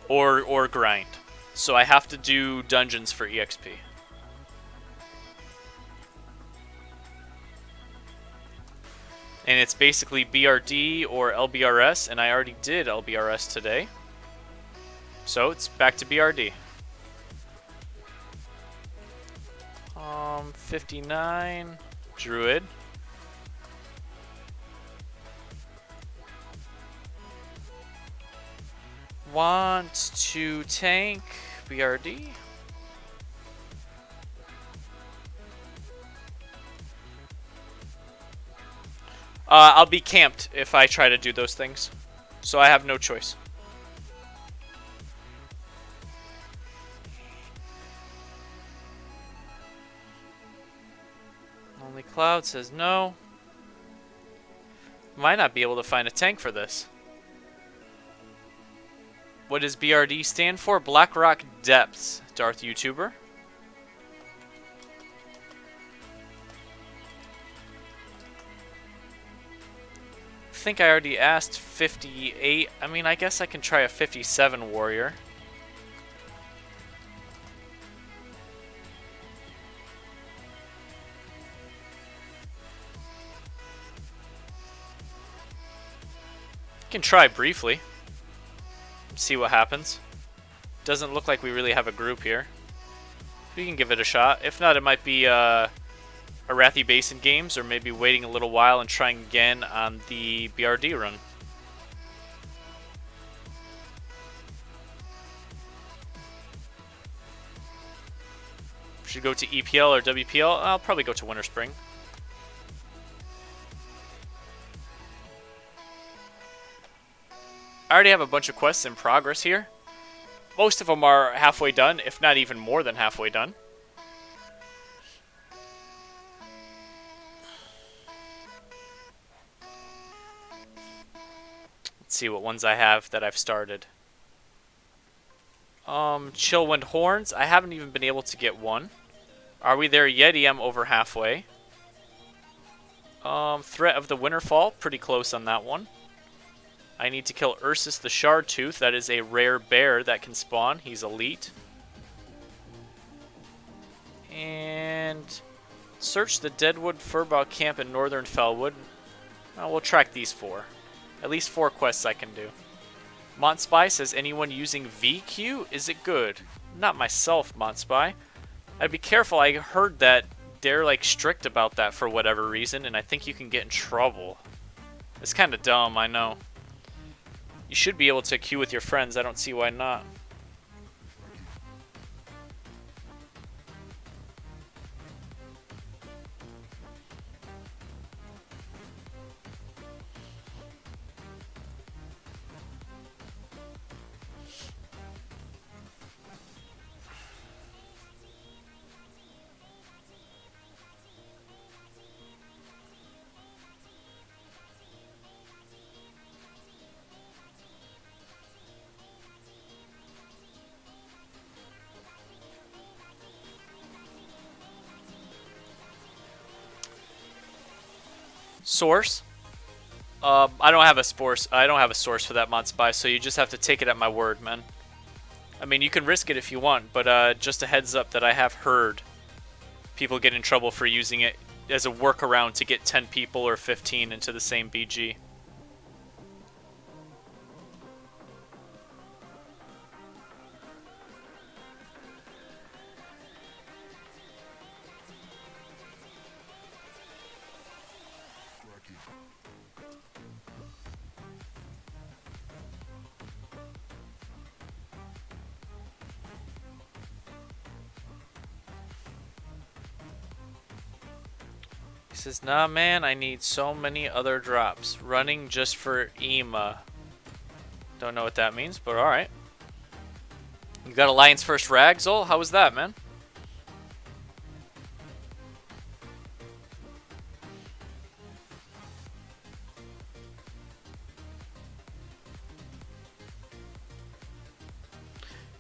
or grind, so I have to do dungeons for EXP. And it's basically BRD or LBRS, and I already did LBRS today. So it's back to BRD. 59 Druid. Want to tank BRD. I'll be camped if I try to do those things, so I have no choice. Only Cloud says no. Might not be able to find a tank for this. What does BRD stand for? Blackrock Depths, Darth YouTuber. I think I already asked 58. I mean, I guess I can try a 57 warrior. Can try briefly. See what happens. Doesn't look like we really have a group here. We can give it a shot. If not, it might be Arathi Basin games, or maybe waiting a little while and trying again on the BRD run. Should go to EPL or WPL? I'll probably go to Winter Spring. I already have a bunch of quests in progress here. Most of them are halfway done, if not even more than halfway done. Let's see what ones I have that I've started. Chillwind Horns. I haven't even been able to get one. Are we there yet? I'm over halfway. Threat of the Winterfall. Pretty close on that one. I need to kill Ursus the Shardtooth. That is a rare bear that can spawn. He's elite. And search the Deadwood Furbow camp in Northern Fellwood. We'll track these 4. At least 4 quests I can do. Montspy says, anyone using VQ? Is it good? Not myself, Montspy. I'd be careful. I heard that they're like strict about that for whatever reason, and I think you can get in trouble. It's kind of dumb, I know. You should be able to queue with your friends. I don't see why not. Source. I don't have a source. I don't have a source for that mod spy, so you just have to take it at my word, man. I mean, you can risk it if you want, but just a heads up that I have heard people get in trouble for using it as a workaround to get 10 people or 15 into the same BG. He says, nah man, I need so many other drops. Running just for EMA. Don't know what that means, but alright. You got Alliance First Rag, Zol? How was that, man?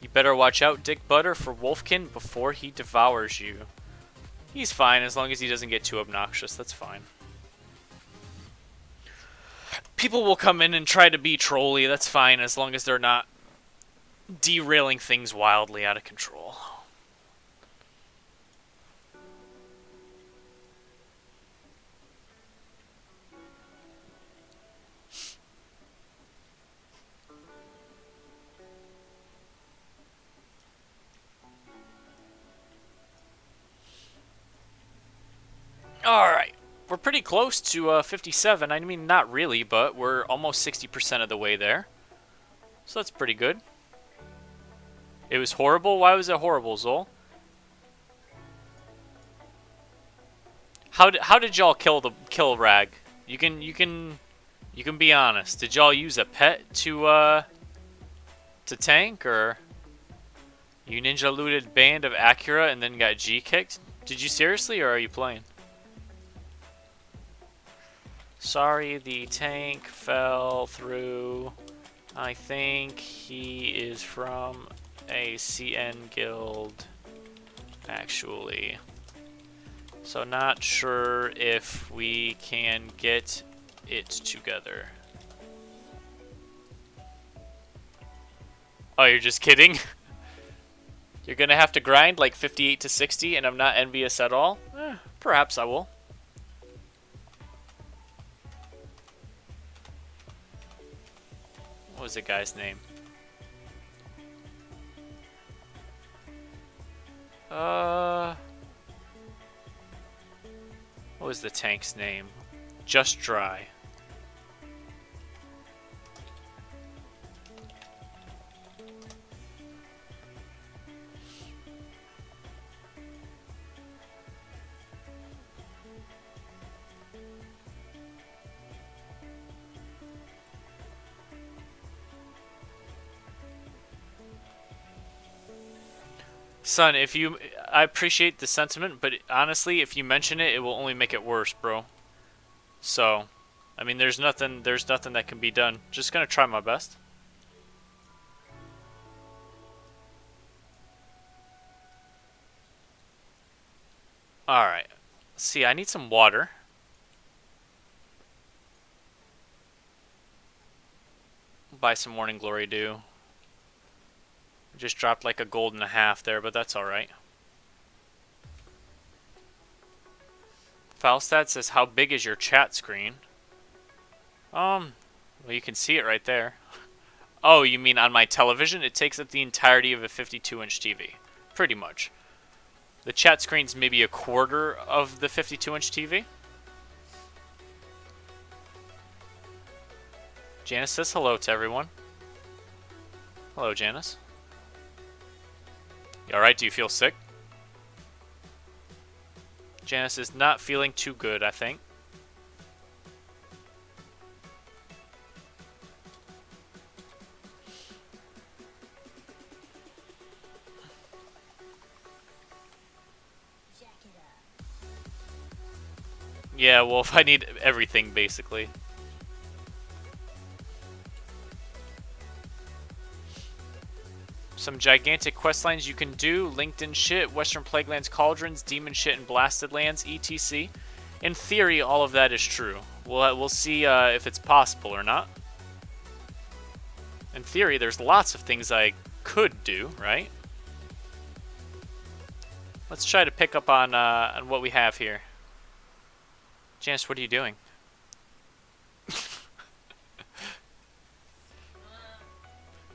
You better watch out, Dick Butter, for Wolfkin before he devours you. He's fine as long as he doesn't get too obnoxious. That's fine. People will come in and try to be trolly. That's fine as long as they're not derailing things wildly out of control. Alright, we're pretty close to 57. I mean, not really, but we're almost 60% of the way there. So that's pretty good. It was horrible? Why was it horrible, Zol? How did y'all kill Rag? You can be honest. Did y'all use a pet to tank, or you ninja looted Band of Acura and then got G kicked? Did you seriously, or are you playing? Sorry, the tank fell through. I think he is from a CN guild, actually. So not sure if we can get it together. Oh, you're just kidding? You're gonna have to grind like 58 to 60 and I'm not envious at all? Perhaps I will. What was the guy's name? What was the tank's name? Just Dry. Son, I appreciate the sentiment, but honestly, if you mention it, it will only make it worse, bro. So, I mean, there's nothing that can be done. Just gonna try my best. Alright. See, I need some water. Buy some Morning Glory Dew. Just dropped like a gold and a half there, but that's alright. Falstad says, how big is your chat screen? Well, you can see it right there. Oh, you mean on my television? It takes up the entirety of a 52-inch TV. Pretty much. The chat screen's maybe a quarter of the 52-inch TV. Janice says hello to everyone. Hello, Janice. You alright? Do you feel sick? Janice is not feeling too good, I think. Yeah, well, if I need everything, basically. Some gigantic quest lines you can do. LinkedIn shit, Western Plaguelands Cauldrons, Demon shit, and Blasted Lands, etc. In theory, all of that is true. We'll see if it's possible or not. In theory, there's lots of things I could do, right? Let's try to pick up on what we have here. Janice, what are you doing?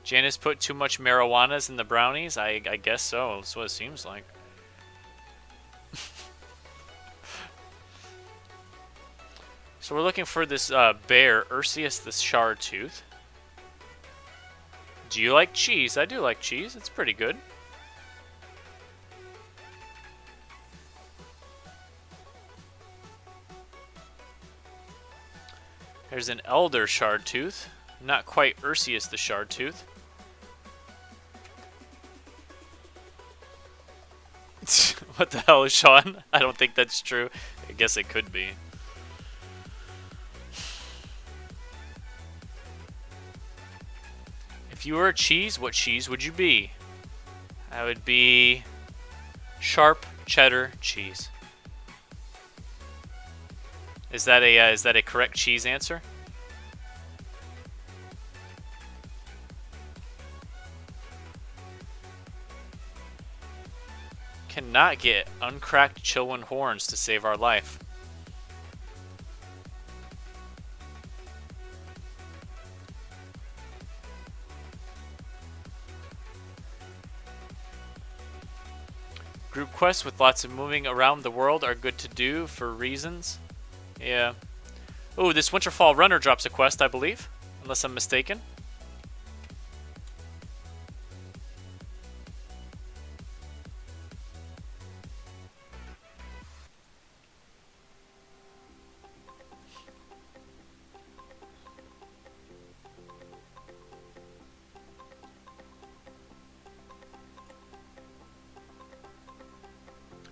Janice put too much marijuanas in the brownies? I guess so. That's what it seems like. So we're looking for this bear, Ursius the Shardtooth. Do you like cheese? I do like cheese. It's pretty good. There's an Elder Shardtooth. Not quite Ursius the Shardtooth. What the hell is Sean? I don't think that's true. I guess it could be. If you were a cheese, what cheese would you be? I would be sharp cheddar cheese. Is that a correct cheese answer? Cannot get uncracked Chillwind horns to save our life. Group quests with lots of moving around the world are good to do for reasons. Yeah. Oh, this Winterfall Runner drops a quest, I believe. Unless I'm mistaken.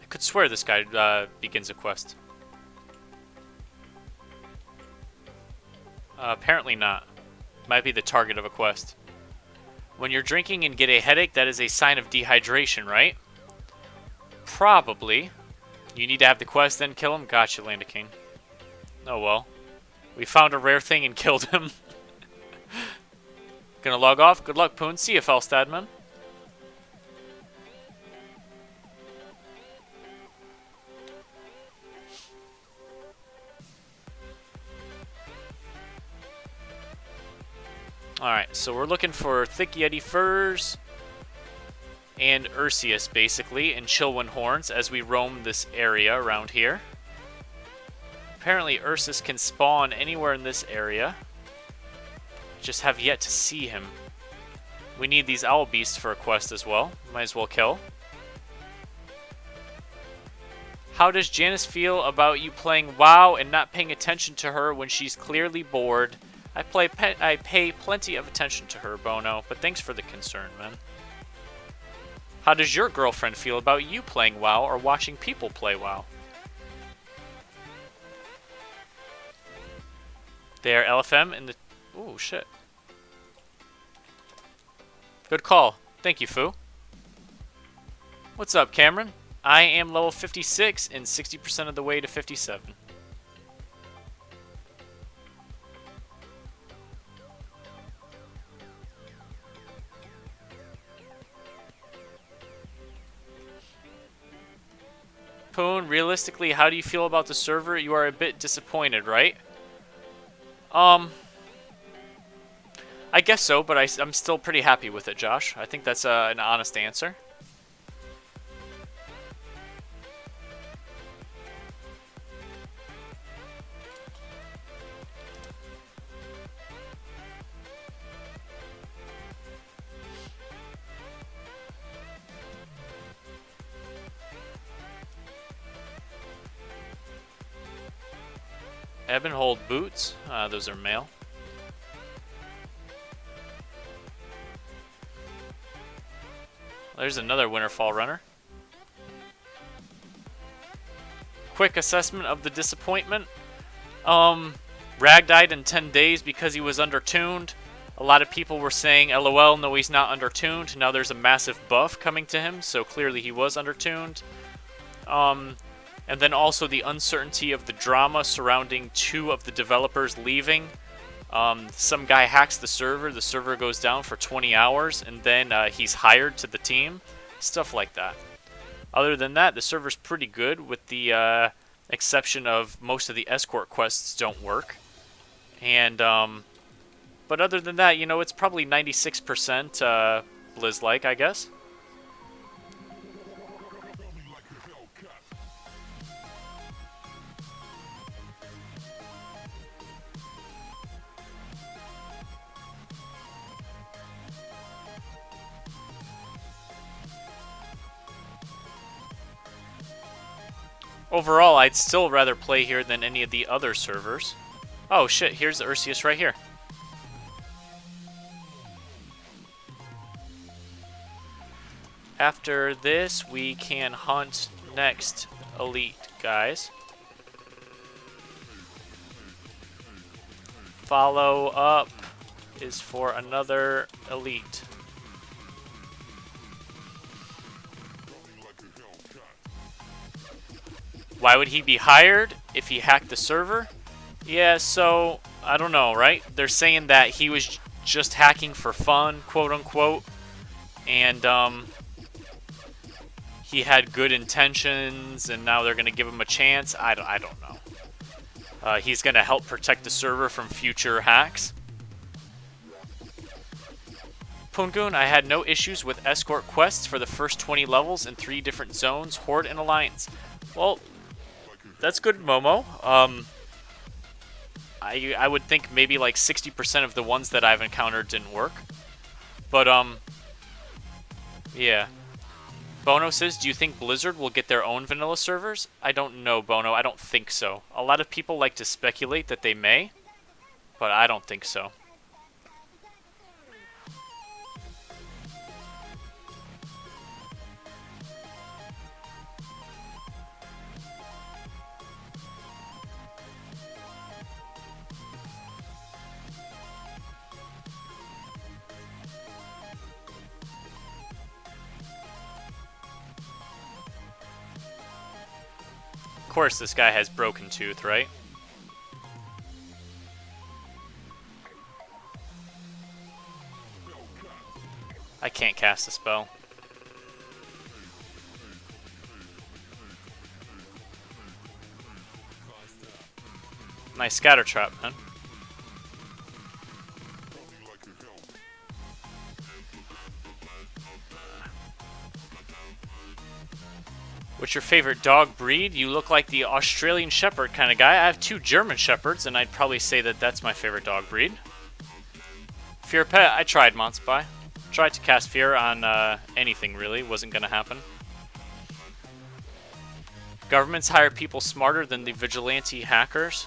I could swear this guy begins a quest. Apparently not. Might be the target of a quest. When you're drinking and get a headache, that is a sign of dehydration, right? Probably. You need to have the quest, then kill him? Gotcha, Land King. Oh well. We found a rare thing and killed him. Gonna log off. Good luck, Poon. See you, Felstadman. Alright, so we're looking for Thick Yeti Furs and Ursius, basically, and Chillwind Horns as we roam this area around here. Apparently Ursius can spawn anywhere in this area. Just have yet to see him. We need these owl beasts for a quest as well. Might as well kill. How does Janice feel about you playing WoW and not paying attention to her when she's clearly bored? I pay plenty of attention to her, Bono, but thanks for the concern, man. How does your girlfriend feel about you playing WoW or watching people play WoW? They're LFM in the... Ooh, shit. Good call. Thank you, Foo. What's up, Cameron? I am level 56 and 60% of the way to 57. Poon, realistically, how do you feel about the server? You are a bit disappointed, right? I guess so, but I'm still pretty happy with it, Josh. I think that's an honest answer. Ebonhold boots. Those are male. There's another Winterfall runner. Quick assessment of the disappointment. Rag died in 10 days because he was undertuned. A lot of people were saying, LOL, no, he's not undertuned. Now there's a massive buff coming to him, so clearly he was undertuned. And then also the uncertainty of the drama surrounding two of the developers leaving. Some guy hacks the server goes down for 20 hours, and then he's hired to the team. Stuff like that. Other than that, the server's pretty good, with the exception of most of the escort quests don't work. And, but other than that, you know, it's probably 96% Blizz-like, I guess. Overall, I'd still rather play here than any of the other servers. Oh shit, here's the Ursius right here. After this, we can hunt next elite, guys. Follow up is for another elite. Why would he be hired if he hacked the server? Yeah, so, I don't know, right? They're saying that he was just hacking for fun, quote unquote, and he had good intentions, and now they're going to give him a chance. I don't know. He's going to help protect the server from future hacks. Poongoon, I had no issues with escort quests for the first 20 levels in 3 different zones, Horde and Alliance. Well, that's good, Momo. I would think maybe like 60% of the ones that I've encountered didn't work. But, yeah. Bono says, do you think Blizzard will get their own vanilla servers? I don't know, Bono. I don't think so. A lot of people like to speculate that they may, but I don't think so. Of course, this guy has Broken Tooth, right? I can't cast a spell. Nice scatter trap, man. What's your favorite dog breed? You look like the Australian Shepherd kind of guy. I have 2 German Shepherds, and I'd probably say that that's my favorite dog breed. Fear Pet, I tried Monspy. Tried to cast Fear on anything, really. Wasn't going to happen. Governments hire people smarter than the vigilante hackers.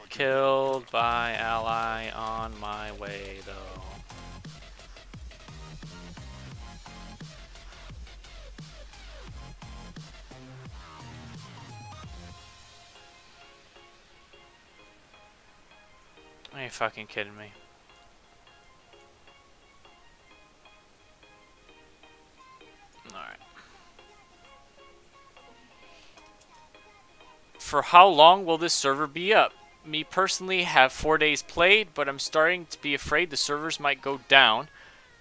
Killed by ally on my way, though. Are you fucking kidding me? Alright. For how long will this server be up? Me personally have 4 days played, but I'm starting to be afraid the servers might go down.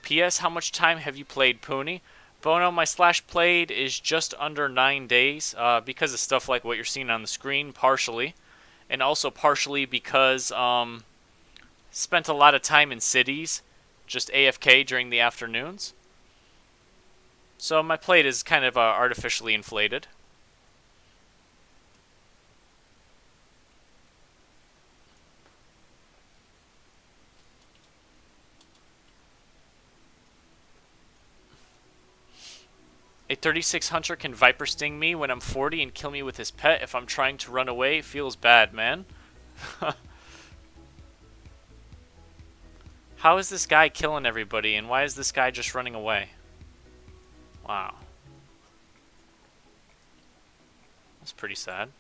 P.S. How much time have you played, Pooney? Bono, my slash played is just under 9 days because of stuff like what you're seeing on the screen, partially. And also partially because spent a lot of time in cities, just AFK during the afternoons. So my played is kind of artificially inflated. A 36 hunter can Viper Sting me when I'm 40 and kill me with his pet if I'm trying to run away. Feels bad, man. How is this guy killing everybody, and why is this guy just running away? Wow. That's pretty sad.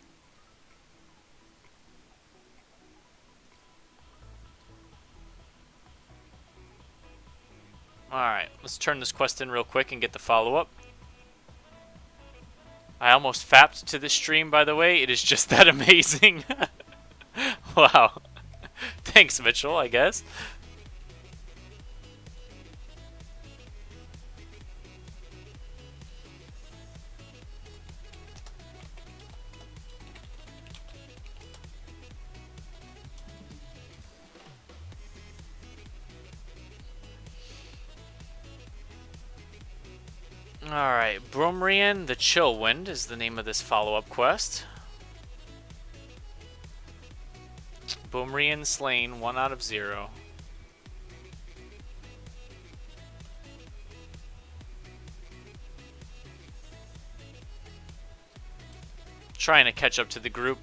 Alright, let's turn this quest in real quick and get the follow-up. I almost fapped to this stream, by the way. It is just that amazing. Wow. Thanks, Mitchell, I guess. Alright, Bromrian the Chillwind is the name of this follow-up quest. Bromrian slain, 1 out of 0. Trying to catch up to the group.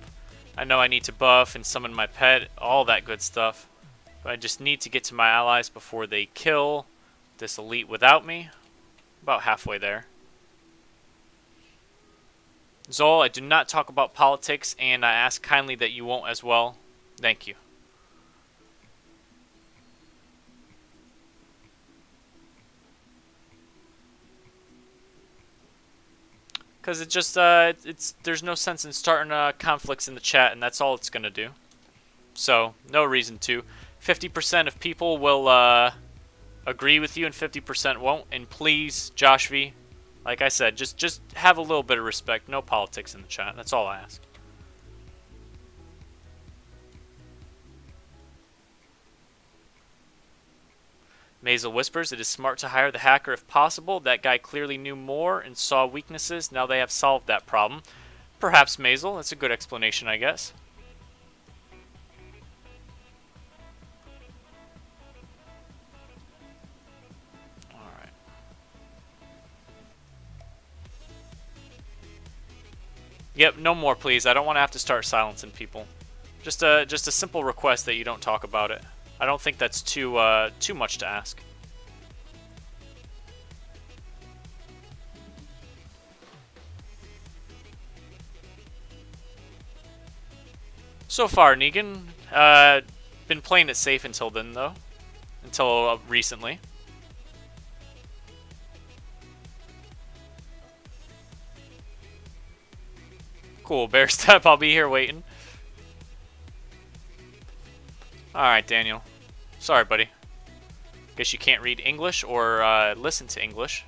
I know I need to buff and summon my pet, all that good stuff. But I just need to get to my allies before they kill this elite without me. About halfway there. Zol, I do not talk about politics, and I ask kindly that you won't as well. Thank you. Because it just, there's no sense in starting conflicts in the chat, and that's all it's going to do. So, no reason to. 50% of people will agree with you, and 50% won't. And please, Josh V, like I said, just have a little bit of respect. No politics in the chat. That's all I ask. Maisel whispers, it is smart to hire the hacker if possible. That guy clearly knew more and saw weaknesses. Now they have solved that problem. Perhaps, Maisel. That's a good explanation, I guess. Alright. Yep, no more, please. I don't want to have to start silencing people. Just a simple request that you don't talk about it. I don't think that's too much to ask. So far, Negan, been playing it safe until then, though. Until recently. Cool, bear step. I'll be here waiting. Alright, Daniel. Sorry, buddy. Guess you can't read English or listen to English.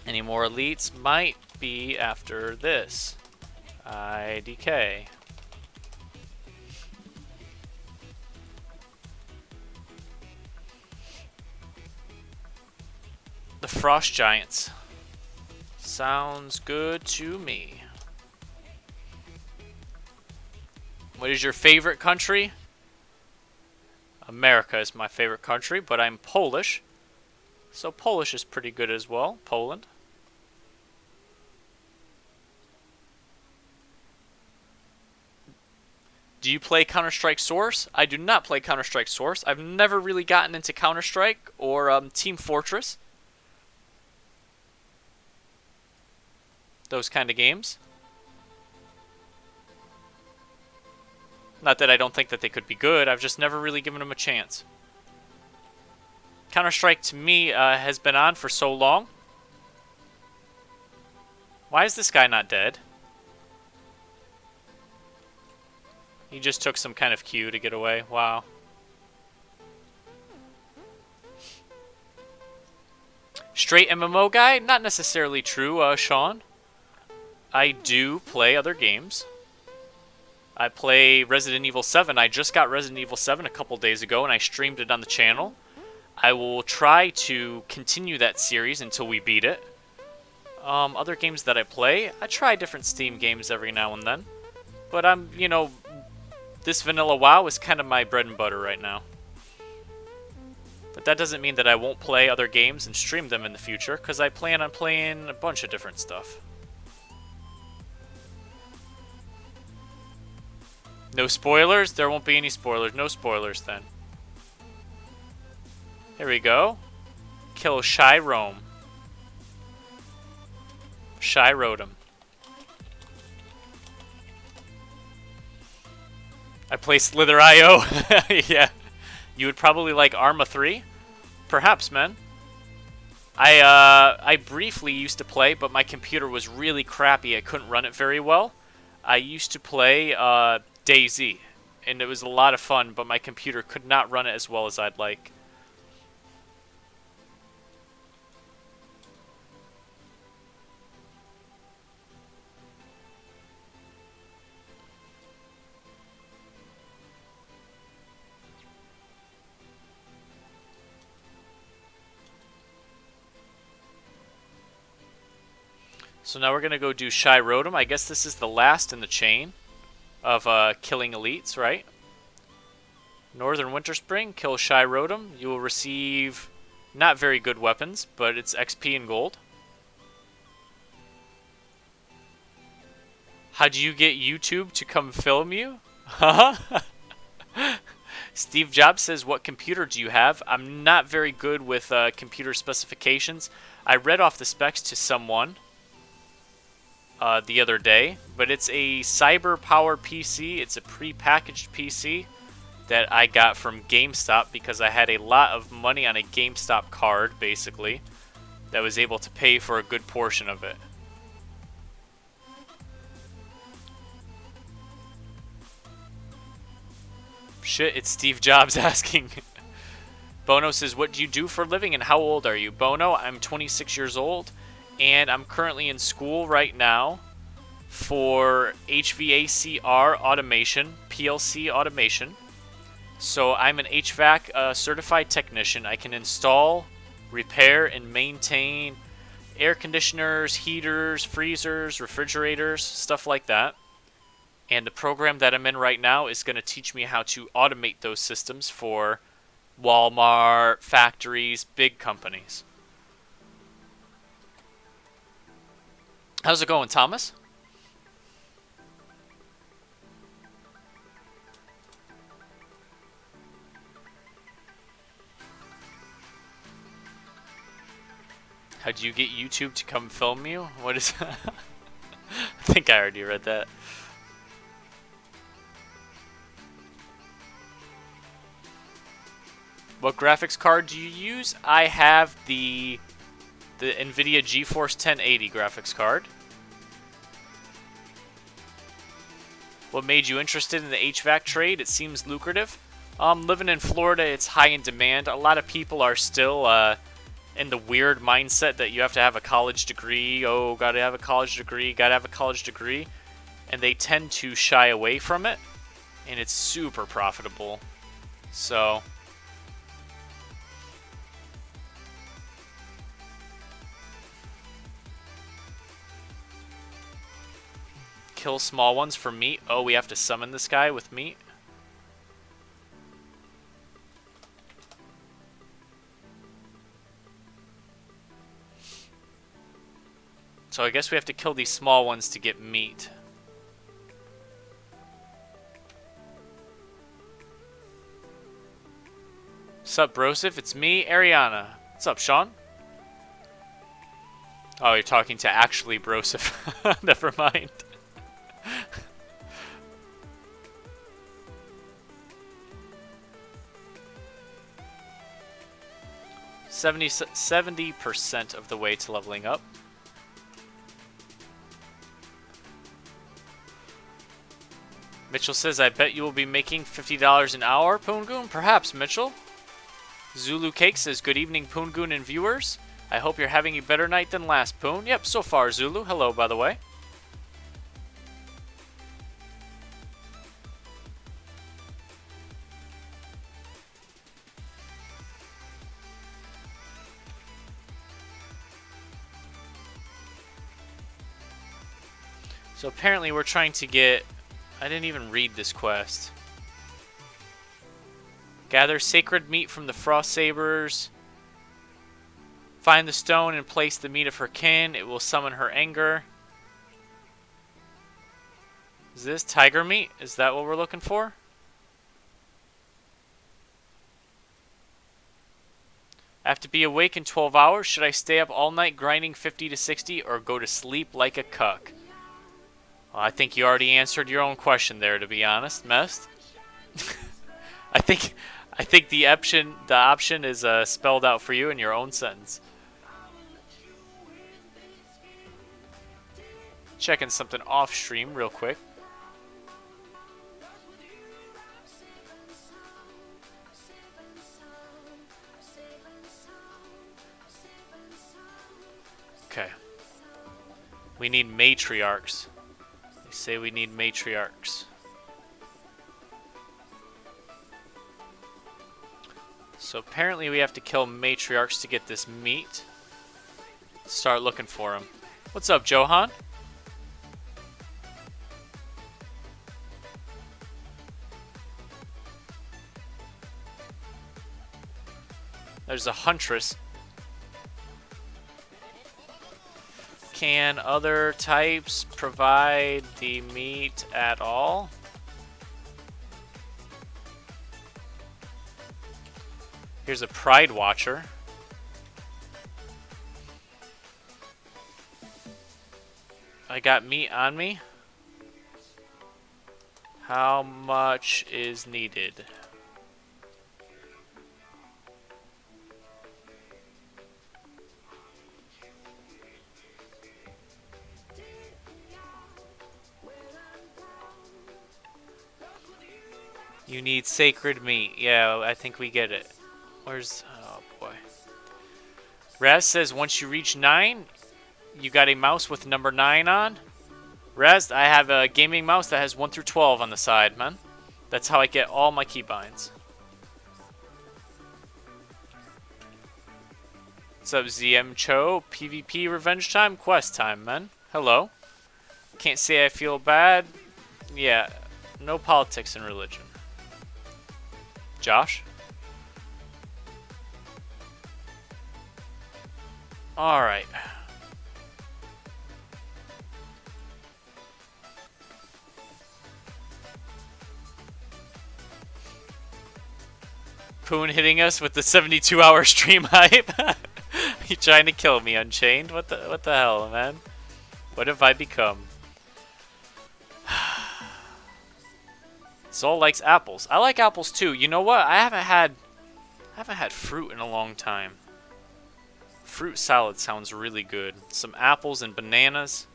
Any more elites? Might be after this. IDK. The Frost Giants. Sounds good to me. What is your favorite country? America is my favorite country, but I'm Polish. So Polish is pretty good as well. Poland. Do you play Counter-Strike Source? I do not play Counter-Strike Source. I've never really gotten into Counter-Strike or Team Fortress. Those kind of games. Not that I don't think that they could be good. I've just never really given them a chance. Counter-Strike to me has been on for so long. Why is this guy not dead? He just took some kind of cue to get away. Wow. Straight MMO guy? Not necessarily true, Sean. I do play other games. I play Resident Evil 7. I just got Resident Evil 7 a couple days ago, and I streamed it on the channel. I will try to continue that series until we beat it. Other games that I play, I try different Steam games every now and then. But I'm, you know, this vanilla WoW is kind of my bread and butter right now. But that doesn't mean that I won't play other games and stream them in the future, because I plan on playing a bunch of different stuff. No spoilers? There won't be any spoilers. No spoilers then. Here we go. Kill Shy Rome. Shy Rotom. I play Slither IO. Yeah. You would probably like Arma 3? Perhaps, man. I briefly used to play, but my computer was really crappy. I couldn't run it very well. I used to play DayZ, and it was a lot of fun, but my computer could not run it as well as I'd like. So now we're going to go do Shy Rotom. I guess this is the last in the chain of killing elites, right? Northern Winter Spring, kill Shy Rotom. You will receive not very good weapons, but it's XP and gold. How do you get YouTube to come film you? Huh? Steve Jobs says, what computer do you have? I'm not very good with computer specifications. I read off the specs to someone the other day, but it's a Cyber Power PC. It's a pre-packaged PC that I got from GameStop because I had a lot of money on a GameStop card, basically, that was able to pay for a good portion of it. Shit, it's Steve Jobs asking. Bono says, what do you do for a living and how old are you? Bono, I'm 26 years old, and I'm currently in school right now for HVACR automation, PLC automation. So I'm an HVAC certified technician. I can install, repair, and maintain air conditioners, heaters, freezers, refrigerators, stuff like that. And the program that I'm in right now is going to teach me how to automate those systems for Walmart, factories, big companies. How's it going, Thomas? How do you get YouTube to come film you? What is that? I think I already read that. What graphics card do you use? I have the NVIDIA GeForce 1080 graphics card. What made you interested in the HVAC trade? It seems lucrative. Living in Florida, it's high in demand. A lot of people are still in the weird mindset that you have to have a college degree. Oh, gotta have a college degree, gotta have a college degree. And they tend to shy away from it. And it's super profitable. So kill small ones for meat. Oh, we have to summon this guy with meat. So I guess we have to kill these small ones to get meat. Sup, Brosif? It's me, Ariana. What's up, Sean? Oh, you're talking to actually Brosif. Never mind. 70% of the way to leveling up. Mitchell says, I bet you will be making $50 an hour, Poongoon? Perhaps, Mitchell. Zulu Cake says, good evening, Poongoon and viewers. I hope you're having a better night than last, Poon. Yep, so far, Zulu. Hello, by the way. So apparently we're trying to get... I didn't even read this quest. Gather sacred meat from the frost sabers. Find the stone and place the meat of her kin. It will summon her anger. Is this tiger meat? Is that what we're looking for? I have to be awake in 12 hours. Should I stay up all night grinding 50 to 60 or go to sleep like a cuck? Well, I think you already answered your own question there, to be honest, Mest. think the option is spelled out for you in your own sentence. Checking something off stream real quick. Okay. We need matriarchs. They say we need matriarchs. So apparently we have to kill matriarchs to get this meat. Start looking for them. What's up, Johan? There's a huntress. Can other types provide the meat at all? Here's a Pride Watcher. I got meat on me. How much is needed? You need sacred meat. Yeah, I think we get it. Where's... Oh, boy. Raz says once you reach 9, you got a mouse with number 9 on. Raz, I have a gaming mouse that has 1 through 12 on the side, man. That's how I get all my keybinds. What's up, ZM Cho? PvP revenge time? Quest time, man. Hello. Can't say I feel bad. Yeah, no politics in religion. Josh? Alright. Poon hitting us with the 72-hour stream hype. You trying to kill me, Unchained? What the hell, man? What have I become? Zol likes apples. I like apples too. You know what? I haven't had fruit in a long time. Fruit salad sounds really good. Some apples and bananas.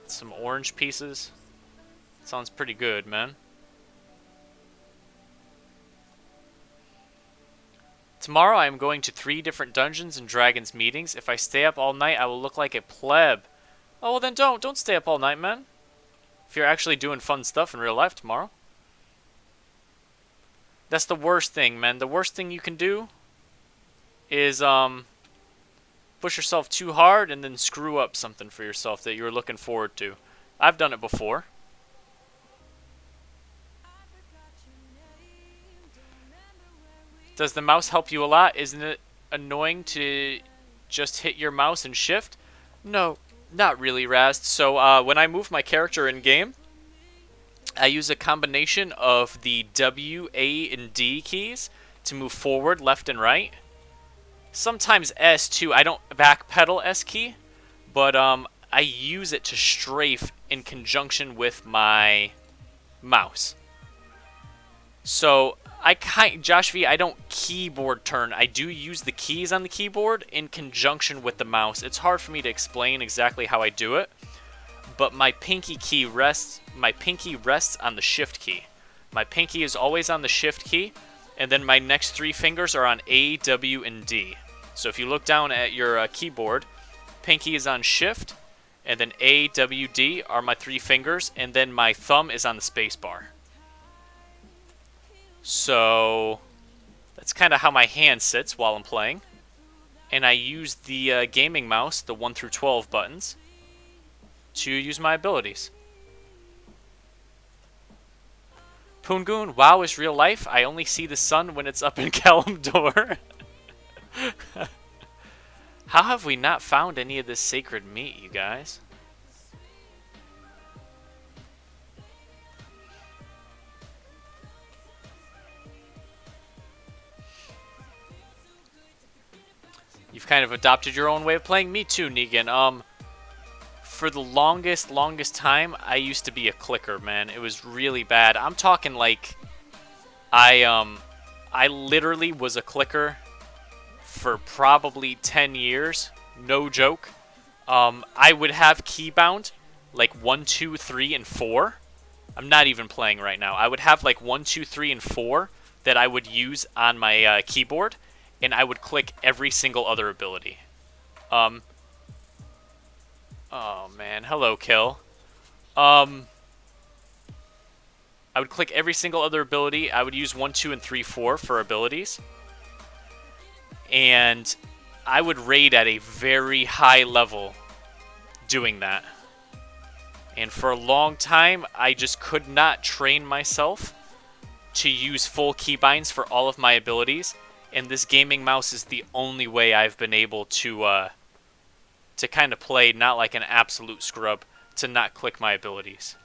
Some orange pieces. Sounds pretty good, man. Tomorrow I am going to 3 different Dungeons and Dragons meetings. If I stay up all night, I will look like a pleb. Oh, well then don't stay up all night, man. If you're actually doing fun stuff in real life tomorrow. That's the worst thing, man. The worst thing you can do is push yourself too hard and then screw up something for yourself that you were looking forward to. I've done it before. Does the mouse help you a lot? Isn't it annoying to just hit your mouse and shift? No, not really, Rast. So when I move my character in game, I use a combination of the W, A, and D keys to move forward, left, and right. Sometimes S too. I don't backpedal S key, but I use it to strafe in conjunction with my mouse. So Josh V, I don't keyboard turn. I do use the keys on the keyboard in conjunction with the mouse. It's hard for me to explain exactly how I do it, but my pinky rests on the shift key. My pinky is always on the shift key, and then my next 3 fingers are on A, W, and D. So if you look down at your keyboard, pinky is on shift, and then A, W, D are my 3 fingers, and then my thumb is on the space bar. So that's kind of how my hand sits while I'm playing. And I use the gaming mouse, the 1 through 12 buttons, to use my abilities. Poongoon, WoW is real life. I only see the sun when it's up in Kalimdor. How have we not found any of this sacred meat, you guys? You've kind of adopted your own way of playing. Me too, Negan. For the longest time, I used to be a clicker, man. It was really bad. I'm talking like I I literally was a clicker for probably 10 years. No joke. I would have keybound like 1, 2, 3, and 4. I'm not even playing right now. I would have like 1, 2, 3, and 4 that I would use on my keyboard, and I would click every single other ability. Oh man, hello, kill. I would click every single other ability. I would use 1, 2, and 3, 4 for abilities. And I would raid at a very high level doing that. And for a long time, I just could not train myself to use full keybinds for all of my abilities. And this gaming mouse is the only way I've been able to kind of play, not like an absolute scrub, to not click my abilities.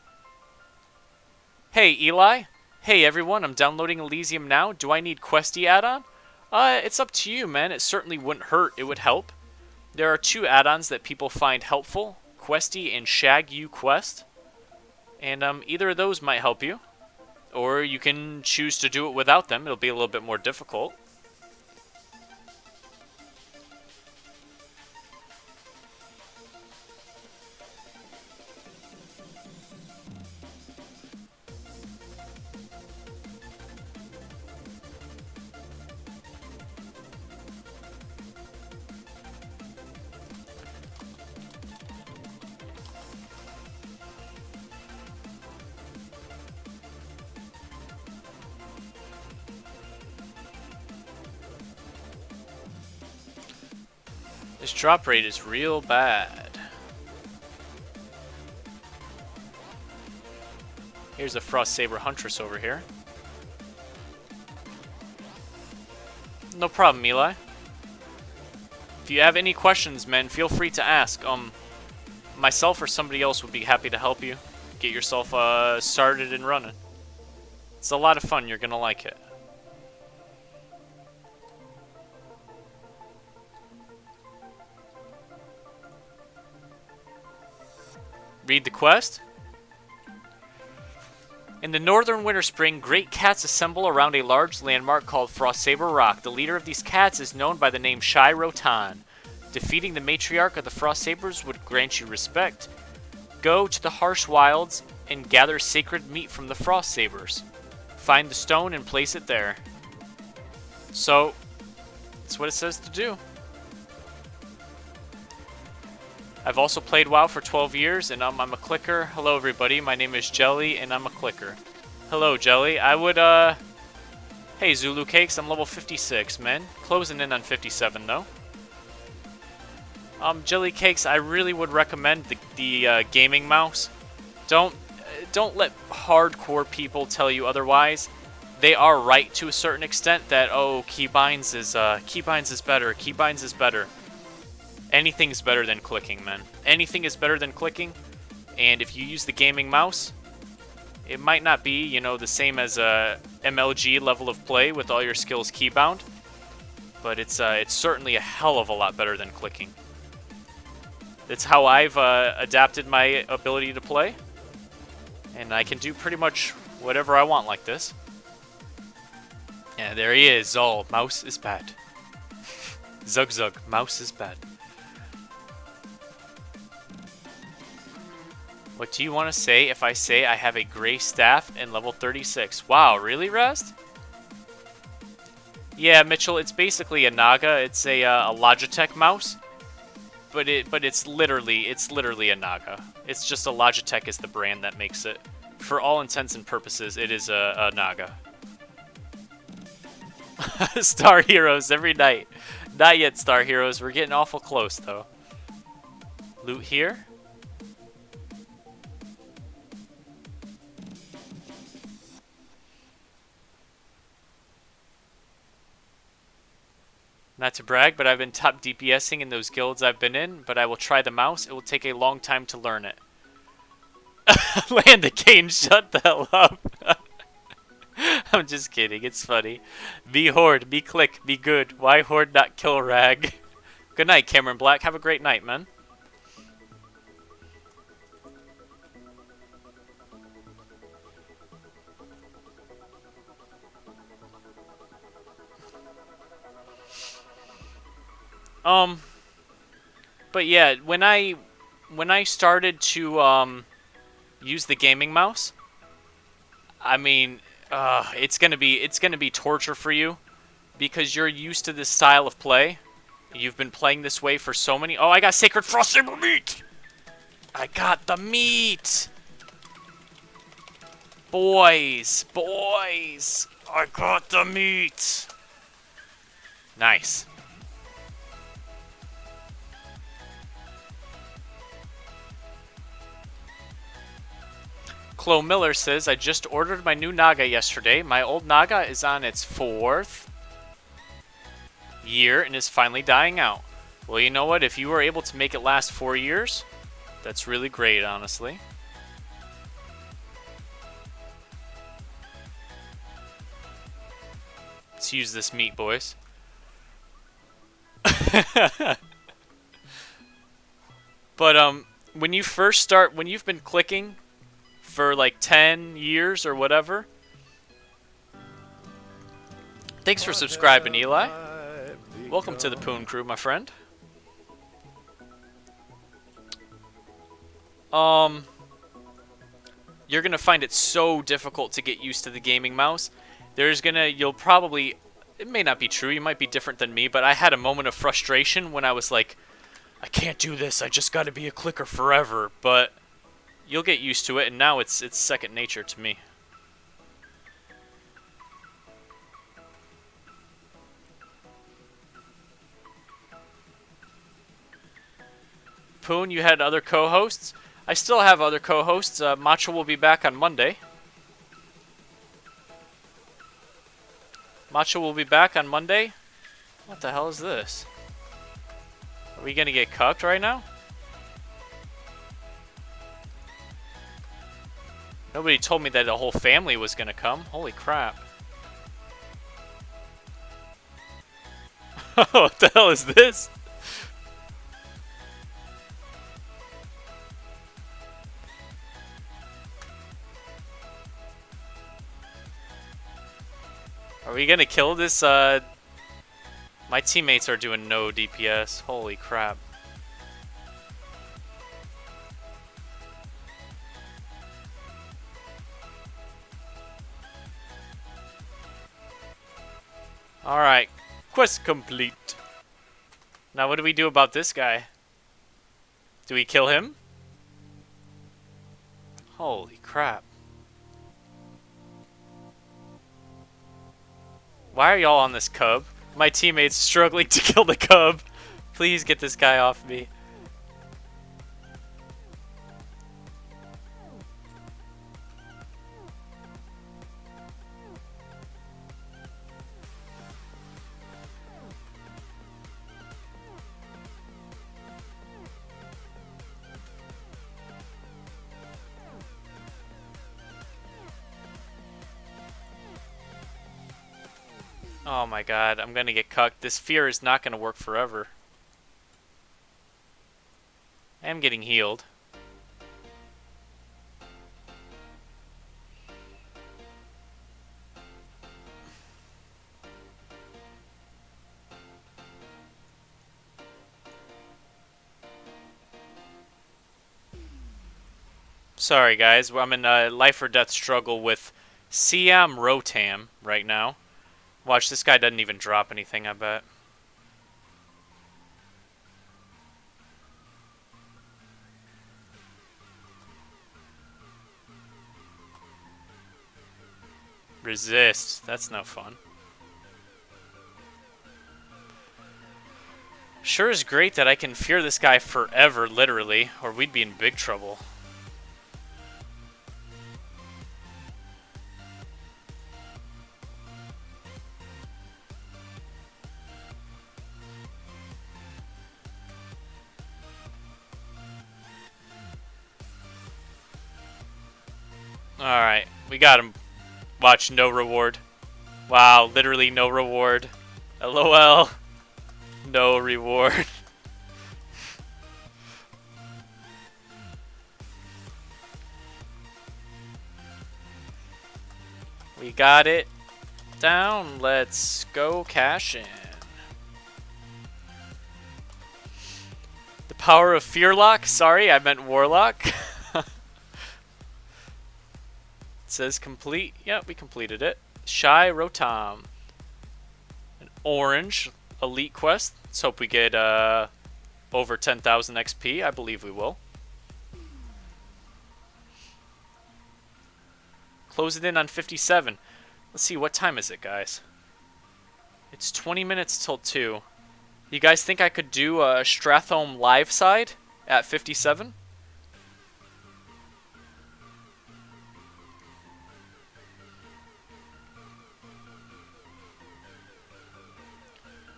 Hey, Eli. Hey, everyone. I'm downloading Elysium now. Do I need Questy add-on? It's up to you, man. It certainly wouldn't hurt. It would help. There are 2 add-ons that people find helpful. Questy and Shag You Quest. And either of those might help you. Or you can choose to do it without them. It'll be a little bit more difficult. This drop rate is real bad. Here's a Frost Saber Huntress over here. No problem, Eli. If you have any questions, men, feel free to ask. Myself or somebody else would be happy to help you get yourself started and running. It's a lot of fun. You're gonna like it. Read the quest. In the northern winter spring, great cats assemble around a large landmark called Frost Saber Rock. The leader of these cats is known by the name Shai Rotan. Defeating the matriarch of the Frost Sabers would grant you respect. Go to the harsh wilds and gather sacred meat from the Frost Sabers. Find the stone and place it there. So, that's what it says to do. I've also played WoW for 12 years, and I'm a clicker. Hello, everybody. My name is Jelly, and I'm a clicker. Hello, Jelly. I would, Hey, Zulu Cakes. I'm level 56, man. Closing in on 57, though. Jelly Cakes, I really would recommend the gaming mouse. Don't let hardcore people tell you otherwise. They are right to a certain extent that, oh, keybinds is better. Keybinds is better. Anything's better than clicking, man. Anything is better than clicking, and if you use the gaming mouse, it might not be, you know, the same as a MLG level of play with all your skills keybound, but it's certainly a hell of a lot better than clicking. That's how I've adapted my ability to play, and I can do pretty much whatever I want like this. Yeah, there he is. Oh, mouse is bad. Zug zug, mouse is bad. What do you want to say if I say I have a gray staff and level 36? Wow, really, Rest? Yeah, Mitchell, it's basically a Naga. It's a Logitech mouse, but it's literally a Naga. It's just a Logitech is the brand that makes it. For all intents and purposes, it is a Naga. Star Heroes every night. Not yet, Star Heroes. We're getting awful close, though. Loot here. Not to brag, but I've been top DPSing in those guilds I've been in, but I will try the mouse. It will take a long time to learn it. Land the cane, shut the hell up. I'm just kidding, it's funny. Be horde, be click, be good. Why horde not kill rag? Good night, Cameron Black. Have a great night, man. Um, but yeah, when I started to use the gaming mouse, I mean, it's gonna be torture for you because you're used to this style of play. You've been playing this way for so many. Oh, I got Sacred Frost Saber meat. I got the meat. Boys, boys, I got the meat. Nice. Chloe Miller says, I just ordered my new Naga yesterday. My old Naga is on its 4th year and is finally dying out. Well, you know what? If you were able to make it last 4 years, that's really great, honestly. Let's use this meat, boys. But when you first start, when you've been clicking for like 10 years or whatever. Thanks for subscribing, Eli. Welcome to the Poon Crew, my friend. You're gonna find it so difficult to get used to the gaming mouse. You'll probably, it may not be true, you might be different than me, but I had a moment of frustration when I was like, I can't do this, I just gotta be a clicker forever, but you'll get used to it, and now it's second nature to me. Poon, you had other co-hosts? I still have other co-hosts. Macho will be back on Monday. Macho will be back on Monday? What the hell is this? Are we gonna get cucked right now? Nobody told me that the whole family was gonna come. Holy crap. What the hell is this? Are we gonna kill this? My teammates are doing no DPS. Holy crap. Alright. Quest complete. Now what do we do about this guy? Do we kill him? Holy crap. Why are y'all on this cub? My teammate's struggling to kill the cub. Please get this guy off me. Oh my god, I'm gonna get cucked. This fear is not gonna work forever. I am getting healed. Sorry guys, I'm in a life or death struggle with Siam Rotam right now. Watch, this guy doesn't even drop anything, I bet. Resist. That's no fun. Sure is great that I can fear this guy forever, literally, or we'd be in big trouble. Alright, we got him. Watch, no reward. Wow, literally no reward. LOL. No reward. We got it down. Let's go cash in. The power of Fearlock? Sorry, I meant Warlock. It says complete. Yeah, we completed it. Shy Rotom. An orange elite quest. Let's hope we get over 10,000 XP. I believe we will. Close it in on 57. Let's see, what time is it, guys? It's 20 minutes till 2. You guys think I could do a Strathome live side at 57?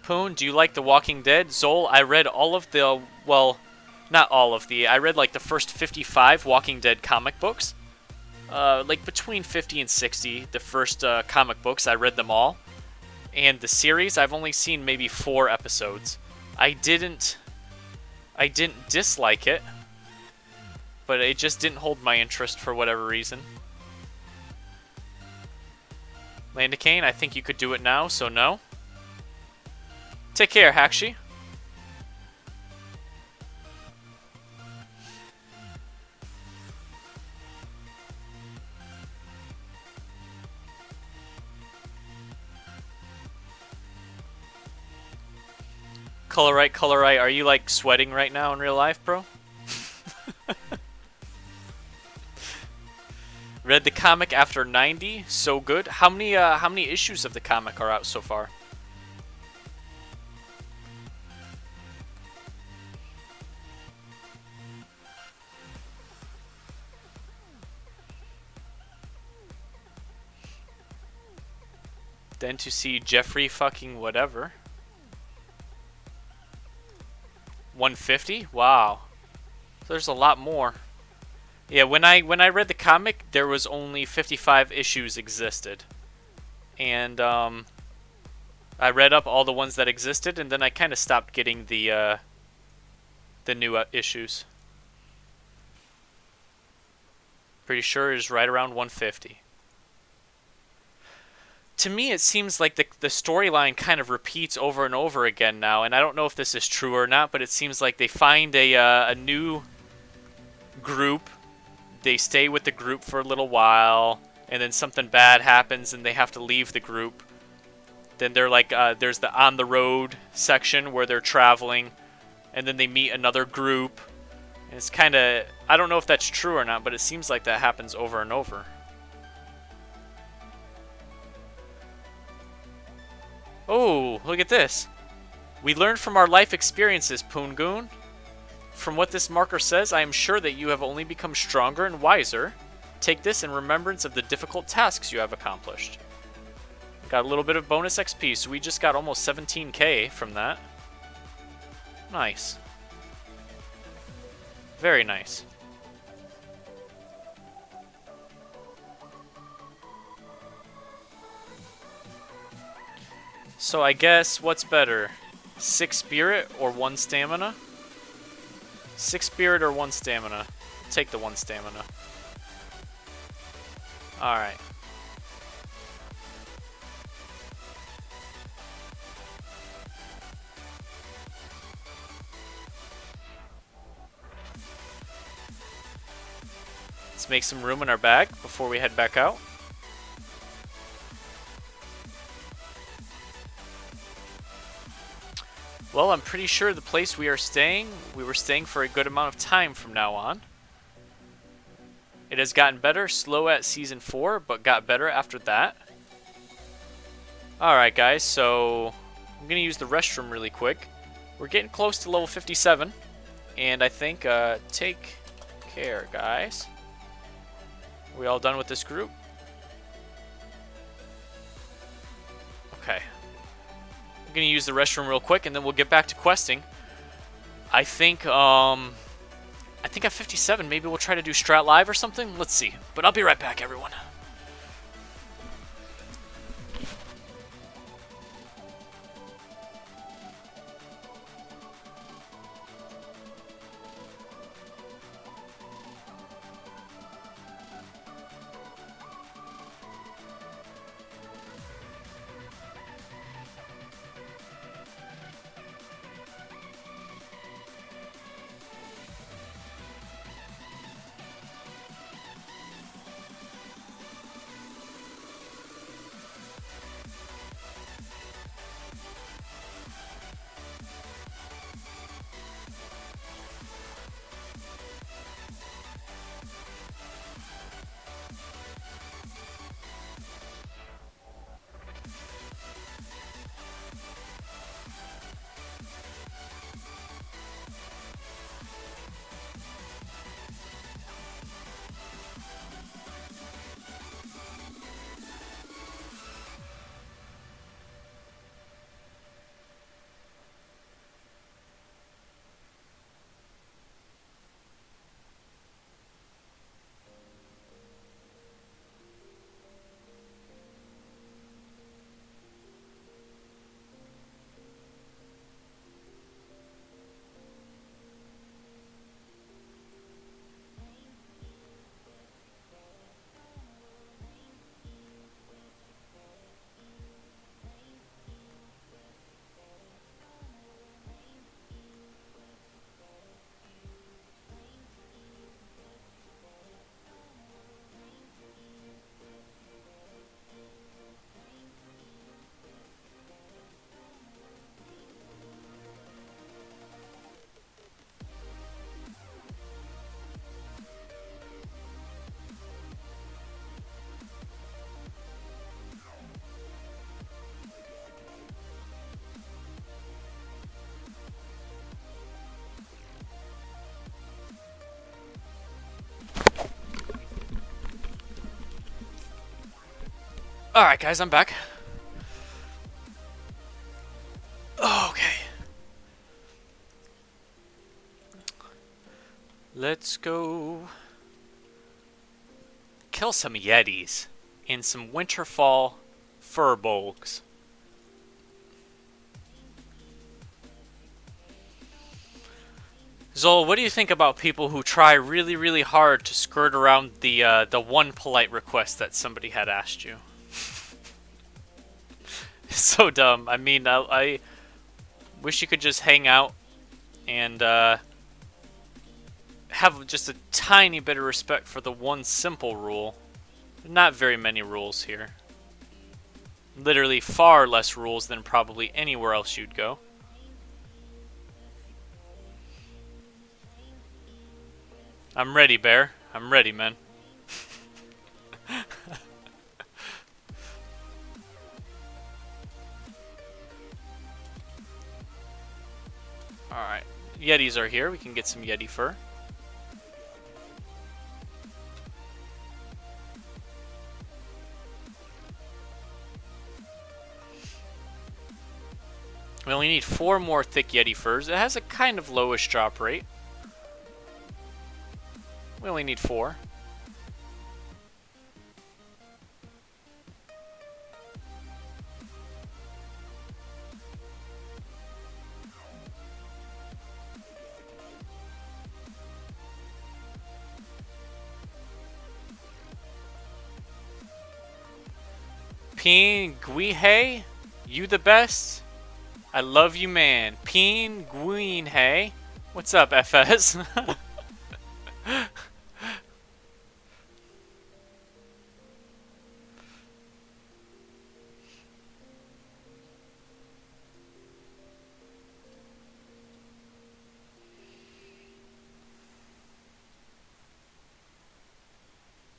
Poon, do you like The Walking Dead? Zol, I read all of the, well, not all of the, I read like the first 55 Walking Dead comic books. Like between 50 and 60, the first comic books, I read them all. And the series, I've only seen maybe 4 episodes. I didn't dislike it, but it just didn't hold my interest for whatever reason. Landicane, I think you could do it now, so no. Take care, Hakshi. Colorite, are you like sweating right now in real life, bro? Read the comic after 90, so good. How many issues of the comic are out so far? Then to see Jeffrey fucking whatever. 150? Wow. There's a lot more. Yeah, when I read the comic, there was only 55 issues existed. And I read up all the ones that existed, and then I kind of stopped getting the new issues. Pretty sure it is right around 150. To me, it seems like the storyline kind of repeats over and over again now, and I don't know if this is true or not, but it seems like they find a new group, they stay with the group for a little while, and then something bad happens and they have to leave the group. Then they're like, there's the on the road section where they're traveling, and then they meet another group. And it's kind of, I don't know if that's true or not, but it seems like that happens over and over. Oh, look at this. We learned from our life experiences, Poongoon. From what this marker says, I am sure that you have only become stronger and wiser. Take this in remembrance of the difficult tasks you have accomplished. Got a little bit of bonus XP, so we just got almost 17k from that. Nice. Very nice. So I guess, what's better? 6 spirit or 1 stamina? 6 spirit or 1 stamina? Take the 1 stamina. Alright. Let's make some room in our bag before we head back out. Well, I'm pretty sure the place we were staying for a good amount of time from now on. It has gotten better, slow at Season 4, but got better after that. Alright guys, so I'm going to use the restroom really quick. We're getting close to level 57, and I think, take care guys. Are we all done with this group? Okay. I'm gonna use the restroom real quick, and then we'll get back to questing. I think at 57, maybe we'll try to do Strat Live or something. Let's see. But I'll be right back, everyone. Alright, guys, I'm back. Okay. Let's go kill some yetis and some winterfall furbolgs. Zol, what do you think about people who try really, really hard to skirt around the one polite request that somebody had asked you? It's so dumb. I mean, I wish you could just hang out and have just a tiny bit of respect for the one simple rule. Not very many rules here. Literally far less rules than probably anywhere else you'd go. I'm ready, Bear. I'm ready, man. Alright. Yetis are here. We can get some Yeti fur. We only need 4 more thick Yeti furs. It has a kind of lowish drop rate. We only need 4. Pinguihe, you the best. I love you, man. Pinguihe. What's up, FS?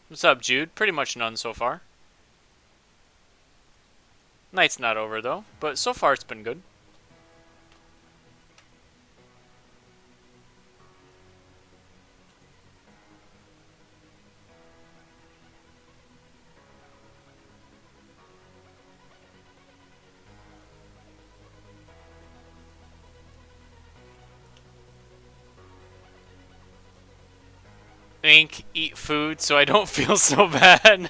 What's up, Jude? Pretty much none so far. Night's not over, though, but so far it's been good. Ink, eat food so I don't feel so bad.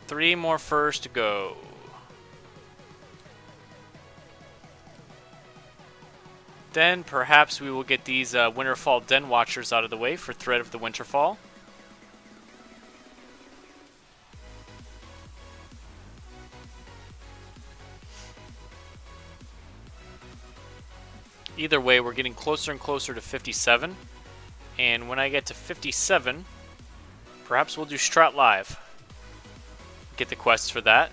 Three more furs to go. Then perhaps we will get these Winterfall Den Watchers out of the way for Thread of the Winterfall. Either way, we're getting closer and closer to 57. And when I get to 57, perhaps we'll do Strat Live. Get the quests for that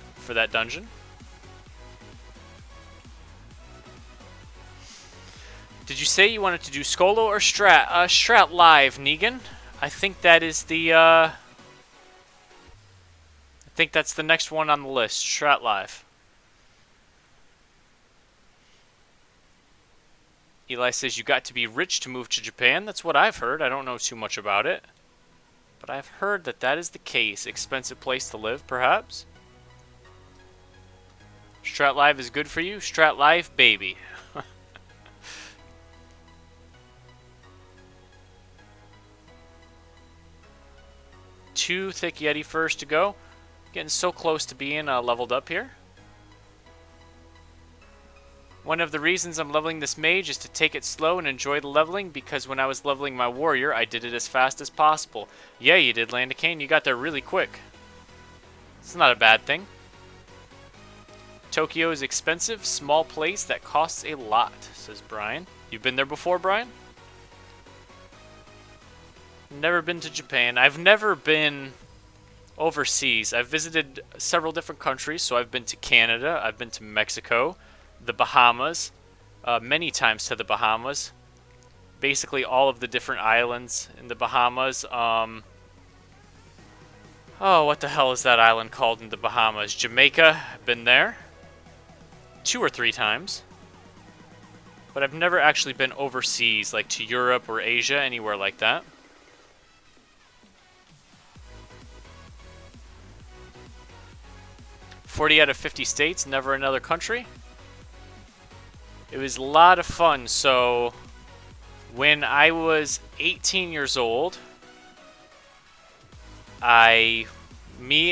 dungeon. Did you say you wanted to do Skolo or Strat? Strat Live, Negan. I think that is the, I think that's the next one on the list. Strat Live. Eli says you got to be rich to move to Japan. That's what I've heard. I don't know too much about it. But I've heard that that is the case. Expensive place to live, perhaps. Strat Live is good for you. Strat Live, baby. Two thick Yeti furs to go. Getting so close to being leveled up here. One of the reasons I'm leveling this mage is to take it slow and enjoy the leveling, because when I was leveling my warrior, I did it as fast as possible. Yeah, you did, Landicane. You got there really quick. It's not a bad thing. Tokyo is expensive, small place that costs a lot, says Brian. You've been there before, Brian? Never been to Japan. I've never been overseas. I've visited several different countries, so I've been to Canada, I've been to Mexico, the Bahamas, many times to the Bahamas. Basically all of the different islands in the Bahamas. Oh, what the hell is that island called in the Bahamas? Jamaica. Been there 2 or 3 times. But I've never actually been overseas, like to Europe or Asia, anywhere like that. "40 out of 50 states, never another country." It was a lot of fun. So when I was 18 years old, me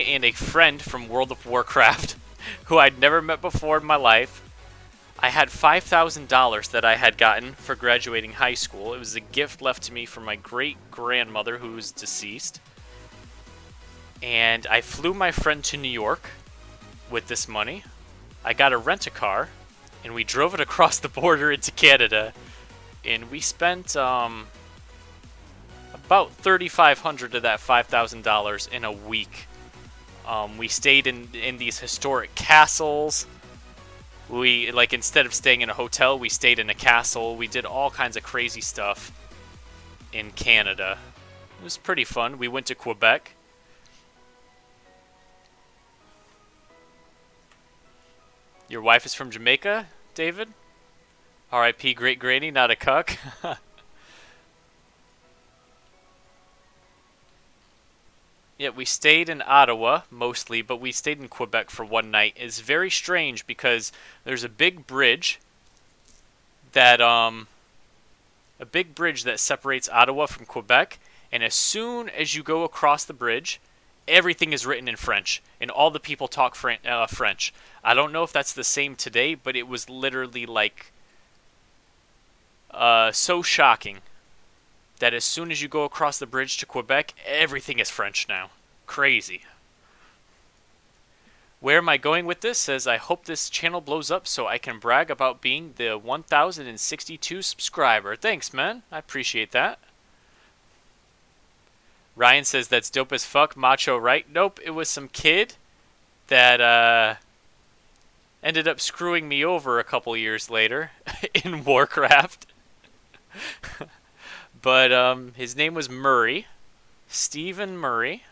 and a friend from World of Warcraft, who I'd never met before in my life, I had $5,000 that I had gotten for graduating high school. It was a gift left to me from my great-grandmother, who was deceased. And I flew my friend to New York with this money. I got a rent-a-car, and we drove it across the border into Canada. And we spent about $3,500 of that $5,000 in a week. We stayed in these historic castles. We, like, instead of staying in a hotel, we stayed in a castle. We did all kinds of crazy stuff in Canada. It was pretty fun. We went to Quebec. Your wife is from Jamaica, David? R.I.P. Great Granny, not a cuck. Yeah, we stayed in Ottawa, mostly, but we stayed in Quebec for one night. It's very strange because there's a big bridge that separates Ottawa from Quebec, and as soon as you go across the bridge, everything is written in French, and all the people talk French. I don't know if that's the same today, but it was literally like so shocking that as soon as you go across the bridge to Quebec, everything is French now. Crazy. Where am I going with this? Says, I hope this channel blows up so I can brag about being the 1,062 subscriber. Thanks, man. I appreciate that. Ryan says, that's dope as fuck. Macho, right? Nope, it was some kid that ended up screwing me over a couple years later in Warcraft. But his name was Murray. Stephen Murray.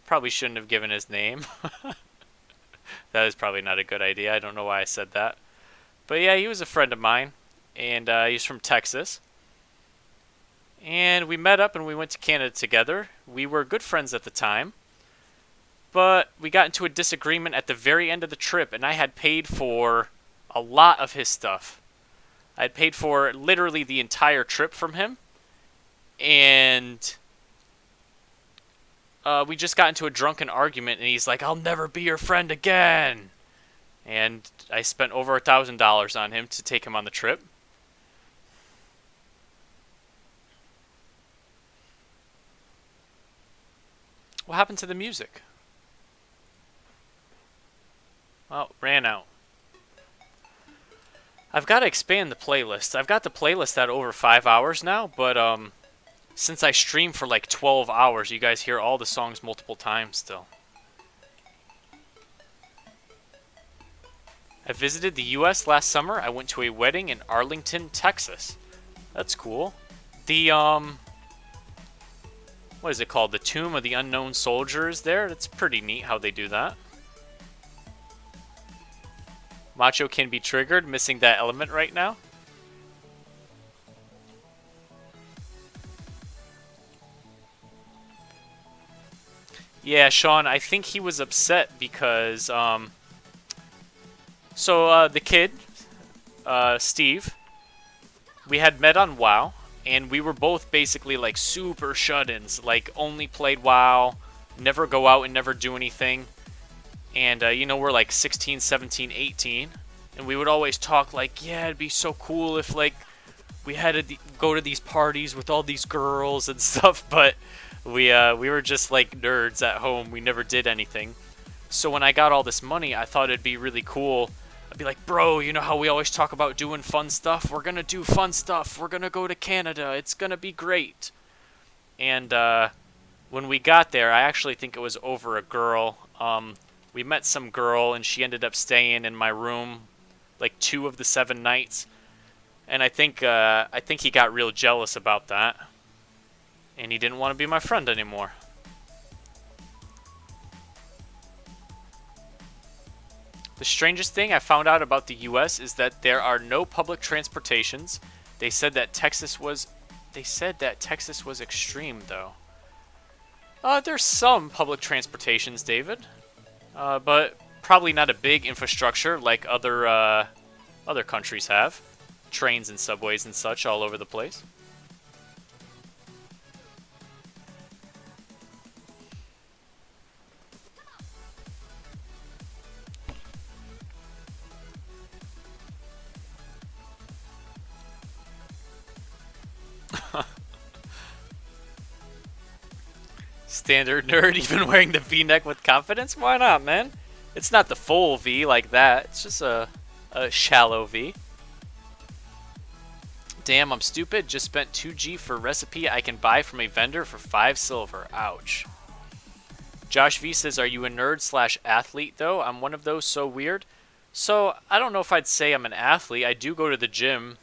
Probably shouldn't have given his name. That was probably not a good idea. I don't know why I said that. But yeah, he was a friend of mine. And he's from Texas. And we met up and we went to Canada together. We were good friends at the time. But we got into a disagreement at the very end of the trip. And I had paid for a lot of his stuff. I had paid for literally the entire trip from him. And we just got into a drunken argument, and he's like, I'll never be your friend again. And I spent over $1,000 on him to take him on the trip. What happened to the music? Well, ran out. I've got to expand the playlist. I've got the playlist at over 5 hours now, but since I stream for like 12 hours, you guys hear all the songs multiple times still. I visited the U.S. last summer. I went to a wedding in Arlington, Texas. That's cool. The, what is it called? The Tomb of the Unknown Soldiers there. That's pretty neat how they do that. Macho can be triggered, missing that element right now. Yeah, Sean, I think he was upset because, the kid, Steve, we had met on WoW, and we were both basically, like, super shut-ins, like, only played WoW, never go out and never do anything, and, you know, we're, like, 16, 17, 18, and we would always talk, like, yeah, it'd be so cool if, like, we had to go to these parties with all these girls and stuff, but we were just like nerds at home. We never did anything. So when I got all this money, I thought it'd be really cool. I'd be like, bro, you know how we always talk about doing fun stuff? We're gonna do fun stuff. We're gonna go to Canada. It's gonna be great. And when we got there, I actually think it was over a girl. We met some girl, and she ended up staying in my room like 2 of the 7 nights. And I think he got real jealous about that. And he didn't want to be my friend anymore. The strangest thing I found out about the US is that there are no public transportations. They said that Texas was extreme though. There's some public transportations, David. But probably not a big infrastructure like other countries have. Trains and subways and such all over the place. Standard nerd, even wearing the V-neck with confidence? Why not, man? It's not the full V like that. It's just a shallow V. Damn, I'm stupid. Just spent 2G for a recipe I can buy from a vendor for 5 silver. Ouch. Josh V says, are you a nerd / athlete, though? I'm one of those, so weird. So, I don't know if I'd say I'm an athlete. I do go to the gym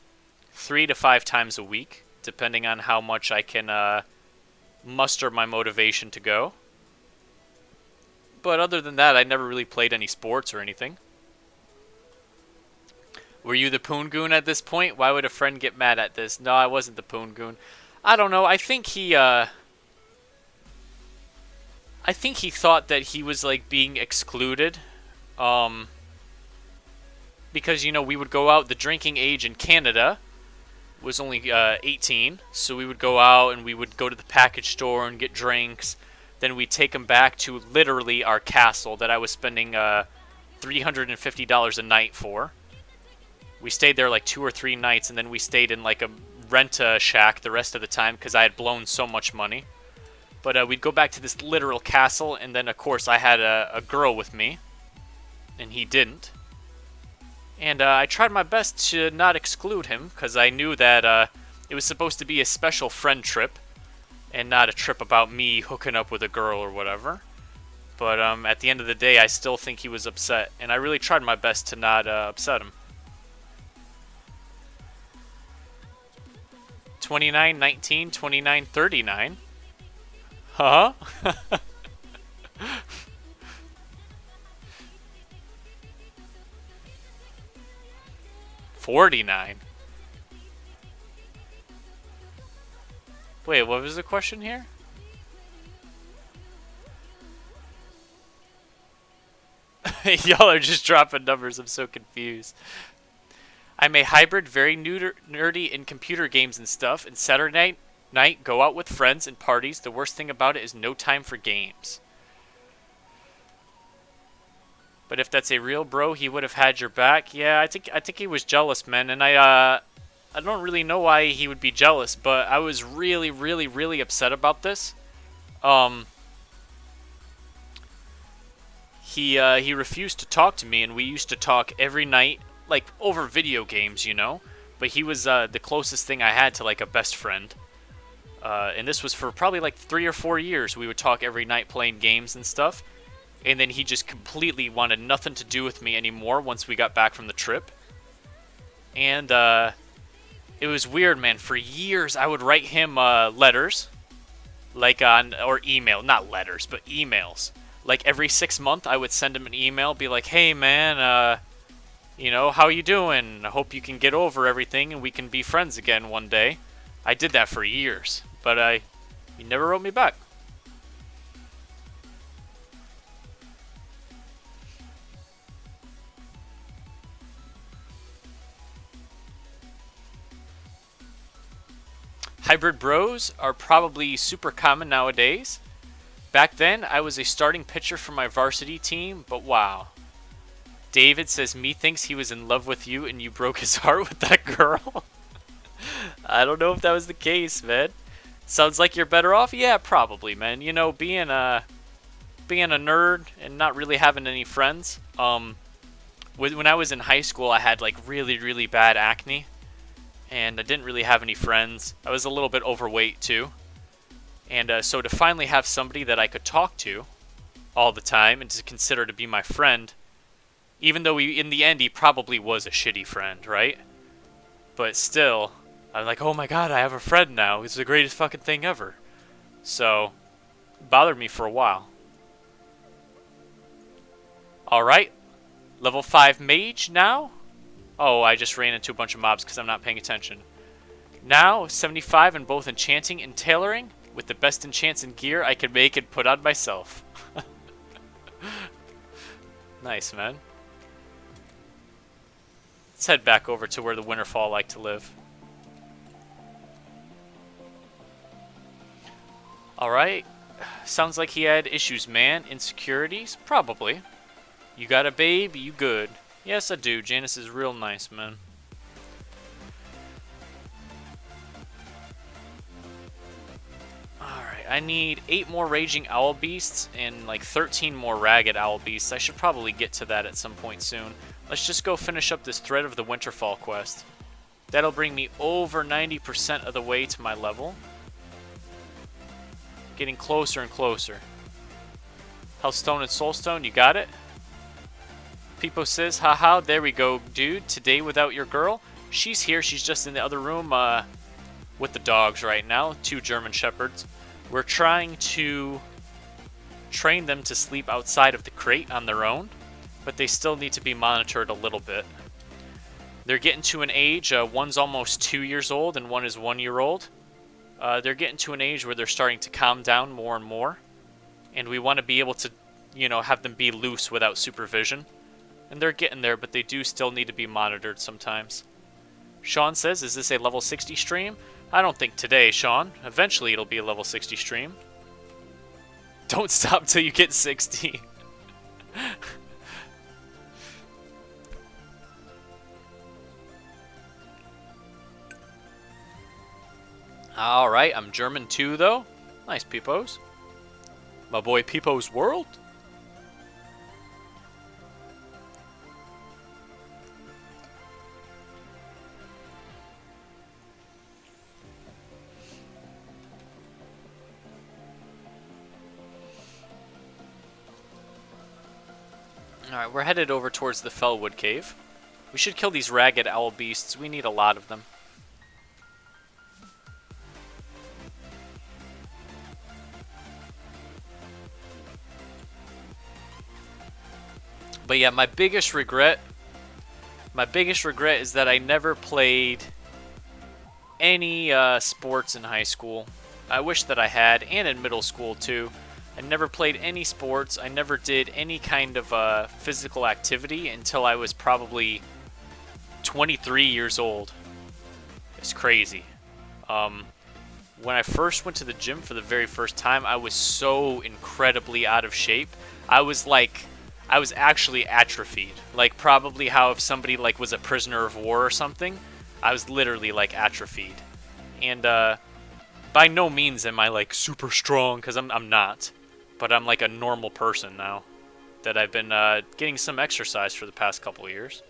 3 to 5 times a week, depending on how much I can muster my motivation to go. But other than that, I never really played any sports or anything. Were you the Poongoon at this point? Why would a friend get mad at this? No, I wasn't the Poongoon. I don't know. I think he thought that he was like being excluded. Because, you know, we would go out, the drinking age in Canada was only 18, so we would go out and we would go to the package store and get drinks. Then we'd take them back to literally our castle that I was spending $350 a night for. We stayed there like 2 or 3 nights, and then we stayed in like a rent-a-shack the rest of the time because I had blown so much money. But we'd go back to this literal castle, and then of course I had a girl with me, and he didn't. And I tried my best to not exclude him, because I knew that it was supposed to be a special friend trip, and not a trip about me hooking up with a girl or whatever. But at the end of the day, I still think he was upset, and I really tried my best to not upset him. 29, 19, 29, 39. Huh? 49. Wait, what was the question here? Y'all are just dropping numbers. I'm so confused. I'm a hybrid, very nerdy in computer games and stuff, and Saturday night go out with friends and parties. The worst thing about it is no time for games. But if that's a real bro, he would have had your back. Yeah, I think he was jealous, man, and I don't really know why he would be jealous, but I was really, really, really upset about this. He refused to talk to me, and we used to talk every night, like over video games, you know. But he was the closest thing I had to like a best friend. And this was for probably like 3 or 4 years. We would talk every night playing games and stuff. And then he just completely wanted nothing to do with me anymore once we got back from the trip. And it was weird, man. For years, I would write him letters, like or email, not letters, but emails. Like every 6 months, I would send him an email, be like, "Hey, man, you know, how you doing? I hope you can get over everything and we can be friends again one day." I did that for years, but he never wrote me back. Hybrid bros are probably super common nowadays. Back then, I was a starting pitcher for my varsity team, but wow. David says me thinks he was in love with you and you broke his heart with that girl. I don't know if that was the case, man. Sounds like you're better off? Yeah, probably, man. You know, being a nerd and not really having any friends. When I was in high school, I had like really, really bad acne. And I didn't really have any friends. I was a little bit overweight too. And so to finally have somebody that I could talk to all the time and to consider to be my friend, even though in the end he probably was a shitty friend, right? But still, I'm like, oh my god, I have a friend now. It's the greatest fucking thing ever. So, it bothered me for a while. Alright, Level 5 mage now? Oh, I just ran into a bunch of mobs because I'm not paying attention. Now, 75 in both enchanting and tailoring. With the best enchants and gear I could make and put on myself. Nice, man. Let's head back over to where the Winterfall like to live. Alright. Sounds like he had issues, man. Insecurities? Probably. You got a babe? You good. Yes, I do. Janice is real nice, man. Alright, I need 8 more Raging Owl Beasts and like 13 more Ragged Owl Beasts. I should probably get to that at some point soon. Let's just go finish up this Thread of the Winterfall quest. That'll bring me over 90% of the way to my level. Getting closer and closer. Healthstone and Soulstone, you got it? Peepo says, haha, there we go, dude. Today without your girl. She's here, she's just in the other room with the dogs right now. 2 German Shepherds. We're trying to train them to sleep outside of the crate on their own, but they still need to be monitored a little bit. They're getting to an age, one's almost 2 years old and one is 1 year old. They're getting to an age where they're starting to calm down more and more, and we want to be able to, you know, have them be loose without supervision. And they're getting there, but they do still need to be monitored sometimes. Sean says, is this a level 60 stream? I don't think today, Sean. Eventually it'll be a level 60 stream. Don't stop till you get 60. Alright, I'm German too, though. Nice, Peepos. My boy Peepo's World. Alright, we're headed over towards the Fellwood Cave. We should kill these Ragged Owl Beasts. We need a lot of them. But yeah, my biggest regret is that I never played any sports in high school. I wish that I had, and in middle school too. I never played any sports. I never did any kind of physical activity until I was probably 23 years old. It's crazy. When I first went to the gym for the very first time, I was so incredibly out of shape. I was actually atrophied. Like probably how if somebody like was a prisoner of war or something, I was literally like atrophied. And by no means am I like super strong, because I'm not. But I'm like a normal person now that I've been getting some exercise for the past couple of years.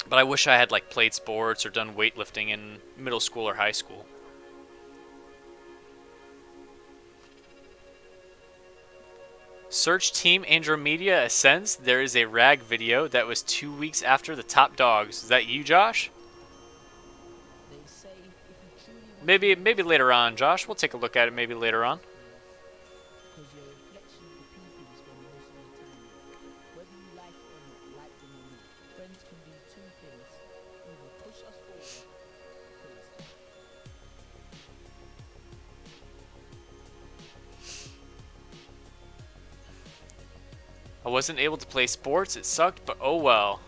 But I wish I had like played sports or done weightlifting in middle school or high school. Search Team Andromeda Ascends. There is a rag video that was 2 weeks after the top dogs. Is that you, Josh? They say if you truly want Maybe later on, Josh. We'll take a look at it maybe later on. because you're a reflection of the people you spend most of your time with. Whether you like it or not, like them or not, friends can do 2 things. Either push us forward, pull us down. I wasn't able to play sports. It sucked, but oh well.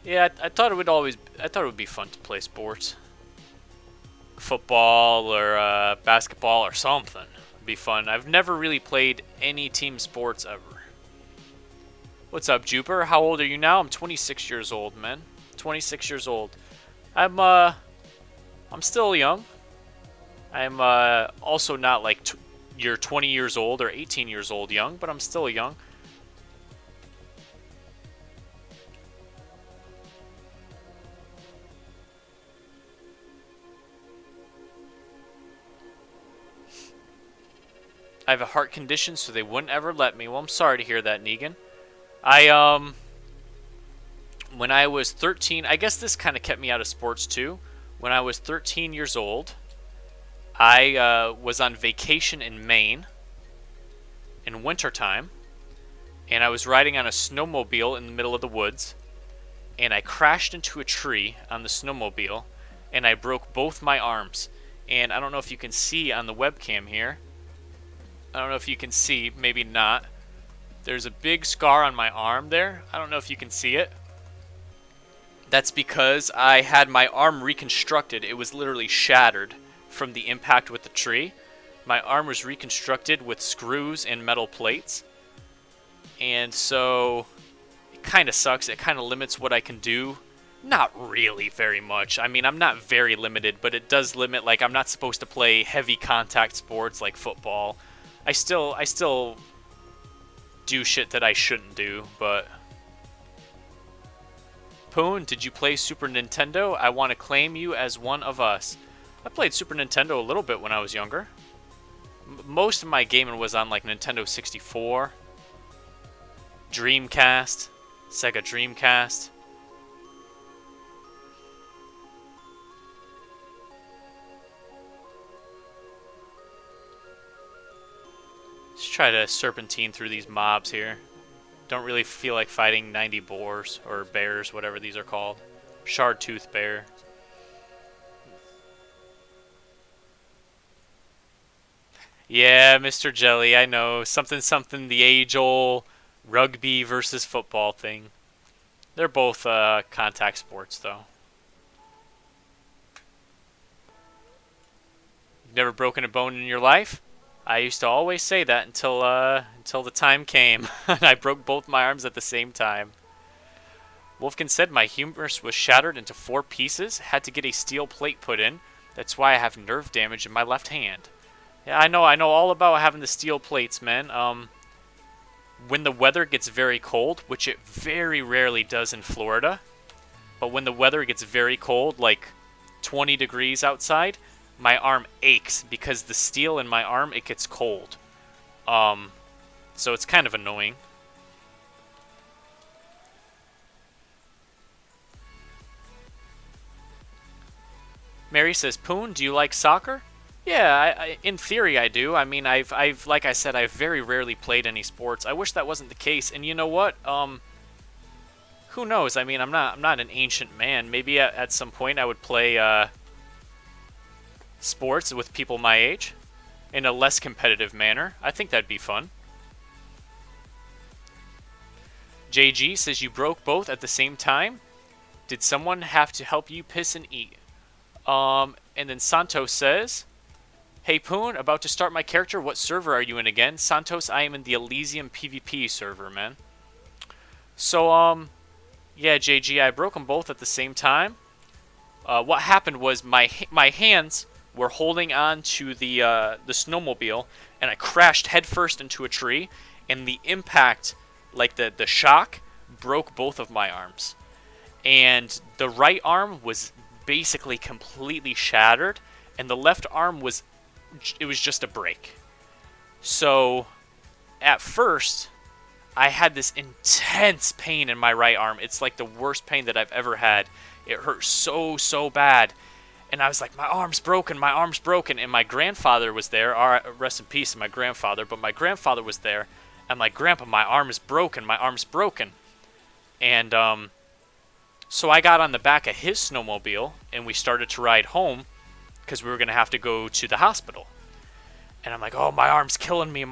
Yeah, I thought it would be fun to play sports. Football or basketball or something. It'd be fun. I've never really played any team sports ever. What's up, Jupiter? How old are you now? I'm 26 years old, man. 26 years old. I'm still young. I'm also not like you're 20 years old or 18 years old young, but I'm still young. I have a heart condition, so they wouldn't ever let me. Well, I'm sorry to hear that, Negan. When I was 13, I guess this kind of kept me out of sports too. When I was 13 years old, I was on vacation in Maine in wintertime, and I was riding on a snowmobile in the middle of the woods, and I crashed into a tree on the snowmobile, and I broke both my arms. And I don't know if you can see on the webcam here. I don't know if you can see, maybe not. There's a big scar on my arm there. I don't know if you can see it. That's because I had my arm reconstructed. It was literally shattered from the impact with the tree. My arm was reconstructed with screws and metal plates. And so it kind of sucks. It kind of limits what I can do. Not really very much. I mean, I'm not very limited, but it does limit, like, I'm not supposed to play heavy contact sports like football. I still do shit that I shouldn't do, but... Poon, did you play Super Nintendo? I want to claim you as one of us. I played Super Nintendo a little bit when I was younger. Most of my gaming was on, like, Nintendo 64, Dreamcast, Sega Dreamcast. Let's try to serpentine through these mobs here. Don't really feel like fighting 90 boars, or bears, whatever these are called. Shard-tooth bear. Yeah, Mr. Jelly, I know. Something, the age-old rugby versus football thing. They're both contact sports, though. You've never broken a bone in your life? I used to always say that until the time came. And I broke both my arms at the same time. Wolfkin said my humerus was shattered into 4 pieces. Had to get a steel plate put in. That's why I have nerve damage in my left hand. Yeah, I know all about having the steel plates, man. When the weather gets very cold, which it very rarely does in Florida, but when the weather gets very cold, like 20 degrees outside, my arm aches because the steel in my arm, it gets cold. So it's kind of annoying. Mary says, Poon, do you like soccer? Yeah, I in theory I do. I mean, I've like I said, I've very rarely played any sports. I wish that wasn't the case. And you know what? Who knows? I mean, I'm not an ancient man. Maybe at some point I would play sports with people my age in a less competitive manner. I think that'd be fun. JG says you broke both at the same time. Did someone have to help you piss and eat? And then Santos says, hey Poon, about to start my character. What server are you in again? Santos, I am in the Elysium PvP server, man. So, yeah, JG, I broke them both at the same time. What happened was my hands were holding on to the snowmobile, and I crashed headfirst into a tree, and the impact, like the shock, broke both of my arms. And the right arm was basically completely shattered, and the left arm was just a break. So, at first, I had this intense pain in my right arm. It's like the worst pain that I've ever had. It hurt so bad. And I was like, my arm's broken, and my grandfather was there. Rest in peace, my grandfather. But my grandfather was there, and my grandpa, my arm's broken. And so I got on the back of his snowmobile, and we started to ride home, because we were going to have to go to the hospital. And I'm like, oh, my arm's killing me.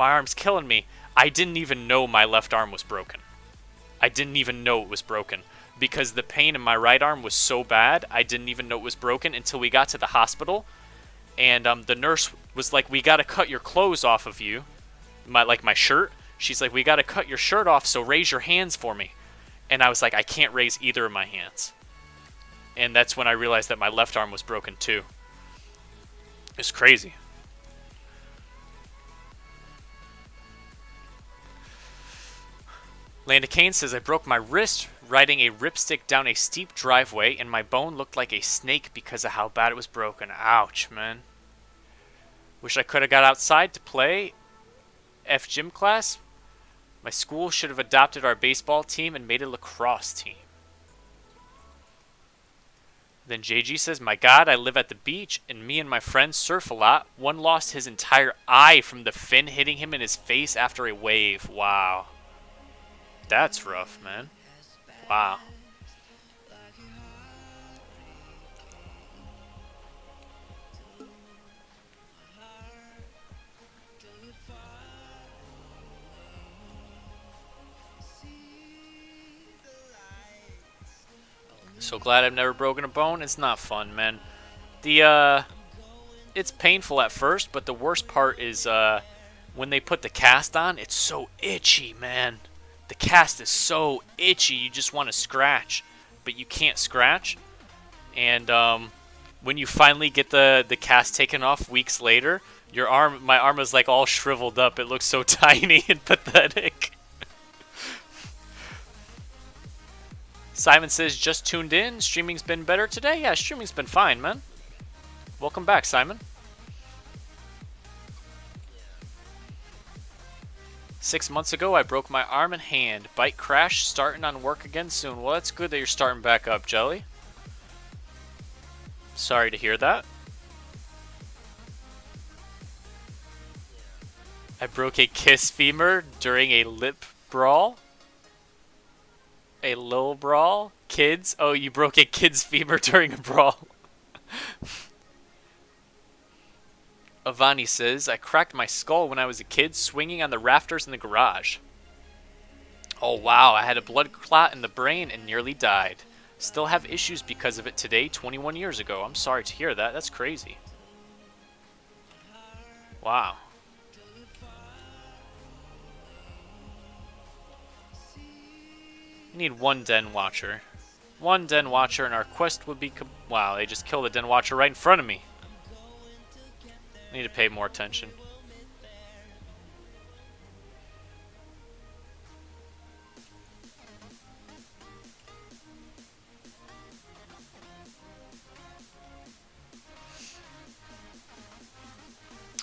I didn't even know my left arm was broken. I didn't even know it was broken. Because the pain in my right arm was so bad, I didn't even know it was broken until we got to the hospital. And the nurse was like, we got to cut your clothes off of you. My shirt. She's like, we got to cut your shirt off, so raise your hands for me. And I was like, I can't raise either of my hands. And that's when I realized that my left arm was broken too. It's crazy. Landa Kane says, I broke my wrist riding a ripstick down a steep driveway, and my bone looked like a snake because of how bad it was broken. Ouch, man. Wish I could have got outside to play F gym class. My school should have adopted our baseball team and made a lacrosse team. Then JG says, my god, I live at the beach, and me and my friends surf a lot. One lost his entire eye from the fin hitting him in his face after a wave. Wow. That's rough, man. Wow. So glad I've never broken a bone. It's not fun, man. It's painful at first, but the worst part is when they put the cast on, it's so itchy, man. The cast is so itchy, you just want to scratch, but you can't scratch. And when you finally get the cast taken off weeks later, my arm is like all shriveled up. It looks so tiny and pathetic. Simon says, just tuned in. Streaming's been better today? Yeah, streaming's been fine, man. Welcome back, Simon. 6 months ago, I broke my arm and hand. Bike crash, starting on work again soon. Well, that's good that you're starting back up, Jelly. Sorry to hear that. I broke a kiss femur during a lip brawl. A lil brawl? Kids? Oh, you broke a kid's femur during a brawl. Avani says, I cracked my skull when I was a kid swinging on the rafters in the garage. Oh wow, I had a blood clot in the brain and nearly died. Still have issues because of it today, 21 years ago. I'm sorry to hear that. That's crazy. Wow. We need one Den Watcher. One Den Watcher and our quest would be... Wow, they just killed a Den Watcher right in front of me. I need to pay more attention.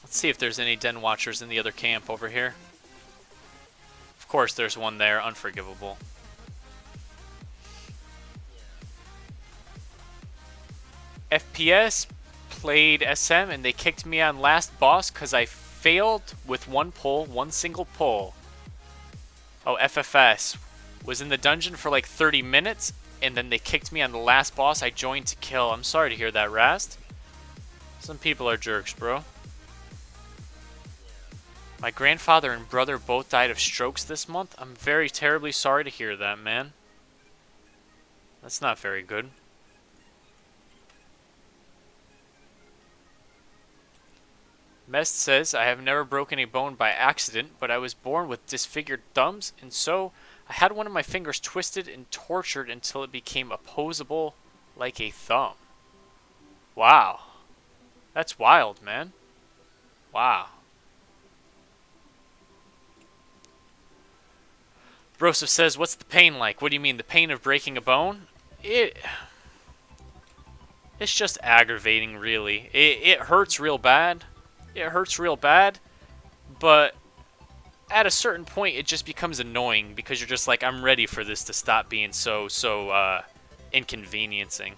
Let's see if there's any Den Watchers in the other camp over here. Of course there's one there. Unforgivable. FPS played SM and they kicked me on last boss because I failed with one pull, one single pull. Oh, FFS. Was in the dungeon for like 30 minutes and then they kicked me on the last boss I joined to kill. I'm sorry to hear that, Rast. Some people are jerks, bro. My grandfather and brother both died of strokes this month. I'm very terribly sorry to hear that, man. That's not very good. Mest says, I have never broken a bone by accident, but I was born with disfigured thumbs, and so I had one of my fingers twisted and tortured until it became opposable like a thumb. Wow. That's wild, man. Wow. Broseph says, what's the pain like? What do you mean, the pain of breaking a bone? It's just aggravating, really. It hurts real bad. It hurts real bad, but at a certain point, it just becomes annoying because you're just like, I'm ready for this to stop being so inconveniencing.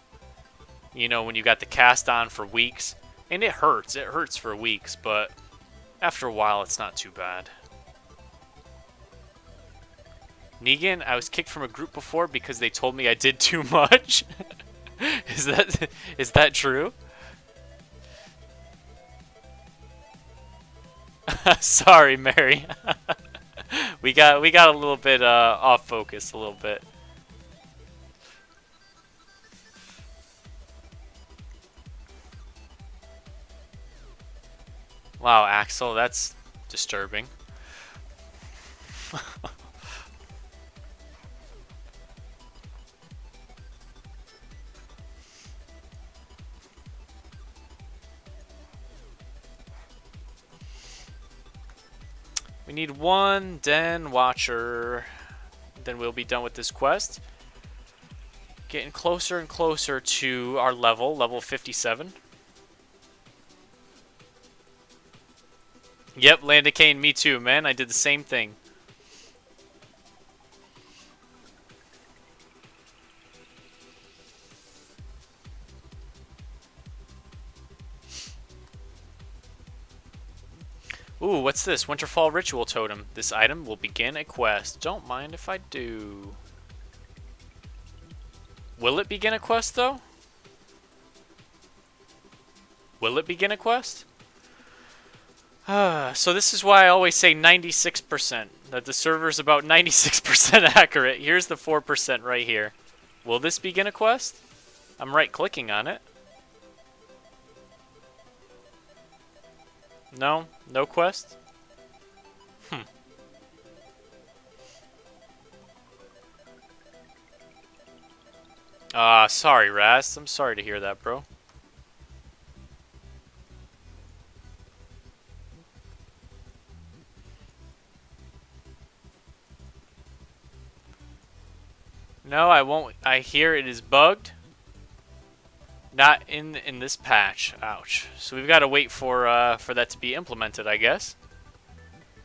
You know, when you got the cast on for weeks, and it hurts for weeks, but after a while, it's not too bad. Negan, I was kicked from a group before because they told me I did too much. Is that true? Sorry, Mary. we got a little bit off focus a little bit. Wow, Axel, that's disturbing. We need one Den Watcher, then we'll be done with this quest. Getting closer and closer to our level 57. Yep, Landicane, me too, man. I did the same thing. Ooh, what's this? Winterfall Ritual Totem. This item will begin a quest. Don't mind if I do. Will it begin a quest, though? Will it begin a quest? So this is why I always say 96%. That the server's about 96% accurate. Here's the 4% right here. Will this begin a quest? I'm right-clicking on it. No? No quest? Sorry, Raz. I'm sorry to hear that, bro. No, I won't. I hear it is bugged. Not in this patch. Ouch. So we've got to wait for that to be implemented, I guess.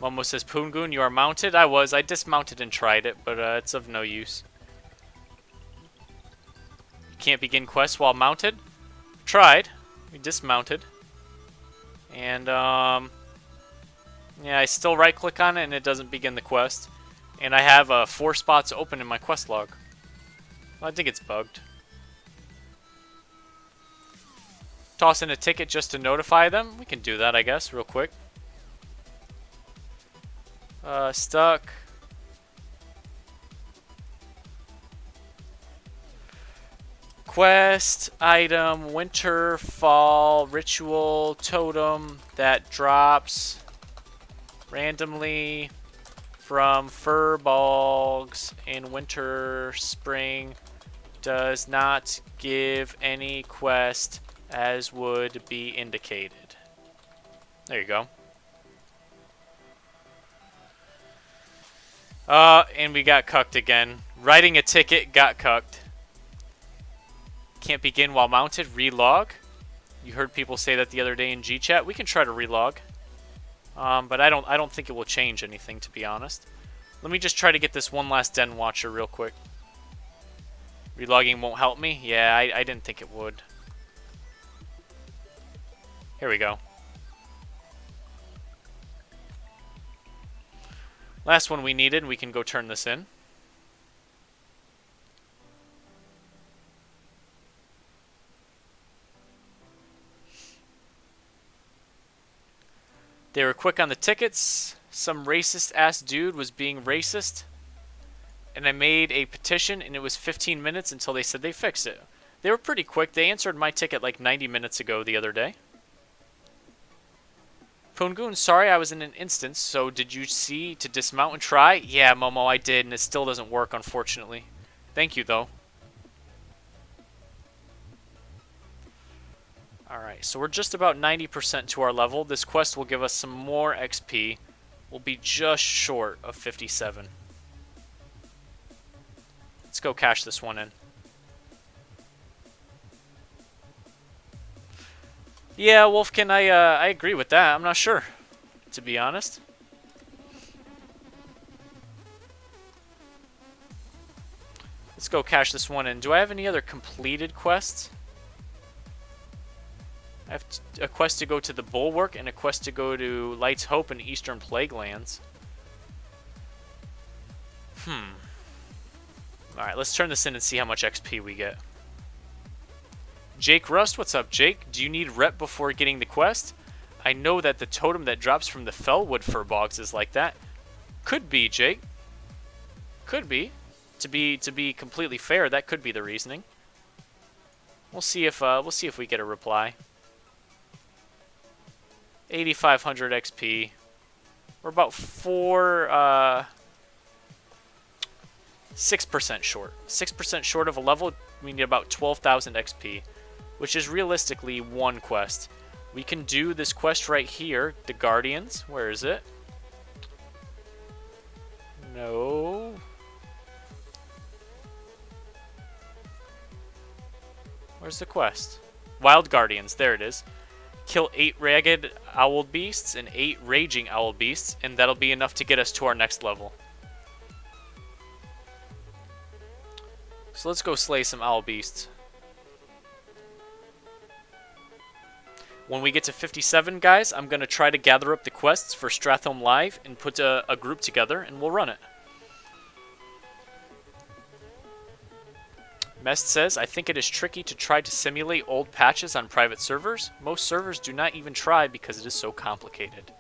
Momo says, Poongoon, you are mounted. I was. I dismounted and tried it, but it's of no use. You can't begin quests while mounted. Tried. We dismounted. And, yeah, I still right-click on it, and it doesn't begin the quest. And I have 4 spots open in my quest log. Well, I think it's bugged. Toss in a ticket just to notify them. We can do that, I guess, real quick. Stuck. Quest, item, winter, fall, ritual, totem that drops randomly from fur bogs in winter, spring, does not give any quest as would be indicated. There you go. And we got cucked again. Writing a ticket, got cucked. Can't begin while mounted, relog. You heard people say that the other day in G-Chat. We can try to relog. But I don't think it will change anything, to be honest. Let me just try to get this one last Den Watcher real quick. Relogging won't help me? Yeah, I didn't think it would. Here we go. Last one we needed, we can go turn this in. They were quick on the tickets. Some racist-ass dude was being racist. And I made a petition, and it was 15 minutes until they said they fixed it. They were pretty quick. They answered my ticket like 90 minutes ago the other day. Poongoon, sorry I was in an instance, so did you see to dismount and try? Yeah, Momo, I did, and it still doesn't work, unfortunately. Thank you, though. Alright, so we're just about 90% to our level. This quest will give us some more XP. We'll be just short of 57. Let's go cash this one in. Yeah, Wolfkin, I agree with that. I'm not sure, to be honest. Let's go cash this one in. Do I have any other completed quests? I have a quest to go to the Bulwark and a quest to go to Light's Hope and Eastern Plaguelands. Alright, let's turn this in and see how much XP we get. Jake Rust, what's up, Jake? Do you need rep before getting the quest? I know that the totem that drops from the Fellwood fur bogs is like that. Could be, Jake. Could be. To be completely fair, that could be the reasoning. We'll see if we get a reply. 8,500 XP. We're about 6% short. 6% short of a level. We need about 12,000 XP, which is realistically one quest. We can do this quest right here, the Guardians. Where is it? No. Where's the quest? Wild Guardians. There it is. Kill 8 ragged owl beasts and 8 raging owl beasts, and that'll be enough to get us to our next level. So let's go slay some owl beasts. When we get to 57, guys, I'm going to try to gather up the quests for Stratholme Live and put a group together, and we'll run it. Mest says, I think it is tricky to try to simulate old patches on private servers. Most servers do not even try because it is so complicated.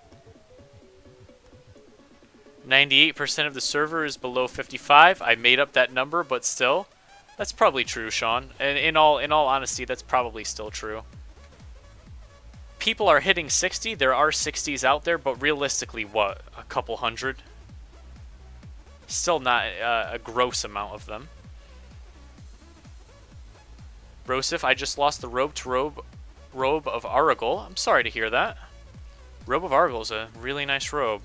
98% of the server is below 55. I made up that number, but still, that's probably true, Sean. And in all honesty, that's probably still true. People are hitting 60. There are 60s out there, but realistically, what? A couple hundred? Still not a gross amount of them. Rosif, I just lost the robe of Aragol. I'm sorry to hear that. Robe of Aragol is a really nice robe.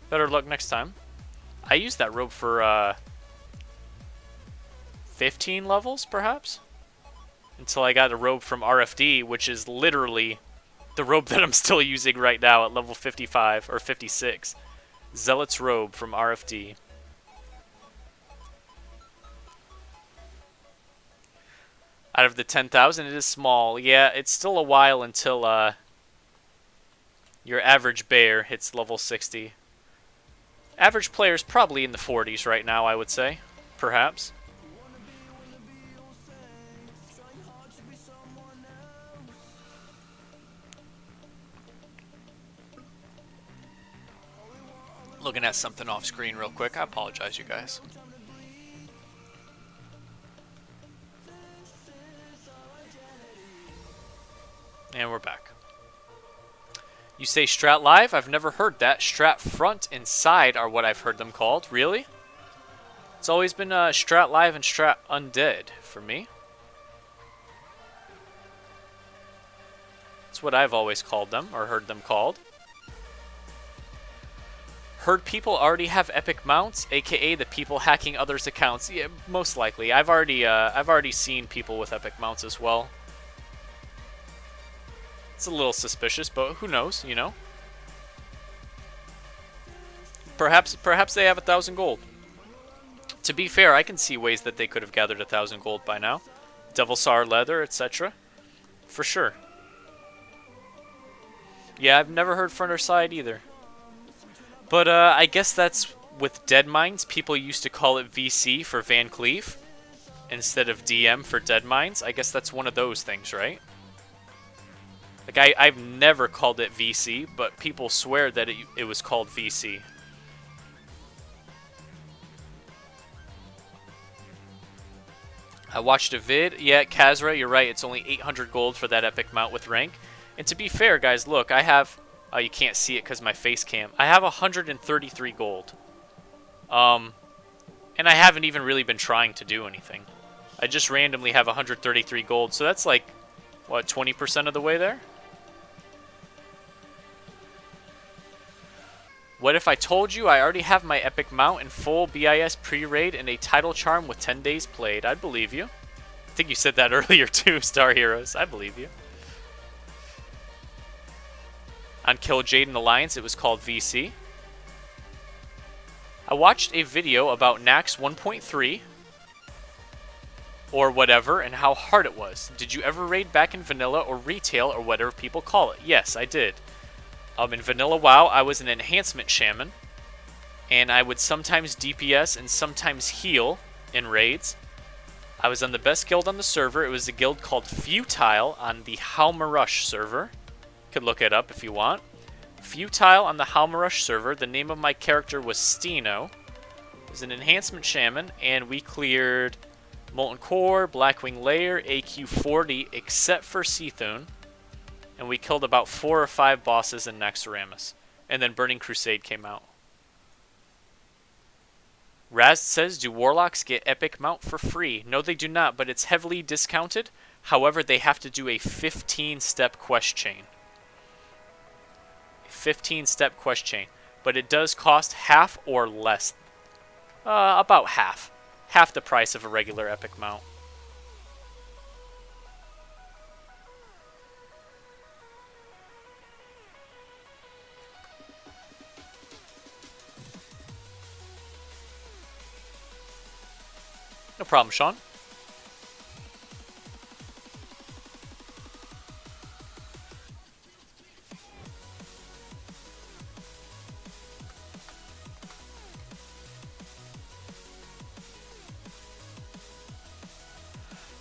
Better luck next time. I used that robe for 15 levels, perhaps? Until I got a robe from RFD, which is literally the robe that I'm still using right now at level 55 or 56. Zealot's robe from RFD. Out of the 10,000, it is small. Yeah, it's still a while until your average bear hits level 60. Average player is probably in the 40s right now, I would say. Perhaps. Looking at something off screen real quick. I apologize, you guys. And we're back. You say Strat Live? I've never heard that. Strat Front and Side are what I've heard them called. Really? It's always been Strat Live and Strat Undead for me. That's what I've always called them, or heard them called. Heard people already have epic mounts, aka the people hacking others' accounts. Yeah, most likely. I've already seen people with epic mounts as well. It's a little suspicious, but who knows, you know? Perhaps they have 1,000 gold. To be fair, I can see ways that they could have gathered 1,000 gold by now. Devilsar leather, etc. For sure. Yeah, I've never heard Front or Side either. But I guess that's with Dead Mines. People used to call it VC for Van Cleef instead of DM for Dead Mines. I guess that's one of those things, right? Like, I've never called it VC, but people swear that it was called VC. I watched a vid. Yeah, Kazra, you're right. It's only 800 gold for that epic mount with rank. And to be fair, guys, look, I have... you can't see it because my face cam. I have 133 gold. And I haven't even really been trying to do anything. I just randomly have 133 gold. So that's like, what, 20% of the way there? What if I told you I already have my epic mount in full BIS pre-raid and a title charm with 10 days played? I'd believe you. I think you said that earlier too, Star Heroes. I believe you. On Kill Jaden Alliance, it was called VC. I watched a video about Nax 1.3 or whatever and how hard it was. Did you ever raid back in vanilla or retail or whatever people call it? Yes, I did. In vanilla WoW, I was an enhancement shaman, and I would sometimes DPS and sometimes heal in raids. I was on the best guild on the server. It was a guild called Futile on the Halmarush server. Could look it up if you want. Futile on the Halmarush server. The name of my character was Steno. I was an enhancement shaman, and we cleared Molten Core, Blackwing Lair, AQ40, except for Seathune. And we killed about 4 or 5 bosses in Naxxramas. And then Burning Crusade came out. Raz says, do Warlocks get Epic Mount for free? No, they do not, but it's heavily discounted. However, they have to do a 15-step quest chain. 15-step quest chain. But it does cost half or less. About half. Half the price of a regular Epic Mount. No problem, Sean.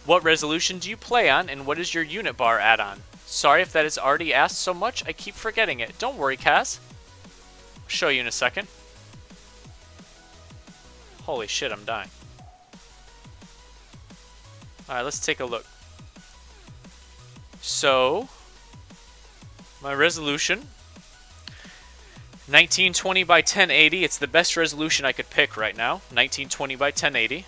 What resolution do you play on, and what is your unit bar add-on? Sorry if that is already asked so much, I keep forgetting it. Don't worry, Cass. I'll show you in a second. Holy shit, I'm dying. Alright, let's take a look. So, my resolution, 1920 by 1080. It's the best resolution I could pick right now. 1920 by 1080.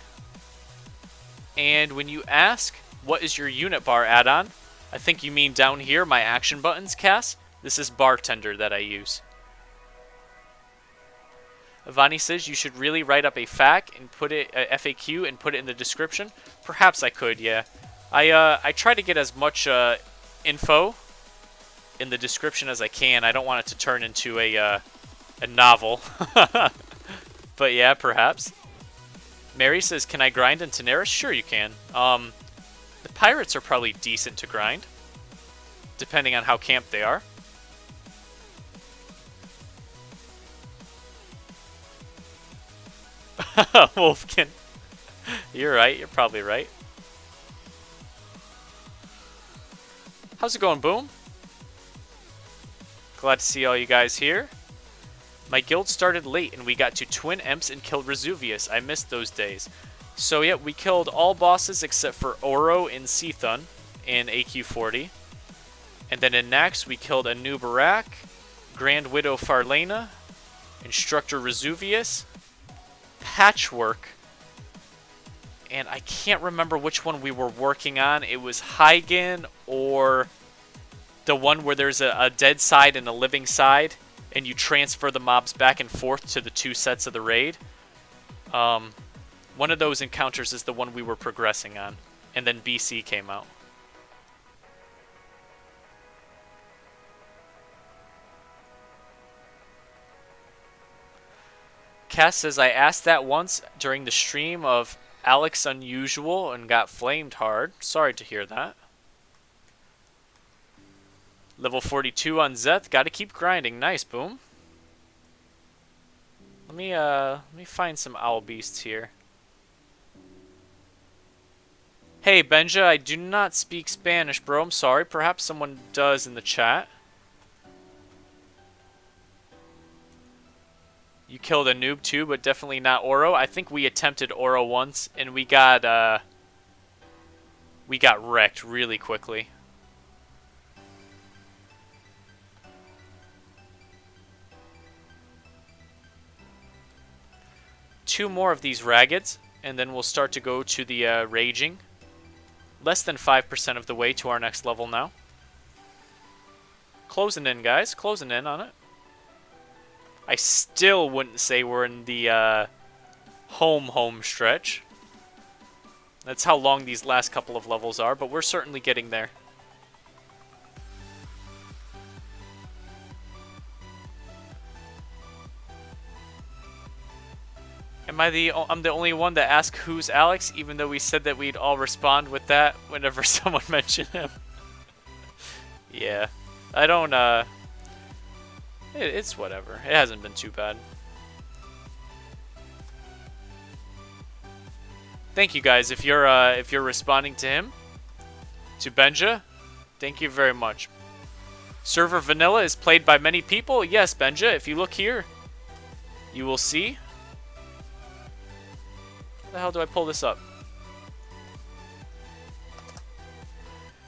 And when you ask, what is your unit bar add-on? I think you mean down here, my action buttons, Cass. This is Bartender that I use. Avani says you should really write up a FAQ and put it FAQ and put it in the description. Perhaps I could, yeah. I try to get as much info in the description as I can. I don't want it to turn into a novel. But yeah, perhaps. Mary says, can I grind in Teneris? Sure you can. The pirates are probably decent to grind, depending on how camped they are. Wolfkin. You're right, you're probably right. How's it going, Boom? Glad to see all you guys here. My guild started late and we got to Twin Emps and killed Resuvius. I missed those days. So yeah, we killed all bosses except for Oro and Cethun in AQ40. And then in Nax we killed Anu Barak, Grand Widow Farlena, Instructor Resuvius, Patchwork, and I can't remember which one we were working on. It was Hygen or the one where there's a dead side and a living side, and you transfer the mobs back and forth to the two sets of the raid. One of those encounters is the one we were progressing on, and then BC came out. Cass says, I asked that once during the stream of Alex Unusual and got flamed hard. Sorry to hear that. Level 42 on Zeth. Gotta keep grinding. Nice, Boom. Let me find some owl beasts here. Hey, Benja, I do not speak Spanish, bro. I'm sorry. Perhaps someone does in the chat. You killed a noob too, but definitely not Oro. I think we attempted Oro once, and we got wrecked really quickly. Two more of these Raggeds, and then we'll start to go to the Raging. Less than 5% of the way to our next level now. Closing in, guys. Closing in on it. I still wouldn't say we're in the home stretch. That's how long these last couple of levels are, but we're certainly getting there. I'm the only one that asked who's Alex, even though we said that we'd all respond with that whenever someone mentioned him. Yeah. I don't, it's whatever. It hasn't been too bad. Thank you guys. If you're responding to him, to Benja, thank you very much. Server Vanilla is played by many people. Yes, Benja. If you look here, you will see. How the hell do I pull this up?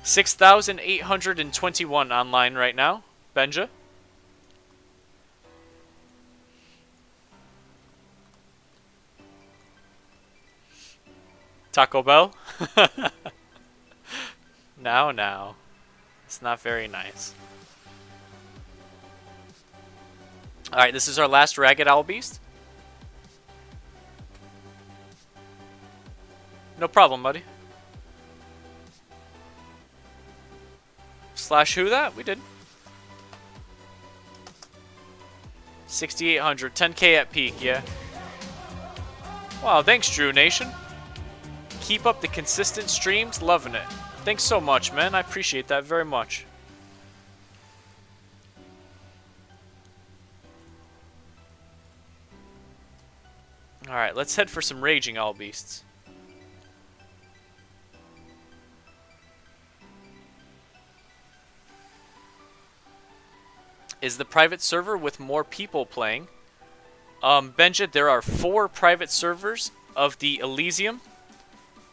6,821 online right now, Benja. Taco Bell? Now. It's not very nice. Alright, this is our last Ragged Owl Beast. No problem, buddy. Slash who that? We did. 6,800. 10k at peak, yeah. Wow, thanks, Drew Nation. Keep up the consistent streams. Loving it. Thanks so much, man. I appreciate that very much. Alright, let's head for some Raging Owl Beasts. is the private server with more people playing. Benja, there are 4 private servers of the Elysium.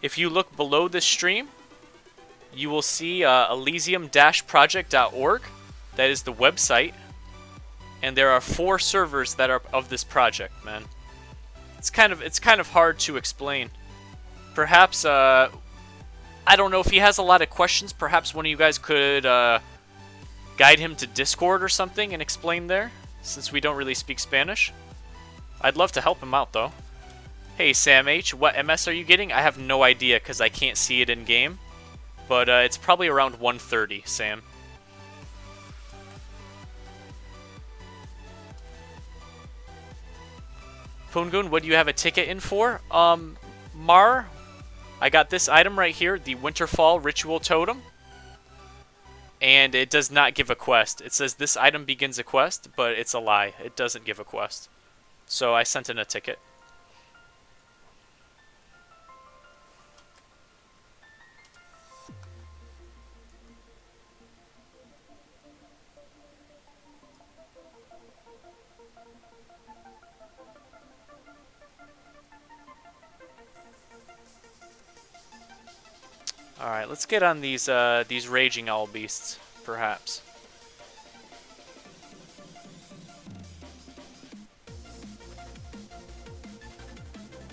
If you look below this stream, you will see elysium-project.org. That is the website. And there are 4 servers that are of this project, man. It's kind of hard to explain. Perhaps, I don't know if he has a lot of questions. Perhaps one of you guys could guide him to Discord or something and explain there, since we don't really speak Spanish. I'd love to help him out, though. Hey, Sam H, what MS are you getting? I have no idea, because I can't see it in-game. But it's probably around 130, Sam. Poongoon, what do you have a ticket in for? Mar, I got this item right here, the Winterfall Ritual Totem. And it does not give a quest. It says this item begins a quest, but it's a lie. It doesn't give a quest. So I sent in a ticket. Alright, let's get on these raging owl beasts, perhaps.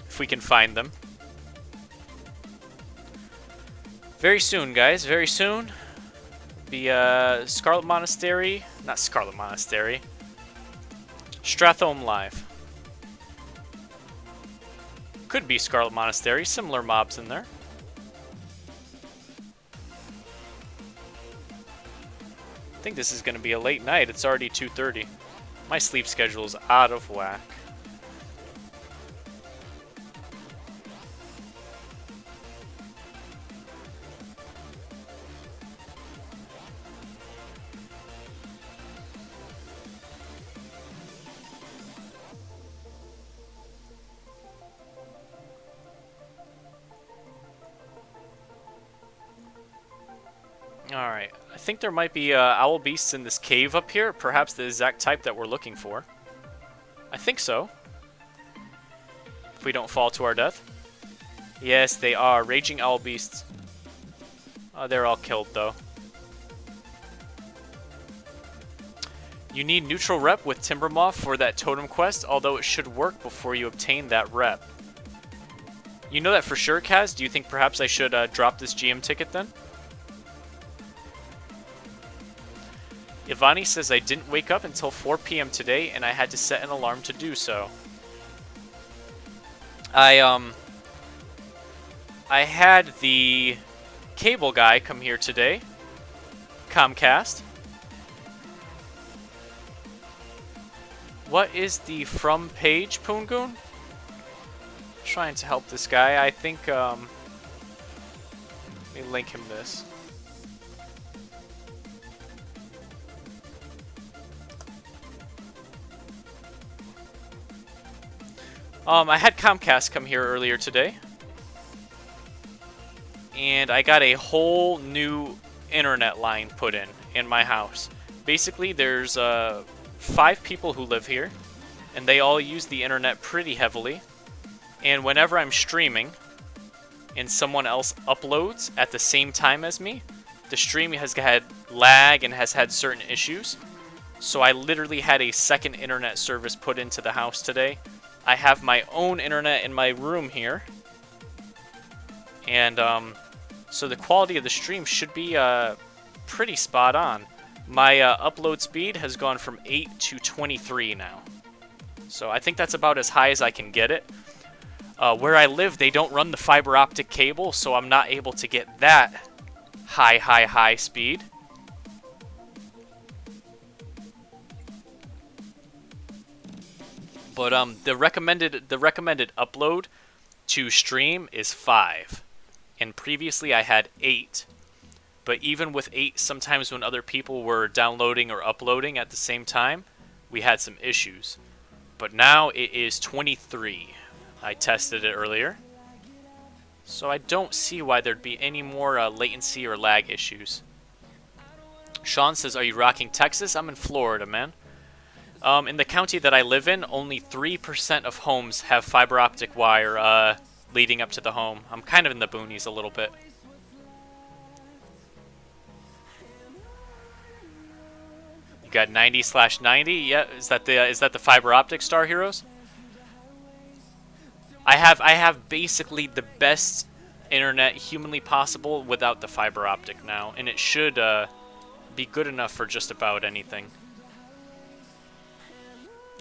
If we can find them. Very soon, guys, very soon. Be Scarlet Monastery, not Scarlet Monastery. Strathome Live. Could be Scarlet Monastery, similar mobs in there. I think this is going to be a late night. It's already 2:30. My sleep schedule is out of whack. Alright, I think there might be owl beasts in this cave up here. Perhaps the exact type that we're looking for. I think so. If we don't fall to our death. Yes, they are. Raging owl beasts. They're all killed, though. You need neutral rep with Timbermoth for that totem quest, although it should work before you obtain that rep. You know that for sure, Kaz? Do you think perhaps I should drop this GM ticket then? Ivani says I didn't wake up until 4 p.m. today, and I had to set an alarm to do so. I had the cable guy come here today. Comcast. What is the from page, Poongoon? Trying to help this guy. I think, let me link him this. I had Comcast come here earlier today. And I got a whole new internet line put in my house. Basically, there's 5 people who live here, and they all use the internet pretty heavily. And whenever I'm streaming and someone else uploads at the same time as me, the stream has had lag and has had certain issues. So I literally had a second internet service put into the house today. I have my own internet in my room here. And so the quality of the stream should be pretty spot on. My upload speed has gone from 8 to 23 now. So I think that's about as high as I can get it. Where I live, they don't run the fiber optic cable, so I'm not able to get that high speed. But the recommended upload to stream is 5. And previously I had 8. But even with 8, sometimes when other people were downloading or uploading at the same time, we had some issues. But now it is 23. I tested it earlier. So I don't see why there'd be any more latency or lag issues. Sean says, are you rocking Texas? I'm in Florida, man. In the county that I live in, only 3% of homes have fiber optic wire leading up to the home. I'm kind of in the boonies a little bit. You got 90/90. Yeah, is that the fiber optic, Star Heroes? I have basically the best internet humanly possible without the fiber optic now, and it should be good enough for just about anything.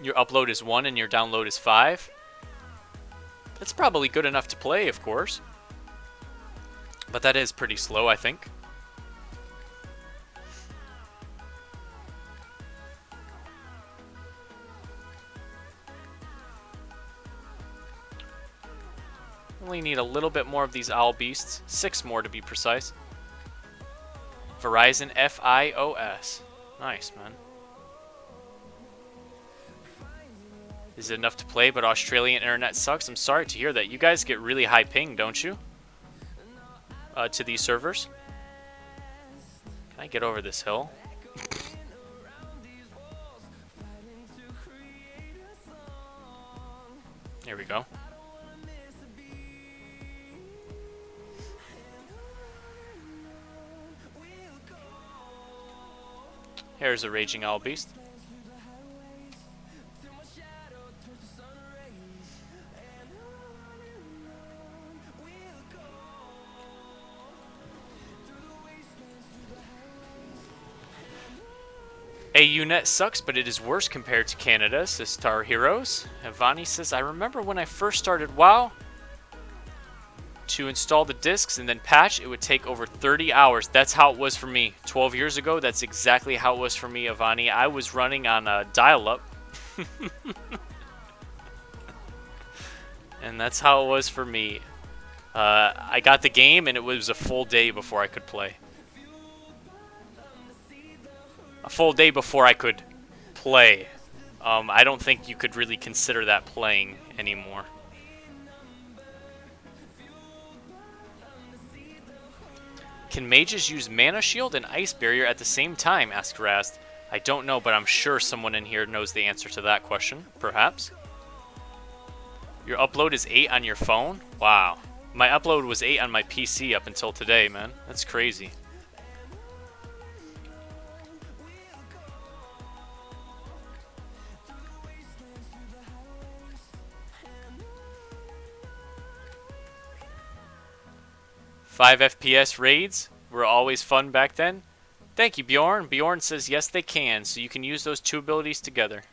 Your upload is 1 and your download is 5. That's probably good enough to play, of course. But that is pretty slow, I think. Only need a little bit more of these owl beasts. 6 more to be precise. Verizon FiOS. Nice, man. Is it enough to play, but Australian internet sucks? I'm sorry to hear that. You guys get really high ping, don't you? To these servers. Can I get over this hill? Here we go. Here's a raging owl beast. AUNet sucks, but it is worse compared to Canada, says Star Heroes. Ivani says, I remember when I first started WoW, to install the discs and then patch, it would take over 30 hours. That's how it was for me. 12 years ago, that's exactly how it was for me, Ivani. I was running on a dial-up. And that's how it was for me. I got the game and it was a full day before I could play. A full day before I could play. I don't think you could really consider that playing anymore. Can mages use Mana Shield and Ice Barrier at the same time? Asked Rast. I don't know, but I'm sure someone in here knows the answer to that question. Perhaps. Your upload is 8 on your phone? Wow. My upload was 8 on my PC up until today, man. That's crazy. Five FPS raids were always fun back then. Thank you, Bjorn. Bjorn says yes, they can, so you can use those two abilities together.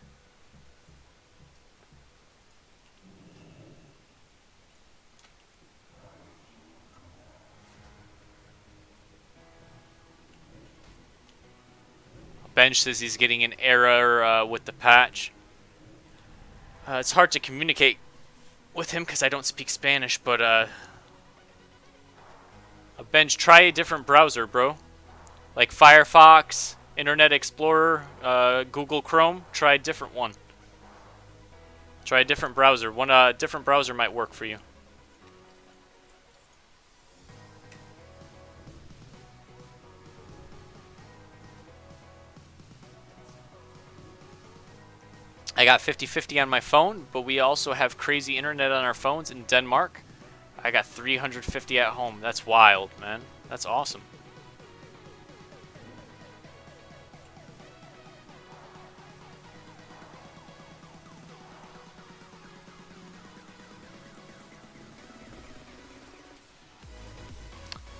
Bench says he's getting an error with the patch. It's hard to communicate with him because I don't speak Spanish, but Bench, try a different browser, bro. Like Firefox, Internet Explorer, Google Chrome. Try a different one. Try a different browser. One different browser might work for you. I got 50/50 on my phone, but we also have crazy internet on our phones in Denmark. I got 350 at home. That's wild, man. That's awesome.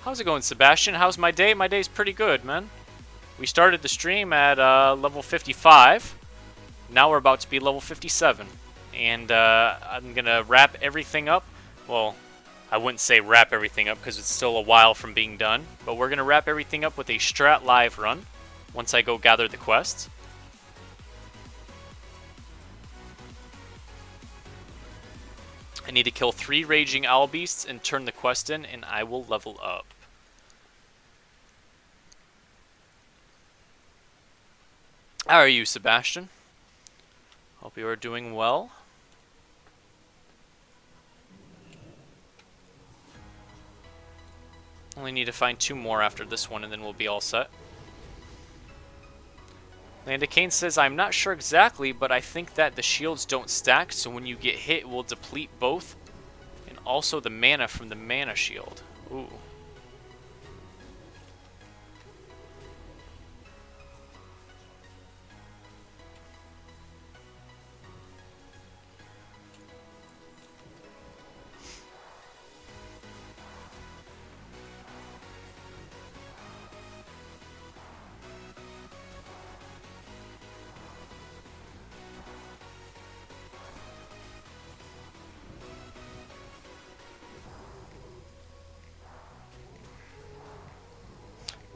How's it going, Sebastian? How's my day? My day's pretty good, man. We started the stream at level 55. Now we're about to be level 57. And I'm going to wrap everything up. Well, I wouldn't say wrap everything up because it's still a while from being done. But we're going to wrap everything up with a Strat Live run once I go gather the quests. I need to kill 3 Raging Owl Beasts and turn the quest in, and I will level up. How are you, Sebastian? Hope you are doing well. Only need to find 2 more after this one, and then we'll be all set. Landicane says, I'm not sure exactly, but I think that the shields don't stack, so when you get hit, it will deplete both. And also the mana from the mana shield. Ooh.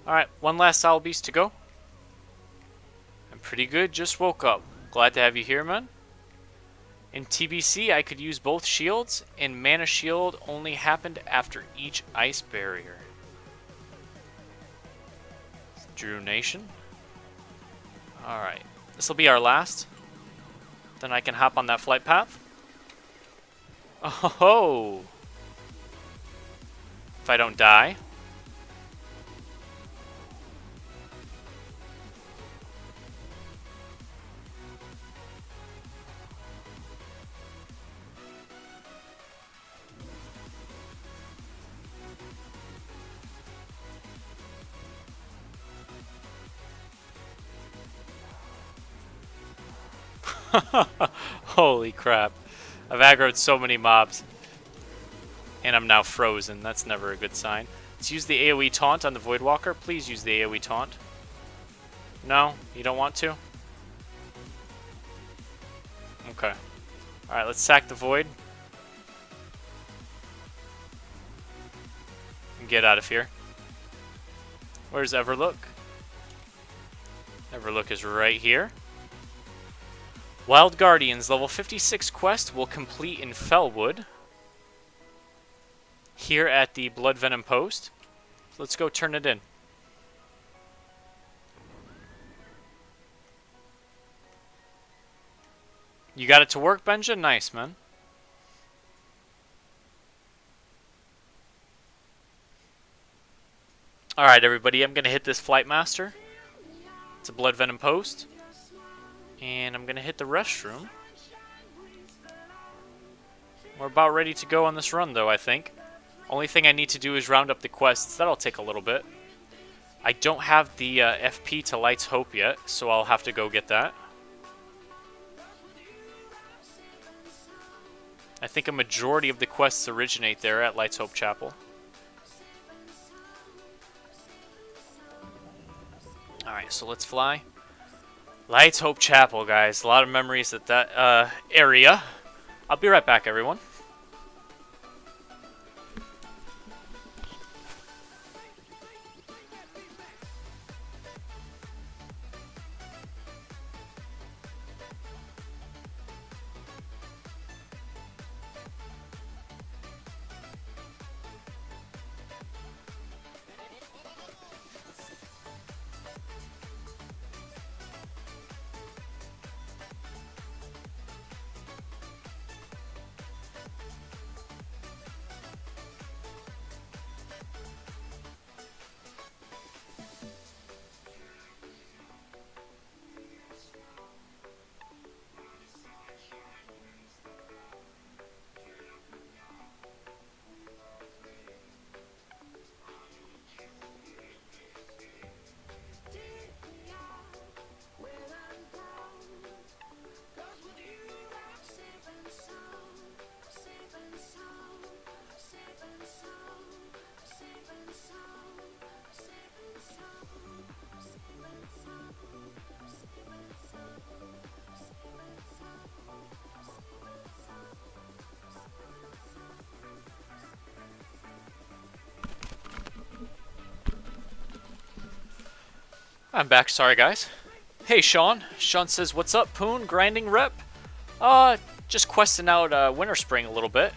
Alright, one last Owl Beast to go. I'm pretty good, just woke up. Glad to have you here, man. In TBC, I could use both shields, and Mana Shield only happened after each ice barrier. Drew Nation. Alright, this will be our last. Then I can hop on that flight path. Oh ho ho! If I don't die. Holy crap. I've aggroed so many mobs. And I'm now frozen. That's never a good sign. Let's use the AoE taunt on the Voidwalker. Please use the AoE taunt. No? You don't want to? Okay. Alright, let's sack the Void. And get out of here. Where's Everlook? Everlook is right here. Wild Guardians, level 56 quest will complete in Fellwood. Here at the Blood Venom post. Let's go turn it in. You got it to work, Benja? Nice, man. Alright, everybody, I'm going to hit this Flight Master. It's a Blood Venom post. And I'm going to hit the restroom. We're about ready to go on this run, though, I think. Only thing I need to do is round up the quests. That'll take a little bit. I don't have the FP to Light's Hope yet, so I'll have to go get that. I think a majority of the quests originate there at Light's Hope Chapel. Alright, so let's fly. Light's Hope Chapel, guys. A lot of memories at that area. I'll be right back, everyone. I'm back, sorry guys. Hey Sean. Sean says, what's up, Poon? Grinding rep? Just questing out Winter Spring a little bit.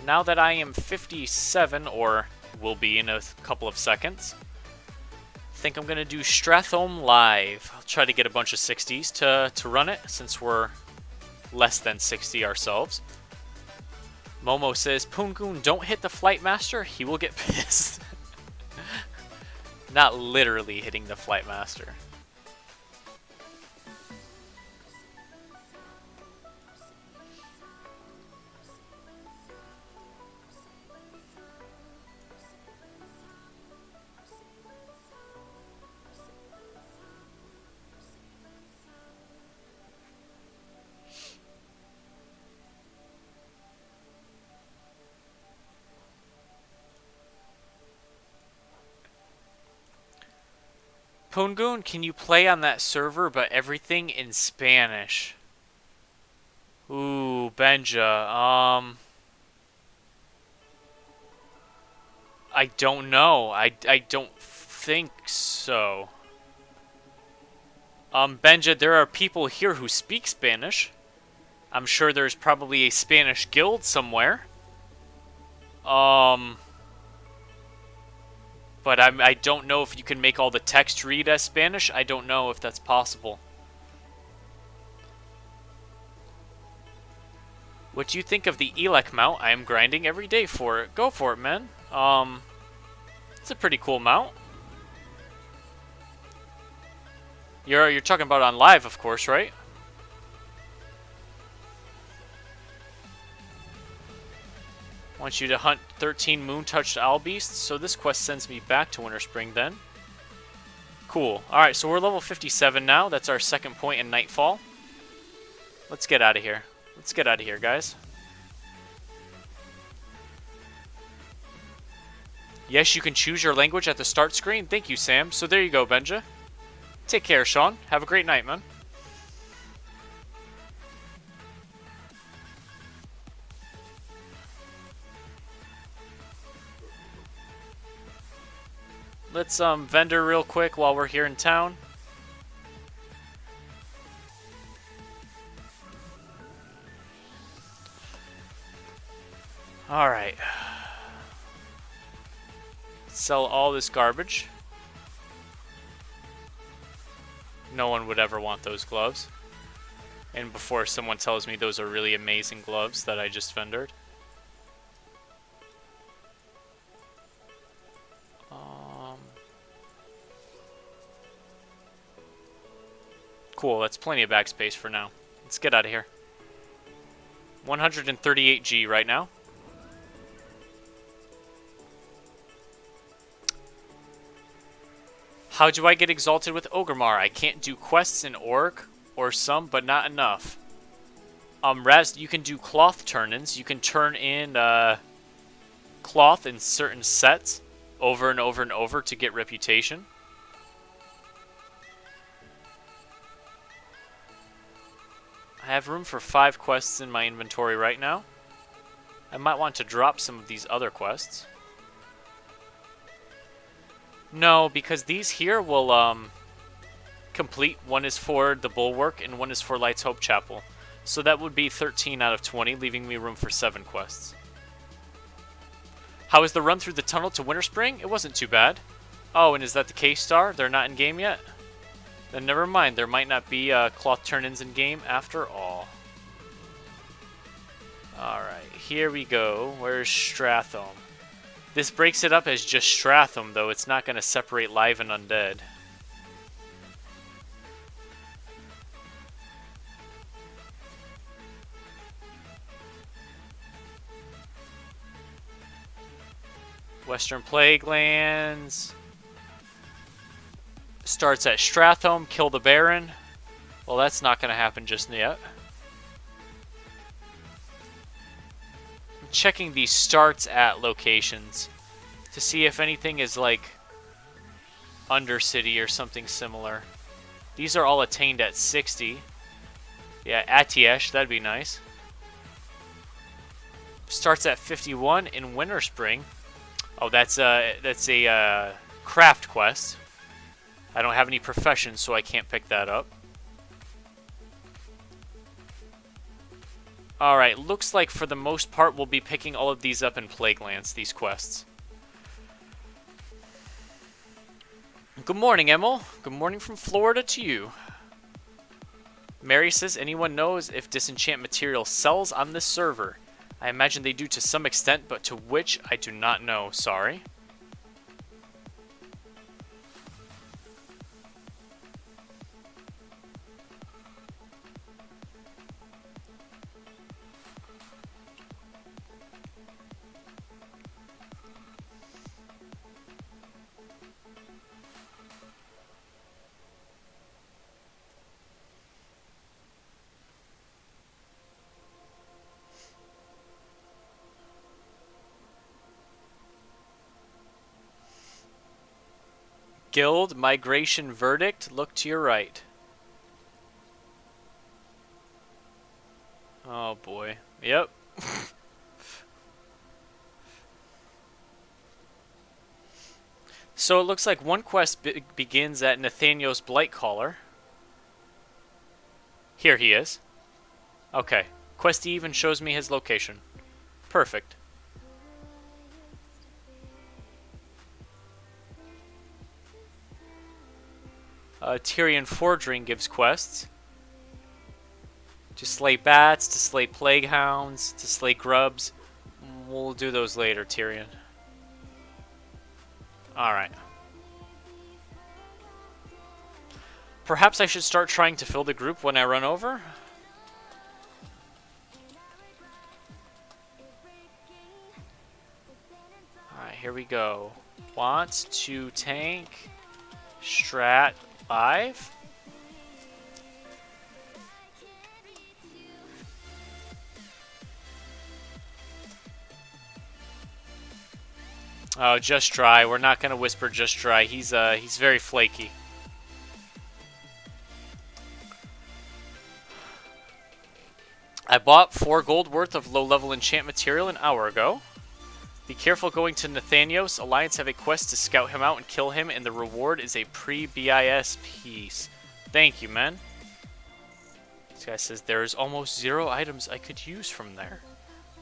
Now that I am 57, or will be in a couple of seconds, I think I'm gonna do Strathome Live. I'll try to get a bunch of 60s to run it, since we're less than 60 ourselves. Momo says, Poongoon, don't hit the Flight Master, he will get pissed. Not literally hitting the Flight Master. Poongoon, can you play on that server but everything in Spanish? Ooh, Benja. I don't know. I don't think so. Benja, there are people here who speak Spanish. I'm sure there's probably a Spanish guild somewhere. But I don't know if you can make all the text read as Spanish. I don't know if that's possible. What do you think of the Elec mount? I am grinding every day for it. Go for it, man. It's a pretty cool mount. You're talking about on live, of course, right? Want you to hunt 13 moon-touched owl beasts, so this quest sends me back to Winter Spring then. Cool. Alright, so we're level 57 now. That's our second point in Nightfall. Let's get out of here. Let's get out of here, guys. Yes, you can choose your language at the start screen. Thank you, Sam. So there you go, Benja. Take care, Sean. Have a great night, man. Let's vendor real quick while we're here in town. Alright. Sell all this garbage. No one would ever want those gloves. And before someone tells me those are really amazing gloves that I just vendored. Cool, that's plenty of backspace for now. Let's get out of here. 138G right now. How do I get exalted with Ogremar? I can't do quests in Orc, or some, but not enough. Raz, you can do cloth turn-ins. You can turn in cloth in certain sets over and over and over to get reputation. I have room for 5 quests in my inventory right now. I might want to drop some of these other quests. No, because these here will complete. One is for the Bulwark and one is for Light's Hope Chapel. So that would be 13 out of 20, leaving me room for 7 quests. How is the run through the tunnel to Winter Spring? It wasn't too bad. Oh, and is that the K-Star? They're not in game yet? Then never mind, there might not be cloth turn-ins in game after all. Alright, here we go. Where's Stratham? This breaks it up as just Stratham, though it's not going to separate live and undead. Western Plaguelands. Starts at Stratham, kill the Baron. Well, that's not going to happen just yet. I'm checking these starts at locations to see if anything is like Undercity or something similar. These are all attained at 60. Yeah, Atiesh, that'd be nice. Starts at 51 in Winter Spring. Oh, that's a craft quest. I don't have any professions, so I can't pick that up. Alright, looks like for the most part we'll be picking all of these up in Plaguelands, these quests. Good morning, Emil. Good morning from Florida to you. Mary says, anyone knows if disenchant material sells on this server? I imagine they do to some extent, but to which I do not know. Sorry. Guild migration verdict. Look to your right. Oh boy. Yep. So it looks like one quest begins at Nathaniel's Blightcaller. Here he is. Okay. Quest even shows me his location. Perfect. Tyrion Fordring gives quests. To slay bats, to slay plague hounds, to slay grubs. We'll do those later, Tyrion. Alright. Perhaps I should start trying to fill the group when I run over? Alright, here we go. Want to tank Strat 5? Oh, Just Dry. We're not gonna whisper Just Dry. He's very flaky. I bought 4 gold worth of low-level enchant material an hour ago. Be careful going to Nathanios. Alliance have a quest to scout him out and kill him, and the reward is a pre-BIS piece. Thank you, man. This guy says there's almost 0 items I could use from there.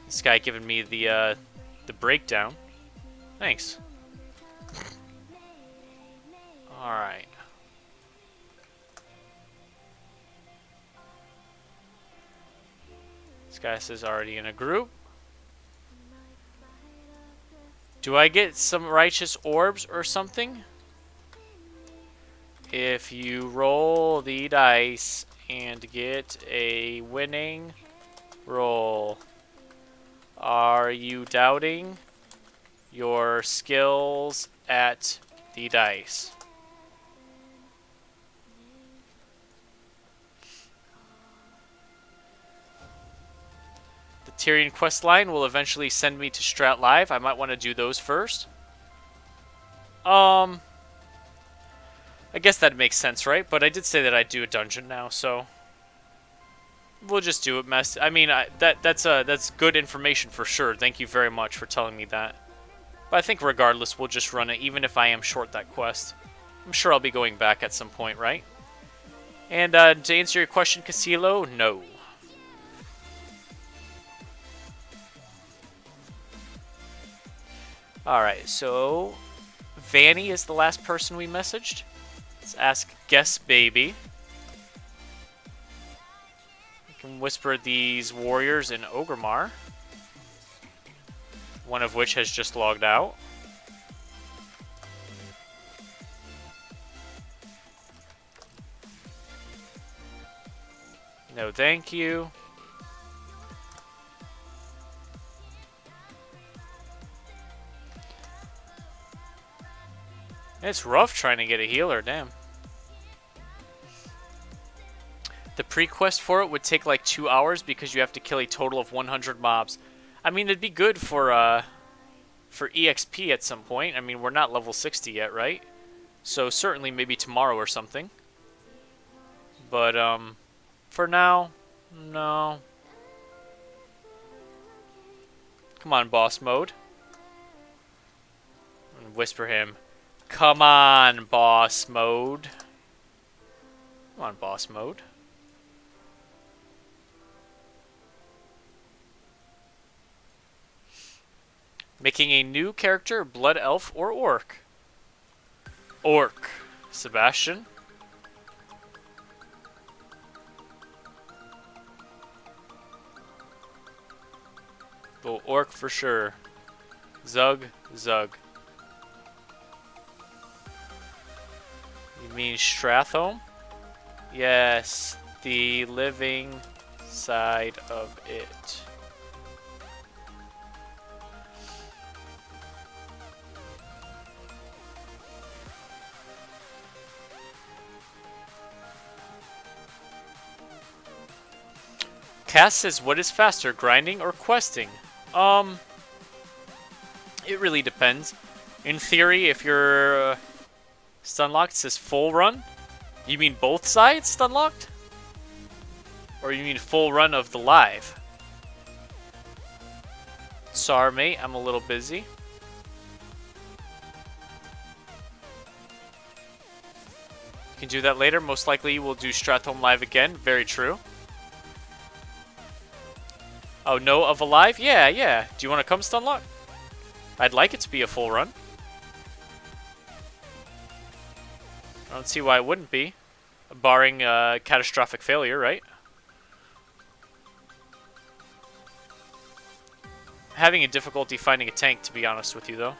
This guy giving me the breakdown. Thanks. Alright. This guy says already in a group. Do I get some righteous orbs or something? If you roll the dice and get a winning roll, are you doubting your skills at the dice? The Tyrion quest line will eventually send me to Strat Live. I might want to do those first. I guess that makes sense, right? But I did say that I'd do a dungeon now, so we'll just do it. I mean, that's good information for sure. Thank you very much for telling me that. But I think regardless, we'll just run it, even if I am short that quest. I'm sure I'll be going back at some point, right? And to answer your question, Casilo, no. Alright, so Vanny is the last person we messaged. Let's ask Guess Baby. We can whisper these warriors in Ogremar. One of which has just logged out. No, thank you. It's rough trying to get a healer, damn. The pre-quest for it would take like 2 hours because you have to kill a total of 100 mobs. I mean, it'd be good for EXP at some point. I mean, we're not level 60 yet, right? So certainly maybe tomorrow or something. But for now, no. Come on, boss mode. And whisper him. Come on, boss mode. Come on, boss mode. Making a new character, Blood Elf or Orc? Orc. Sebastian? Well, Orc for sure. Zug, Zug. You mean Strathome? Yes, the living side of it. Cass says, what is faster, grinding or questing? It really depends. In theory, if you're Stun locked says full run? You mean both sides stun locked? Or you mean full run of the live? Sorry, mate, I'm a little busy. You can do that later. Most likely we'll do Strathome Live again. Very true. Oh, no of a live? Yeah, yeah. Do you want to come, Stunlock? I'd like it to be a full run. I don't see why it wouldn't be. Barring catastrophic failure, right? Having a difficulty finding a tank, to be honest with you, though.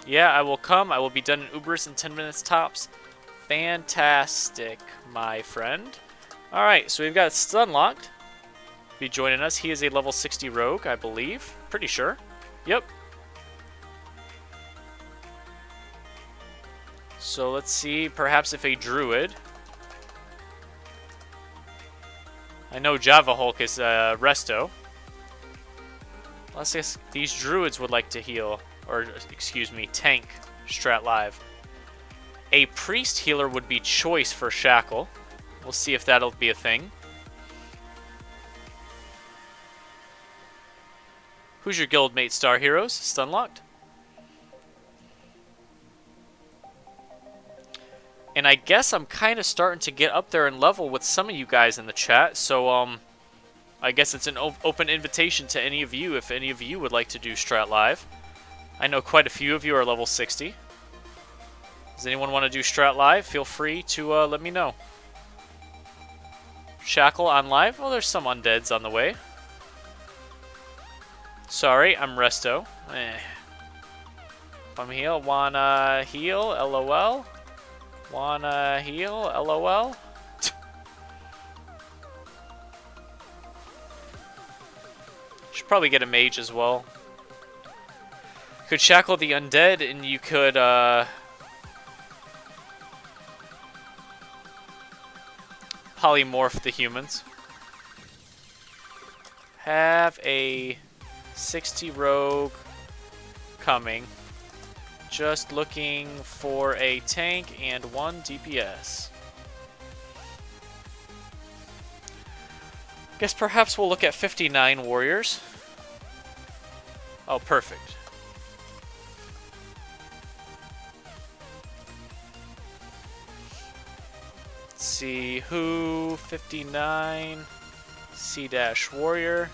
Yeah, I will come. I will be done in Ubers in 10 minutes tops. Fantastic, my friend. Alright, so we've got Stunlocked be joining us. He is a level 60 rogue, I believe. Pretty sure. Yep. So let's see, perhaps if a druid. I know Java Hulk is resto. Let's see if these druids would like to heal, or excuse me, tank Strat Live. A priest healer would be choice for Shackle. We'll see if that'll be a thing. Who's your guildmate, Star Heroes? Stunlocked? And I guess I'm kind of starting to get up there in level with some of you guys in the chat, so I guess it's an open invitation to any of you if any of you would like to do Strat Live. I know quite a few of you are level 60. Does anyone want to do Strat Live? Feel free to let me know. Shackle on live? Well, there's some undeads on the way. Sorry, I'm resto. I'm heal. Wanna heal? LOL. Wanna heal? LOL. Should probably get a mage as well. Could shackle the undead, and you could polymorph the humans. Have a 60 rogue coming. Just looking for a tank and 1 DPS. Guess perhaps we'll look at 59 warriors. Oh, perfect. Let's see who 59 C-warrior.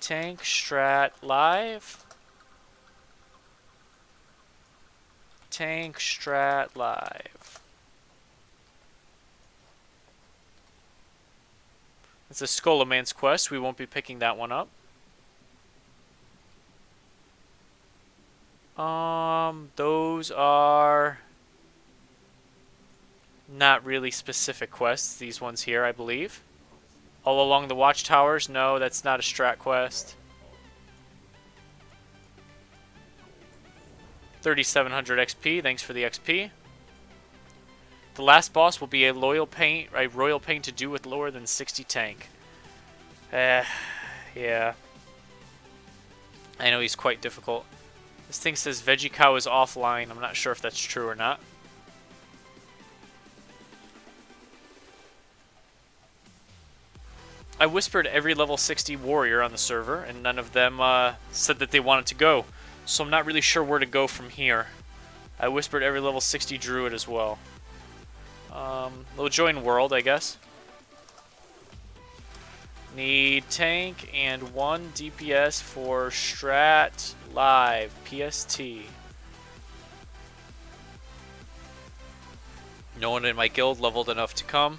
Tank Strat Live. Tank Strat Live. It's a Skoloman's quest. We won't be picking that one up. Those are not really specific quests. These ones here, I believe. All along the watchtowers? No, that's not a strat quest. 3,700 XP. Thanks for the XP. The last boss will be a royal pain to do with lower than 60 tank. Yeah. I know he's quite difficult. This thing says Veggie Cow is offline. I'm not sure if that's true or not. I whispered every level 60 warrior on the server, and none of them said that they wanted to go. So I'm not really sure where to go from here. I whispered every level 60 druid as well. They'll join world, I guess. Need tank and 1 DPS for Strat Live, PST. No one in my guild leveled enough to come.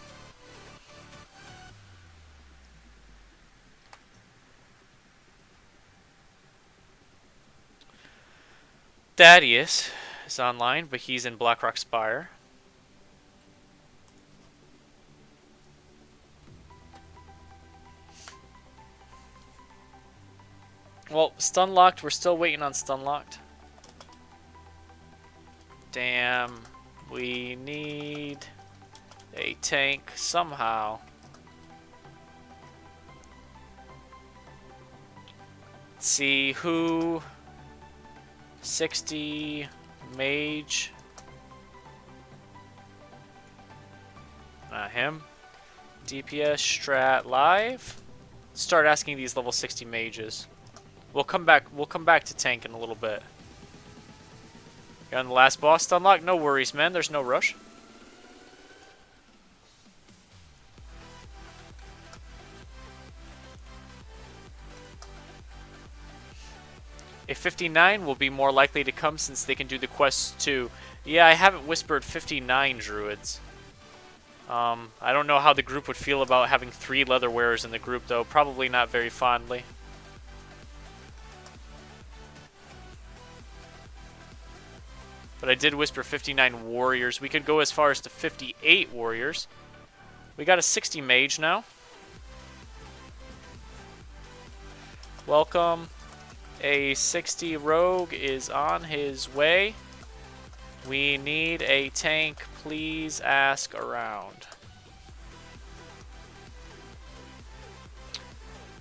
Thaddeus is online, but he's in Blackrock Spire. Well, Stunlocked, we're still waiting on Stunlocked. Damn, we need a tank somehow. Let's see who. 60 mage. Not him. DPS strat live. Start asking these level 60 mages. We'll come back to tank in a little bit. You're on the last boss to unlock? No worries, man. There's no rush. A 59 will be more likely to come since they can do the quests too. Yeah, I haven't whispered 59 druids. I don't know how the group would feel about having 3 leather wearers in the group though. Probably not very fondly. But I did whisper 59 warriors. We could go as far as to 58 warriors. We got a 60 mage now. Welcome. A 60 rogue is on his way. We need a tank. Please ask around.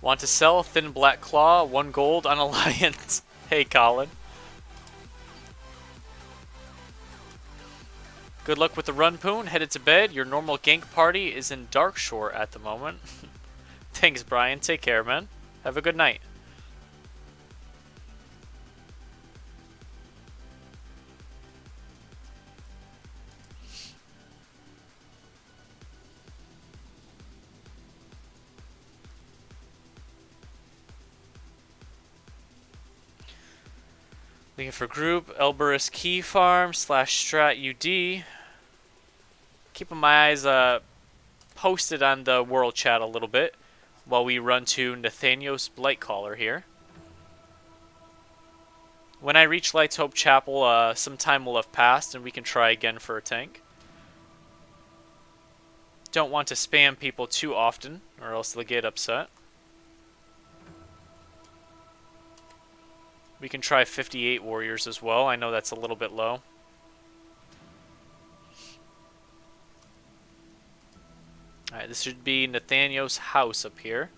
Want to sell? Thin Black Claw, 1 gold on Alliance. Hey, Colin. Good luck with the run, Poon. Headed to bed. Your normal gank party is in Darkshore at the moment. Thanks, Brian. Take care, man. Have a good night. Looking for group, Elberus Key Farm / Strat UD. Keeping my eyes posted on the world chat a little bit while we run to Nathanios Blightcaller here. When I reach Light's Hope Chapel, some time will have passed and we can try again for a tank. Don't want to spam people too often or else they'll get upset. We can try 58 warriors as well. I know that's a little bit low. Alright, this should be Nathanios' house up here.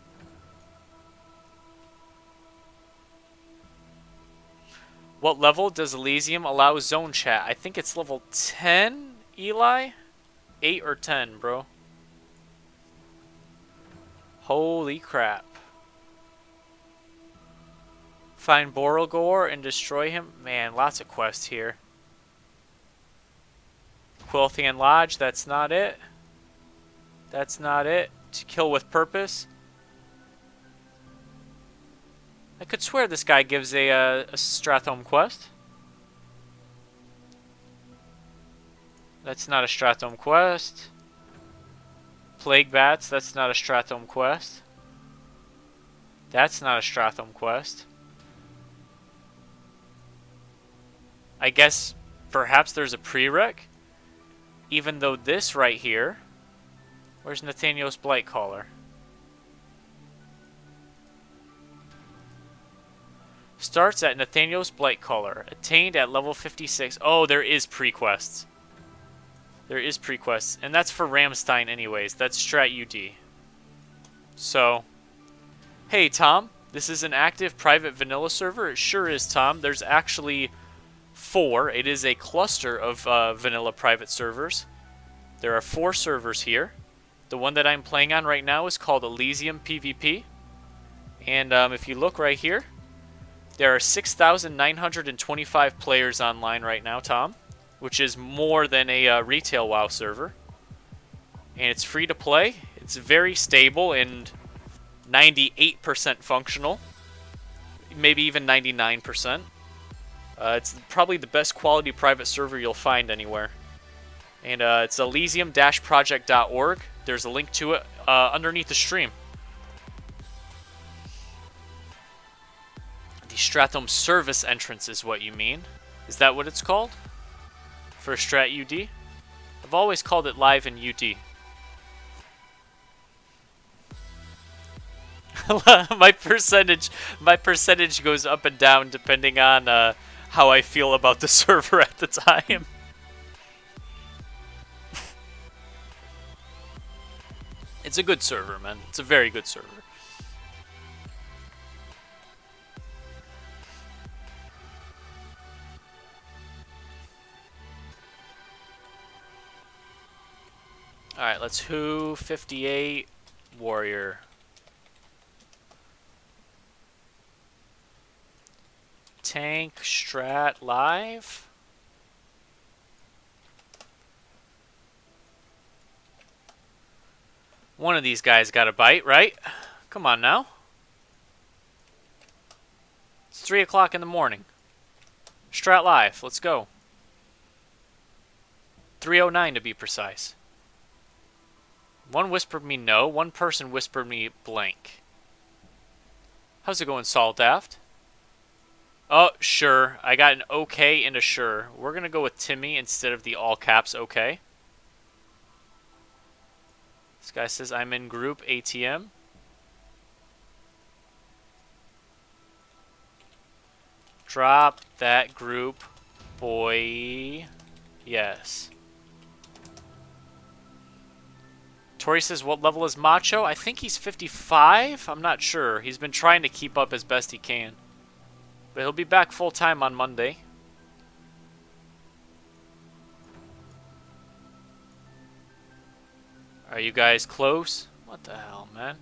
What level does Elysium allow zone chat? I think it's level 10, Eli? 8 or 10, bro. Holy crap. Find Borogor and destroy him. Man, lots of quests here. Quilthian Lodge, that's not it. That's not it. To kill with purpose. I could swear this guy gives a Strathome quest. That's not a Strathome quest. Plague Bats, that's not a Strathome quest. That's not a Strathome quest. I guess perhaps there's a prereq, even though this right here, where's Nathanios Blightcaller? Starts at Nathanios Blightcaller, attained at level 56. Oh, there is pre-quests. There is pre-quests, and that's for Ramstein anyways. That's Strat UD. So, hey Tom, this is an active private vanilla server? It sure is, Tom. There's actually 4. It is a cluster of vanilla private servers. There are 4 servers here. The one that I'm playing on right now is called Elysium PvP. And if you look right here, there are 6,925 players online right now, Tom, which is more than a retail WoW server. And it's free to play. It's very stable and 98% functional. Maybe even 99%. It's probably the best quality private server you'll find anywhere. And it's elysium-project.org. There's a link to it underneath the stream. The Strathome service entrance is what you mean. Is that what it's called? For Strat UD? I've always called it live in UD. my percentage goes up and down depending on how I feel about the server at the time. It's a good server, man. It's a very good server. Alright, let's who 58 warrior. Tank strat live. One of these guys got a bite, right? Come on now. It's 3 o'clock in the morning. Strat live, let's go. 3:09 to be precise. One whispered me no, one person whispered me blank. How's it going, Saul Daft? Oh, sure. I got an okay and a sure. We're going to go with Timmy instead of the all caps okay. This guy says I'm in group ATM. Drop that group, boy. Yes. Tori says, what level is Macho? I think he's 55. I'm not sure. He's been trying to keep up as best he can. But he'll be back full time on Monday. Are you guys close? What the hell, man?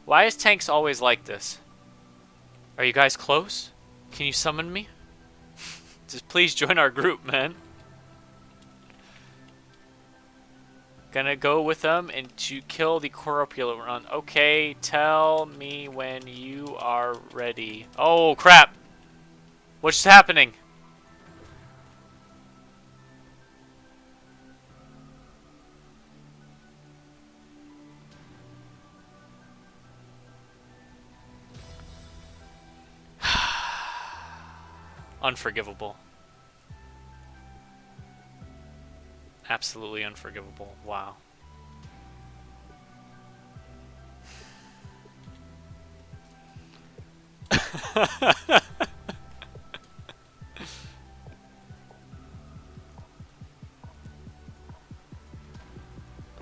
Why is Tanks always like this? Are you guys close? Can you summon me? Just please join our group, man. Gonna go with them and to kill the corrupulent run. Okay, tell me when you are ready. Oh, crap! What's happening? Unforgivable. Absolutely unforgivable. Wow.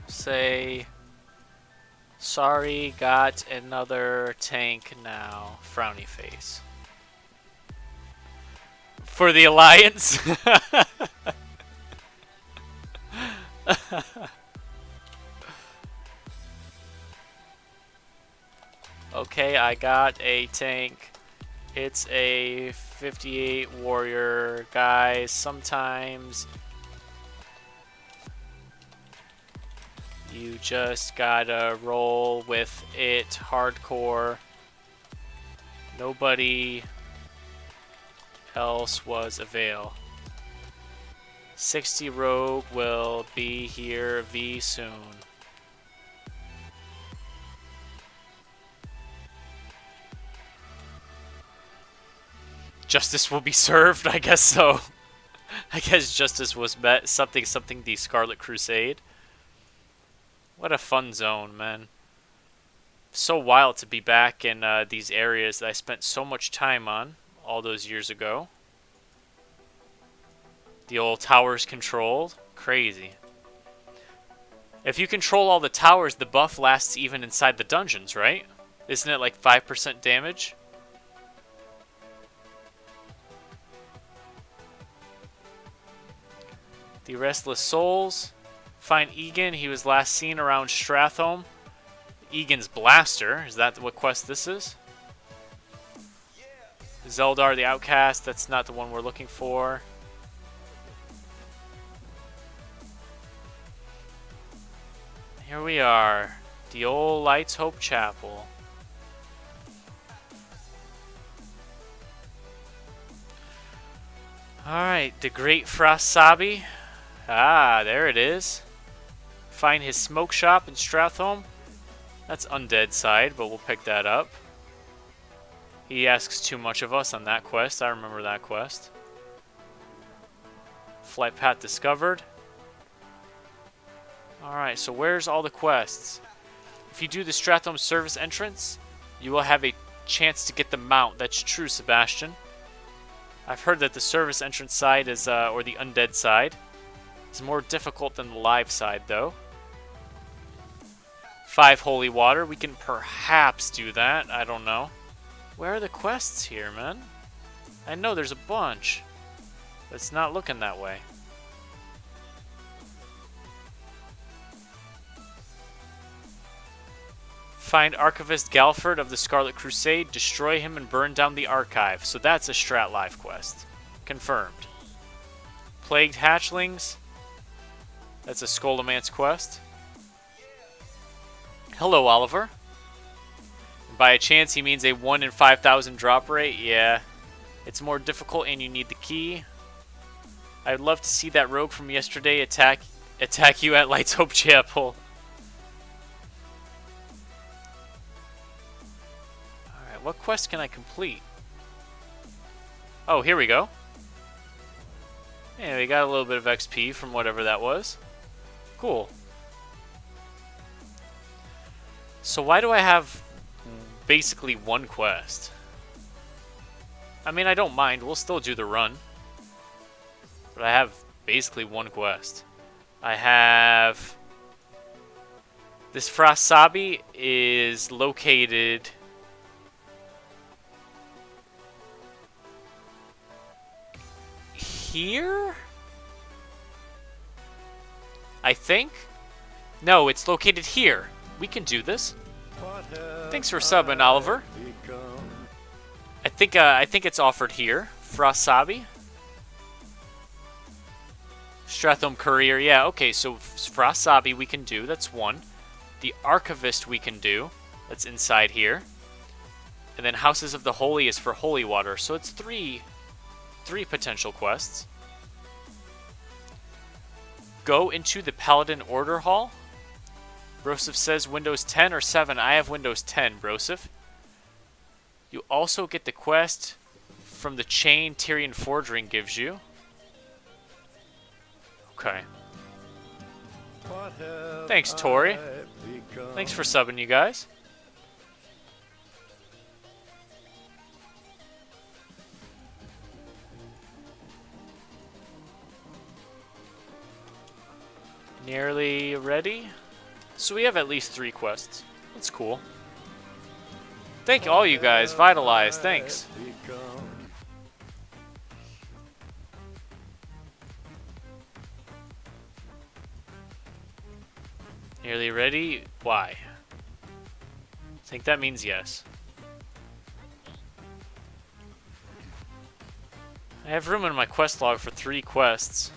Say, sorry, got another tank now. Frowny face. For the Alliance? Okay, I got a tank. It's a 58 warrior. Guys, sometimes you just gotta roll with it hardcore. Nobody else was avail. 60 rogue will be here V soon. Justice will be served, I guess so. I guess justice was met. Something the Scarlet Crusade. What a fun zone, man. So wild to be back in these areas that I spent so much time on all those years ago. The old towers controlled. Crazy. If you control all the towers, the buff lasts even inside the dungeons, right? Isn't it like 5% damage? The Restless Souls. Find Egan. He was last seen around Stratholme. Egan's Blaster. Is that what quest this is? Zeldar the Outcast. That's not the one we're looking for. Here we are. The old Lights Hope Chapel. Alright, the Great Frost Sabi. Ah, there it is. Find his smoke shop in Stratholme. That's undead side, but we'll pick that up. He asks too much of us on that quest. I remember that quest. Flight path discovered. Alright, so where's all the quests? If you do the Stratholme service entrance, you will have a chance to get the mount. That's true, Sebastian. I've heard that the service entrance side is, or the undead side, is more difficult than the live side, though. 5 holy water. We can perhaps do that. I don't know. Where are the quests here, man? I know there's a bunch, but it's not looking that way. Find Archivist Galford of the Scarlet Crusade, destroy him, and burn down the archive. So that's a Strat Live quest. Confirmed. Plagued Hatchlings. That's a Skullomance quest. Hello, Oliver. By a chance, he means a 1 in 5,000 drop rate. Yeah. It's more difficult and you need the key. I'd love to see that rogue from yesterday attack you at Light's Hope Chapel. Alright, what quest can I complete? Oh, here we go. Yeah, we got a little bit of XP from whatever that was. Cool. So why do I have basically one quest? I mean, I don't mind. We'll still do the run. But I have basically one quest. I have... This Frasabi is located... here? I think? No, it's located here. We can do this. Thanks for subbing, Oliver. I think it's offered here. Frasabi. Stratham Courier. Yeah, okay, so Frasabi we can do. That's one. The Archivist we can do. That's inside here. And then Houses of the Holy is for Holy Water. So it's three potential quests. Go into the Paladin Order Hall. Broseph says Windows 10 or 7. I have Windows 10, Broseph. You also get the quest from the chain Tyrion Forging gives you. Okay. Thanks, Tori. Thanks for subbing, you guys. Nearly ready. So we have at least 3 quests. That's cool. Thank all you guys. Vitalize. Thanks. Nearly ready? Why? I think that means yes. I have room in my quest log for 3 quests.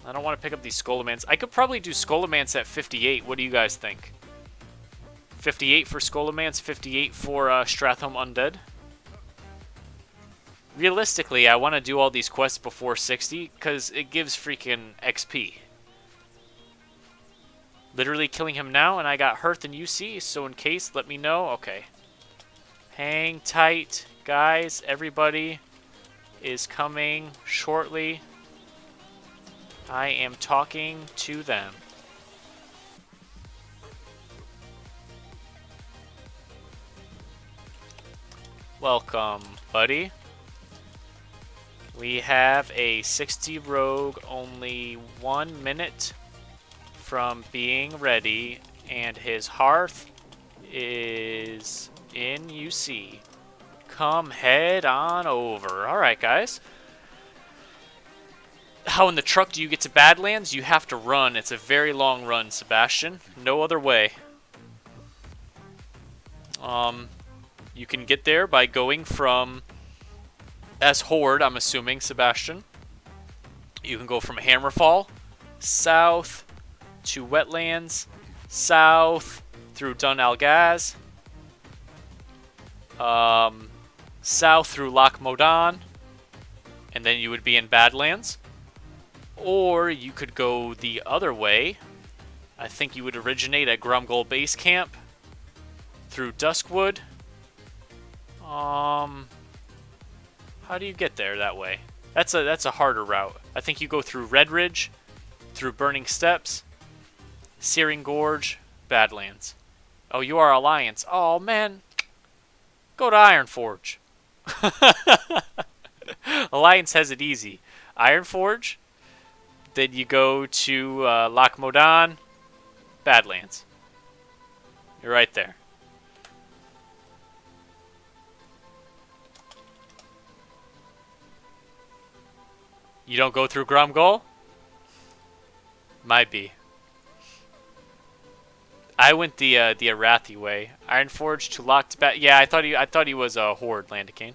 I don't want to pick up these Skullomance. I could probably do Skullomance at 58. What do you guys think? 58 for Skullomance, 58 for Stratham Undead. Realistically, I want to do all these quests before 60 because it gives freaking XP. Literally killing him now, and I got Hearth and UC, so in case, let me know. Okay. Hang tight, guys. Everybody is coming shortly. I am talking to them. Welcome, buddy. We have a 60 rogue, only 1 minute from being ready, and his hearth is in UC. Come head on over. Alright, guys. How in the truck do you get to Badlands? You have to run. It's a very long run, Sebastian. No other way. You can get there by going from as Horde, I'm assuming, Sebastian. You can go from Hammerfall, south to Wetlands, south through Dun Algaz, south through Loch Modan, and then you would be in Badlands. Or you could go the other way. I think you would originate at Grumgul Base Camp through Duskwood. How do you get there that way? That's a harder route. I think you go through Red Ridge, through Burning Steps, Searing Gorge, Badlands. Oh, you are Alliance. Oh, man. Go to Ironforge. Alliance has it easy. Ironforge, then you go to Loch Modan, Badlands. You're right there. You don't go through Grumgul? Might be. I went the Arathi way. Ironforge to locked back. Yeah, I thought he was a horde, Landicane.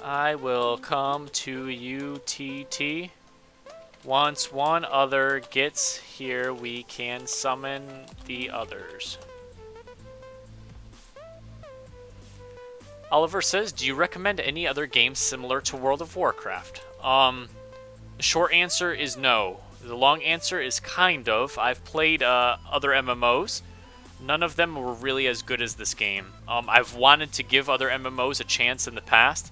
I will come to you, TT. Once one other gets here, we can summon the others. Oliver says, do you recommend any other games similar to World of Warcraft? The short answer is no. The long answer is kind of. I've played other MMOs. None of them were really as good as this game. I've wanted to give other MMOs a chance in the past.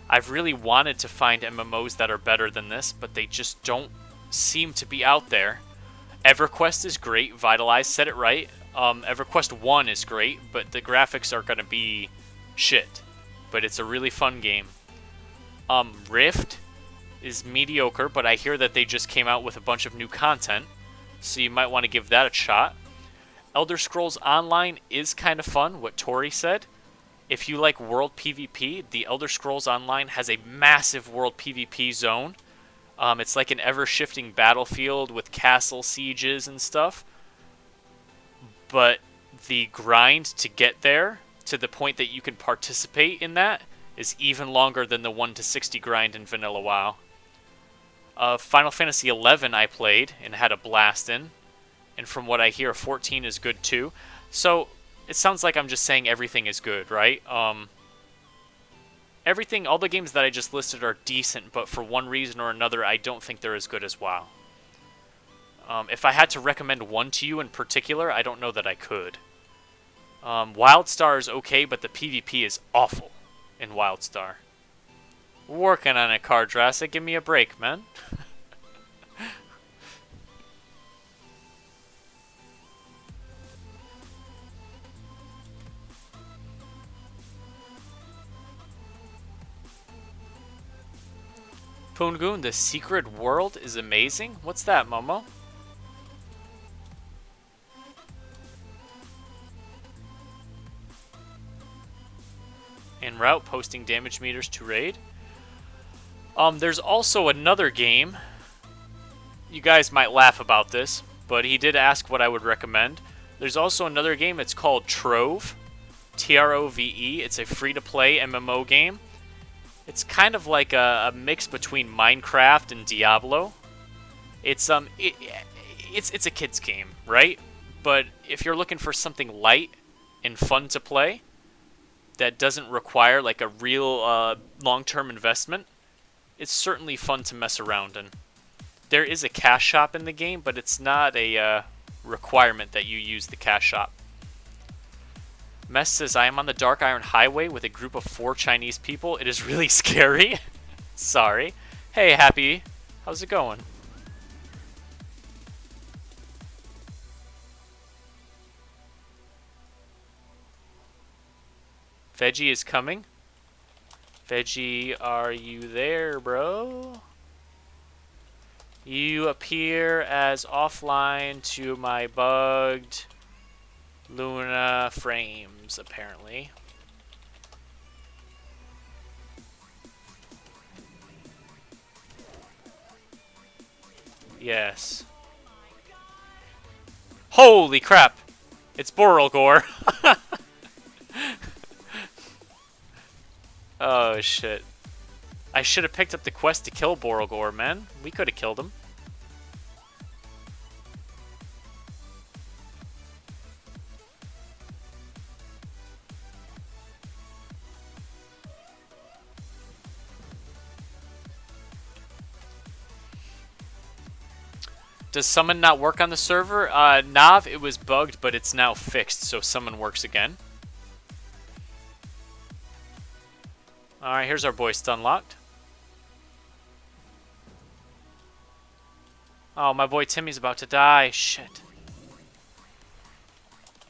I've really wanted to find MMOs that are better than this, but they just don't seem to be out there. EverQuest is great. Vitalize said it right. EverQuest 1 is great, but the graphics are going to be shit. But it's a really fun game. Rift is mediocre, but I hear that they just came out with a bunch of new content, so you might want to give that a shot. Elder Scrolls Online is kind of fun, what Tori said. If you like World PvP, the Elder Scrolls Online has a massive World PvP zone. It's like an ever-shifting battlefield with castle sieges and stuff. But the grind to get there, to the point that you can participate in that, is even longer than the 1 to 60 grind in Vanilla WoW. Final Fantasy XI I played and had a blast in. And from what I hear, 14 is good too. So it sounds like I'm just saying everything is good, right? Everything, all the games that I just listed are decent, but for one reason or another, I don't think they're as good as WoW. If I had to recommend one to you in particular, I don't know that I could. WildStar is okay, but the PvP is awful in WildStar. Working on it, Cardrassic. Give me a break, man. Poongoon, the secret world is amazing? What's that, Momo? En route, posting damage meters to raid. There's also another game. You guys might laugh about this, but he did ask what I would recommend. There's also another game. It's called Trove. Trove. It's a free-to-play MMO game. It's kind of like a mix between Minecraft and Diablo. It's a kid's game, right? But if you're looking for something light and fun to play that doesn't require like a real long-term investment, it's certainly fun to mess around in. There is a cash shop in the game, but it's not a requirement that you use the cash shop. Mess says, I am on the Dark Iron Highway with a group of 4 Chinese people. It is really scary. Sorry. Hey, Happy. How's it going? Veggie is coming. Veggie, are you there, bro? You appear as offline to my bugged Luna frames, apparently. Yes. Holy crap! It's Borrelgore. Oh shit. I should have picked up the quest to kill Borrelgore, man. We could have killed him. Does summon not work on the server? Nav, it was bugged, but it's now fixed, so summon works again. Alright, here's our boy Stunlocked. Oh, my boy Timmy's about to die. Shit.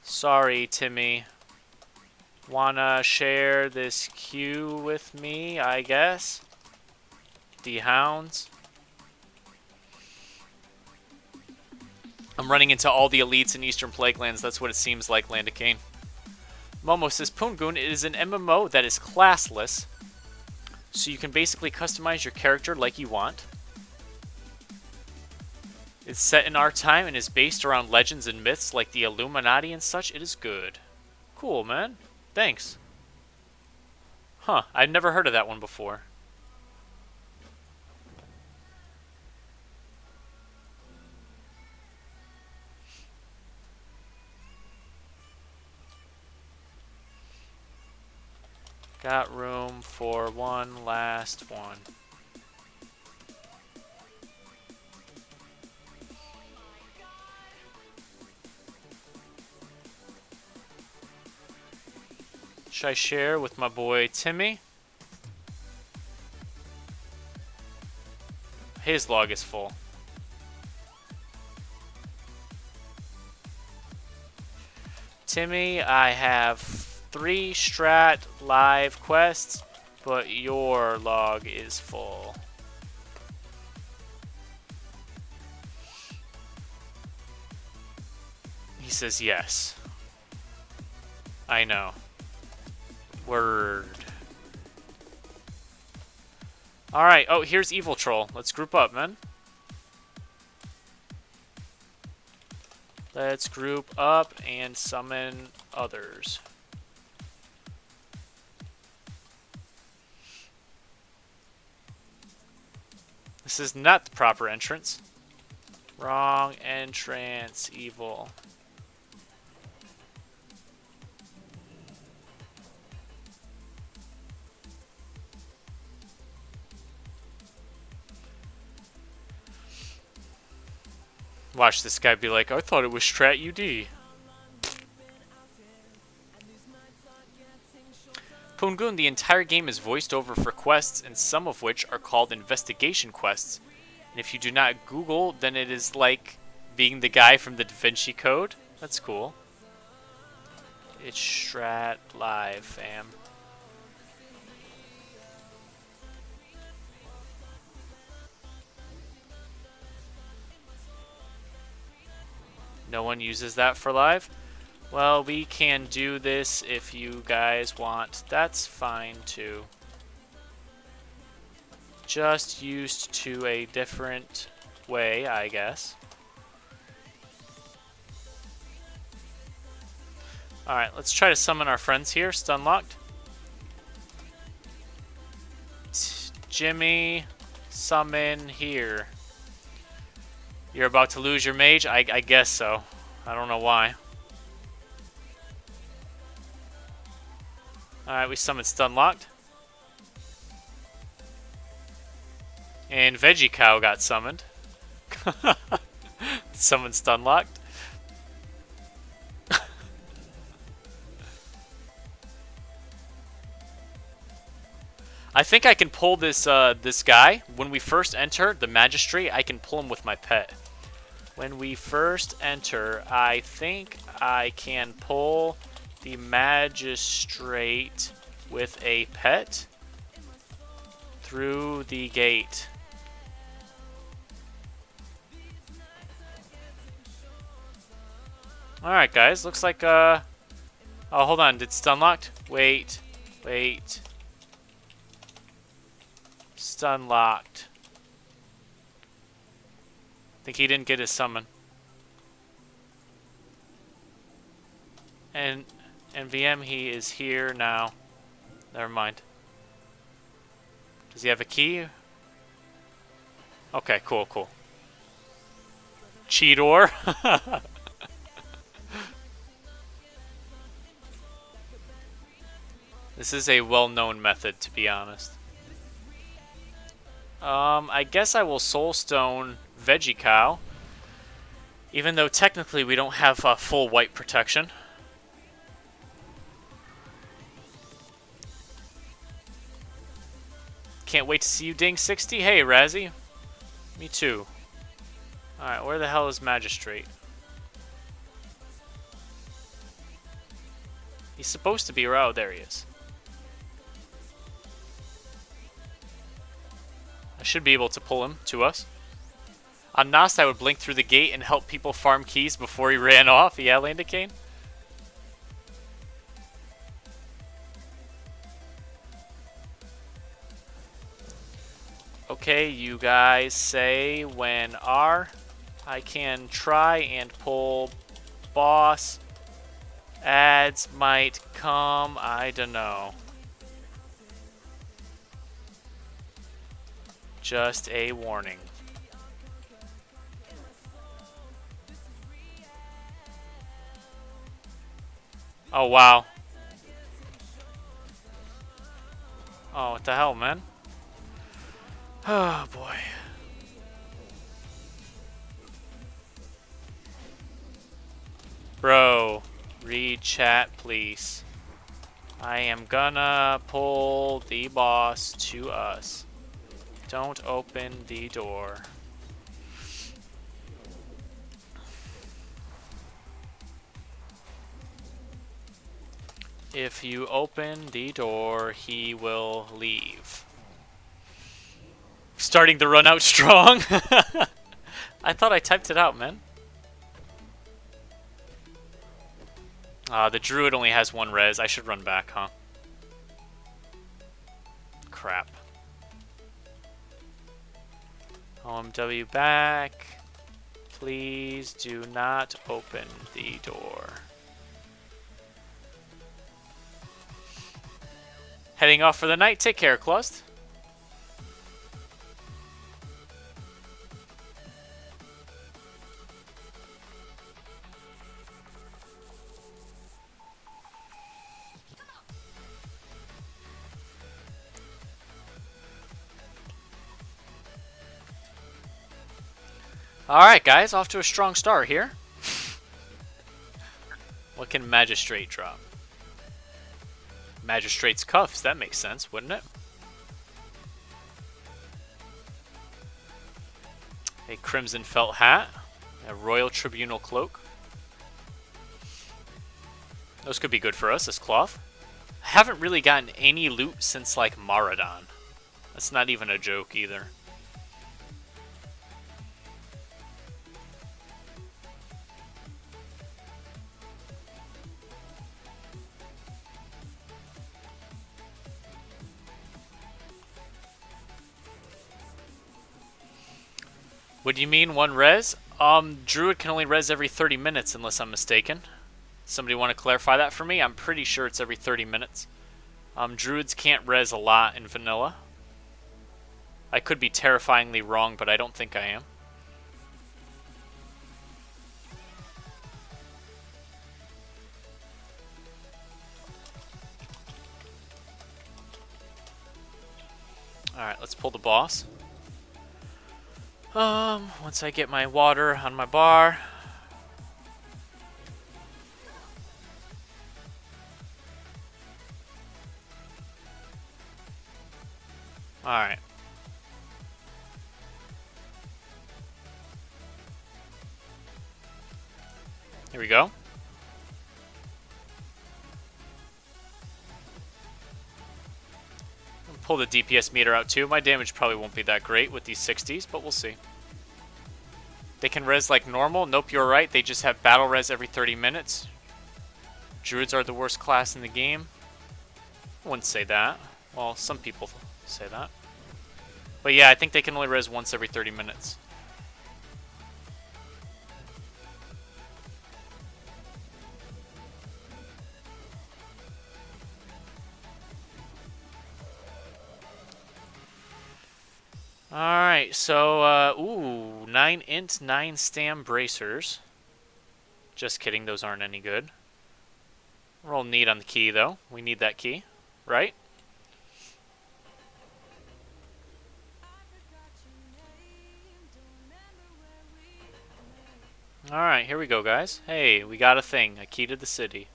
Sorry, Timmy. Wanna share this queue with me, I guess? The hounds. I'm running into all the elites in Eastern Plaguelands. That's what it seems like, Landicane. Momo says Poongoon is an MMO that is classless, so you can basically customize your character like you want. It's set in our time and is based around legends and myths like the Illuminati and such. It is good. Cool, man. Thanks. Huh, I've never heard of that one before. Got room for one last one. Should I share with my boy Timmy? His log is full. Timmy, I have 3 strat live quests, but your log is full. He says yes. I know. Word. Alright, oh, here's Evil Troll. Let's group up, man. Let's group up and summon others. This is not the proper entrance. Wrong entrance, evil. Watch this guy be like, I thought it was Strat UD. Poongoon, the entire game is voiced over for quests, and some of which are called investigation quests. And if you do not Google, then it is like being the guy from the Da Vinci Code. That's cool. It's Strat Live, fam. No one uses that for live? Well, we can do this if you guys want. That's fine too. Just used to a different way, I guess. Alright, let's try to summon our friends here. Stun locked. Jimmy, summon here. You're about to lose your mage? I guess so. I don't know why. Alright, we summoned stun locked. And Veggie Cow got summoned. Summoned stun locked. I think I can pull this this guy. When we first enter the magistrate, I can pull him with my pet. When we first enter, I think I can pull the magistrate with a pet through the gate. Alright guys, looks like oh, hold on, did stun locked? Wait. Stun locked. I think he didn't get his summon. And VM, he is here now. Never mind. Does he have a key? Okay, cool. Cheetor. This is a well-known method, to be honest. I guess I will Soulstone Veggie Cow, even though technically we don't have full white protection. Can't wait to see you, Ding60. Hey, Razzie. Me too. Alright, where the hell is Magistrate? He's supposed to be around. Oh, there he is. I should be able to pull him to us. On Nast, I would blink through the gate and help people farm keys before he ran off. Yeah, Landicane? Okay, you guys say when I can try and pull boss. Ads might come, I don't know. Just a warning. Oh, wow. Oh, what the hell, man? Oh, boy. Bro, read chat, please. I am gonna pull the boss to us. Don't open the door. If you open the door, he will leave. Starting to run out strong. I thought I typed it out, man. The druid only has 1 res. I should run back, huh? Crap. OMW back. Please do not open the door. Heading off for the night. Take care, Clust. Alright, guys. Off to a strong start here. What can Magistrate drop? Magistrate's cuffs. That makes sense, wouldn't it? A crimson felt hat. A royal tribunal cloak. Those could be good for us as cloth. I haven't really gotten any loot since, like, Maraudon. That's not even a joke either. What do you mean 1 res? Druid can only res every 30 minutes unless I'm mistaken. Somebody want to clarify that for me? I'm pretty sure it's every 30 minutes. Druids can't res a lot in vanilla. I could be terrifyingly wrong, but I don't think I am. Alright, let's pull the boss. Once I get my water on my bar. Alright. Here we go. Pull the DPS meter out too. My damage probably won't be that great with these 60s, but we'll see. They can res like normal. Nope, you're right. They just have battle res every 30 minutes. Druids are the worst class in the game. I wouldn't say that. Well, some people say that. But yeah, I think they can only res once every 30 minutes. Alright, so, ooh, 9 int, 9 stam bracers. Just kidding, those aren't any good. Roll neat on the key, though. We need that key, right? Alright, here we go, guys. Hey, we got a thing, a key to the city.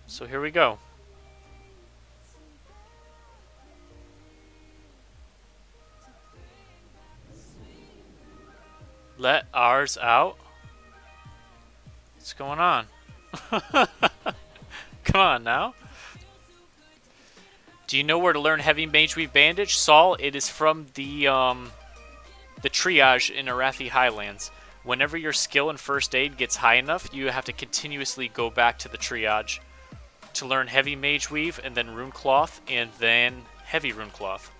So here we go. Let ours out. What's going on? Come on now. Do you know where to learn Heavy Mage Weave Bandage? Saul, it is from the triage in Arathi Highlands. whenever your skill in first aid gets high enough, you have to continuously go back to the triage to learn heavy mage weave, and then rune cloth, and then heavy rune cloth.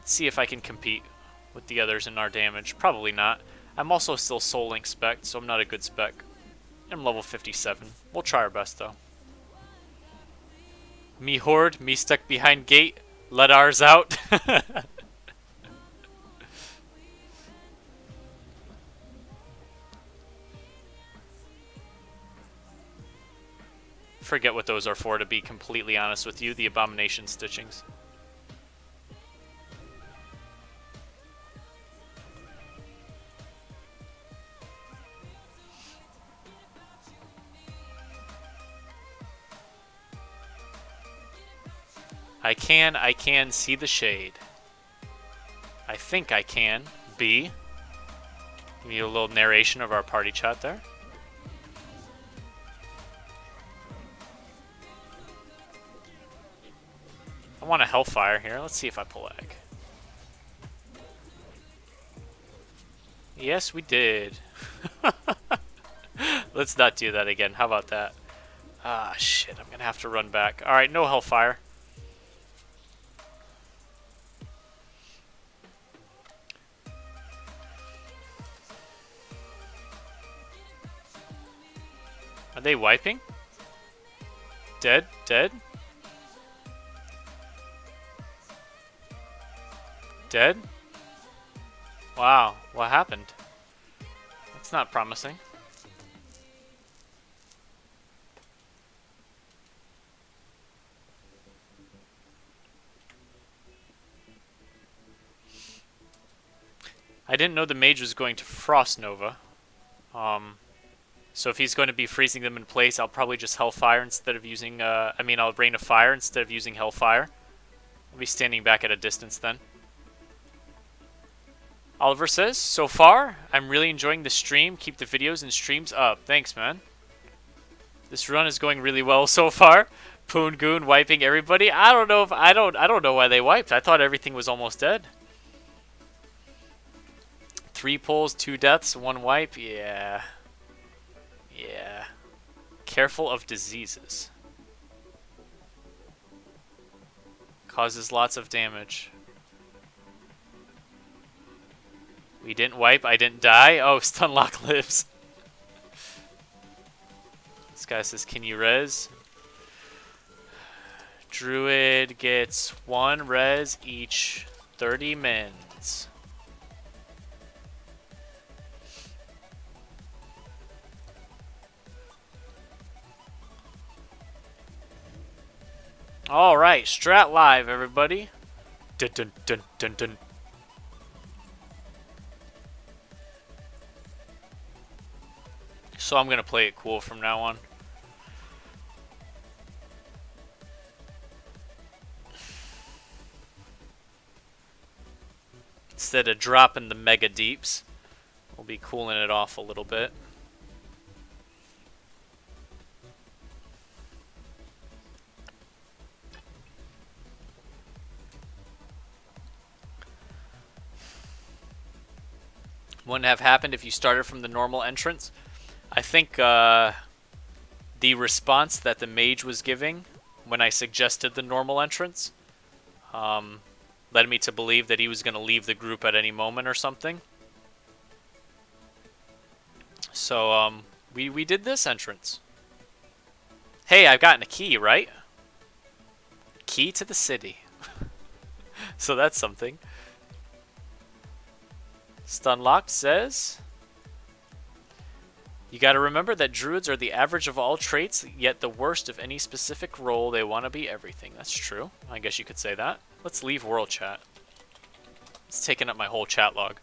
Let's see if I can compete with the others in our damage. Probably not. I'm also still Soul Link spec, so I'm not a good spec. I'm level 57. We'll try our best though. Me horde, me stuck behind gate, let ours out. Forget what those are for, to be completely honest with you. The abomination stitchings. I can see the shade. I think I can. B. Give me a little narration of our party chat there. I want a Hellfire here. Let's see if I pull egg. Yes, we did. Let's not do that again. How about that? Ah, shit. I'm going to have to run back. Alright, no Hellfire. Are they wiping? Dead? Dead? Dead? Wow, what happened? That's not promising. I didn't know the mage was going to Frost Nova. So if he's going to be freezing them in place, I'll probably just Hellfire instead of using, I'll Rain of Fire instead of using Hellfire. I'll be standing back at a distance then. Oliver says, so far, I'm really enjoying the stream. Keep the videos and streams up. Thanks, man. This run is going really well so far. Poongoon wiping everybody. I don't know if I don't know why they wiped. I thought everything was almost dead. 3 pulls, 2 deaths, 1 wipe. Yeah. Yeah. Careful of diseases. Causes lots of damage. We didn't wipe. I didn't die. Oh, Stunlock lives. This guy says, can you res? Druid gets 1 res each 30 mins. All right, Strat Live, everybody. Dun dun dun dun dun. So I'm gonna play it cool from now on. Instead of dropping the mega deeps, we'll be cooling it off a little bit. Wouldn't have happened if you started from the normal entrance. I think the response that the mage was giving when I suggested the normal entrance led me to believe that he was going to leave the group at any moment or something. So we did this entrance. Hey, I've gotten a key, right? Key to the city. So that's something. Stunlocked says, you gotta remember that druids are the average of all traits, yet the worst of any specific role. They want to be everything. That's true. I guess you could say that. Let's leave world chat. It's taking up my whole chat log.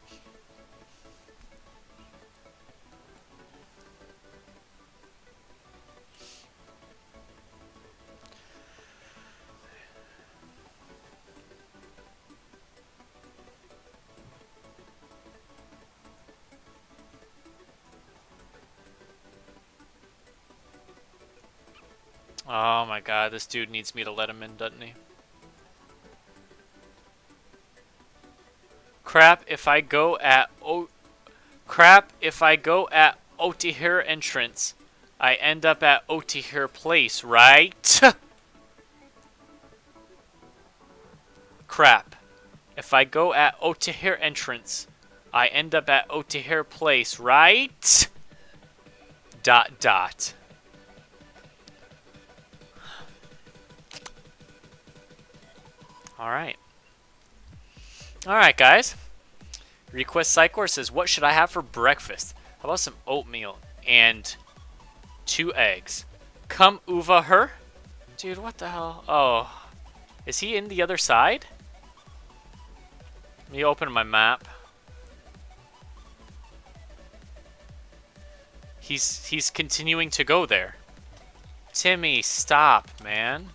Oh my god, this dude needs me to let him in, doesn't he? Crap if I go at Otihir entrance. I end up at Otihir place, right? Crap. If I go at Otihir entrance, I end up at Otihir place, right? ... Alright. Alright, guys. Request Zeth'Kur says, what should I have for breakfast? How about some oatmeal and 2 eggs? Come over her. Dude, what the hell? Oh. Is he in the other side? Let me open my map. He's continuing to go there. Timmy, stop, man.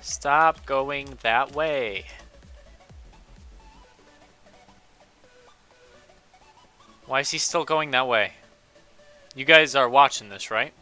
Stop going that way. Why is he still going that way? You guys are watching this, right?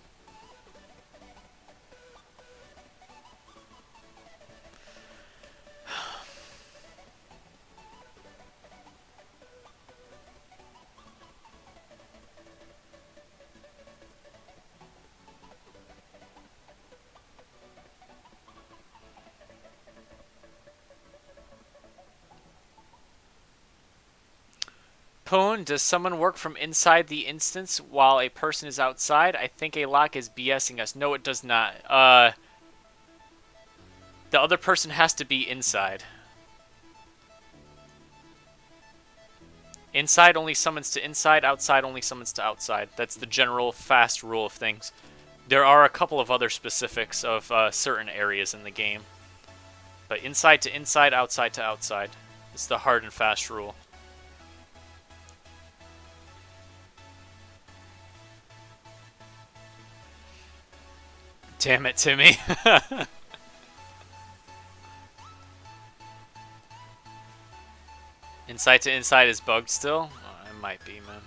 Poon, does someone work from inside the instance while a person is outside? I think a lock is BSing us. No, it does not. The other person has to be inside. Inside only summons to inside, outside only summons to outside. That's the general fast rule of things. There are a couple of other specifics of certain areas in the game. But inside to inside, outside to outside. It's the hard and fast rule. Damn it, Timmy. Inside to inside is bugged still? Oh, it might be, man.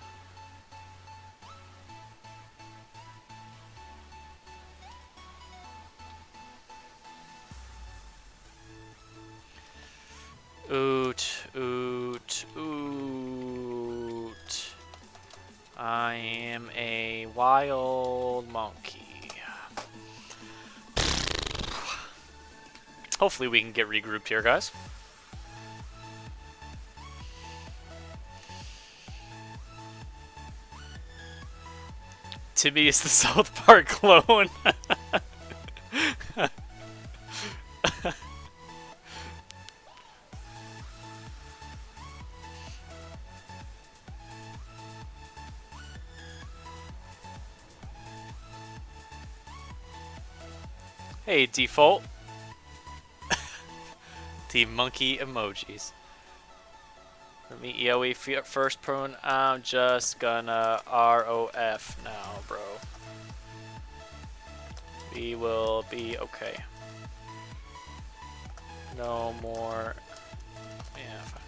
Oot, oot, oot. I am a wild monkey. Hopefully we can get regrouped here, guys. Timmy is the South Park clone. Hey, default. The monkey emojis. Let me EOE first, Poon. I'm just gonna ROF now, bro. We will be okay. No more. Yeah, fine.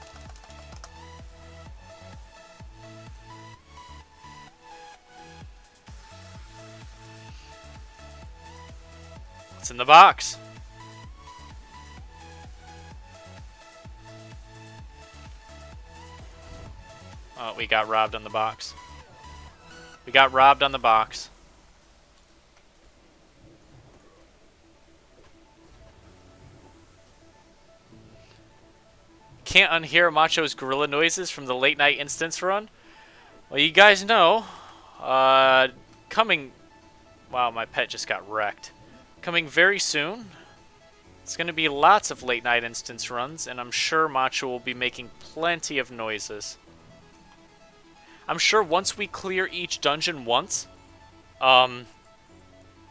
What's in the box? Oh, we got robbed on the box. We got robbed on the box. Can't unhear Macho's gorilla noises from the late night instance run. Well, you guys know, coming... Wow, my pet just got wrecked. Coming very soon. It's going to be lots of late night instance runs, and I'm sure Macho will be making plenty of noises. I'm sure once we clear each dungeon once,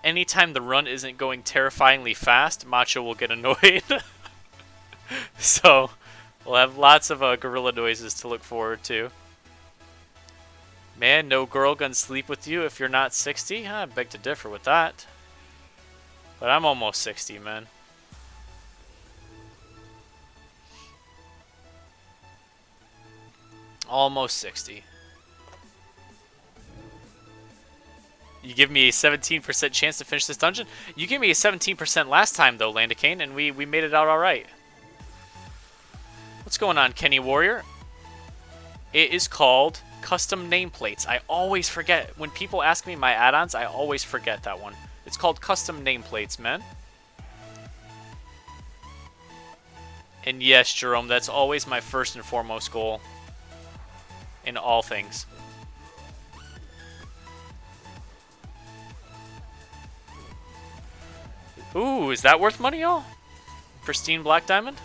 anytime the run isn't going terrifyingly fast, Macho will get annoyed. So, we'll have lots of gorilla noises to look forward to. Man, no girl gonna sleep with you if you're not 60? I beg to differ with that. But I'm almost 60, man. Almost 60. You give me a 17% chance to finish this dungeon? You gave me a 17% last time, though, Landicane, and we made it out alright. What's going on, Kenny Warrior? It is called custom nameplates. I always forget. When people ask me my add-ons, I always forget that one. It's called custom nameplates, man. And yes, Jerome, that's always my first and foremost goal in all things. Ooh, is that worth money, y'all? Pristine black diamond?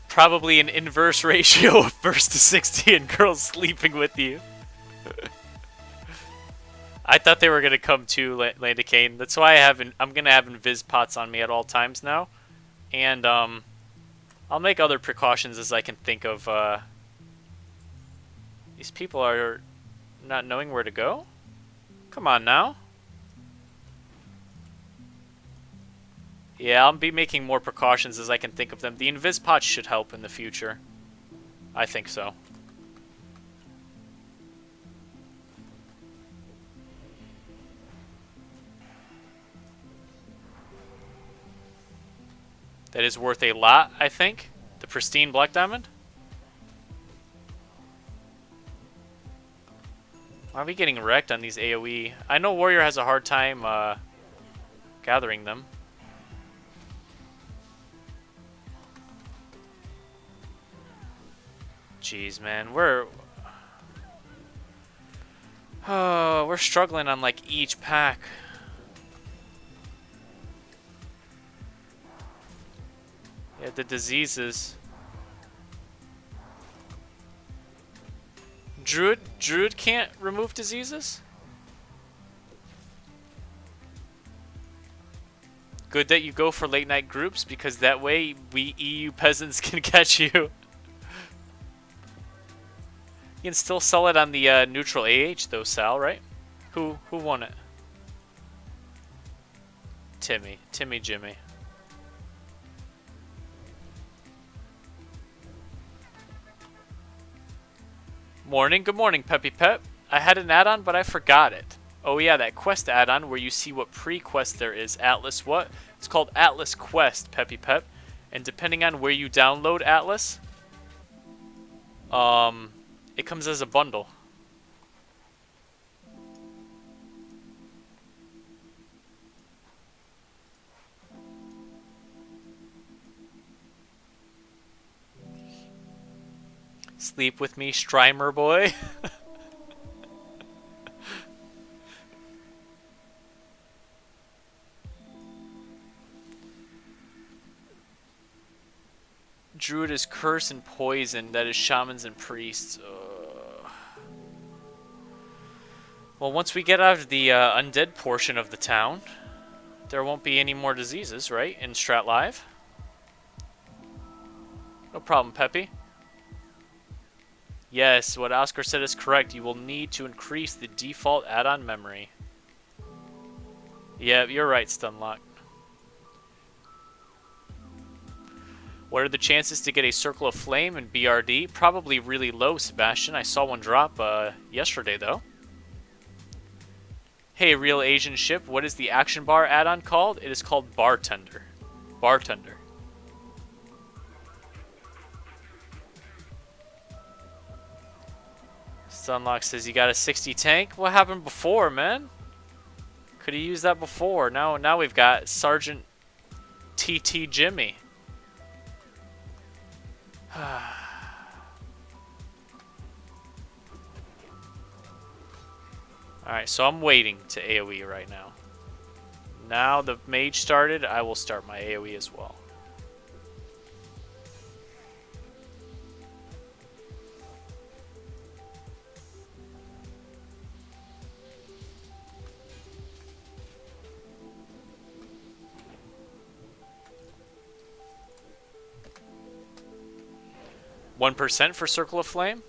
Probably an inverse ratio of first to 60 and girls sleeping with you. I thought they were gonna come to Landicane. That's why I'm gonna have invis pots on me at all times now, and I'll make other precautions as I can think of. These people are not knowing where to go. Come on now. Yeah, I'll be making more precautions as I can think of them. The invis pots should help in the future. I think so. That is worth a lot, I think. The pristine black diamond. Why are we getting wrecked on these AoE? I know Warrior has a hard time gathering them. Jeez, man, we're struggling on like each pack. Yeah, the diseases. Druid can't remove diseases? Good that you go for late night groups, because that way we EU peasants can catch you. You can still sell it on the neutral AH though, Sal, right? Who won it? Timmy Jimmy. Morning, good morning, Peppy Pep. I had an add-on, but I forgot it. Oh yeah, that quest add-on where you see what pre-quest there is. Atlas what? It's called Atlas Quest, Peppy Pep. And depending on where you download Atlas, it comes as a bundle. Sleep with me, Strimer boy. Druid is curse and poison. That is shamans and priests. Well, once we get out of the undead portion of the town, there won't be any more diseases, right? In Strat Live. No problem, Peppy. Yes, what Oscar said is correct. You will need to increase the default add-on memory. Yeah, you're right, Stunlock. What are the chances to get a Circle of Flame in BRD? Probably really low, Sebastian. I saw one drop yesterday, though. Hey, Real Asian Ship, what is the Action Bar add-on called? It is called Bartender. Bartender. Sunlock says you got a 60 tank. What happened before, man? Could have used that before. Now we've got Sergeant TT Jimmy. Alright, so I'm waiting to AoE right now. Now the mage started, I will start my AoE as well. %1 for Circle of Flame.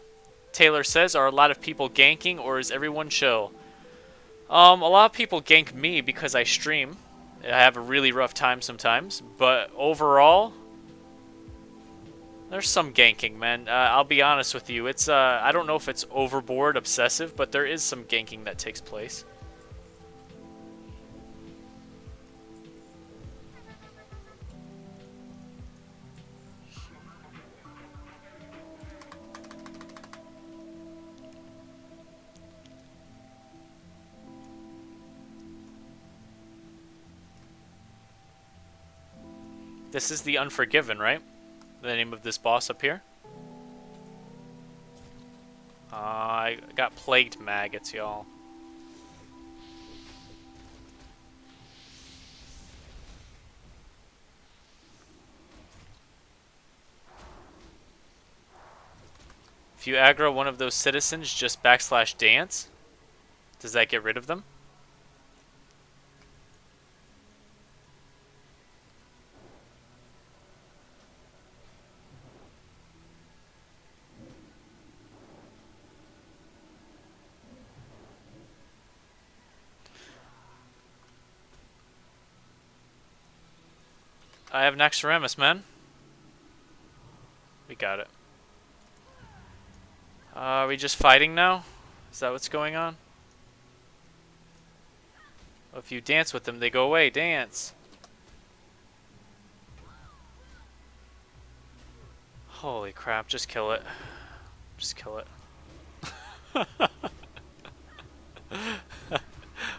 Taylor says, are a lot of people ganking or is everyone chill? A lot of people gank me because I stream. I have a really rough time sometimes, but overall, there's some ganking, man. I'll be honest with you. It's I don't know if it's overboard, obsessive, but there is some ganking that takes place. This is the Unforgiven, right? The name of this boss up here. I got plagued maggots, y'all. If you aggro one of those citizens, just backslash dance. Does that get rid of them? I have Naxxramas, man. We got it. Are we just fighting now? Is that what's going on? If you dance with them, they go away. Dance. Holy crap, just kill it. Just kill it.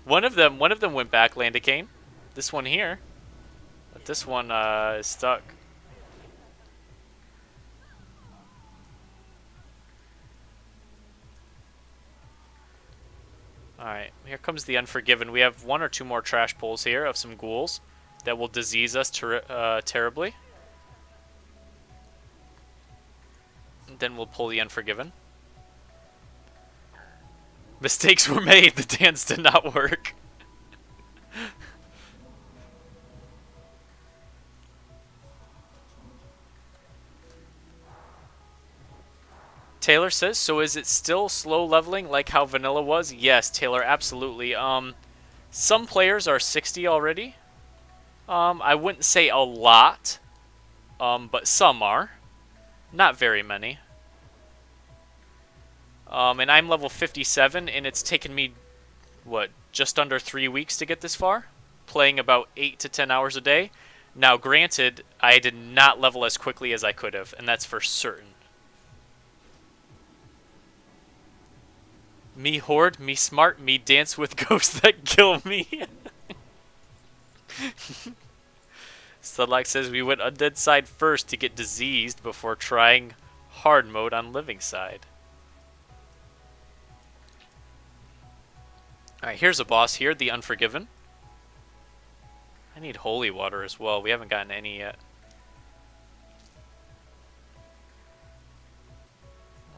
One of them went back, Landicane. This one here. But this one is stuck. Alright, here comes the Unforgiven. We have one or two more trash pulls here of some ghouls that will disease us terribly. And then we'll pull the Unforgiven. Mistakes were made. The dance did not work. Taylor says, so is it still slow leveling like how vanilla was? Yes, Taylor, absolutely. Some players are 60 already. I wouldn't say a lot, but some are. Not very many. And I'm level 57, and it's taken me, what, just under 3 weeks to get this far? Playing about 8 to 10 hours a day. Now, granted, I did not level as quickly as I could have, and that's for certain. Me horde, me smart, me dance with ghosts that kill me. Studlike says we went undead side first to get diseased before trying hard mode on living side. Alright, here's a boss here, the Unforgiven. I need holy water as well. We haven't gotten any yet.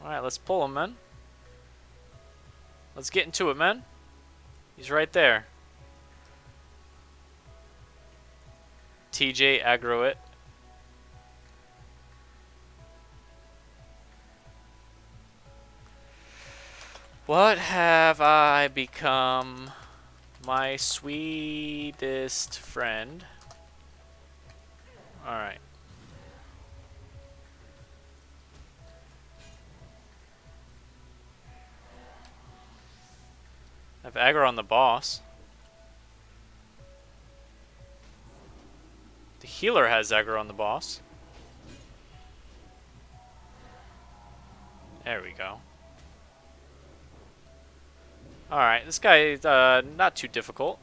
Alright, let's pull him, man. Let's get into it, man. He's right there. TJ, aggro it. What have I become? My sweetest friend. Alright. I have aggro on the boss. The healer has aggro on the boss. There we go. Alright, this guy is not too difficult.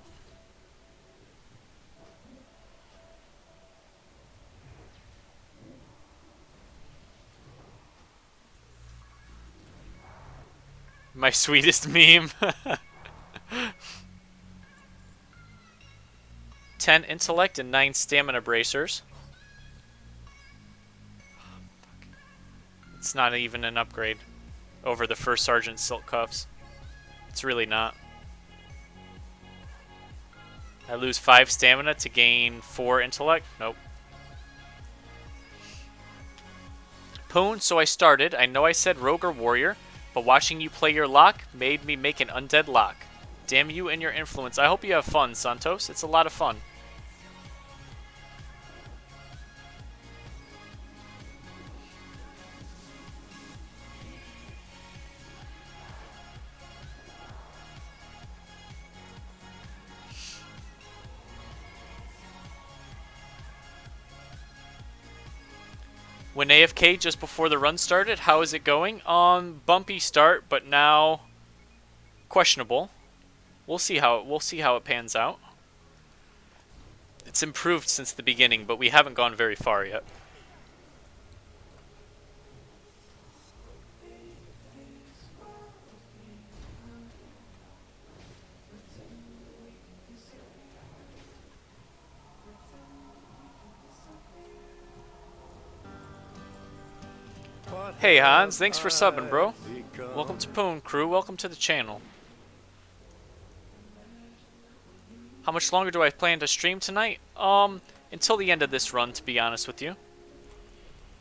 My sweetest meme. 10 intellect and 9 stamina bracers. It's not even an upgrade over the first Sergeant Silk Cuffs. It's really not. I lose 5 stamina to gain 4 intellect? Nope. Poon, so I started. I know I said rogue or warrior, but watching you play your lock made me make an undead lock. Damn you and your influence. I hope you have fun, Santos. It's a lot of fun. When AFK just before the run started, how is it going? Bumpy start, but now questionable. We'll see how it pans out. It's improved since the beginning, but we haven't gone very far yet. What Hey Hans, have thanks for subbing, bro. I become? Welcome to Poon Crew, welcome to the channel. How much longer do I plan to stream tonight? Until the end of this run, to be honest with you.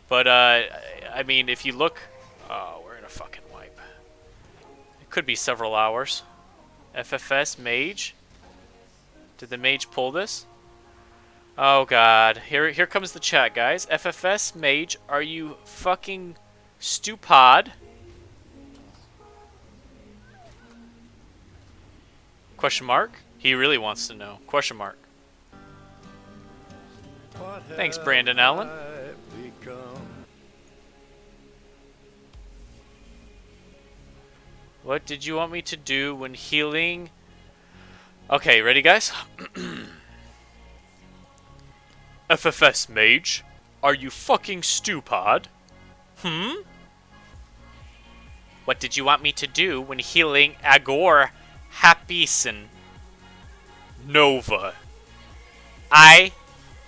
But, I mean, if you look... Oh, we're in a fucking wipe. It could be several hours. FFS Mage. Did the Mage pull this? Oh god. Here comes the chat, guys. FFS Mage, are you fucking stupid? Question mark? He really wants to know. Question mark. What Thanks, have Brandon Allen. I become? What did you want me to do when healing? Okay, ready, guys? FFS Mage, are you fucking stupid? What did you want me to do when healing Agor Hapisen Nova? I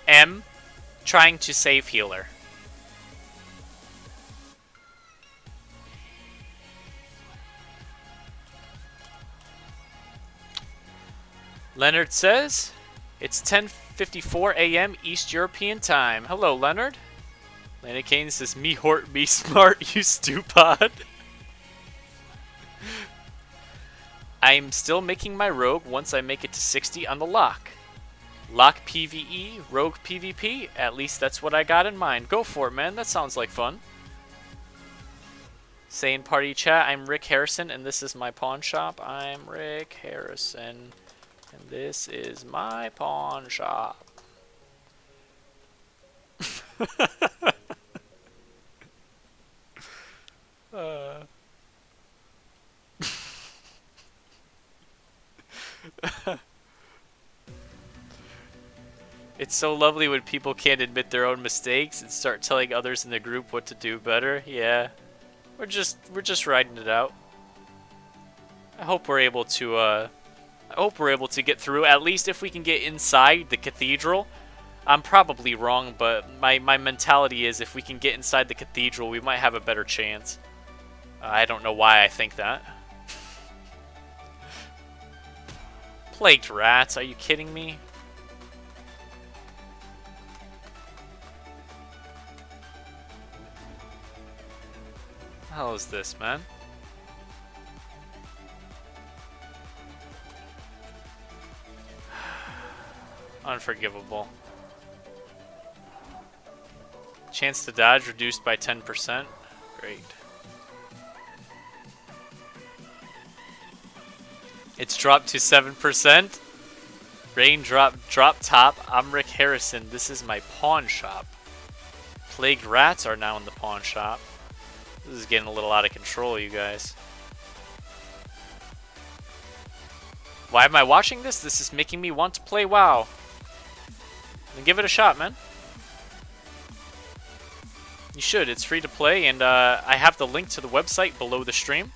am trying to save healer. Leonard says, it's 10:54 a.m. East European time. Hello, Leonard. Leonard Kane says, me hort, me smart, you stupid. I'm still making my rogue once I make it to 60 on the lock. Lock PvE, rogue PvP, at least that's what I got in mind. Go for it, man. That sounds like fun. Say in party chat, I'm Rick Harrison and this is my pawn shop. I'm Rick Harrison. And this is my pawn shop. It's so lovely when people can't admit their own mistakes and start telling others in the group what to do better. Yeah. We're just riding it out. I hope we're able to get through. At least if we can get inside the cathedral. I'm probably wrong, but my mentality is if we can get inside the cathedral, we might have a better chance. I don't know why I think that. Plagued rats, are you kidding me? What the hell is this, man? Unforgivable. Chance to dodge reduced by 10%. Great. It's dropped to 7%. Raindrop, drop top. I'm Rick Harrison. This is my pawn shop. Plagued rats are now in the pawn shop. This is getting a little out of control, you guys. Why am I watching this? This is making me want to play WoW. Then give it a shot, man. You should. It's free to play, and I have the link to the website below the stream.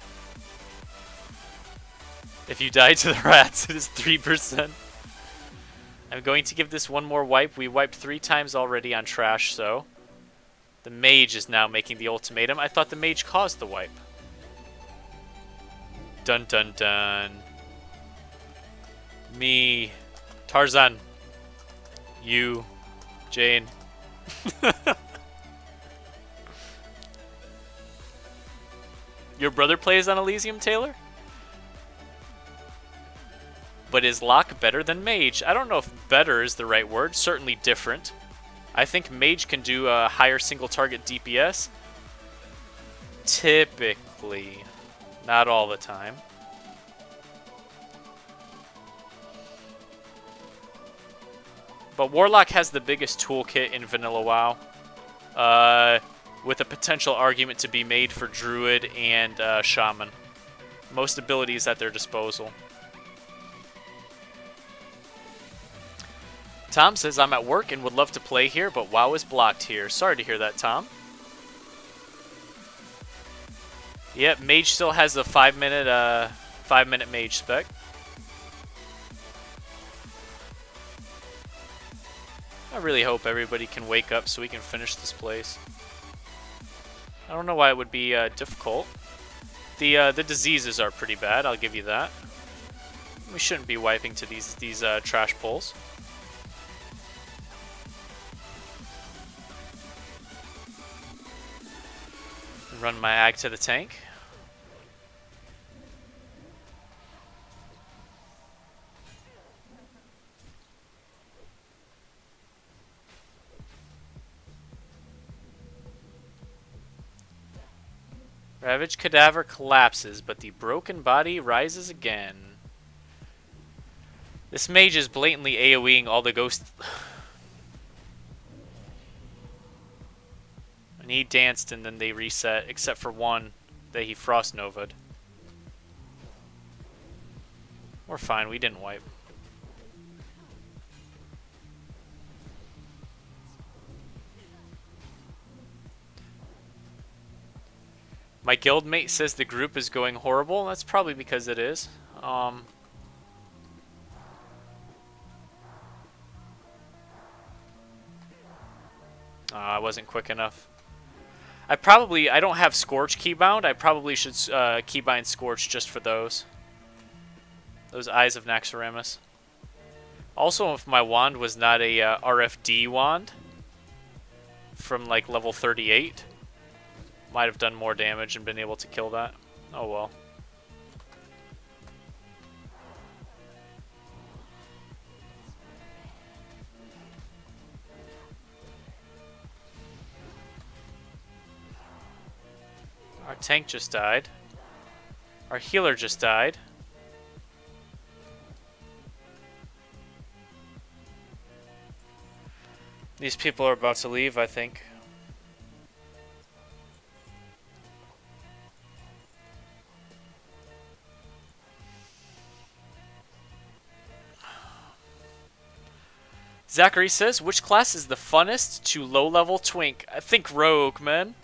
If you die to the rats, it is 3%. I'm going to give this one more wipe. We wiped 3 times already on trash, so... The mage is now making the ultimatum. I thought the mage caused the wipe. Dun dun dun. Me. Tarzan. You. Jane. Your brother plays on Elysium, Taylor? But is Locke better than Mage? I don't know if better is the right word. Certainly different. I think Mage can do a higher single target DPS. Typically. Not all the time. But Warlock has the biggest toolkit in Vanilla WoW. With a potential argument to be made for Druid and Shaman. Most abilities at their disposal. Tom says, I'm at work and would love to play here, but WoW is blocked here. Sorry to hear that, Tom. Yep, Mage still has the 5-minute Mage spec. I really hope everybody can wake up so we can finish this place. I don't know why it would be difficult. The diseases are pretty bad, I'll give you that. We shouldn't be wiping to these trash pulls. Run my ag to the tank. Ravaged cadaver collapses, but the broken body rises again. This mage is blatantly AoEing all the ghosts. And he danced and then they reset, except for one that he frost nova'd. We're fine, we didn't wipe. My guildmate says the group is going horrible. That's probably because it is. I wasn't quick enough. I don't have Scorch keybound. I probably should keybind Scorch just for those. Those Eyes of Naxxramas. Also, if my wand was not a RFD wand from like level 38, might have done more damage and been able to kill that. Oh well. Our tank just died. Our healer just died. These people are about to leave, I think. Zachary says, which class is the funnest to low-level twink? I think Rogue, man.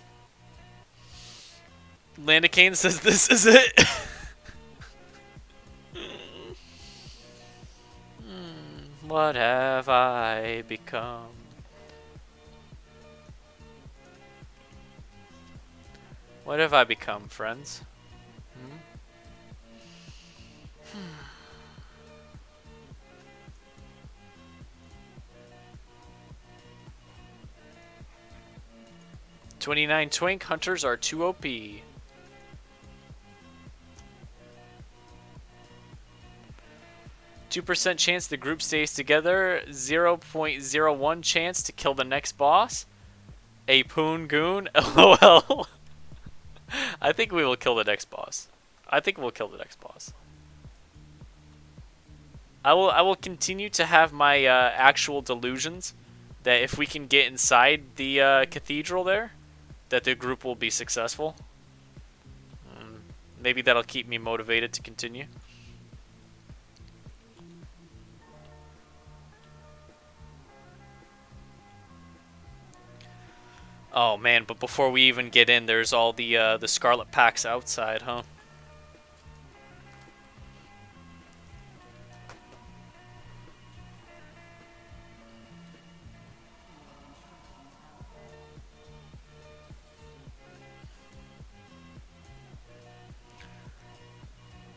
Landicane says this is it. What have I become? What have I become, friends? Hmm? 29 twink hunters are too OP. 2% chance the group stays together. 0.01 chance to kill the next boss. A Poongoon. LOL. I think we will kill the next boss. I think we'll kill the next boss. I will continue to have my actual delusions that if we can get inside the cathedral there, that the group will be successful. Maybe that'll keep me motivated to continue. Oh man, but before we even get in, there's all the Scarlet Packs outside, huh?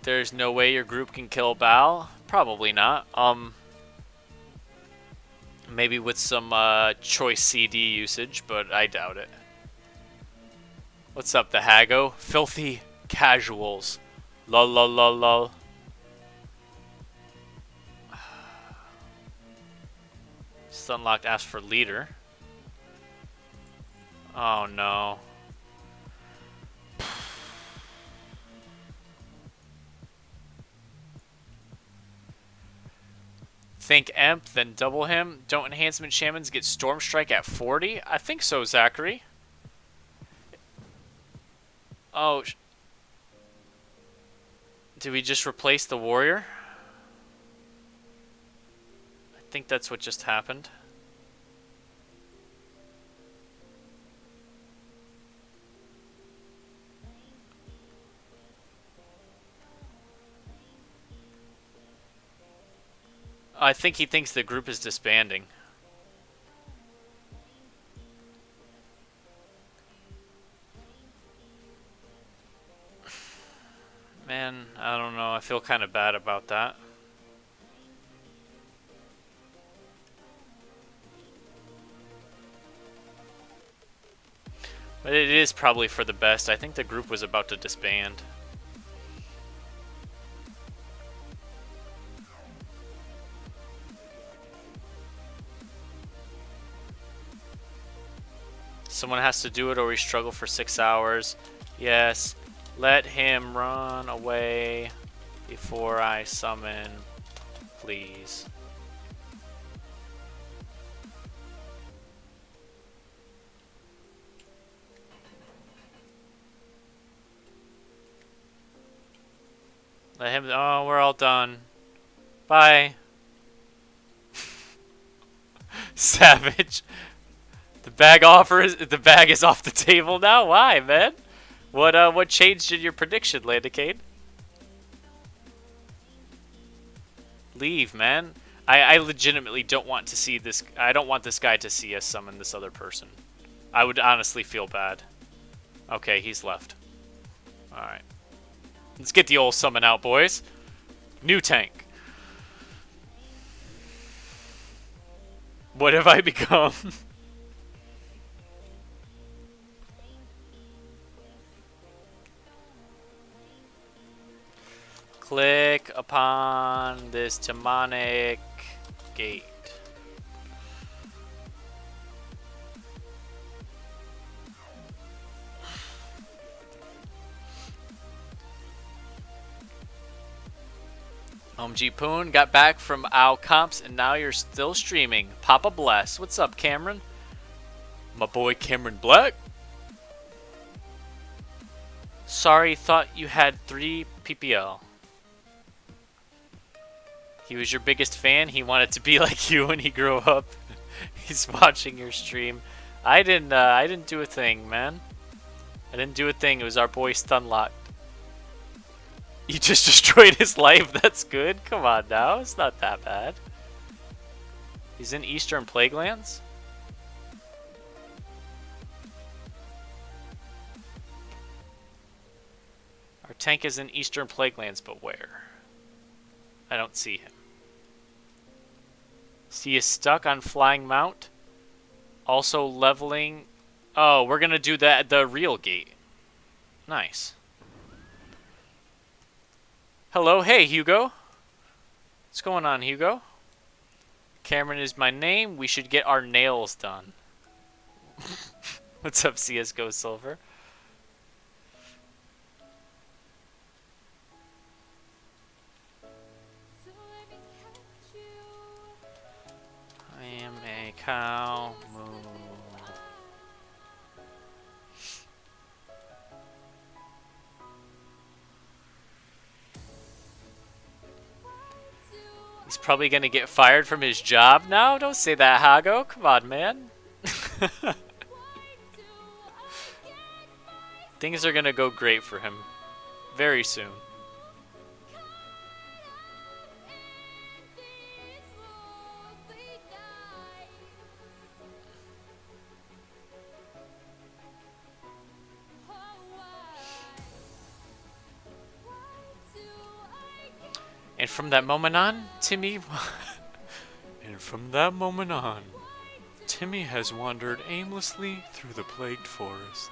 There's no way your group can kill Bao? Probably not. Maybe with some choice CD usage, but I doubt it. What's up, the Hago? Filthy casuals. Lol lol lol lol. Just unlocked ask for leader. Oh no. Think Emp, then double him. Don't enhancement shamans get Storm Strike at 40? I think so, Zachary. Oh. Did we just replace the warrior? I think that's what just happened. I think he thinks the group is disbanding. Man, I don't know. I feel kind of bad about that. But it is probably for the best. I think the group was about to disband. Someone has to do it or we struggle for 6 hours. Yes. Let him run away before I summon, please. Let him. Oh, we're all done. Bye. Savage. The bag is off the table now. Why, man? What changed in your prediction, Landicane? Leave, man. I legitimately don't want to see this. I don't want this guy to see us summon this other person. I would honestly feel bad. Okay, he's left. Alright. Let's get the old summon out, boys. New tank. What have I become? Click upon this demonic gate. OMG Poon, got back from OW comps and now you're still streaming. Papa bless. What's up, Cameron? My boy Cameron Black. Sorry, thought you had 3 PPL. He was your biggest fan. He wanted to be like you when he grew up. He's watching your stream. I didn't do a thing, man. I didn't do a thing. It was our boy Stunlocked. You just destroyed his life. That's good. Come on now. It's not that bad. He's in Eastern Plaguelands? Our tank is in Eastern Plaguelands, but where? I don't see him. He is stuck on Flying Mount. Also leveling. Oh, we're gonna do that the real gate. Nice. Hello, hey Hugo. What's going on, Hugo? Cameron is my name. We should get our nails done. What's up, CS:GO Silver? So let me catch you. I am a cow moo. He's probably gonna get fired from his job now? Don't say that, Hago. Come on, man. Things are gonna go great for him very soon. And from that moment on, Timmy... and from that moment on, Timmy has wandered aimlessly through the plagued forest.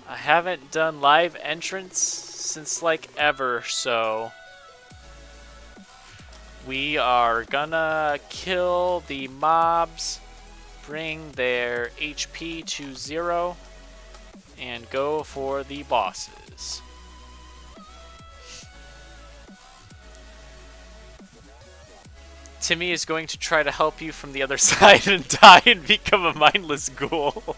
I haven't done live entrance since like ever, so... we are gonna kill the mobs, bring their HP to 0, and go for the bosses. Timmy is going to try to help you from the other side and die and become a mindless ghoul.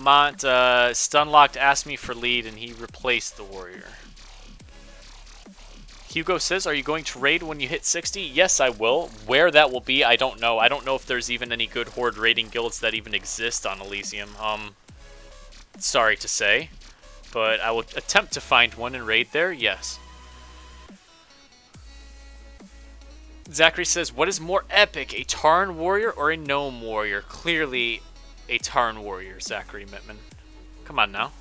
Mont Stunlocked asked me for lead, and he replaced the warrior. Hugo says, are you going to raid when you hit 60? Yes, I will. Where that will be, I don't know. I don't know if there's even any good horde raiding guilds that even exist on Elysium. Sorry to say. But I will attempt to find one and raid there, yes. Zachary says, what is more epic, a Tarn warrior or a gnome warrior? Clearly a Tarn warrior, Zachary Mittman. Come on now.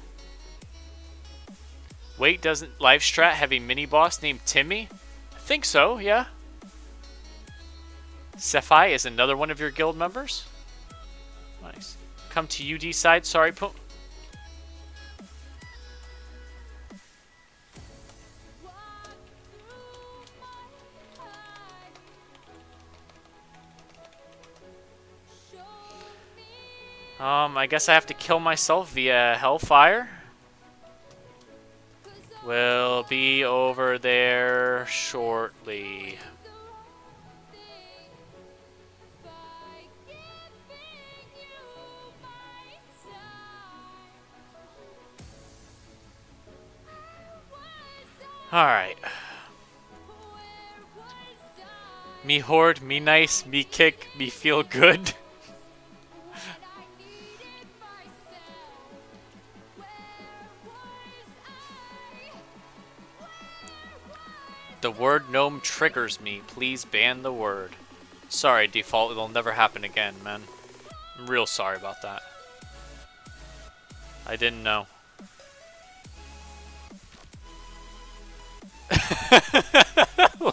Wait, doesn't Livestrat have a mini-boss named Timmy? I think so, yeah. Cephai is another one of your guild members? Nice. Come to UD side, sorry, Poon. I guess I have to kill myself via Hellfire. We'll be over there shortly. Alright. Me horde, me nice, me kick, me feel good. The word gnome triggers me. Please ban the word. Sorry, default. It'll never happen again, man. I'm real sorry about that. I didn't know.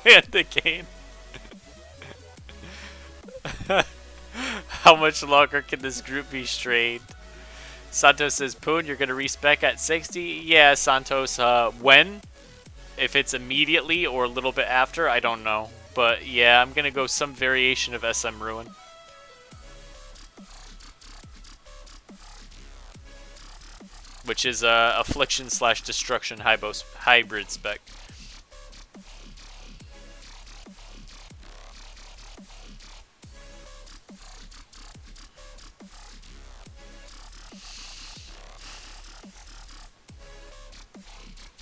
Land the game. How much longer can this group be strained? Santos says, Poon, you're going to respec at 60? Yeah, Santos. When? If it's immediately or a little bit after, I don't know. But yeah, I'm going to go some variation of SM Ruin. Which is Affliction / Destruction hybrid spec.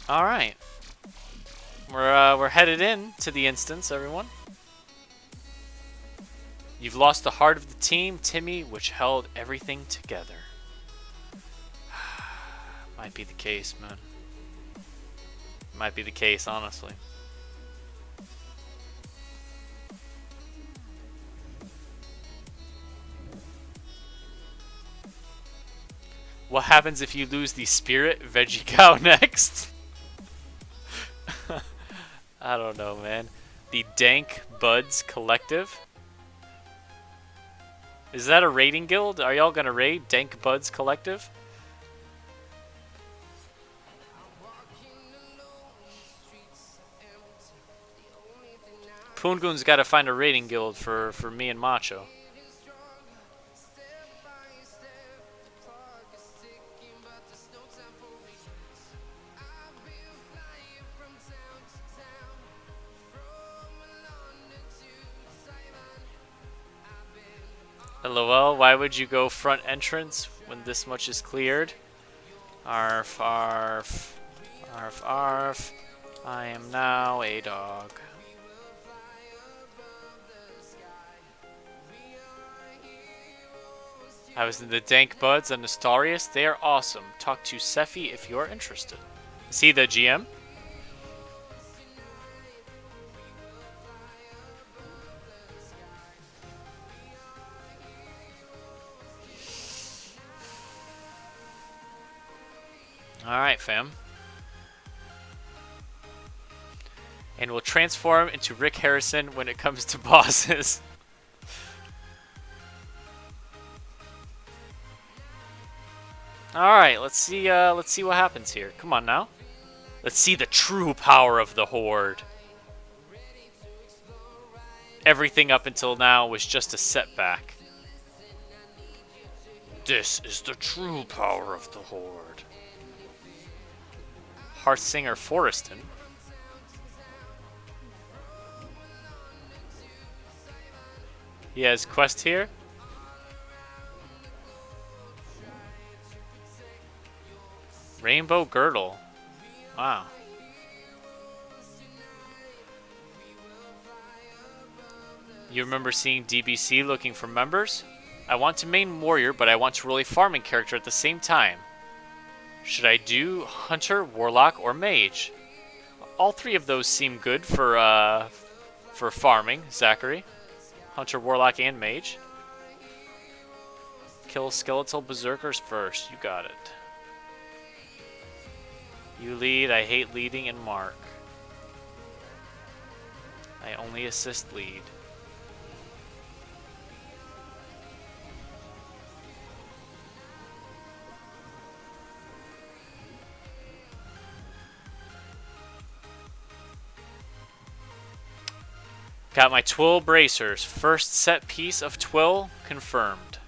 Alright. We're headed in to the instance, everyone. You've lost the heart of the team, Timmy, which held everything together. Might be the case, man. Might be the case, honestly. What happens if you lose the spirit? Veggie cow next? I don't know, man. The Dank Buds Collective? Is that a raiding guild? Are y'all gonna raid Dank Buds Collective? Poongoon's gotta find a raiding guild for me and Macho. LOL, why would you go front entrance when this much is cleared? Arf, arf, arf, arf. I am now a dog. I was in the Dank Buds and Nostarius. They are awesome. Talk to Sephi if you're interested. Is he the GM? Alright, fam. And we'll transform into Rick Harrison when it comes to bosses. Alright, let's see what happens here. Come on now. Let's see the true power of the Horde. Everything up until now was just a setback. This is the true power of the Horde. Hearthsinger Forreston. He has quest here. Rainbow Girdle. Wow. You remember seeing DBC looking for members? I want to main warrior, but I want to roll a farming character at the same time. Should I do hunter, warlock, or mage? All three of those seem good for farming, Zachary. Hunter, warlock, and mage. Kill skeletal berserkers first. You got it. You lead. I hate leading and mark. I only assist lead. Got my twill bracers. First set piece of twill confirmed.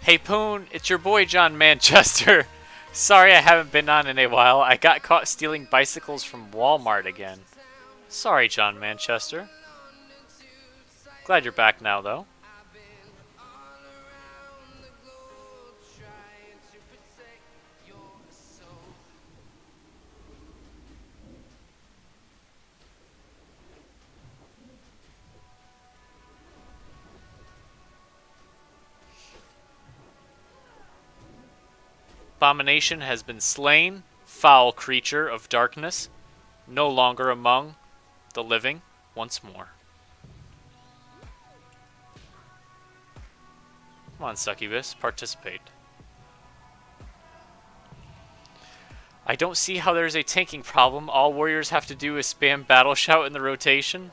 Hey Poon, it's your boy John Manchester. Sorry I haven't been on in a while. I got caught stealing bicycles from Walmart again. Sorry, John Manchester. Glad you're back now, though. Abomination has been slain, foul creature of darkness, no longer among the living once more. Come on, Succubus, participate. I don't see how there's a tanking problem. All warriors have to do is spam battle shout in the rotation.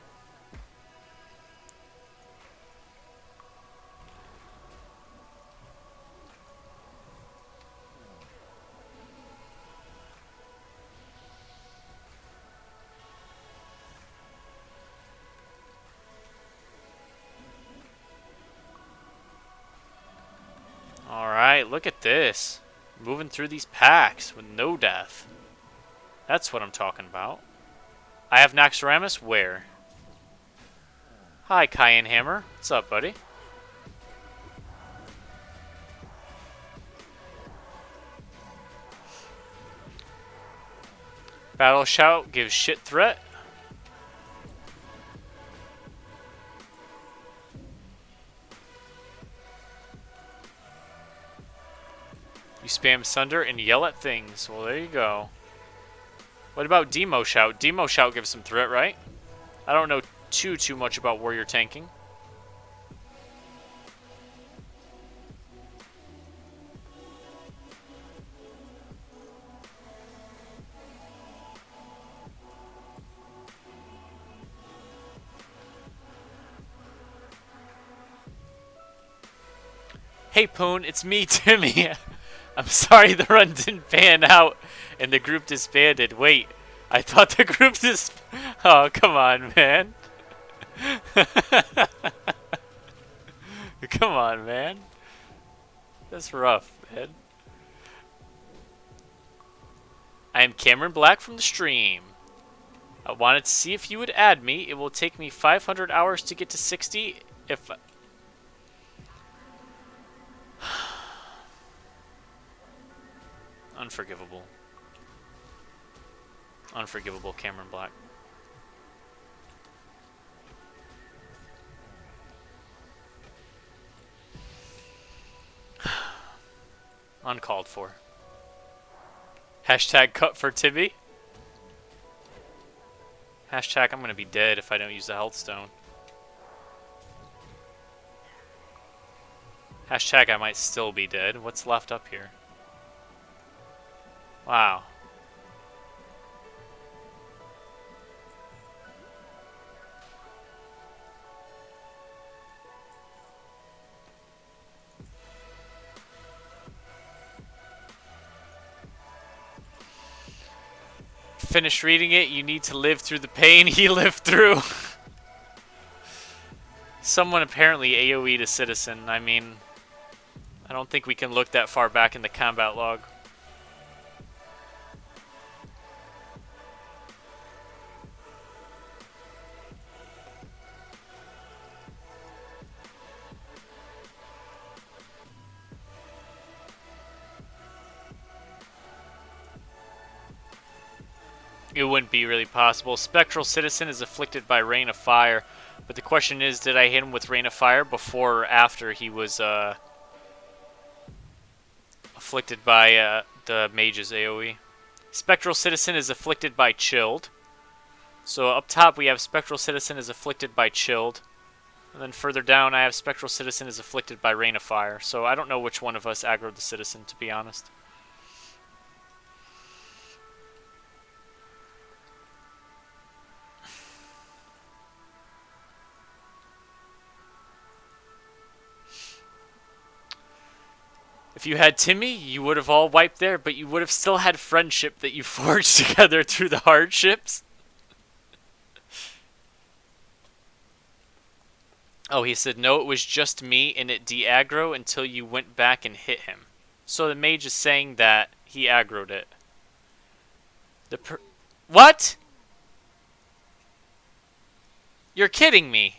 Alright, look at this. Moving through these packs with no death. That's what I'm talking about. I have Naxxramas where? Hi, Cayenne Hammer. What's up, buddy? Battle Shout gives shit threat. You spam Sunder and yell at things. Well, there you go. What about Demo Shout? Demo Shout gives some threat, right? I don't know too much about warrior tanking. Hey Poon, it's me, Timmy. I'm sorry the run didn't pan out and the group disbanded. Wait, I thought the group Oh, come on, man. Come on, man. That's rough, man. I am Cameron Black from the stream. I wanted to see if you would add me. It will take me 500 hours to get to 60 if... Unforgivable. Unforgivable, Cameron Black. Uncalled for. Hashtag cut for Tibby. Hashtag I'm gonna be dead if I don't use the health stone. Hashtag I might still be dead. What's left up here? Wow. Finish reading it. You need to live through the pain he lived through. Someone apparently AoE'd a citizen. I mean, I don't think we can look that far back in the combat log. It wouldn't be really possible. Spectral Citizen is afflicted by Rain of Fire. But the question is, did I hit him with Rain of Fire before or after he was afflicted by the mage's AoE? Spectral Citizen is afflicted by Chilled. So up top we have Spectral Citizen is afflicted by Chilled. And then further down I have Spectral Citizen is afflicted by Rain of Fire. So I don't know which one of us aggroed the Citizen, to be honest. If you had Timmy, you would have all wiped there, but you would have still had friendship that you forged together through the hardships. Oh, he said, no, it was just me, and it de-aggro until you went back and hit him. So the mage is saying that he aggroed it. What? You're kidding me.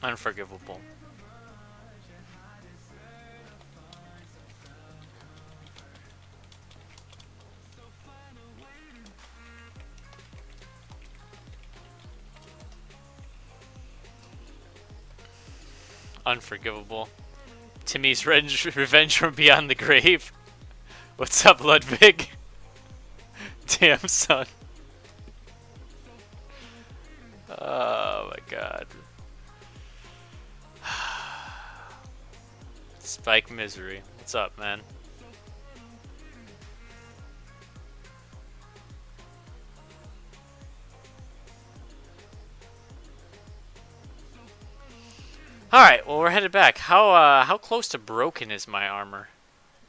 Unforgivable. Unforgivable. Timmy's revenge from beyond the grave. What's up, Ludwig? Damn, son. Oh my god. Spike Misery. What's up, man? Alright, well, we're headed back. How close to broken is my armor?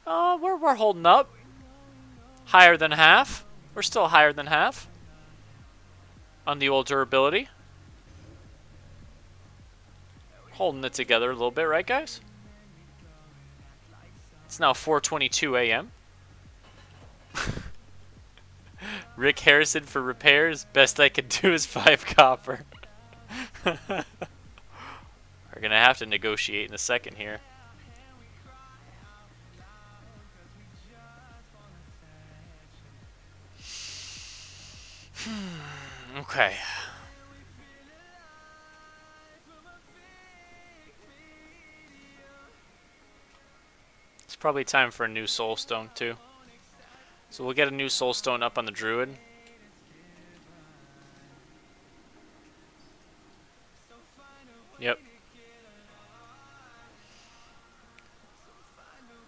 We're holding up. Higher than half. We're still higher than half on the old durability. Holding it together a little bit, right, guys? It's now 4:22 a.m. Rick Harrison for repairs. Best I could do is 5 copper. We're gonna have to negotiate in a second here. Okay. It's probably time for a new soulstone too. So we'll get a new soulstone up on the druid. Yep.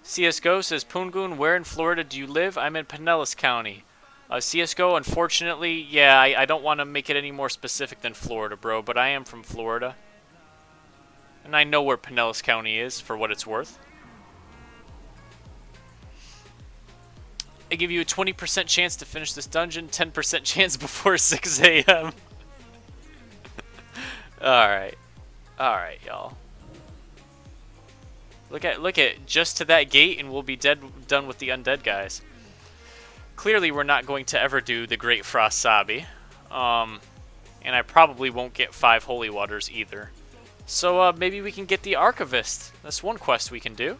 CSGO says, Poongoon, where in Florida do you live? I'm in Pinellas County. CSGO, unfortunately, yeah, I don't want to make it any more specific than Florida, bro, but I am from Florida. And I know where Pinellas County is, for what it's worth. I give you a 20% chance to finish this dungeon, 10% chance before 6 a.m. Alright. Alright, y'all. Look at just to that gate and we'll be done with the undead guys. Clearly we're not going to ever do the Great Frost Sabi. And I probably won't get 5 Holy Waters either. So maybe we can get the Archivist. That's one quest we can do.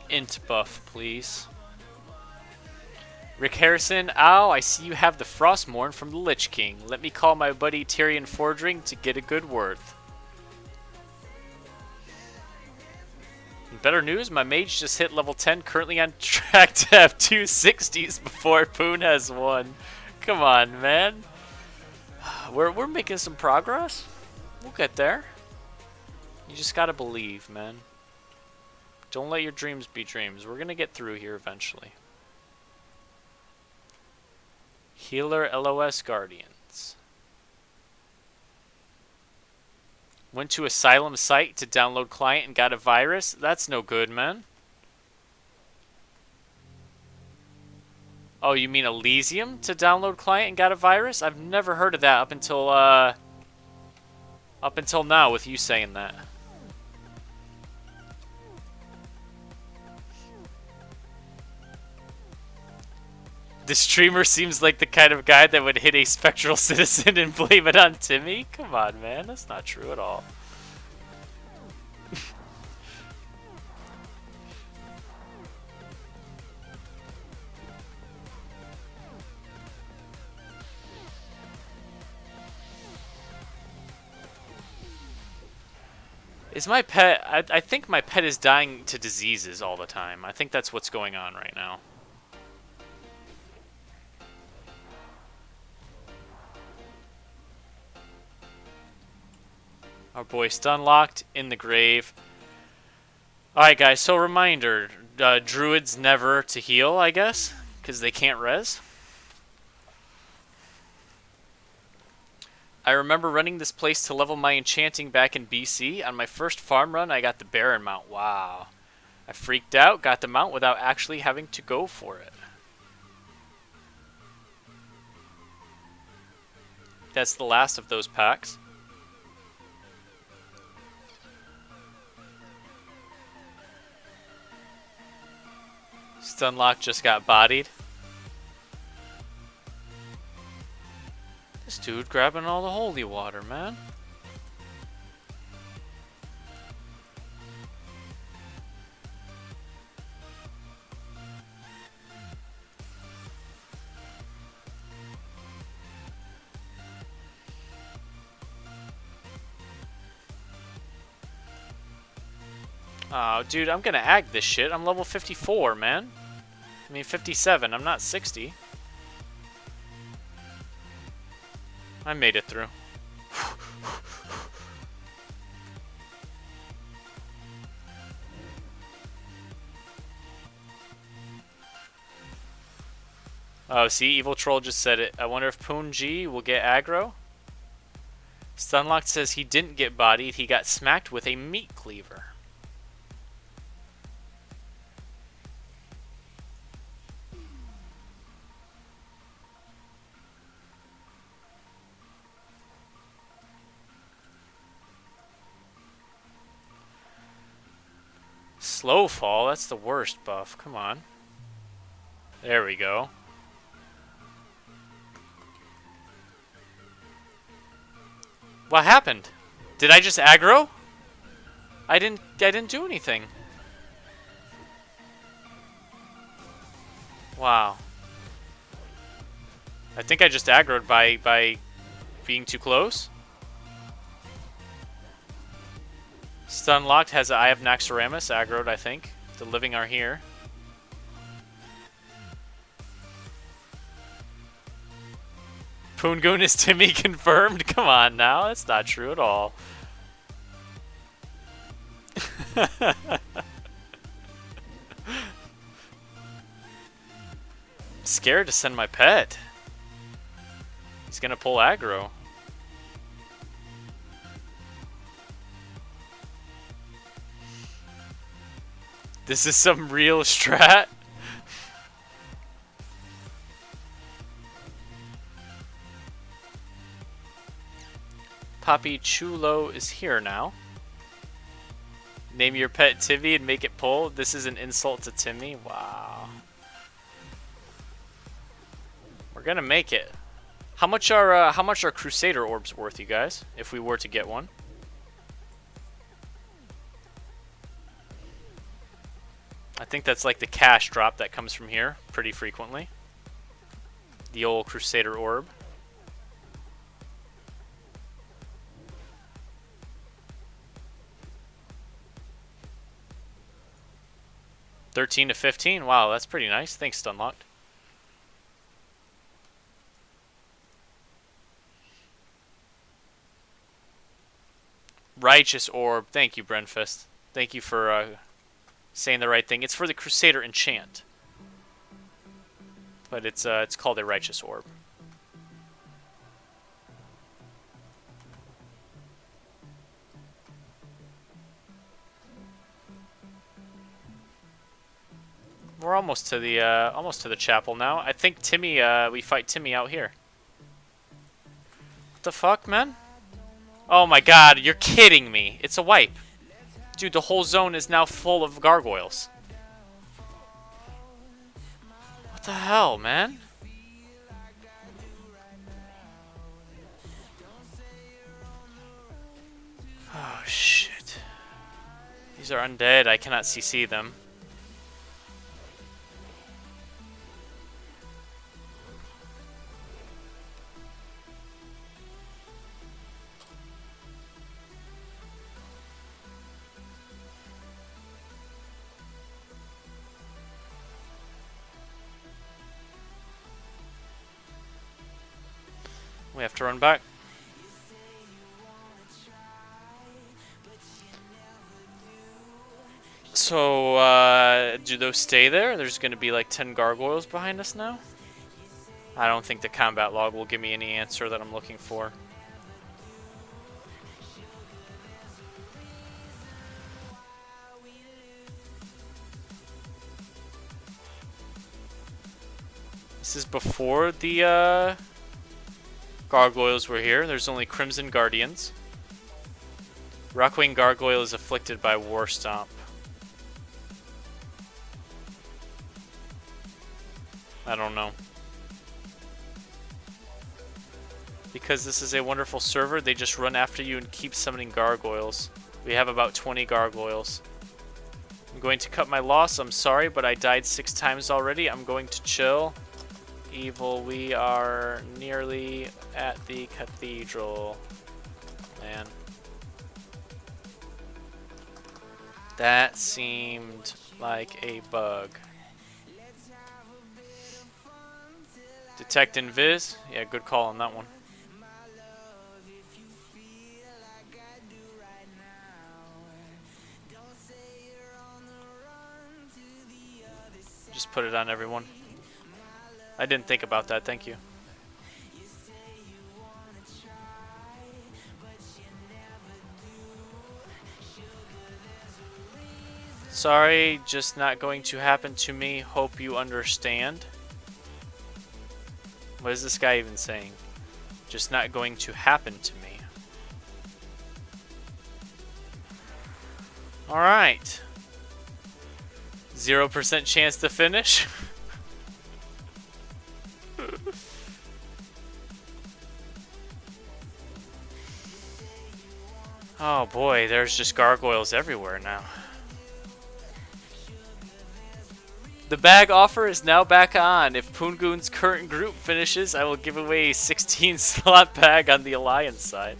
Int buff, please. Rick Harrison, ow, I see you have the Frostmourne from the Lich King. Let me call my buddy Tyrion Fordring to get a good word. Better news, my mage just hit level 10, currently on track to have 2 60s before Poon has 1. Come on, man. We're making some progress. We'll get there. You just gotta believe, man. Don't let your dreams be dreams. We're gonna get through here eventually. Healer LOS Guardians. Went to Asylum site to download client and got a virus? That's no good, man. Oh, you mean Elysium to download client and got a virus? I've never heard of that up until now with you saying that. The streamer seems like the kind of guy that would hit a spectral citizen and blame it on Timmy? Come on, man. That's not true at all. Is my pet... I think my pet is dying to diseases all the time. I think that's what's going on right now. Our boy Stunlocked in the grave. Alright guys, so reminder. Druids never to heal, I guess. Because they can't res. I remember running this place to level my enchanting back in BC. On my first farm run, I got the Baron mount. Wow. I freaked out, got the mount without actually having to go for it. That's the last of those packs. Stunlock just got bodied. This dude grabbing all the holy water, man. Oh, dude, I'm gonna ag this shit. I'm level 54, man. I mean, 57. I'm not 60. I made it through. Oh, see, Evil Troll just said it. I wonder if Poon G will get aggro. Stunlocked says he didn't get bodied. He got smacked with a meat cleaver. Slow fall, that's the worst buff. Come on. There we go. What happened? Did I just aggro? I didn't do anything. Wow. I think I just aggroed by being too close. Stunlocked has Eye of Naxxramas aggroed, I think. The living are here. Poongoon is Timmy confirmed? Come on now, that's not true at all. Scared to send my pet. He's gonna pull aggro. This is some real strat. Papi Chulo is here now. Name your pet Timmy and make it pull. This is an insult to Timmy. Wow. We're gonna make it. How much are Crusader orbs worth, you guys? If we were to get one. I think that's like the cash drop that comes from here pretty frequently. The old Crusader orb. $13 to $15. Wow, that's pretty nice. Thanks, Stunlocked. Righteous orb. Thank you, Brenfist. Thank you for saying the right thing. It's for the Crusader enchant, but it's called a righteous orb. We're almost to the chapel now. I think Timmy, we fight Timmy out here. What the fuck, man? Oh my god, you're kidding me. It's a wipe. Dude, the whole zone is now full of gargoyles. What the hell, man? Oh, shit. These are undead. I cannot CC them. We have to run back. So, do those stay there? There's going to be like 10 gargoyles behind us now? I don't think the combat log will give me any answer that I'm looking for. This is before the, gargoyles were here. There's only Crimson Guardians. Rockwing Gargoyle is afflicted by War Stomp. I don't know. Because this is a wonderful server, they just run after you and keep summoning gargoyles. We have about 20 gargoyles. I'm going to cut my loss. I'm sorry, but I died 6 times already. I'm going to chill. Evil, we are nearly at the cathedral. Man. That seemed like a bug. Detect Invis? Yeah, good call on that one. Just put it on everyone. I didn't think about that, thank you. Sorry, just not going to happen to me. Hope you understand. What is this guy even saying? Just not going to happen to me. Alright. 0% chance to finish. Oh boy, there's just gargoyles everywhere now. The bag offer is now back on. If Poongoon's current group finishes, I will give away a 16 slot bag on the Alliance side.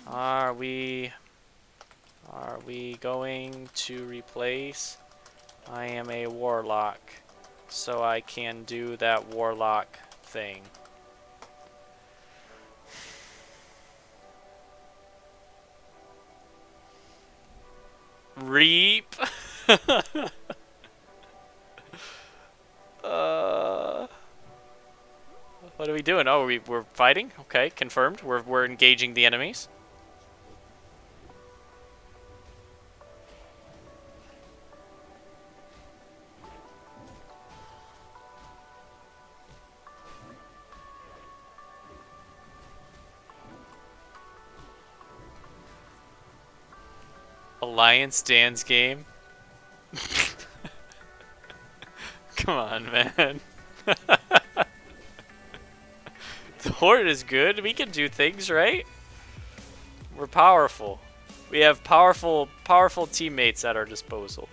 Are we going to replace? I am a Warlock, so I can do that Warlock thing. Reap. What are we doing? Oh, we're fighting? Okay, confirmed. We're engaging the enemies. Alliance dance game. Come on, man. The Horde is good. We can do things, right? We're powerful. We have powerful teammates at our disposal.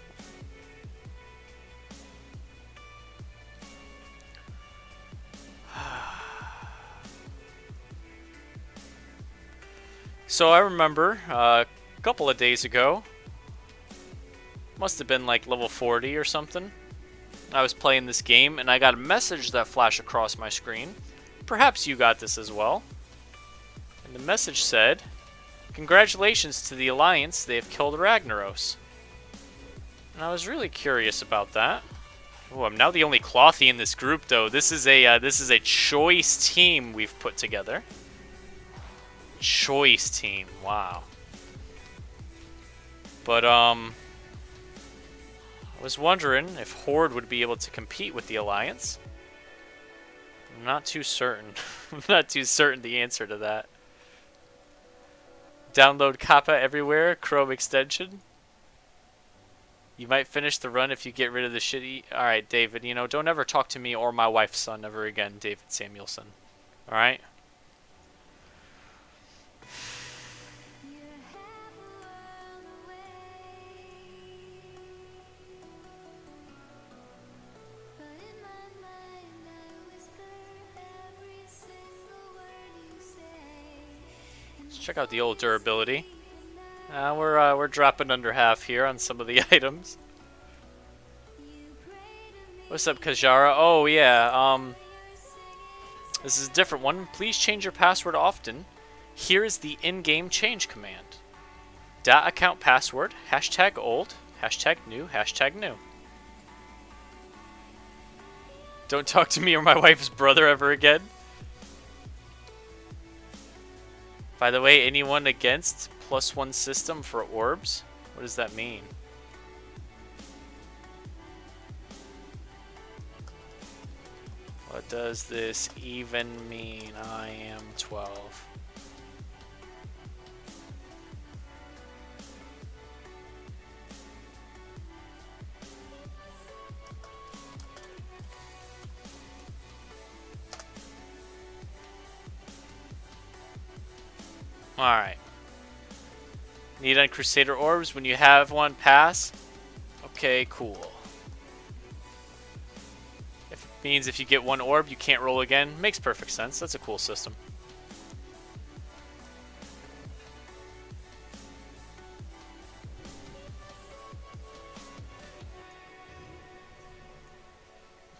So I remember a couple of days ago, must have been like level 40 or something, I was playing this game and I got a message that flashed across my screen. Perhaps you got this as well. And the message said, "Congratulations to the Alliance, they have killed Ragnaros." And I was really curious about that. Oh, I'm now the only clothy in this group though. This is a choice team we've put together. Choice team, wow. But I was wondering if Horde would be able to compete with the Alliance. I'm not too certain. I'm not too certain the answer to that. Download Kappa everywhere, Chrome extension. You might finish the run if you get rid of the shitty... Alright, David, you know, don't ever talk to me or my wife's son ever again, David Samuelson. Alright? Let's check out the old durability. We're dropping under half here on some of the items. What's up, Kajara? Oh yeah, this is a different one. Please change your password often. Here is the in-game change command. .account password, hashtag old, hashtag new, hashtag new. Don't talk to me or my wife's brother ever again. By the way, anyone against +1 system for orbs? What does that mean? What does this even mean? I am 12. Alright. Need on Crusader orbs when you have one pass? Okay, cool. If it means if you get one orb, you can't roll again, makes perfect sense. That's a cool system.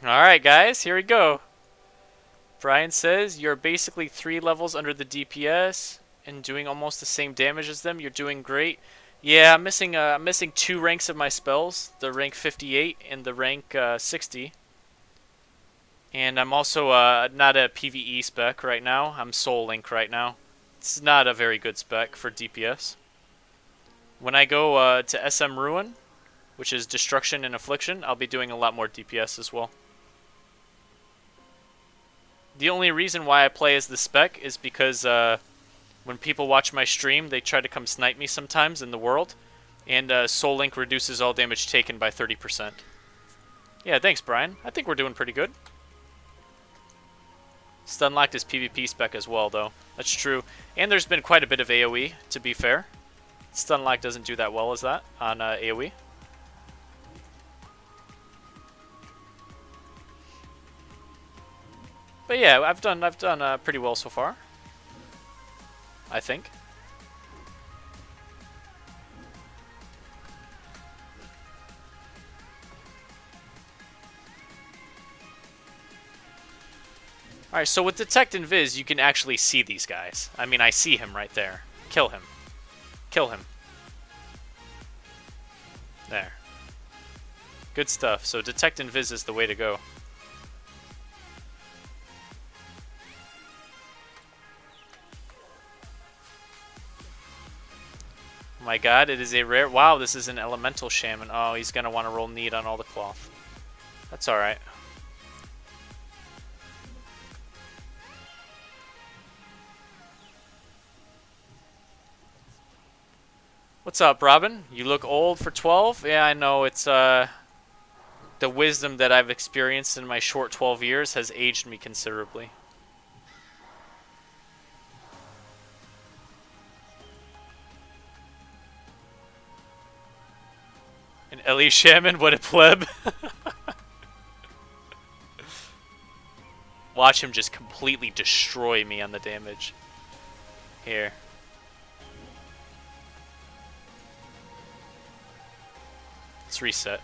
Alright guys, here we go. Brian says, you're basically 3 levels under the DPS and doing almost the same damage as them. You're doing great. Yeah, I'm missing 2 ranks of my spells, the rank 58 and the rank 60. And I'm also not a PvE spec right now. I'm Soul Link right now. It's not a very good spec for DPS. When I go to SM Ruin, which is Destruction and Affliction, I'll be doing a lot more DPS as well. The only reason why I play as the spec is because when people watch my stream, they try to come snipe me sometimes in the world, and Soul Link reduces all damage taken by 30%. Yeah, thanks, Brian. I think we're doing pretty good. Stunlocked is PvP spec as well, though. That's true. And there's been quite a bit of AoE, to be fair. Stunlock doesn't do that well as that on AoE. But yeah, I've done pretty well so far, I think. Alright, so with Detect and Viz, you can actually see these guys. I mean, I see him right there. Kill him. Kill him. There. Good stuff. So Detect and Viz is the way to go. Oh my god, it is a rare... Wow, this is an Elemental Shaman. Oh, he's going to want to roll need on all the cloth. That's alright. What's up, Robin? You look old for 12? Yeah, I know. It's, the wisdom that I've experienced in my short 12 years has aged me considerably. An Ellie Shaman? What a pleb. Watch him just completely destroy me on the damage. Here. Let's reset.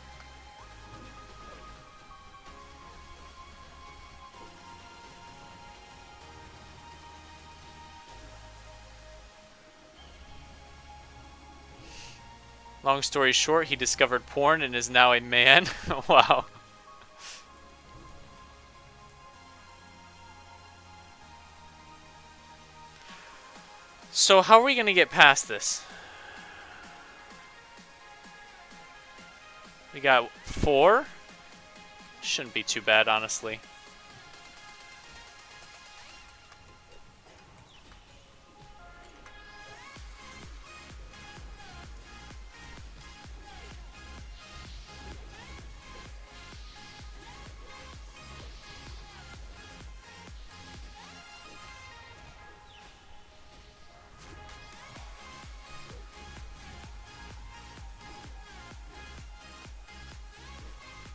Long story short, he discovered porn and is now a man. Wow. So how are we going to get past this? We got 4. Shouldn't be too bad, honestly.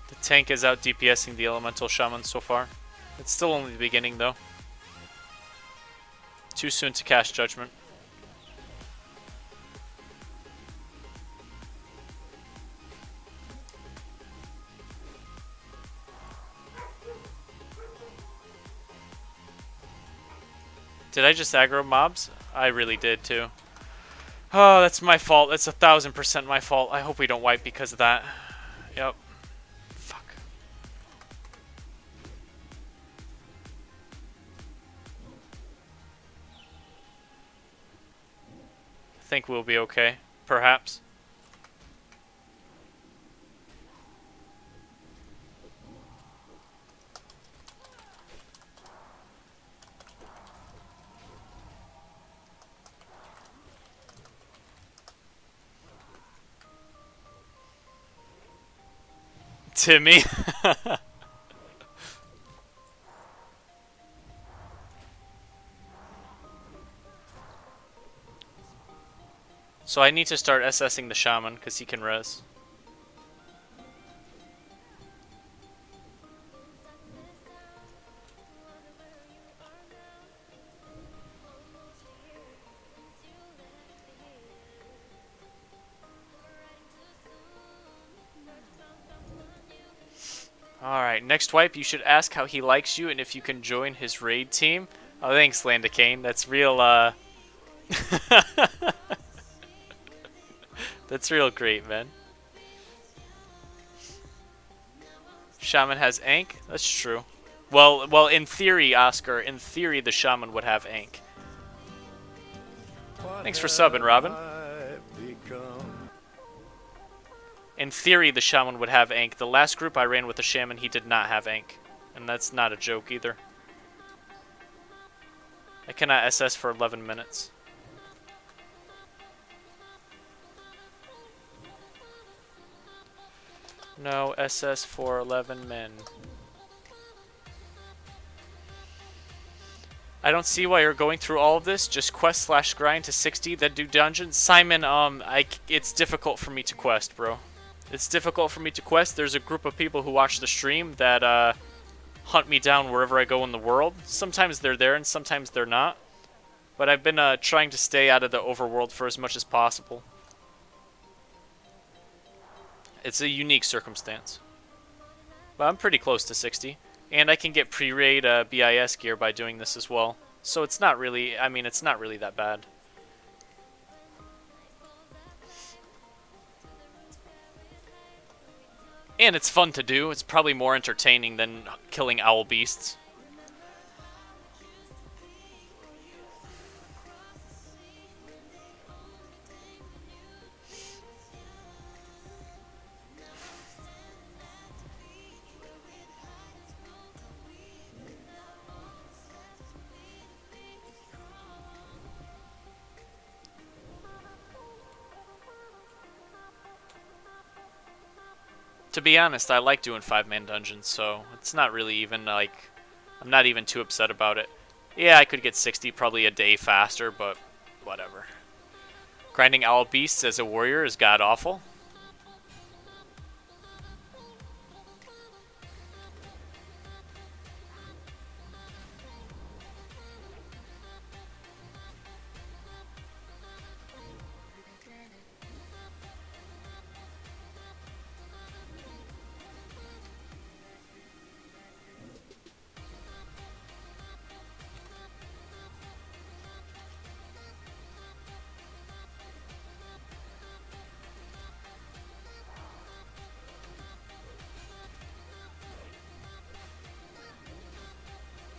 The tank is out DPSing the elemental shaman so far. It's still only the beginning though. Too soon to cast judgment. Did I just aggro mobs? I really did too. Oh, that's my fault. It's 1000% my fault. I hope we don't wipe because of that. Yep. Fuck. I think we'll be okay. Perhaps. Timmy. So I need to start SSing the shaman because he can res. Alright, next wipe, you should ask how he likes you and if you can join his raid team. Oh, thanks, Landicane. That's real, That's real great, man. Shaman has Ank? That's true. Well, in theory, Oscar, in theory, the Shaman would have Ank. Thanks for subbing, Robin. In theory, the Shaman would have Ank. The last group I ran with the Shaman, he did not have Ank. And that's not a joke either. I cannot SS for 11 minutes. No SS for 11 men. I don't see why you're going through all of this. Just quest / grind to 60, then do dungeons. Simon, it's difficult for me to quest, bro. It's difficult for me to quest. There's a group of people who watch the stream that hunt me down wherever I go in the world. Sometimes they're there and sometimes they're not. But I've been trying to stay out of the overworld for as much as possible. It's a unique circumstance. But I'm pretty close to 60. And I can get pre-raid BIS gear by doing this as well. So it's not really, I mean, it's not really that bad. And it's fun to do. It's probably more entertaining than killing owl beasts. To be honest, I like doing 5-man dungeons, so it's not really even, like, I'm not even too upset about it. Yeah, I could get 60 probably a day faster, but whatever. Grinding owl beasts as a warrior is god-awful.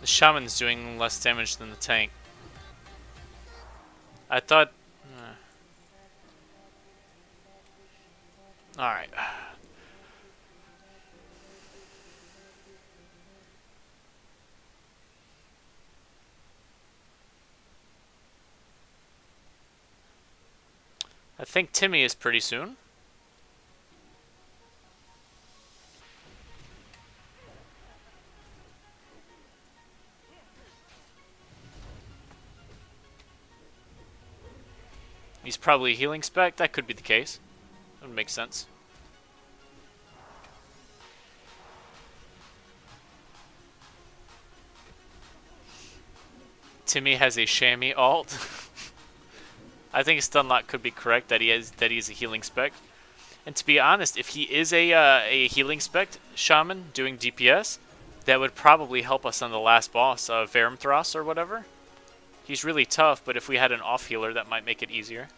The shaman's doing less damage than the tank. I thought... Alright. I think Timmy is pretty soon. He's probably a healing spec. That could be the case. That would make sense. Timmy has a chamois alt. I think Stunlock could be correct that he is a healing spec. And to be honest, if he is a healing spec shaman doing DPS, that would probably help us on the last boss, Verimthros or whatever. He's really tough, but if we had an off healer, that might make it easier.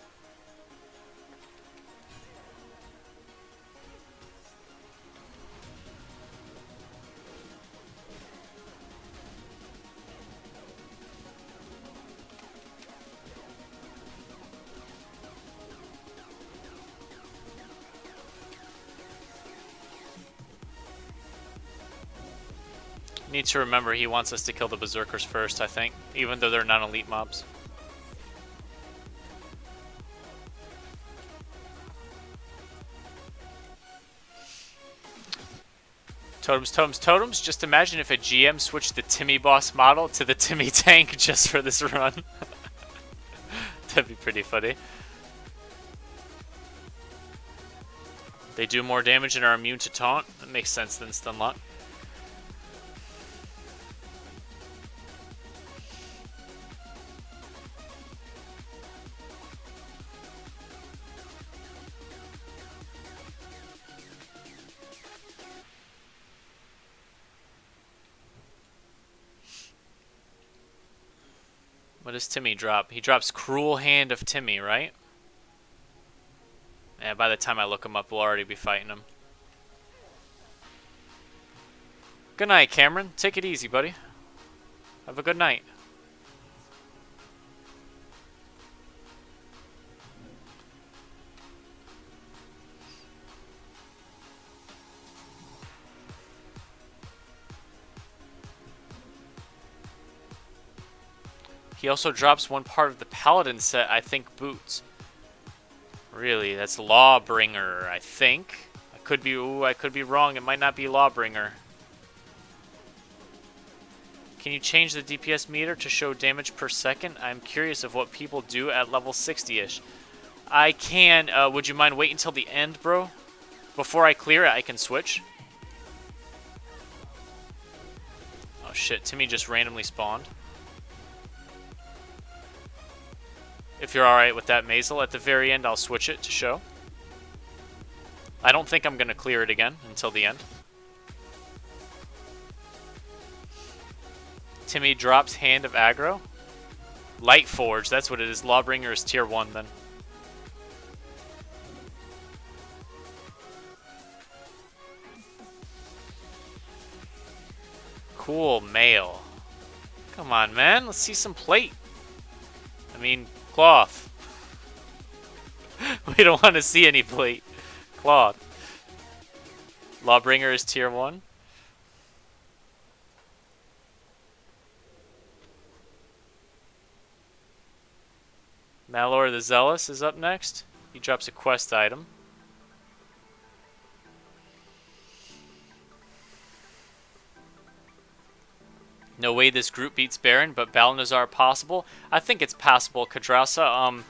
Need to remember he wants us to kill the berserkers first, I think, even though they're non-elite mobs. Totems, totems, totems. Just imagine if a GM switched the Timmy boss model to the Timmy tank just for this run. That'd be pretty funny. They do more damage and are immune to taunt. That makes sense than Stunlock. What does Timmy drop? He drops Cruel Hand of Timmy, right? Yeah, by the time I look him up, we'll already be fighting him. Good night, Cameron. Take it easy, buddy. Have a good night. He also drops one part of the Paladin set, I think, boots. Really, that's Lawbringer, I think. I could be wrong. It might not be Lawbringer. Can you change the DPS meter to show damage per second? I'm curious of what people do at level 60-ish. I can. Would you mind waiting until the end, bro? Before I clear it, I can switch. Oh shit, Timmy just randomly spawned. If you're alright with that, Maisel, at the very end I'll switch it to show. I don't think I'm going to clear it again until the end. Timmy drops Hand of Aggro. Lightforge, that's what it is. Lawbringer is tier 1 then. Cool, mail. Come on, man. Let's see some plate. I mean, cloth. We don't want to see any plate. Cloth. Lawbringer is tier 1. Malor the Zealous is up next. He drops a quest item. No way this group beats Baron, but Balnazar possible? I think it's possible, Kadrasa.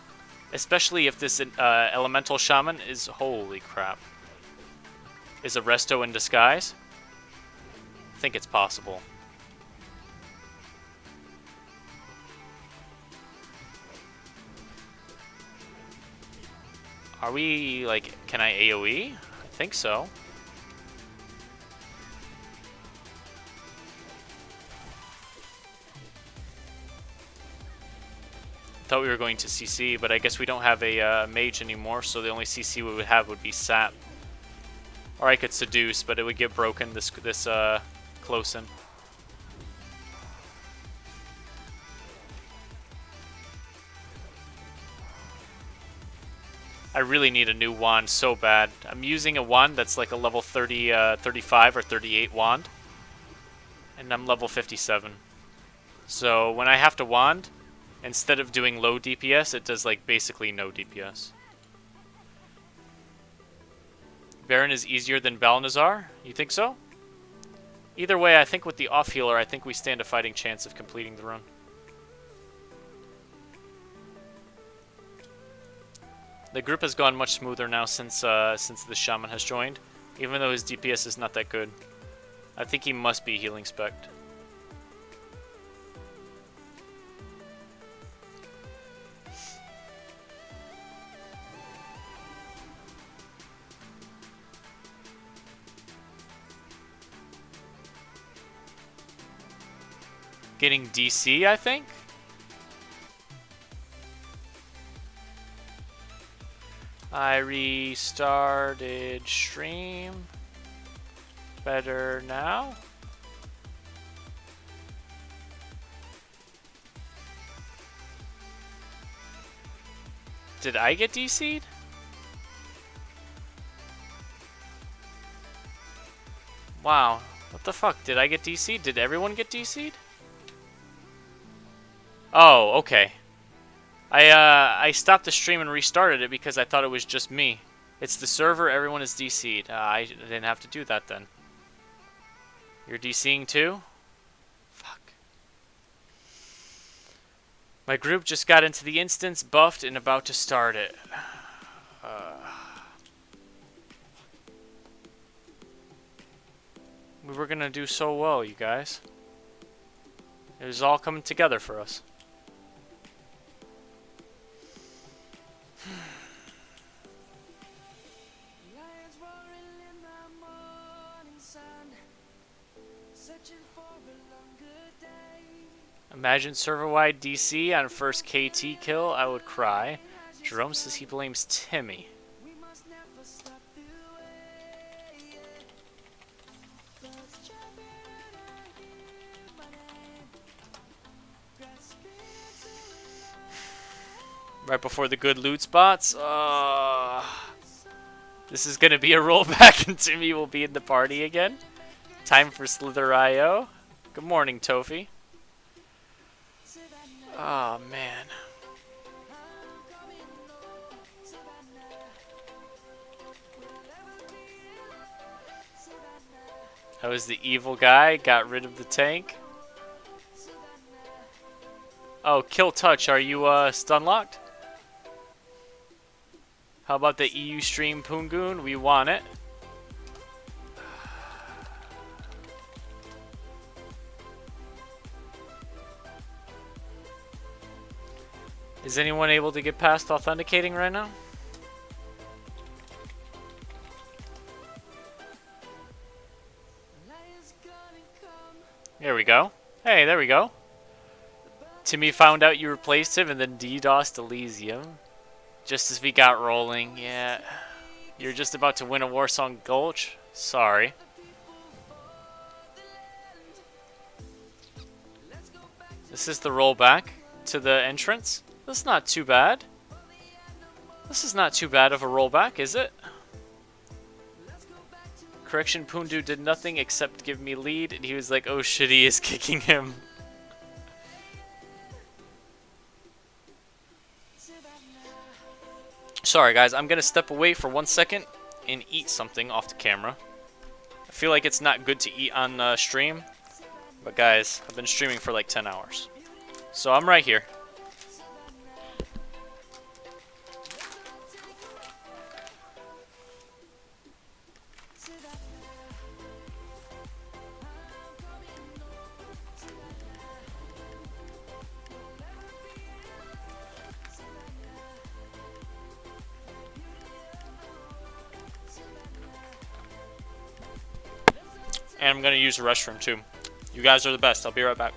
Especially if this elemental shaman is... Holy crap. Is a resto in disguise? I think it's possible. Are we, like, can I AoE? I think so. Thought we were going to CC, but I guess we don't have a mage anymore, so the only CC we would have would be Sap. Or I could Seduce, but it would get broken this close in. I really need a new wand so bad. I'm using a wand that's like a level 30, 35 or 38 wand. And I'm level 57. So when I have to wand, instead of doing low DPS, it does like basically no DPS. Baron is easier than Balnazar? You think so? Either way, I think with the off healer, I think we stand a fighting chance of completing the run. The group has gone much smoother now since the shaman has joined, even though his DPS is not that good. I think he must be healing spec'd. Getting DC, I think? I restarted stream. Better now? Did I get DC'd? Wow. What the fuck? Did I get DC'd? Did everyone get DC'd? Oh, okay. I stopped the stream and restarted it because I thought it was just me. It's the server, everyone is DC'd. I didn't have to do that then. You're DCing too? Fuck. My group just got into the instance, buffed, and about to start it. We were gonna do so well, you guys. It was all coming together for us. Lions roaring in the morning sun, searching for a longer day. Imagine server-wide DC on first KT kill, I would cry. Jerome says he blames Timmy. We must never stop the way. Birds chirping and I hear my name, grasping to Right before the good loot spots. This is gonna be a rollback and Timmy will be in the party again. Time for Slither.io. Good morning, Tofi. Oh man. I was the evil guy, got rid of the tank. Oh, Kill Touch, are you stun locked? How about the EU stream Poongoon? We want it. Is anyone able to get past authenticating right now? There we go. Hey, there we go. Timmy found out you replaced him and then DDoSed Elysium. Just as we got rolling, yeah. You're just about to win a Warsong Gulch? Sorry. This is the rollback to the entrance. That's not too bad. This is not too bad of a rollback, is it? Correction, Poondu did nothing except give me lead, and he was like, oh shit, he is kicking him. Sorry guys, I'm gonna step away for 1 second and eat something off the camera. I feel like it's not good to eat on stream, but guys, I've been streaming for like 10 hours. So I'm right here. And I'm gonna use the restroom too. You guys are the best. I'll be right back.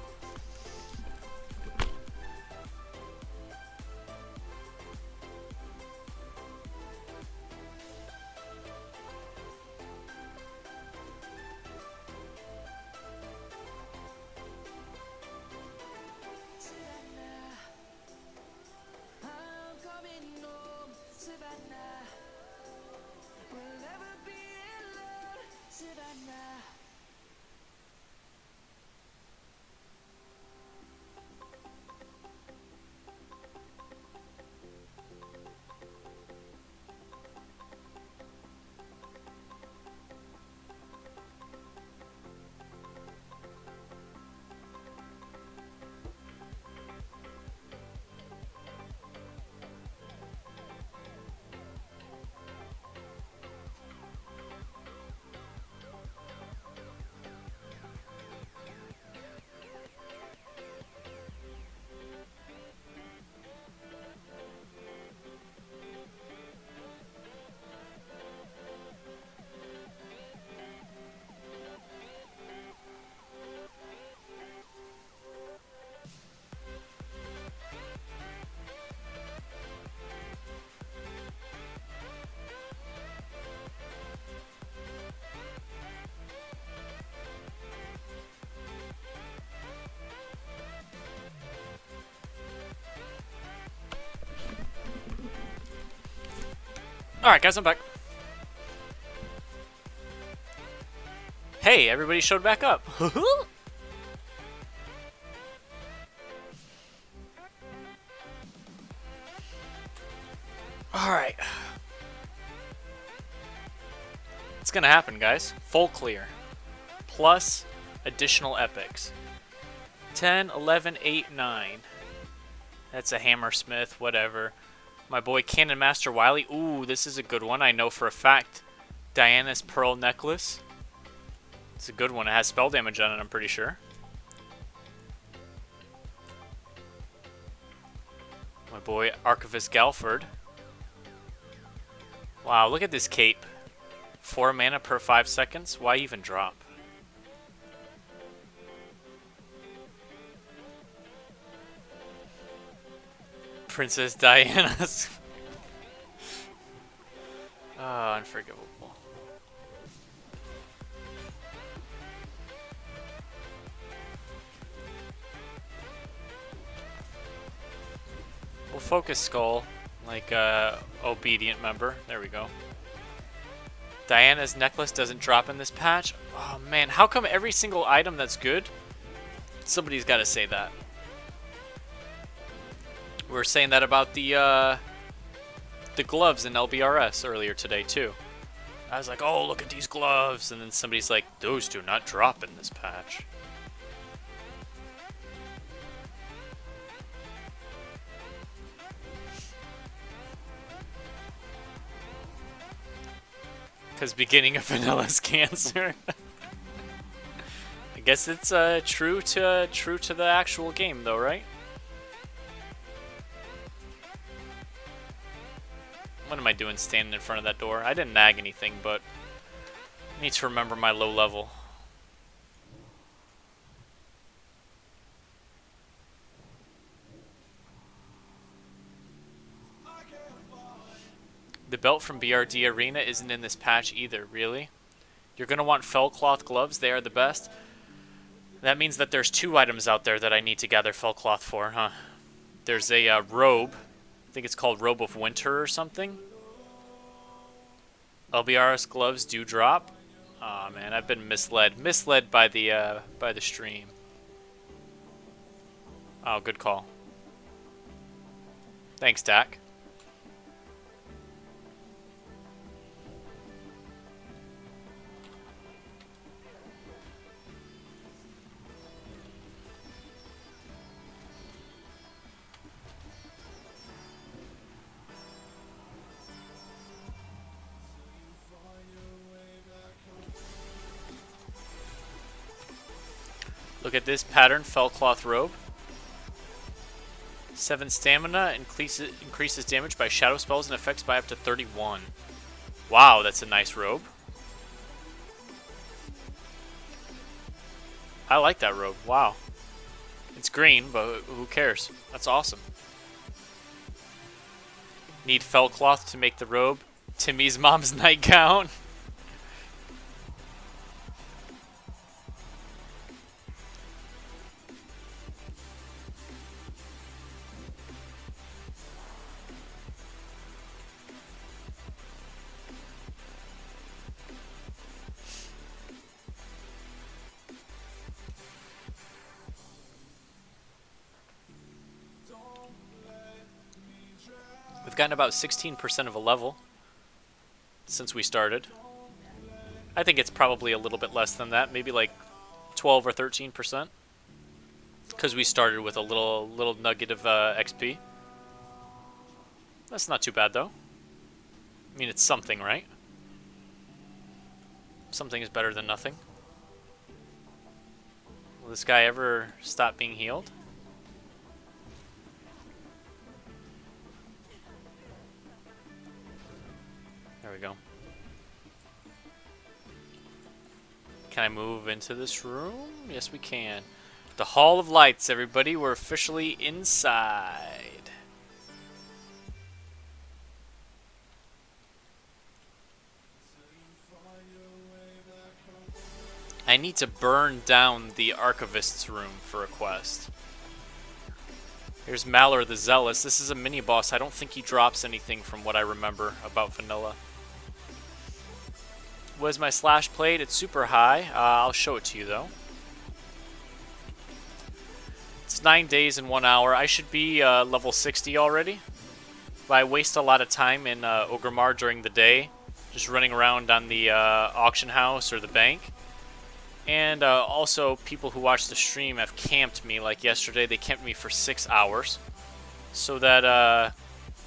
Alright, guys, I'm back. Hey, everybody showed back up. Alright. It's gonna happen, guys. Full clear. Plus additional epics. 10, 11, 8, 9. That's a Hammersmith, whatever. My boy Cannon Master Wily. Ooh, this is a good one. I know for a fact. Diana's Pearl Necklace. It's a good one. It has spell damage on it, I'm pretty sure. My boy Archivist Galford. Wow, look at this cape. 4 mana per 5 seconds. Why even drop? Princess Diana's. Oh, unforgivable. We'll focus Skull like obedient member. There we go. Diana's necklace doesn't drop in this patch. Oh man, how come every single item that's good? Somebody's got to say that. We were saying that about the gloves in LBRS earlier today too. I was like, oh, look at these gloves, and then somebody's like, those do not drop in this patch. Because beginning of vanilla's cancer. I guess it's true to the actual game, though, right? What am I doing standing in front of that door? I didn't nag anything, but I need to remember my low level. The belt from BRD Arena isn't in this patch either, really? You're going to want fell cloth gloves, they are the best. That means that there's 2 items out there that I need to gather fell cloth for, huh? There's a robe. I think it's called Robe of Winter or something. LBRS gloves do drop. Aw, man, I've been misled. Misled by the stream. Oh, good call. Thanks, Dak. Look at this pattern, fell cloth robe. 7 stamina, increases damage by shadow spells and effects by up to 31. Wow, that's a nice robe. I like that robe, wow. It's green, but who cares? That's awesome. Need fell cloth to make the robe. Timmy's mom's nightgown. We've gotten about 16% of a level since we started. I think it's probably a little bit less than that, maybe like 12 or 13%. Because we started with a little nugget of XP. That's not too bad though. I mean, it's something, right? Something is better than nothing. Will this guy ever stop being healed? There we go. Can I move into this room? Yes, we can. The Hall of Lights, everybody. We're officially inside. I need to burn down the Archivist's room for a quest. Here's Malor the Zealous. This is a mini boss. I don't think he drops anything from what I remember about vanilla. Was my slash played? It's super high. I'll show it to you though. It's 9 days and 1 hour. I should be level 60 already. But I waste a lot of time in Orgrimmar during the day, just running around on the auction house or the bank. And also, people who watch the stream have camped me. Like yesterday, they camped me for 6 hours. So that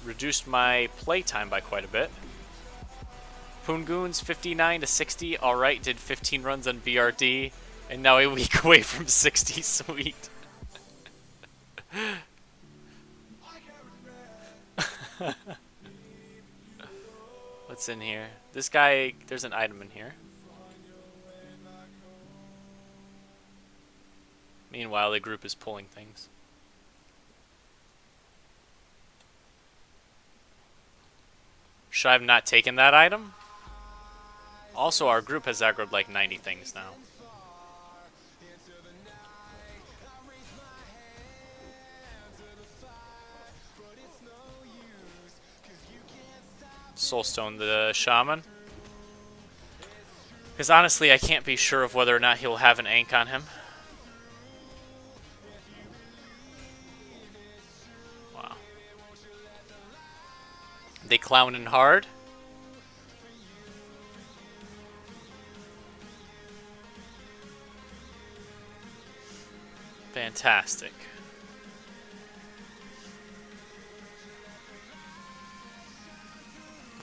reduced my playtime by quite a bit. Poongoon's 59 to 60. Alright, did 15 runs on BRD. And now a week away from 60. Sweet. What's in here? This guy, there's an item in here. Meanwhile, the group is pulling things. Should I have not taken that item? Also, our group has aggroed like 90 things now. Soulstone the Shaman. Because honestly, I can't be sure of whether or not he'll have an Ankh on him. Wow. They clowning hard. Fantastic.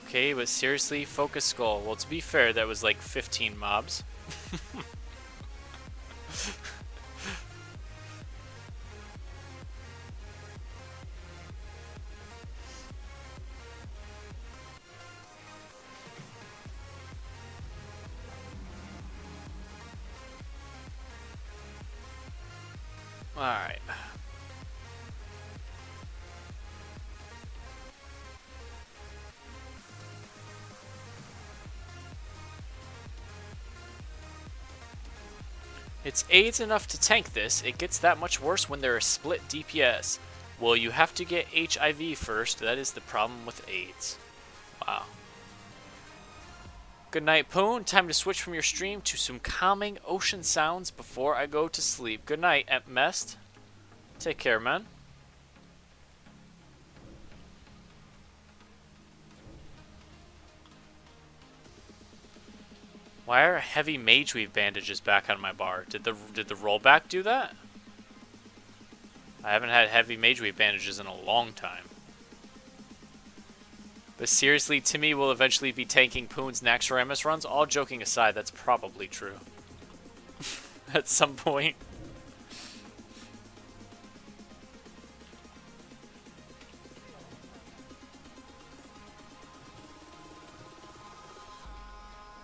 Okay, but seriously, focus skull. Well, to be fair, that was like 15 mobs. Alright. It's AIDS enough to tank this. It gets that much worse when there is split DPS. Well, you have to get HIV first. That is the problem with AIDS. Wow. Good night, Poon. Time to switch from your stream to some calming ocean sounds before I go to sleep. Good night, Mest. Take care, man. Why are heavy mage weave bandages back on my bar? Did the rollback do that? I haven't had heavy mage weave bandages in a long time. But seriously, Timmy will eventually be tanking Poon's Naxxramas runs. All joking aside, that's probably true. At some point.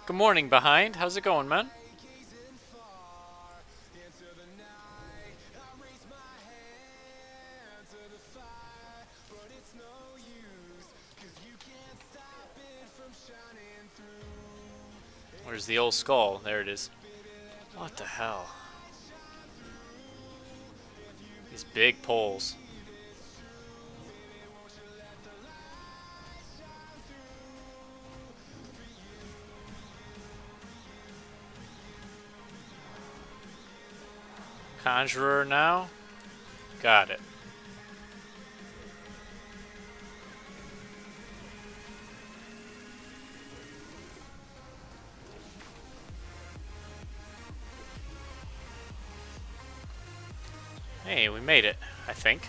Good morning, Behind. How's it going, man? Where's the old skull? There it is. What the hell? These big poles. Conjurer now? Got it. Hey, we made it, I think.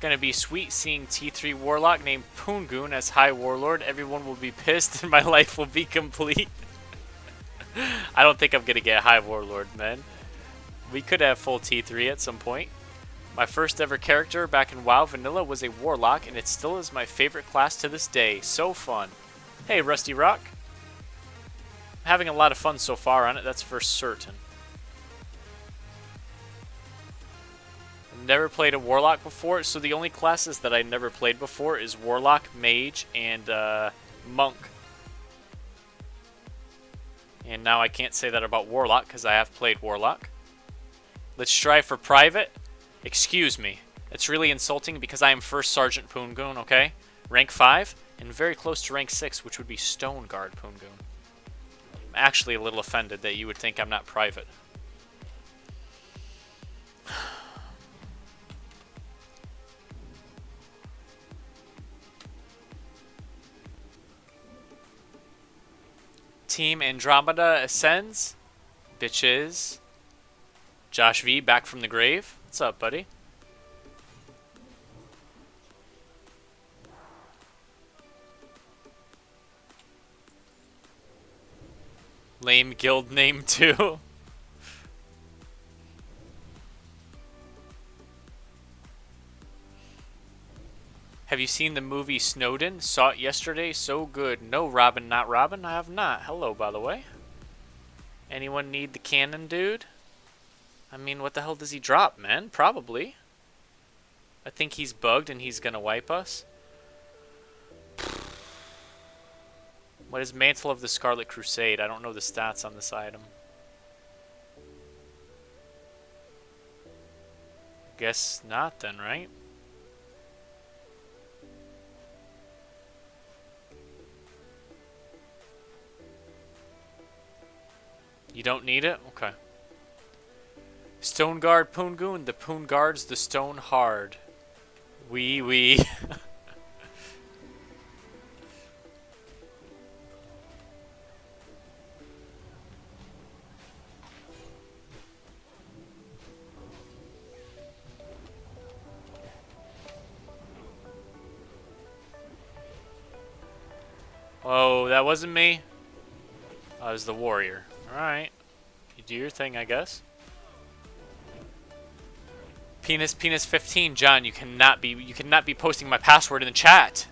Gonna be sweet seeing T3 Warlock named Poongoon as High Warlord. Everyone will be pissed and my life will be complete. I don't think I'm gonna get High Warlord, man. We could have full T3 at some point. My first ever character back in WoW Vanilla was a Warlock, and it still is my favorite class to this day. So fun. Hey, Rusty Rock. I'm having a lot of fun so far on it, that's for certain. I've never played a Warlock before, so the only classes that I never played before is Warlock, Mage, and Monk. And now I can't say that about Warlock, because I have played Warlock. Let's strive for private. Excuse me. It's really insulting because I am First Sergeant Poongoon, okay? Rank 5, and very close to rank 6, which would be Stone Guard Poongoon. I'm actually a little offended that you would think I'm not private. Team Andromeda ascends. Bitches. Josh V back from the grave. What's up, buddy? Lame guild name too. Have you seen the movie Snowden? Saw it yesterday. So good. No, Robin, not Robin. I have not. Hello, by the way. Anyone need the cannon, dude? I mean, what the hell does he drop, man? Probably. I think he's bugged and he's gonna wipe us. What is Mantle of the Scarlet Crusade? I don't know the stats on this item. Guess not then, right? You don't need it? Okay. Stone Guard Poongoon. The Poon guards the stone hard. Wee. Oh, that wasn't me. I was the warrior. Alright. You do your thing, I guess. Penis 15. John, you cannot be posting my password in the chat.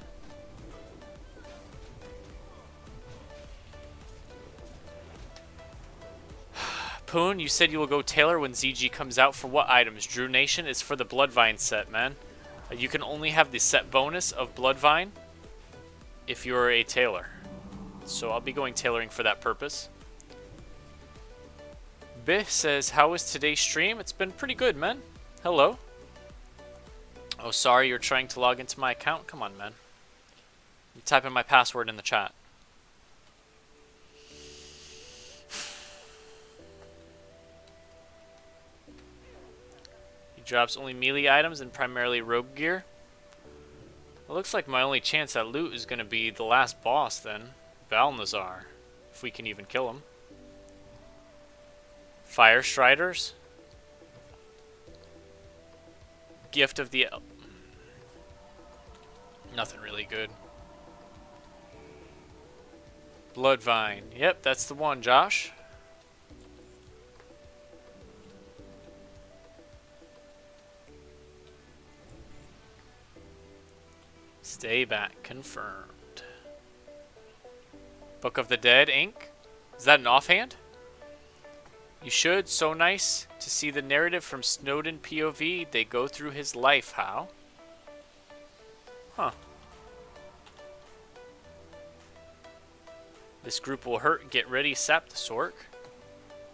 Poon, you said you will go Tailor when ZG comes out. For what items? Drew Nation is for the Bloodvine set, man. You can only have the set bonus of Bloodvine if you're a Tailor. So I'll be going tailoring for that purpose. Biff says, how was today's stream? It's been pretty good, man. Hello. Oh, sorry, you're trying to log into my account? Come on, man. I'm typing my password in the chat. He drops only melee items and primarily rogue gear. It looks like my only chance at loot is going to be the last boss, then. Balnazar. If we can even kill him. Fire Striders. Gift of the... Nothing really good. Bloodvine. Yep, that's the one, Josh. Stay back. Confirmed. Book of the Dead, Inc. Is that an offhand? You should. So nice to see the narrative from Snowden POV. They go through his life. How? Huh. This group will hurt. Get ready, Sap the Sork.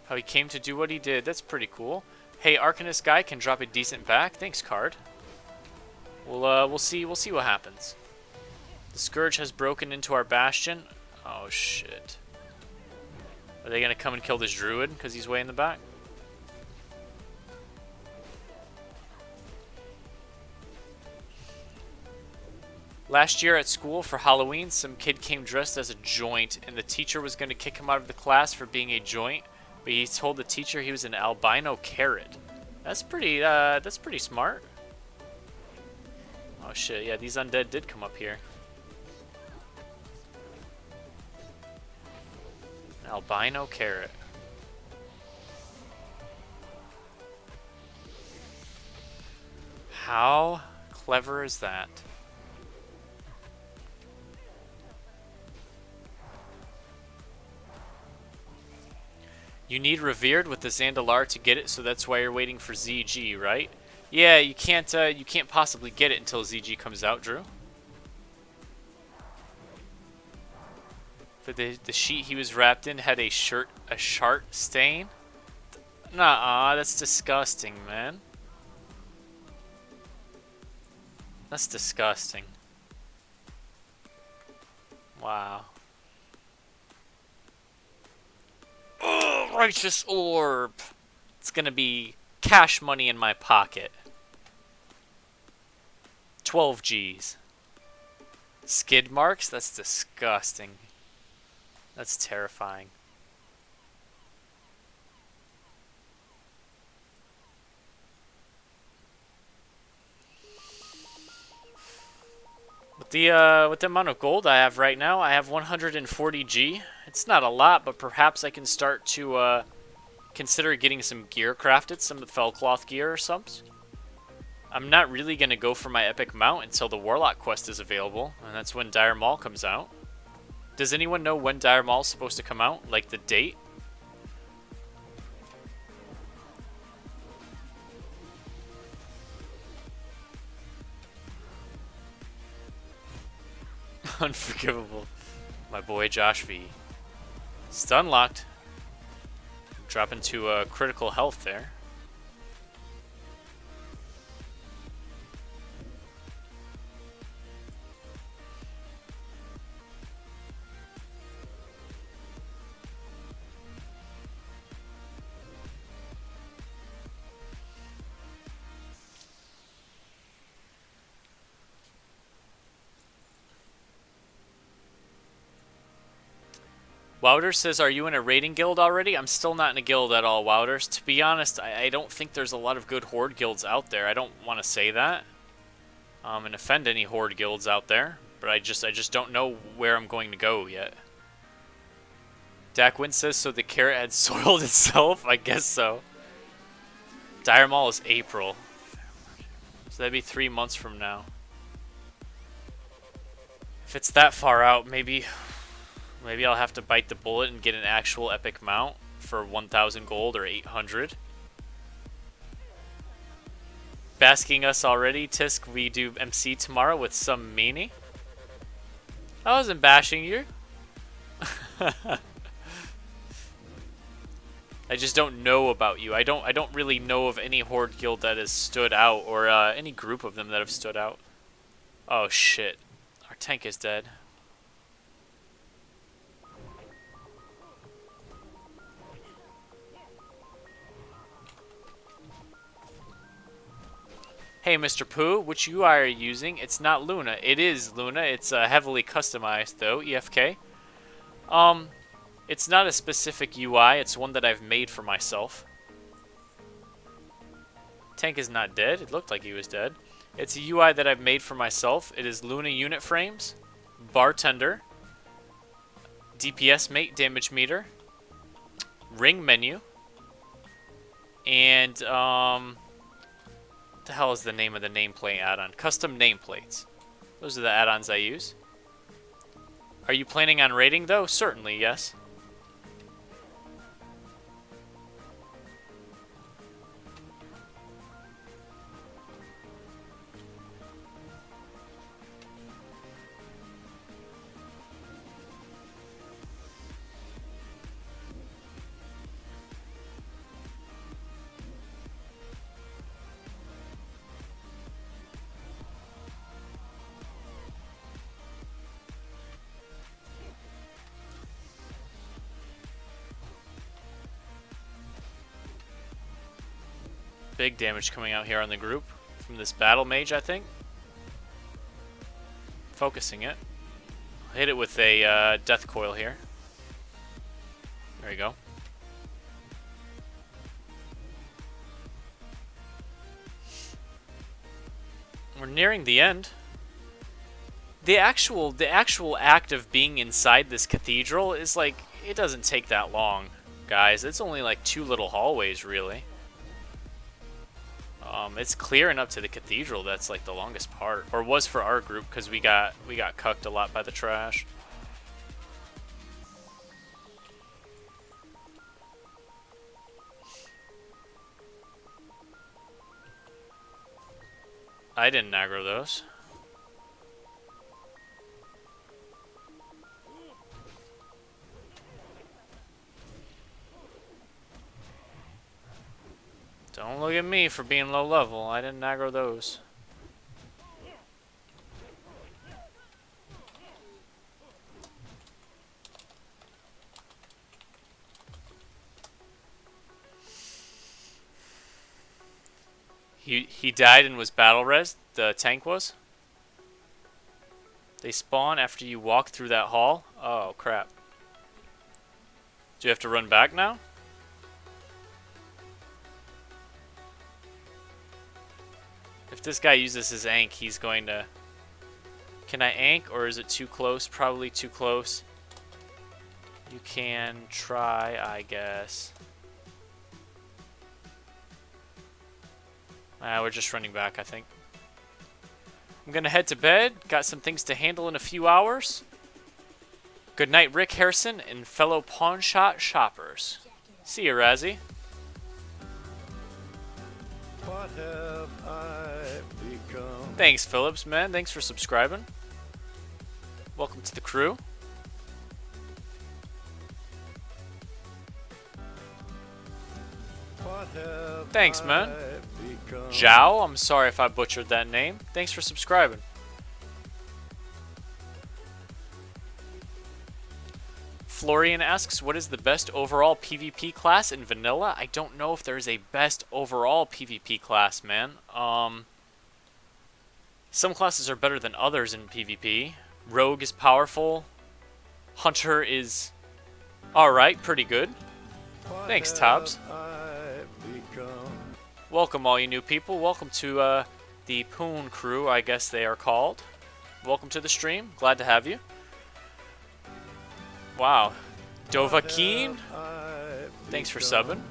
How he came to do what he did. That's pretty cool. Hey, Arcanist guy can drop a decent back. Thanks, card. We'll see what happens. The Scourge has broken into our bastion. Oh shit. Are they gonna come and kill this druid because he's way in the back? Last year at school for Halloween, some kid came dressed as a joint, and the teacher was gonna kick him out of the class for being a joint, but he told the teacher he was an albino carrot. That's pretty smart. Oh shit, yeah, these undead did come up here. An albino carrot. How clever is that? You need Revered with the Zandalar to get it, so that's why you're waiting for ZG, right? Yeah, you can't possibly get it until ZG comes out, Drew. For the sheet he was wrapped in had a shart stain. Nah, that's disgusting, man. That's disgusting. Wow. Oh, righteous orb. It's gonna be cash money in my pocket. 12 G's. Skid marks? That's disgusting. That's terrifying. With the amount of gold I have right now, I have 140 G. It's not a lot, but perhaps I can start to consider getting some gear crafted, some fellcloth gear or something. I'm not really gonna go for my epic mount until the Warlock quest is available, and that's when Dire Maul comes out. Does anyone know when Dire Maul is supposed to come out? Like the date? Unforgivable. My boy Josh V. Stun locked. Dropping to critical health there. Wouters says, are you in a raiding guild already? I'm still not in a guild at all, Wouters. To be honest, I don't think there's a lot of good horde guilds out there. I don't want to say that and offend any horde guilds out there, but I just don't know where I'm going to go yet. Dakwin says, so the carrot had soiled itself? I guess so. Dire Maul is April. So that'd be 3 months from now. If it's that far out, maybe I'll have to bite the bullet and get an actual epic mount for 1,000 gold or 800. Basking us already, Tisk. We do MC tomorrow with some meanie. I wasn't bashing you. I just don't know about you. I don't really know of any horde guild that has stood out, or any group of them that have stood out. Oh shit. Our tank is dead. Hey, Mr. Pooh, which UI are you using? It's not Luna. It is Luna. It's heavily customized, though, EFK. It's not a specific UI. It's one that I've made for myself. Tank is not dead. It looked like he was dead. It's a UI that I've made for myself. It is Luna unit frames, bartender, DPS mate, damage meter, ring menu, and, what the hell is the name of the nameplate add-on? Custom nameplates. Those are the add-ons I use. Are you planning on raiding, though? Certainly, yes. Big damage coming out here on the group from this battle mage, I think. Focusing it. I'll hit it with a death coil here. There you go. We're nearing the end. The actual act of being inside this cathedral is like, it doesn't take that long, guys. It's only like 2 little hallways, really. It's clearing up to the cathedral. That's like the longest part, or was for our group, because we got cucked a lot by the trash. I didn't aggro those. Don't look at me for being low level. I didn't aggro those. He died and was battle res. The tank was. They spawn after you walk through that hall. Oh crap. Do you have to run back now? If this guy uses his ank, he's going to... Can I ank or is it too close? Probably too close. You can try, I guess. We're just running back, I think. I'm gonna head to bed. Got some things to handle in a few hours. Good night, Rick Harrison and fellow pawn shop shoppers. See you, Razzie. What have I become? Thanks, Phillips, man. Thanks for subscribing. Welcome to the crew. What have Thanks, man. I become? Zhao, I'm sorry if I butchered that name. Thanks for subscribing. Florian asks, what is the best overall PvP class in vanilla? I don't know if there's a best overall PvP class, man. Some classes are better than others in PvP. Rogue is powerful. Hunter is alright, pretty good. What Thanks, have Tobbs. I become? Welcome, all you new people. Welcome to the Poon Crew, I guess they are called. Welcome to the stream. Glad to have you. Wow. Dovahkiin, thanks for subbing.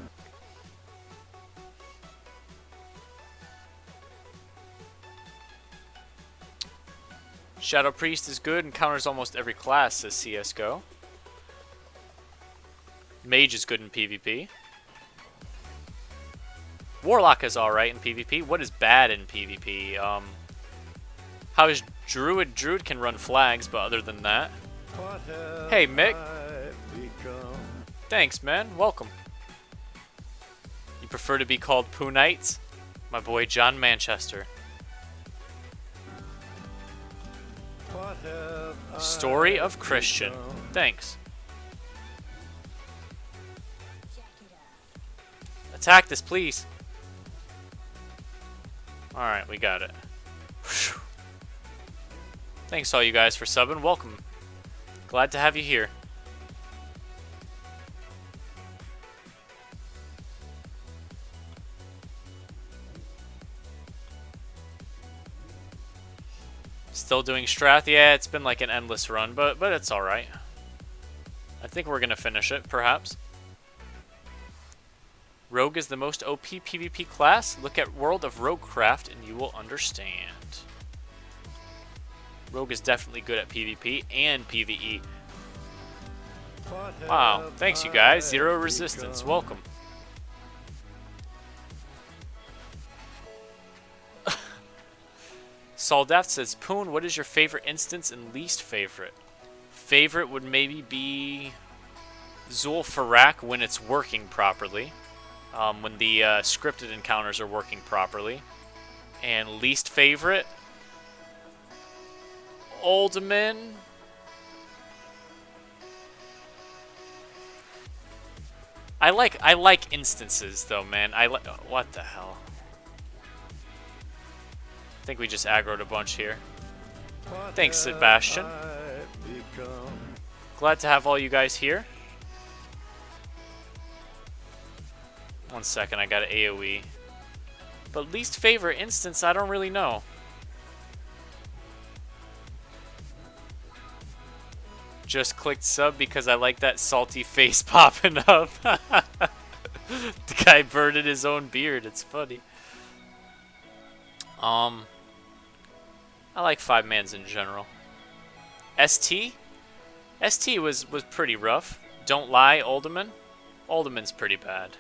Shadow Priest is good and counters almost every class, says CSGO. Mage is good in PvP. Warlock is alright in PvP. What is bad in PvP? How is Druid? Druid can run flags, but other than that... What have Hey, Mick. I become? Thanks, man. Welcome. You prefer to be called Poonites? My boy John Manchester. What have Story I of Christian. become? Thanks. Attack this, please. Alright, we got it. Whew. Thanks all you guys for subbing. Welcome. Glad to have you here. Still doing Strath? Yeah, it's been like an endless run, but it's alright. I think we're gonna finish it, perhaps. Rogue is the most OP PvP class. Look at World of Roguecraft and you will understand. Rogue is definitely good at PvP and PvE. What Wow, have thanks you guys. I Zero resistance. become? Welcome. Soldaft says, Poon, what is your favorite instance and least favorite? Favorite would maybe be Zul'Farrak when it's working properly. When the scripted encounters are working properly. And least favorite? Uldaman. I like instances though, man. What the hell? I think we just aggroed a bunch here. What Thanks, have Sebastian. I become? Glad to have all you guys here. 1 second, I got an AoE. But least favorite instance, I don't really know. Just clicked sub because I like that salty face popping up. The guy birded his own beard. It's funny. I like 5-mans in general. ST? ST was pretty rough. Don't lie, Uldaman. Uldaman's pretty bad.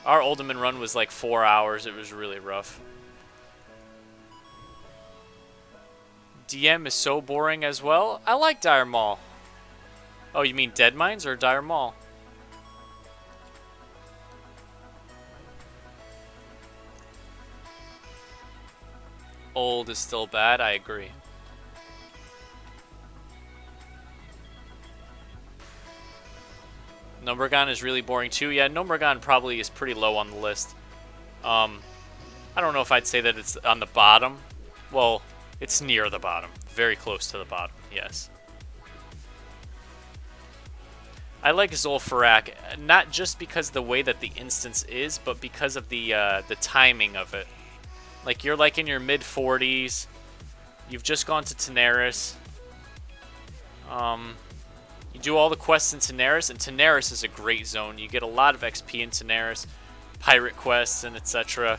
Our Uldaman run was like 4 hours. It was really rough. DM is so boring as well. I like Dire Maul. Oh, you mean Dead Mines or Dire Maul? Old is still bad, I agree. Numbergon is really boring too. Yeah, Numbergon probably is pretty low on the list. I don't know if I'd say that it's on the bottom. Well, it's near the bottom. Very close to the bottom, yes. I like Zul'Farrak, not just because of the way that the instance is, but because of the timing of it. Like, you're like in your mid-40s. You've just gone to Tanaris. You do all the quests in Tanaris, and Tanaris is a great zone. You get a lot of XP in Tanaris. Pirate quests and etc.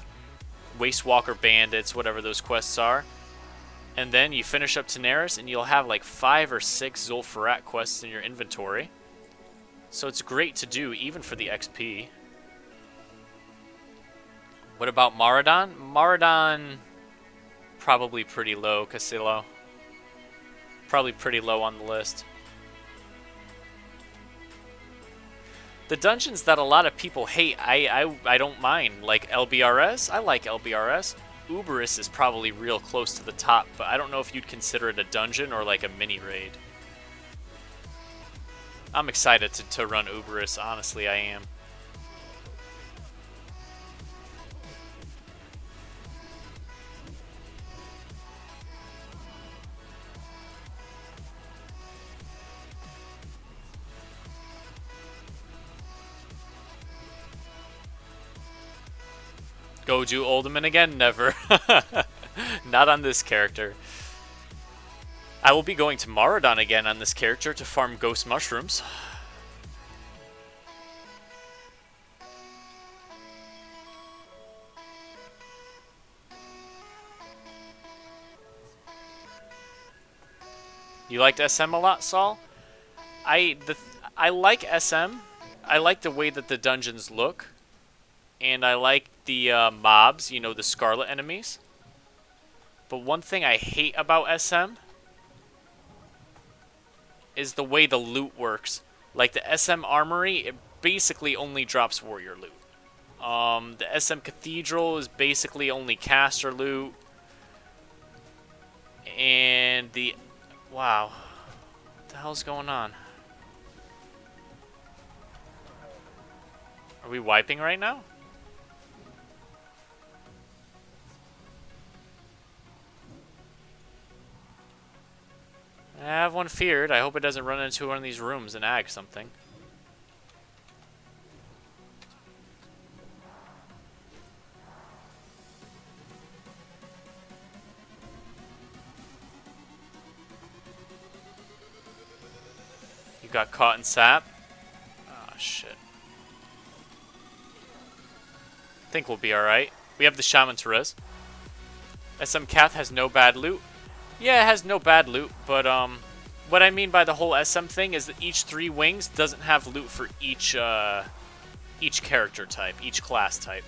Wastewalker bandits, whatever those quests are. And then you finish up Tanaris, and you'll have like 5 or 6 Zul'Farrak quests in your inventory. So it's great to do, even for the XP. What about Maraudon? Maraudon, probably pretty low, Casillo. Probably pretty low on the list. The dungeons that a lot of people hate, I don't mind. Like LBRS, I like LBRS. Uberus is probably real close to the top, but I don't know if you'd consider it a dungeon or like a mini raid. I'm excited to run Uberus, honestly, I am. Go do Uldaman again? Never. Not on this character. I will be going to Maraudon again on this character to farm ghost mushrooms. You liked SM a lot, Saul? I like SM. I like the way that the dungeons look. And I like the mobs, you know, the Scarlet enemies. But one thing I hate about SM is the way the loot works. Like the SM Armory, it basically only drops warrior loot. The SM Cathedral is basically only caster loot. And the... Wow. What the hell's going on? Are we wiping right now? I have one feared. I hope it doesn't run into one of these rooms and ag something. You got caught in sap? Ah, shit. I think we'll be alright. We have the Shaman Therese. SM Cath has no bad loot. Yeah, it has no bad loot, but what I mean by the whole SM thing is that each 3 wings doesn't have loot for each character type, each class type.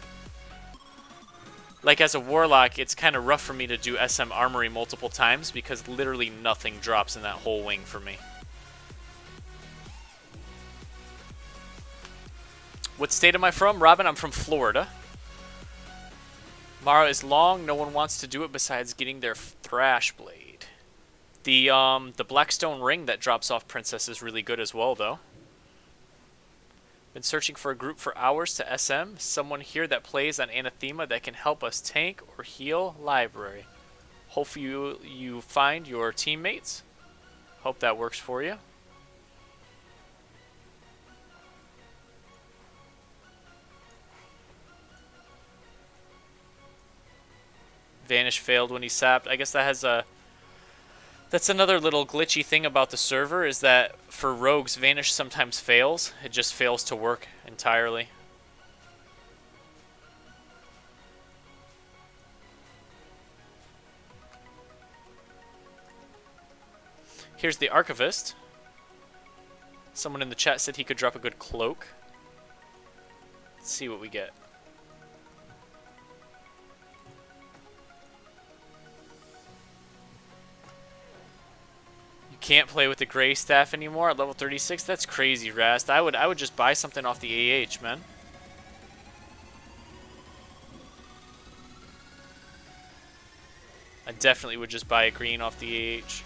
Like as a Warlock, it's kind of rough for me to do SM Armory multiple times because literally nothing drops in that whole wing for me. What state am I from? Robin, I'm from Florida. Mara is long. No one wants to do it besides getting their thrash blade. The Blackstone ring that drops off Princess is really good as well, though. Been searching for a group for hours to SM. Someone here that plays on Anathema that can help us tank or heal library. Hopefully you find your teammates. Hope that works for you. Vanish failed when he sapped. I guess that has a... That's another little glitchy thing about the server, is that for rogues, Vanish sometimes fails. It just fails to work entirely. Here's the Archivist. Someone in the chat said he could drop a good cloak. Let's see what we get. Can't play with the gray staff anymore at level 36. That's crazy, Rast. I would just buy something off the AH, man. I definitely would just buy a green off the AH.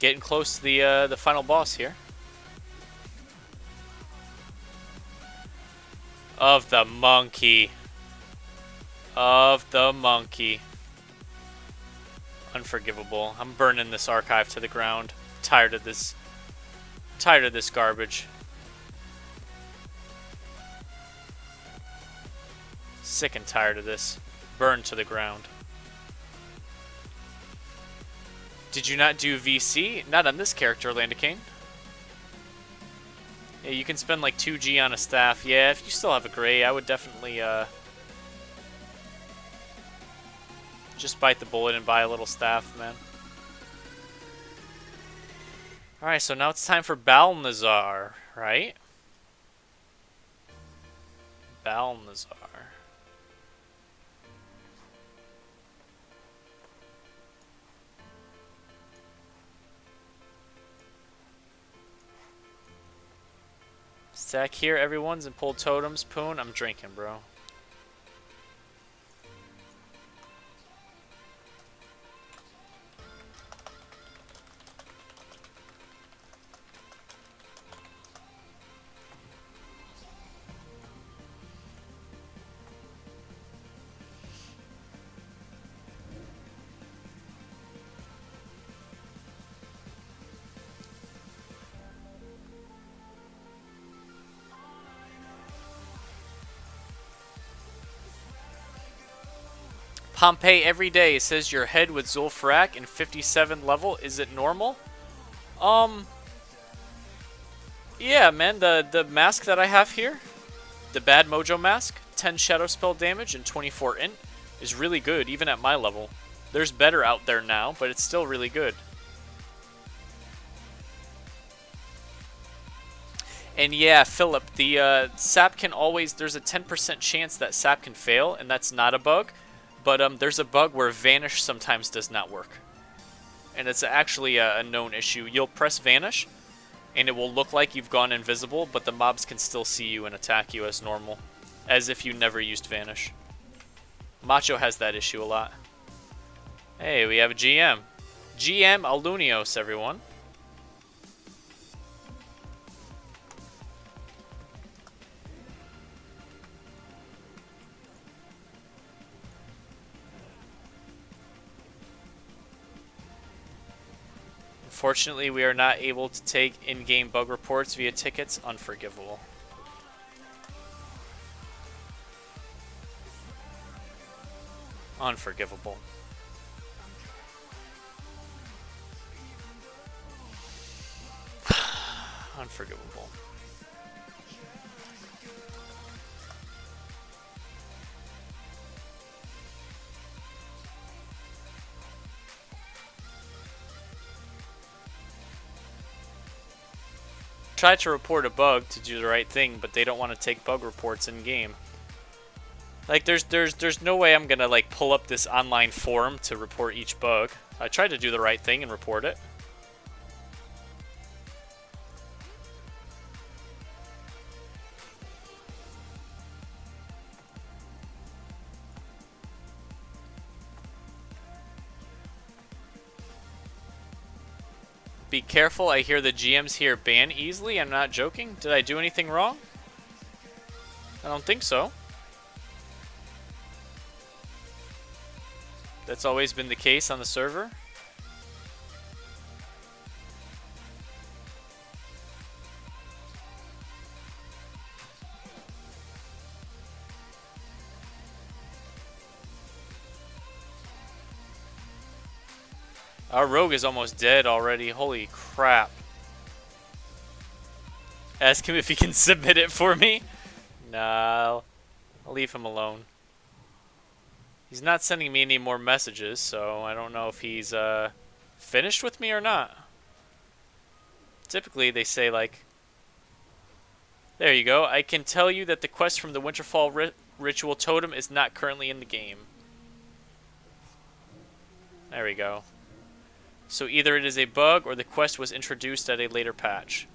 Getting close to the final boss here. Of the monkey. Of the monkey. Unforgivable. I'm burning this archive to the ground. Tired of this. Tired of this garbage. Sick and tired of this. Burned to the ground. Did you not do VC? Not on this character, Landicane. Yeah, you can spend like 2G on a staff. Yeah, if you still have a gray, I would definitely just bite the bullet and buy a little staff, man. Alright, so now it's time for Balnazar, right? Balnazar. Stack here, everyone's and pull totems. Poon, I'm drinking, bro. Pompeii every day. It says your head with Zul'Farrak in 57 level. Is it normal? Yeah, man. The mask that I have here, the Bad Mojo mask, 10 shadow spell damage and 24 int, is really good even at my level. There's better out there now, but it's still really good. And yeah, Philip, the sap can always, there's a 10% chance that sap can fail, and that's not a bug. But there's a bug where Vanish sometimes does not work. And it's actually a known issue. You'll press Vanish, and it will look like you've gone invisible, but the mobs can still see you and attack you as normal. As if you never used Vanish. Macho has that issue a lot. Hey, we have a GM. GM Alunios, everyone. Unfortunately, we are not able to take in-game bug reports via tickets. Unforgivable. Unforgivable. Unforgivable. Try to report a bug to do the right thing, but they don't want to take bug reports in game. Like there's no way I'm gonna like pull up this online forum to report each bug. I tried to do the right thing and report it. Be careful, I hear the GMs here ban easily. I'm not joking. Did I do anything wrong? I don't think so. That's always been the case on the server. Our rogue is almost dead already. Holy crap. Ask him if he can submit it for me. No. I'll leave him alone. He's not sending me any more messages, so I don't know if he's finished with me or not. Typically, they say, like... There you go. I can tell you that the quest from the Winterfall Ritual Totem is not currently in the game. There we go. So either it is a bug or the quest was introduced at a later patch.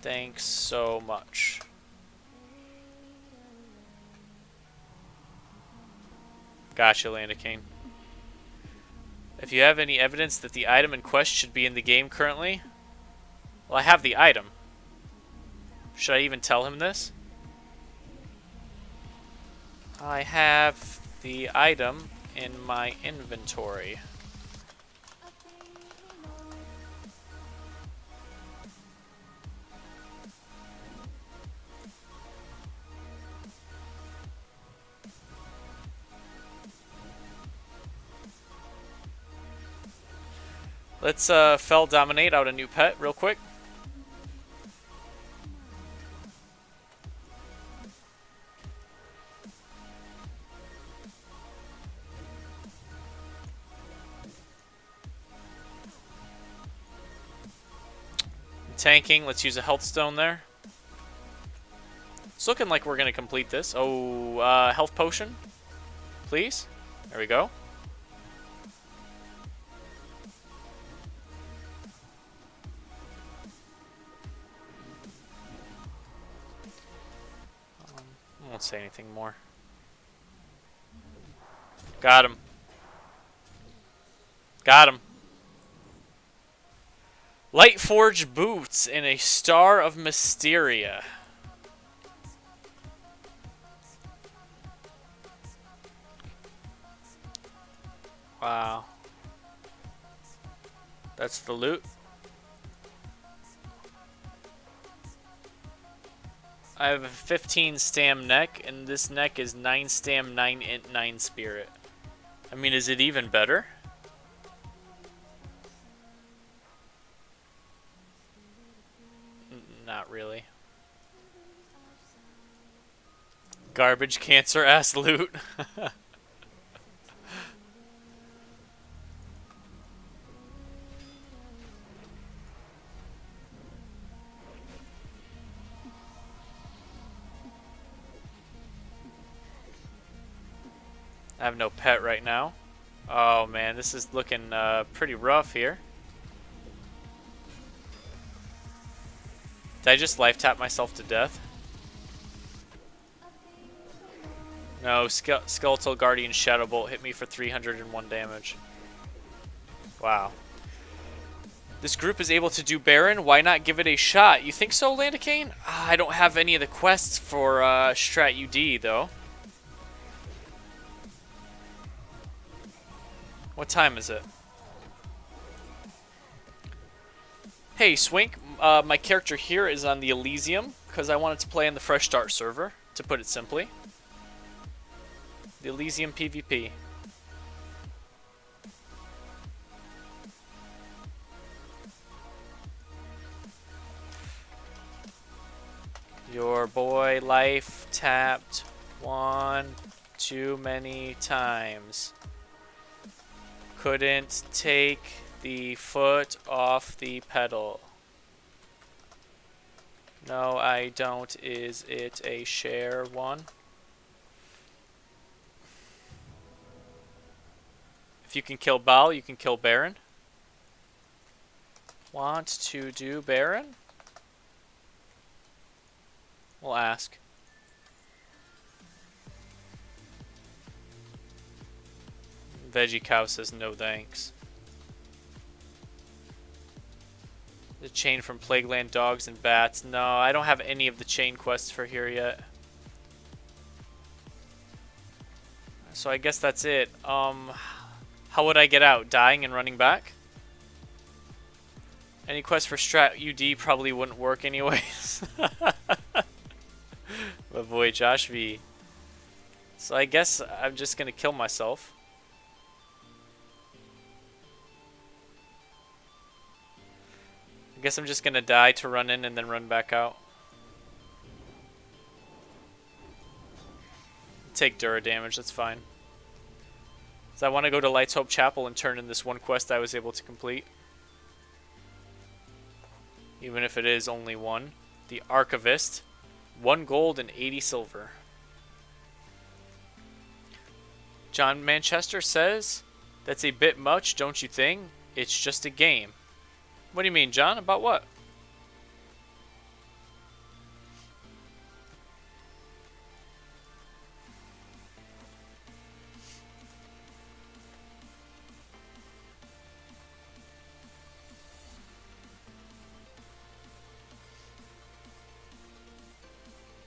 Thanks so much. Gotcha, Landicane. If you have any evidence that the item in quest should be in the game currently... Well, I have the item. Should I even tell him this? I have the item in my inventory. Let's Fel Dominate out a new pet real quick. Tanking, let's use a health stone there. It's looking like we're going to complete this. Oh, health potion, please. There we go. I won't say anything more. Got him. Got him. Lightforged boots and a Star of Mysteria. Wow. That's the loot. I have a 15 stam neck, and this neck is 9 stam, 9 int, 9 spirit. I mean, is it even better? Not really. Garbage cancer ass loot. I have no pet right now. Oh man, this is looking pretty rough here. Did I just life tap myself to death? No, Skeletal Guardian Shadow Bolt hit me for 301 damage. Wow. This group is able to do Baron. Why not give it a shot? You think so, Landicane? I don't have any of the quests for Strat UD, though. What time is it? Hey, Swink. My character here is on the Elysium because I wanted to play on the Fresh Start server, to put it simply. The Elysium PvP. Your boy life tapped one too many times. Couldn't take the foot off the pedal. No, I don't. Is it a share one? If you can kill Baal, you can kill Baron. Want to do Baron? We'll ask. Veggie Cow says no thanks. The chain from Plagueland Dogs and Bats. No, I don't have any of the chain quests for here yet. So I guess that's it. How would I get out? Dying and running back? Any quest for Strat UD probably wouldn't work anyways. My boy Josh V. So I guess I'm just gonna kill myself. I guess I'm just gonna die to run in and then run back out. Take Dura damage, that's fine. So I want to go to Light's Hope Chapel and turn in this one quest I was able to complete. Even if it is only one. The Archivist. 1 gold and 80 silver. John Manchester says, that's a bit much, don't you think? It's just a game. What do you mean, John? About what?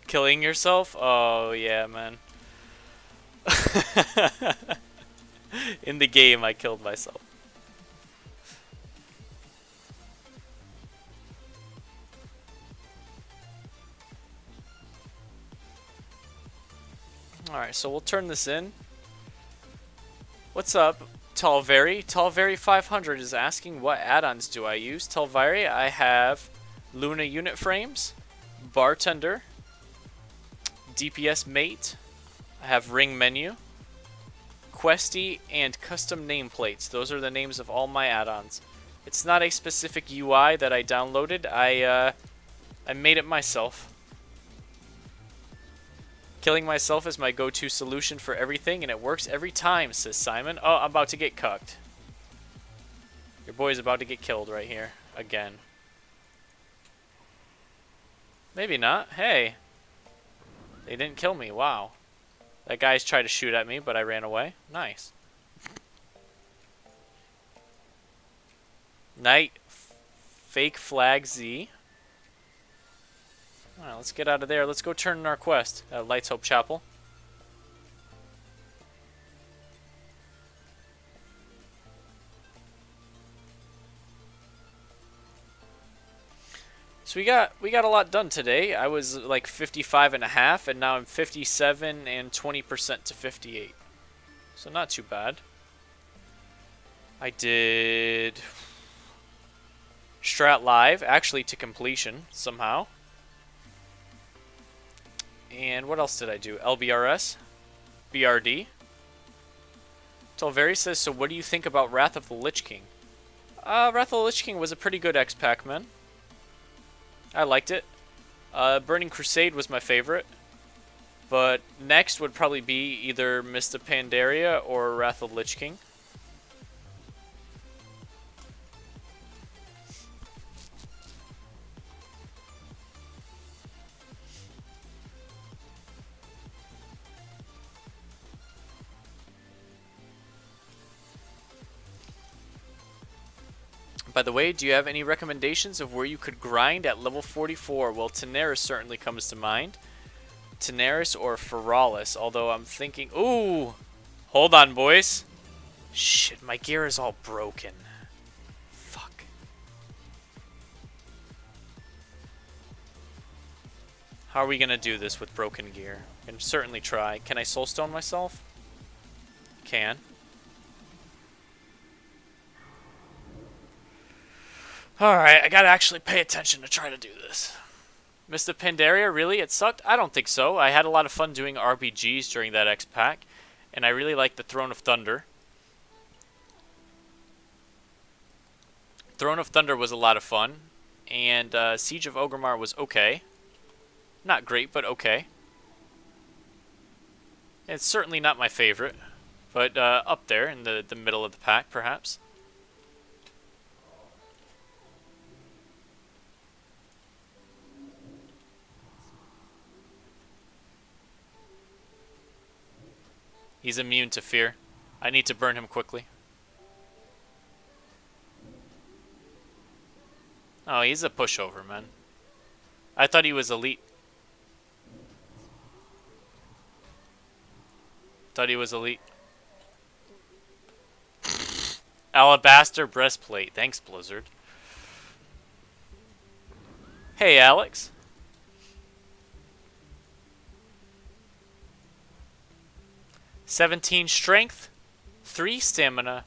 Killing yourself? Oh, yeah, man. In the game, I killed myself. Alright, so we'll turn this in. What's up, Talveri? Talveri500 is asking, what add-ons do I use? Talveri, I have Luna Unit Frames, Bartender, DPS Mate, I have Ring Menu, Questy, and Custom Nameplates. Those are the names of all my add-ons. It's not a specific UI that I downloaded. I made it myself. Killing myself is my go-to solution for everything, and it works every time, says Simon. Oh, I'm about to get cucked. Your boy's about to get killed right here. Again. Maybe not. Hey. They didn't kill me. Wow. That guy's tried to shoot at me, but I ran away. Nice. Night Fake Flag Z. Alright, let's get out of there. Let's go turn in our quest at Lights Hope Chapel. So we got a lot done today. I was like 55.5, and now I'm 57 and 20% to 58. So not too bad. I did Strat Live, actually to completion somehow. And what else did I do? LBRS, BRD. Tolveri says, so what do you think about Wrath of the Lich King? Wrath of the Lich King was a pretty good X-Pack, man. I liked it. Burning Crusade was my favorite. But next would probably be either Mist of Pandaria or Wrath of the Lich King. By the way, do you have any recommendations of where you could grind at level 44? Well, Tenaris certainly comes to mind. Tenaris or Feralis, although I'm thinking... Ooh! Hold on, boys. Shit, my gear is all broken. Fuck. How are we gonna do this with broken gear? I can certainly try. Can I soulstone myself? Can. Alright, I gotta actually pay attention to try to do this. Mist of Pandaria, really? It sucked? I don't think so. I had a lot of fun doing RPGs during that X-Pack, and I really liked the Throne of Thunder. Throne of Thunder was a lot of fun, and Siege of Orgrimmar was okay. Not great, but okay. It's certainly not my favorite, but up there in the middle of the pack, perhaps. He's immune to fear. I need to burn him quickly. Oh, he's a pushover, man. I thought he was elite. Thought he was elite. Alabaster breastplate. Thanks, Blizzard. Hey, Alex. 17 strength, 3 stamina,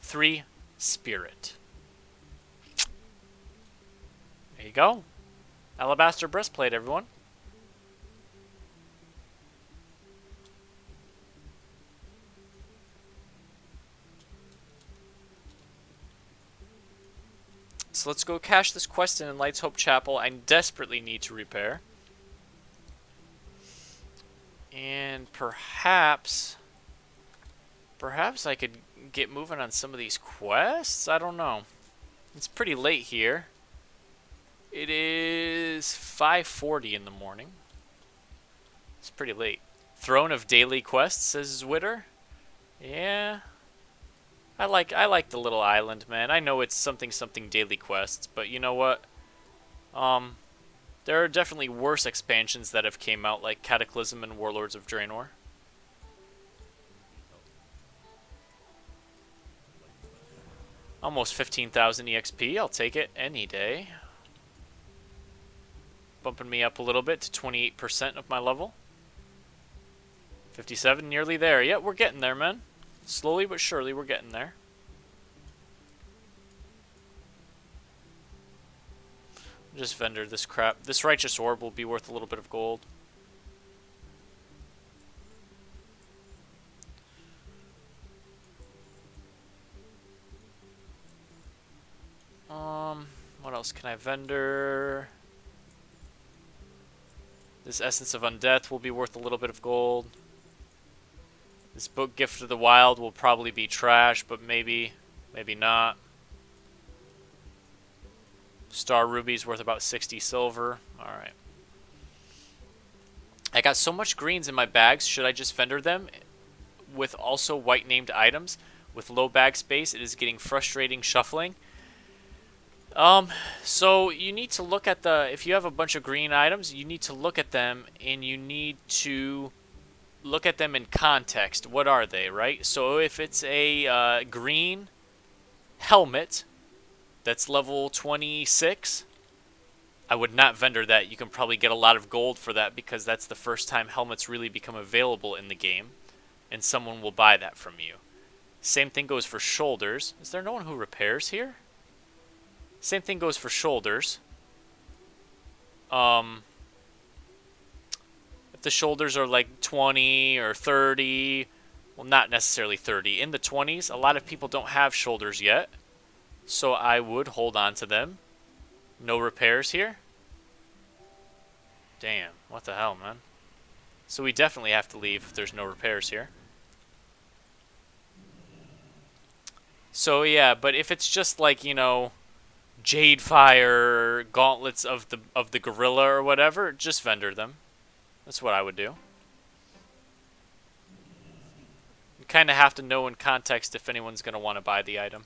3 spirit. There you go. Alabaster breastplate, everyone. So let's go cash this quest in Lights Hope Chapel. I desperately need to repair. And perhaps I could get moving on some of these quests? I don't know. It's pretty late here. It is 5:40 in the morning. It's pretty late. Throne of Daily Quests, says Zwitter. Yeah. I like the little island, man. I know it's something daily quests, but you know what? There are definitely worse expansions that have came out, like Cataclysm and Warlords of Draenor. Almost 15,000 EXP. I'll take it any day. Bumping me up a little bit to 28% of my level. 57, nearly there. Yeah, we're getting there, man. Slowly but surely, we're getting there. Just vendor this crap. This Righteous Orb will be worth a little bit of gold. What else can I vendor? This Essence of Undeath will be worth a little bit of gold. This book, Gift of the Wild, will probably be trash, but maybe not. Star Ruby's worth about 60 silver. Alright. I got so much greens in my bags. Should I just vendor them with also white named items? With low bag space, it is getting frustrating shuffling. So you need to look at if you have a bunch of green items, you need to look at them and you need to look at them in context. What are they, right? So if it's a green helmet that's level 26, I would not vendor that. You can probably get a lot of gold for that because that's the first time helmets really become available in the game, and someone will buy that from you. Same thing goes for shoulders. Is there no one who repairs here? Same thing goes for shoulders. If the shoulders are like 20 or 30, well, not necessarily 30, in the 20s, a lot of people don't have shoulders yet, so I would hold on to them. No repairs here? Damn, what the hell, man? So we definitely have to leave if there's no repairs here. So yeah, but if it's just like, you know, Jade Fire, Gauntlets of the Gorilla or whatever, just vendor them. That's what I would do. You kind of have to know in context if anyone's going to want to buy the item.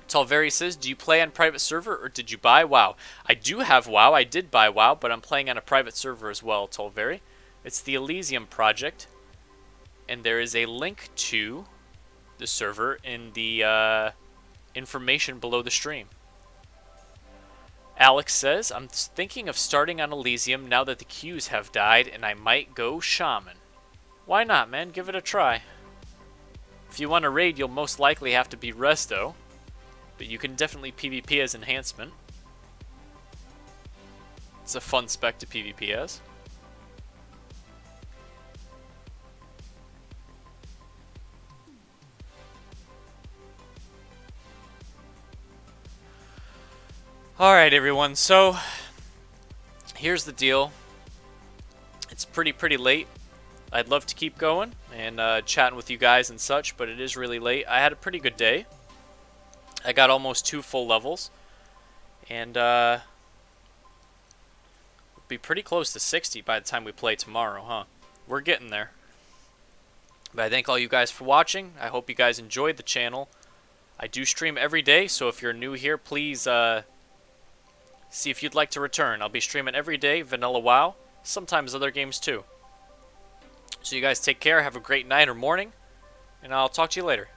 Talveri says, do you play on private server or did you buy WoW? I do have WoW. I did buy WoW, but I'm playing on a private server as well, Talveri. It's the Elysium Project, and there is a link to the server in the information below the stream. Alex says, I'm thinking of starting on Elysium now that the queues have died, and I might go Shaman. Why not, man? Give it a try. If you want to raid, you'll most likely have to be Resto, but you can definitely PvP as enhancement. It's a fun spec to PvP as. Alright everyone, so here's the deal. It's pretty late. I'd love to keep going and chatting with you guys and such, but it is really late. I had a pretty good day. I got almost 2 full levels, and we'll be pretty close to 60 by the time we play tomorrow, huh? We're getting there. But I thank all you guys for watching. I hope you guys enjoyed the channel. I do stream every day, so if you're new here, please see if you'd like to return. I'll be streaming every day, Vanilla WoW, sometimes other games too. So you guys take care, have a great night or morning, and I'll talk to you later.